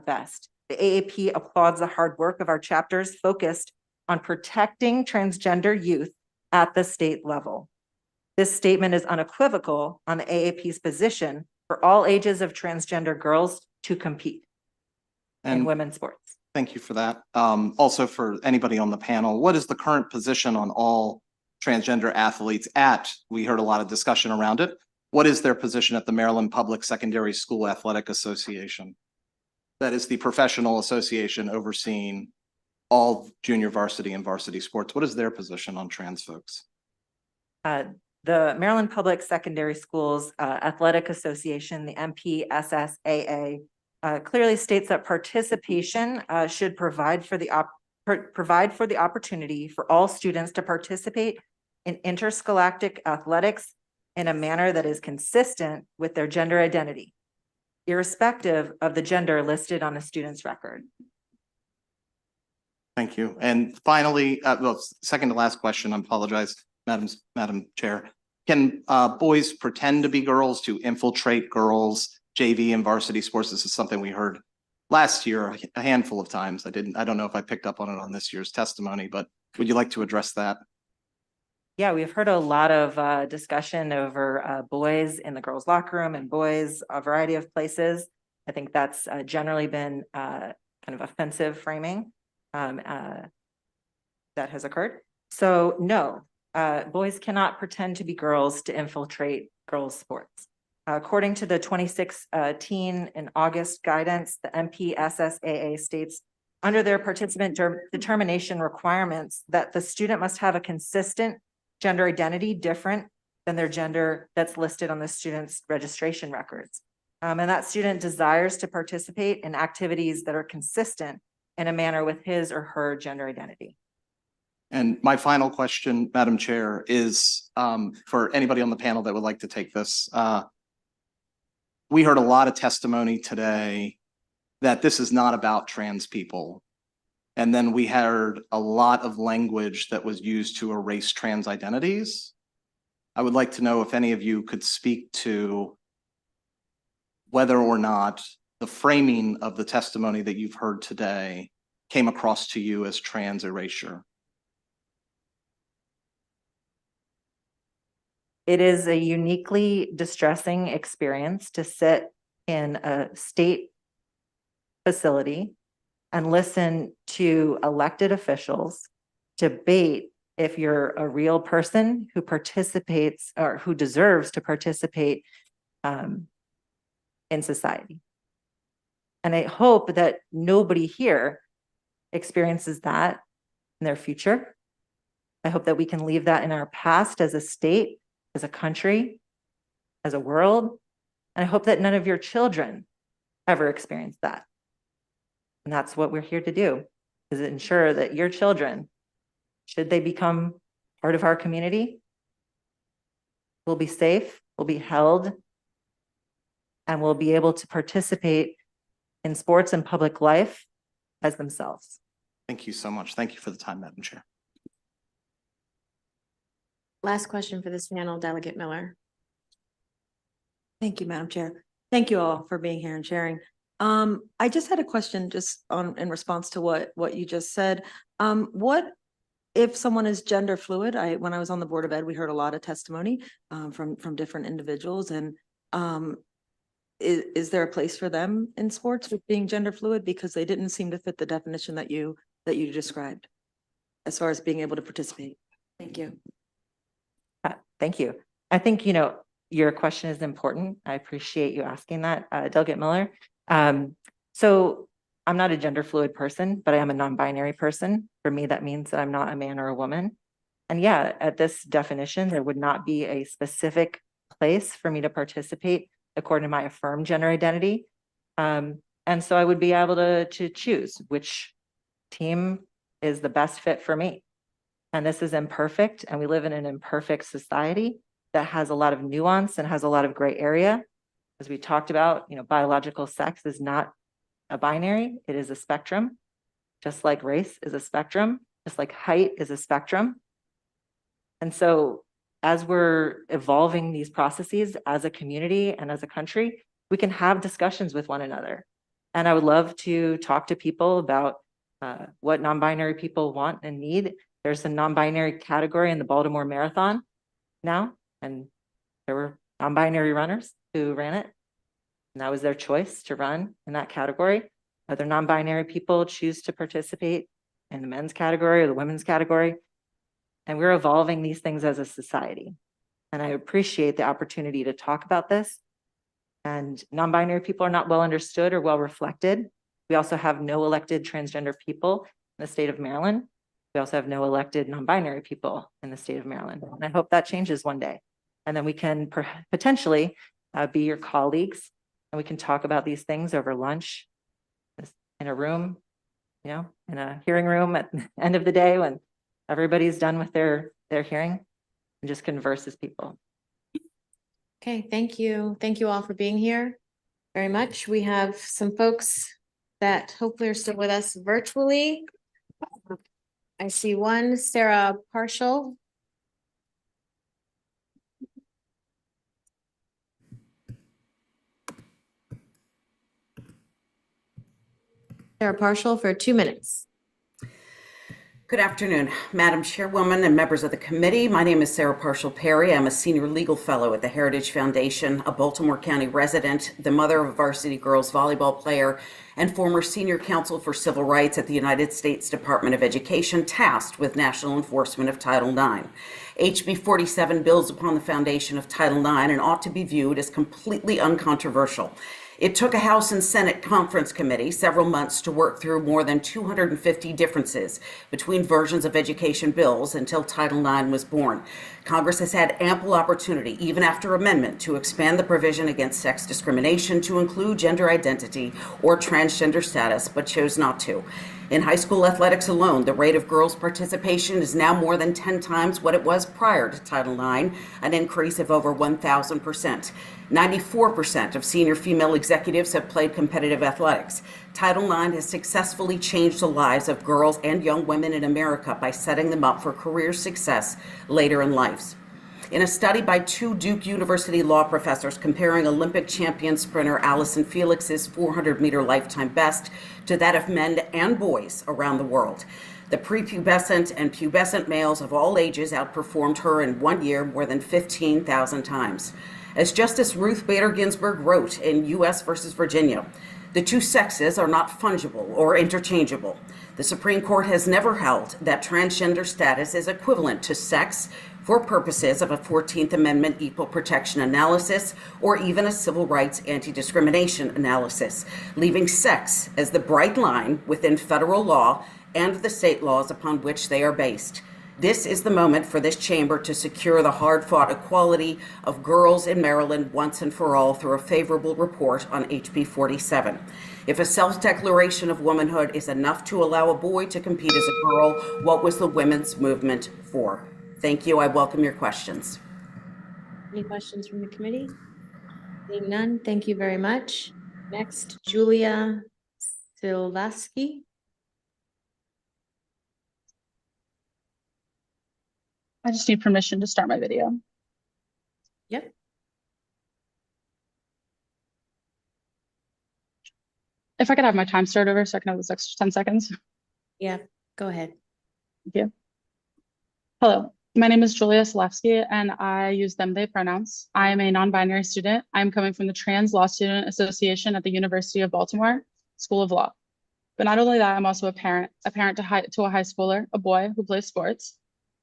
best. The AAP applauds the hard work of our chapters focused on protecting transgender youth at the state level. This statement is unequivocal on the AAP's position for all ages of transgender girls to compete in women's sports. Thank you for that. Also for anybody on the panel, what is the current position on all transgender athletes we heard a lot of discussion around it. What is their position at the Maryland Public Secondary School Athletic Association? That is the professional association overseeing all junior varsity and varsity sports. What is their position on trans folks? The Maryland Public Secondary Schools Athletic Association, the MPSSAA, clearly states that participation should provide for the opportunity for all students to participate in interscholastic athletics in a manner that is consistent with their gender identity, irrespective of the gender listed on a student's record. Thank you. And finally, well, second to last question, I apologize, Madam Chair. Can boys pretend to be girls to infiltrate girls' JV and varsity sports? This is something we heard last year a handful of times. I don't know if I picked up on it on this year's testimony, but would you like to address that? Yeah, we've heard a lot of discussion over boys in the girls' locker room and boys a variety of places. I think that's generally been kind of offensive framing that has occurred. So no, boys cannot pretend to be girls to infiltrate girls' sports. According to the 2016 in August guidance, the MPSSAA states under their participant determination requirements that the student must have a consistent gender identity different than their gender that's listed on the student's registration records. And that student desires to participate in activities that are consistent in a manner with his or her gender identity. And my final question, Madam Chair, is for anybody on the panel that would like to take this. We heard a lot of testimony today that this is not about trans people. And then we heard a lot of language that was used to erase trans identities. I would like to know if any of you could speak to whether or not the framing of the testimony that you've heard today came across to you as trans erasure. It is a uniquely distressing experience to sit in a state facility and listen to elected officials debate if you're a real person who participates or who deserves to participate in society. And I hope that nobody here experiences that in their future. I hope that we can leave that in our past as a state, as a country, as a world. And I hope that none of your children ever experience that. And that's what we're here to do, is ensure that your children, should they become part of our community, will be safe, will be held, and will be able to participate in sports and public life as themselves. Thank you so much. Thank you for the time, Madam Chair. Last question for this panel, Delegate Miller. Thank you, Madam Chair. Thank you all for being here and sharing. I just had a question just in response to what you just said. What if someone is gender fluid? When I was on the Board of Ed, we heard a lot of testimony from different individuals, and is there a place for them in sports with being gender fluid, because they didn't seem to fit the definition that you described as far as being able to participate? Thank you. Thank you. I think, your question is important. I appreciate you asking that, Delegate Miller. So I'm not a gender fluid person, but I am a non-binary person. For me, that means that I'm not a man or a woman. And yeah, at this definition, there would not be a specific place for me to participate according to my affirmed gender identity. And so I would be able to choose which team is the best fit for me. And this is imperfect, and we live in an imperfect society that has a lot of nuance and has a lot of gray area. As we talked about, biological sex is not a binary, it is a spectrum, just like race is a spectrum, just like height is a spectrum. And so as we're evolving these processes as a community and as a country, we can have discussions with one another. And I would love to talk to people about what non-binary people want and need. There's a non-binary category in the Baltimore Marathon now, and there were non-binary runners who ran it. And that was their choice to run in that category. Other non-binary people choose to participate in the men's category or the women's category. And we're evolving these things as a society. And I appreciate the opportunity to talk about this. And non-binary people are not well understood or well reflected. We also have no elected transgender people in the state of Maryland. We also have no elected non-binary people in the state of Maryland. And I hope that changes one day. And then we can potentially be your colleagues, and we can talk about these things over lunch in a room, you know, in a hearing room at the end of the day when everybody's done with their hearing, and just converse as people. Okay, thank you. Thank you all for being here very much. We have some folks that hopefully are still with us virtually. I see one, Sarah Partial. Sarah Partial for 2 minutes. Good afternoon, Madam Chairwoman and members of the committee. My name is Sarah Partial Perry. I'm a senior legal fellow at the Heritage Foundation, a Baltimore County resident, the mother of a varsity girls volleyball player, and former senior counsel for civil rights at the United States Department of Education, tasked with national enforcement of Title IX. HB 47 builds upon the foundation of Title IX and ought to be viewed as completely uncontroversial. It took a House and Senate conference committee several months to work through more than 250 differences between versions of education bills until Title IX was born. Congress has had ample opportunity, even after amendment, to expand the provision against sex discrimination to include gender identity or transgender status, but chose not to. In high school athletics alone, the rate of girls' participation is now more than 10 times what it was prior to Title IX, an increase of over 1,000%. 94% of senior female executives have played competitive athletics. Title IX has successfully changed the lives of girls and young women in America by setting them up for career success later in life. In a study by 2 Duke University law professors comparing Olympic champion sprinter Allison Felix's 400-meter lifetime best to that of men and boys around the world, the prepubescent and pubescent males of all ages outperformed her in 1 year more than 15,000 times. As Justice Ruth Bader Ginsburg wrote in U.S. versus Virginia, the two sexes are not fungible or interchangeable. The Supreme Court has never held that transgender status is equivalent to sex for purposes of a 14th Amendment equal protection analysis or even a civil rights anti-discrimination analysis, leaving sex as the bright line within federal law and the state laws upon which they are based. This is the moment for this chamber to secure the hard-fought equality of girls in Maryland once and for all through a favorable report on HB 47. If a self-declaration of womanhood is enough to allow a boy to compete as a girl, what was the women's movement for? Thank you. I welcome your questions. Any questions from the committee? Seeing none, thank you very much. Next, Julia Silvaski. I just need permission to start my video. Yep. If I could have my time start over so I can have this extra 10 seconds. Yeah, go ahead. Thank you. Hello, my name is Julia Silvaski and I use them, they pronouns. I am a non-binary student. I'm coming from the Trans Law Student Association at the University of Baltimore School of Law. But not only that, I'm also a parent to a high schooler, a boy who plays sports.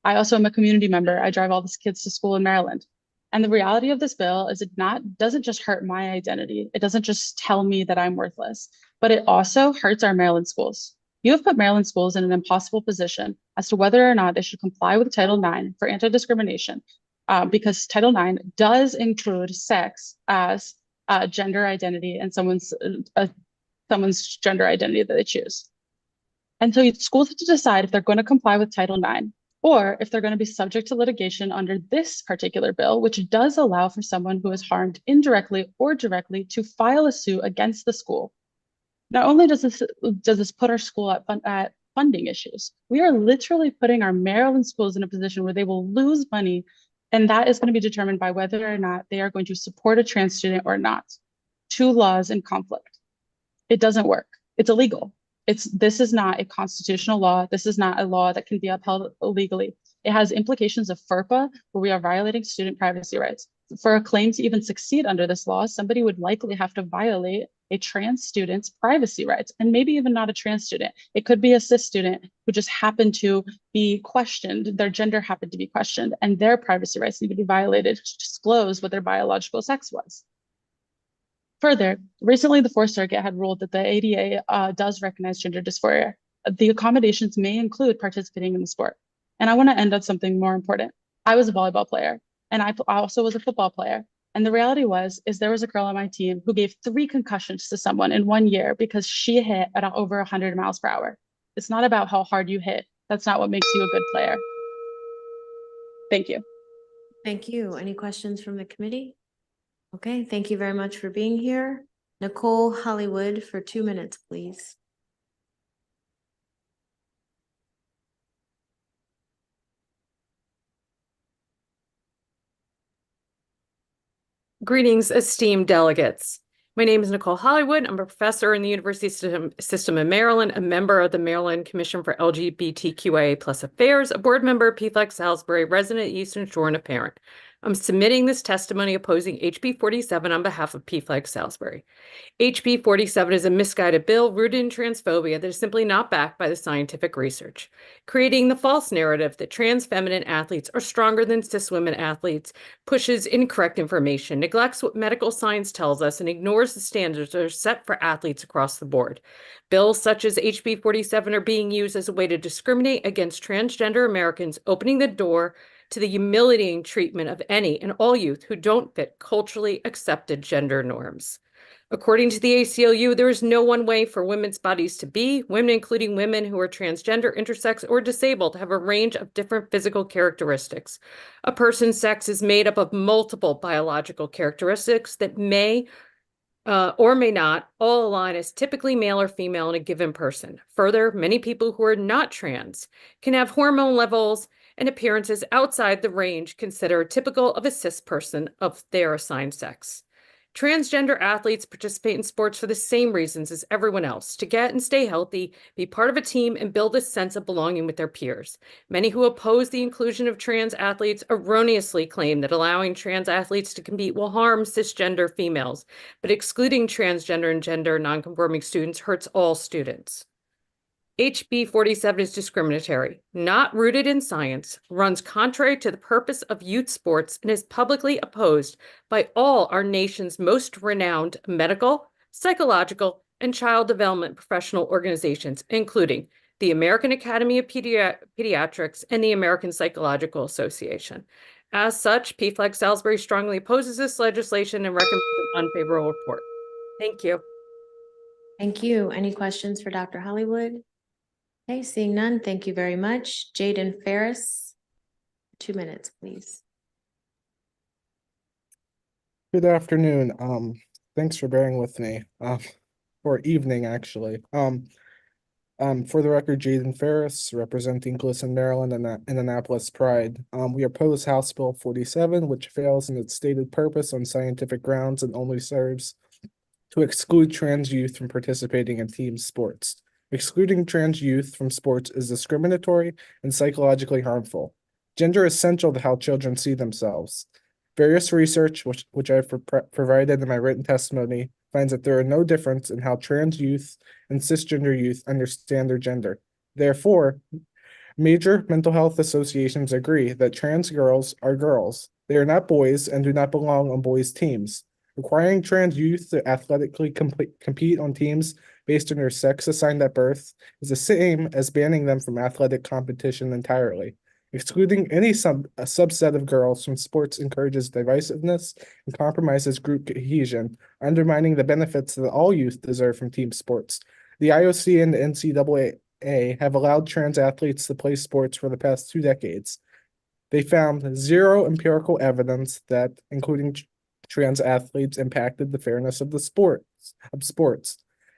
I also am a community member. I drive all these kids to school in Maryland. And the reality of this bill is doesn't just hurt my identity. It doesn't just tell me that I'm worthless, but it also hurts our Maryland schools. You have put Maryland schools in an impossible position as to whether or not they should comply with Title IX for anti-discrimination, because Title IX does include sex as gender identity and someone's gender identity that they choose. And so schools have to decide if they're going to comply with Title IX or if they're going to be subject to litigation under this particular bill, which does allow for someone who is harmed indirectly or directly to file a suit against the school. Not only does this put our school at funding issues, we are literally putting our Maryland schools in a position where they will lose money, and that is going to be determined by whether or not they are going to support a trans student or not. Two laws in conflict. It doesn't work. It's illegal. This is not a constitutional law. This is not a law that can be upheld illegally. It has implications of FERPA, where we are violating student privacy rights. for a claim to even succeed under this law, somebody would likely have to violate a trans student's privacy rights, and maybe even not a trans student. It could be a cis student who just happened to be questioned, their gender happened to be questioned, and their privacy rights need to be violated to disclose what their biological sex was. Further, recently the Fourth Circuit had ruled that the ADA does recognize gender dysphoria. The accommodations may include participating in the sport. And I want to end on something more important. I was a volleyball player, and I also was a football player. And the reality is there was a girl on my team who gave 3 concussions to someone in 1 year because she hit at over 100 miles per hour. It's not about how hard you hit. That's not what makes you a good player. Thank you. Thank you. Any questions from the committee? Okay, thank you very much for being here. Nicole Hollywood for 2 minutes, please. Greetings, esteemed delegates. My name is Nicole Hollywood. I'm a professor in the University System in Maryland, a member of the Maryland Commission for LGBTQIA+ Affairs, a board member of PFLAG Salisbury, resident Eastern Shore, and a parent. I'm submitting this testimony opposing HB 47 on behalf of PFLAG Salisbury. HB 47 is a misguided bill rooted in transphobia that is simply not backed by the scientific research, creating the false narrative that trans feminine athletes are stronger than cis women athletes, pushes incorrect information, neglects what medical science tells us, and ignores the standards that are set for athletes across the board. Bills such as HB 47 are being used as a way to discriminate against transgender Americans, opening the door to the humiliating treatment of any and all youth who don't fit culturally accepted gender norms. According to the ACLU, there is no one way for women's bodies to be. Women, including women who are transgender, intersex, or disabled, have a range of different physical characteristics. A person's sex is made up of multiple biological characteristics that may or may not all align as typically male or female in a given person. Further, many people who are not trans can have hormone levels and appearances outside the range considered typical of a cis person of their assigned sex. Transgender athletes participate in sports for the same reasons as everyone else, to get and stay healthy, be part of a team, and build a sense of belonging with their peers. Many who oppose the inclusion of trans athletes erroneously claim that allowing trans athletes to compete will harm cisgender females, but excluding transgender and gender nonconforming students hurts all students. HB 47 is discriminatory, not rooted in science, runs contrary to the purpose of youth sports, and is publicly opposed by all our nation's most renowned medical, psychological, and child development professional organizations, including the American Academy of Pediatrics and the American Psychological Association. As such, PFLAG Salisbury strongly opposes this legislation and recommends an unfavorable report. Thank you. Thank you. Any questions for Dr. Hollywood? Okay, seeing none, thank you very much. Jaden Ferris, 2 minutes, please. Good afternoon. Thanks for bearing with me. Or evening, actually. For the record, Jaden Ferris, representing Glisson, Maryland, and Annapolis Pride. We oppose House Bill 47, which fails in its stated purpose on scientific grounds and only serves to exclude trans youth from participating in team sports. Excluding trans youth from sports is discriminatory and psychologically harmful. Gender is central to how children see themselves. Various research, which I've provided in my written testimony, finds that there are no difference in how trans youth and cisgender youth understand their gender. Therefore, major mental health associations agree that trans girls are girls. They are not boys and do not belong on boys' teams. Requiring trans youth to athletically compete on teams based on their sex assigned at birth is the same as banning them from athletic competition entirely. Excluding any subset of girls from sports encourages divisiveness and compromises group cohesion, undermining the benefits that all youth deserve from team sports. The IOC and the NCAA have allowed trans athletes to play sports for the past 2 decades. They found zero empirical evidence that including trans athletes impacted the fairness of sports.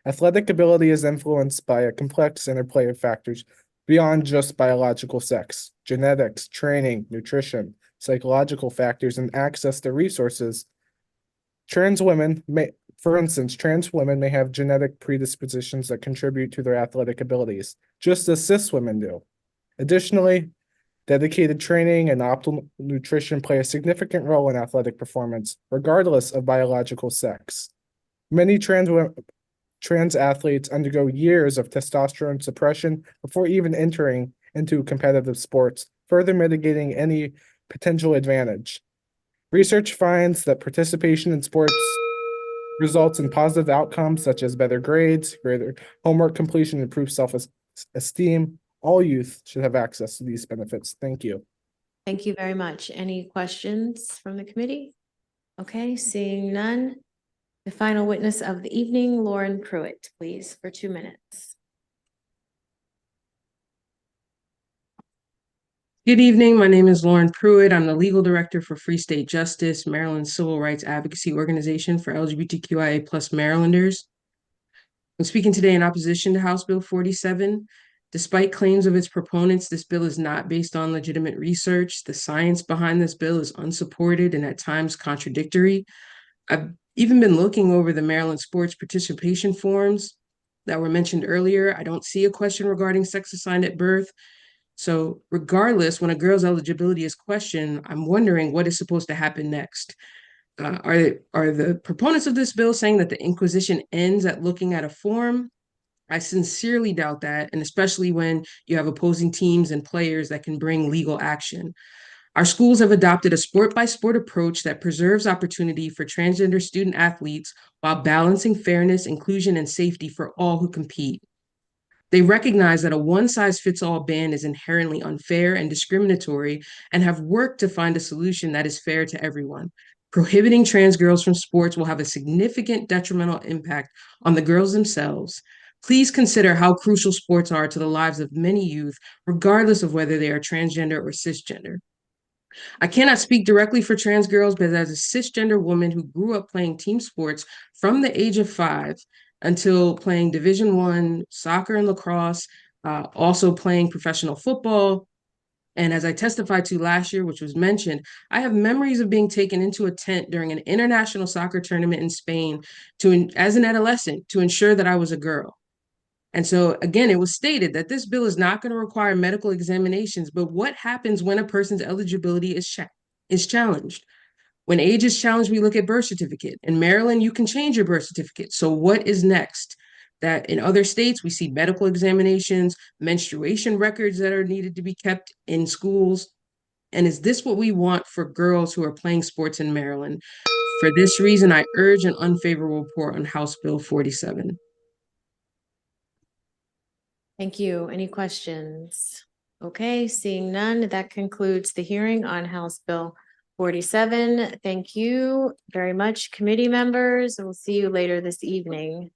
Athletic ability is influenced by a complex interplay of factors beyond just biological sex, genetics, training, nutrition, psychological factors, and access to resources. For instance, trans women may have genetic predispositions that contribute to their athletic abilities, just as cis women do. Additionally, Dedicated training and optimal nutrition play a significant role in athletic performance, regardless of biological sex. Many trans athletes undergo years of testosterone suppression before even entering into competitive sports, further mitigating any potential advantage. Research finds that participation in sports results in positive outcomes such as better grades, greater homework completion, improved self-esteem. All youth should have access to these benefits. Thank you. Thank you very much. Any questions from the committee? Okay, seeing none. The final witness of the evening, Lauren Pruitt, please, for 2 minutes. Good evening. My name is Lauren Pruitt. I'm the legal director for Free State Justice, Maryland's civil rights advocacy organization for LGBTQIA plus Marylanders. I'm speaking today in opposition to House Bill 47. Despite claims of its proponents, this bill is not based on legitimate research. The science behind this bill is unsupported and at times contradictory. I've even been looking over the Maryland sports participation forms that were mentioned earlier. I don't see a question regarding sex assigned at birth. So regardless, when a girl's eligibility is questioned, I'm wondering what is supposed to happen next. Are the proponents of this bill saying that the Inquisition ends at looking at a form? I sincerely doubt that, and especially when you have opposing teams and players that can bring legal action. Our schools have adopted a sport-by-sport approach that preserves opportunity for transgender student athletes while balancing fairness, inclusion, and safety for all who compete. They recognize that a one-size-fits-all ban is inherently unfair and discriminatory and have worked to find a solution that is fair to everyone. Prohibiting trans girls from sports will have a significant detrimental impact on the girls themselves. Please consider how crucial sports are to the lives of many youth, regardless of whether they are transgender or cisgender. I cannot speak directly for trans girls, but as a cisgender woman who grew up playing team sports from the age of 5 until playing Division I soccer and lacrosse, also playing professional football, and as I testified to last year, which was mentioned, I have memories of being taken into a tent during an international soccer tournament in Spain as an adolescent to ensure that I was a girl. And so, again, it was stated that this bill is not going to require medical examinations, but what happens when a person's eligibility is challenged? When age is challenged, we look at birth certificate. In Maryland, you can change your birth certificate. So what is next? That in other states, we see medical examinations, menstruation records that are needed to be kept in schools. And is this what we want for girls who are playing sports in Maryland? For this reason, I urge an unfavorable report on House Bill 47. Thank you. Any questions? Okay, seeing none, that concludes the hearing on House Bill 47. Thank you very much, committee members. We'll see you later this evening.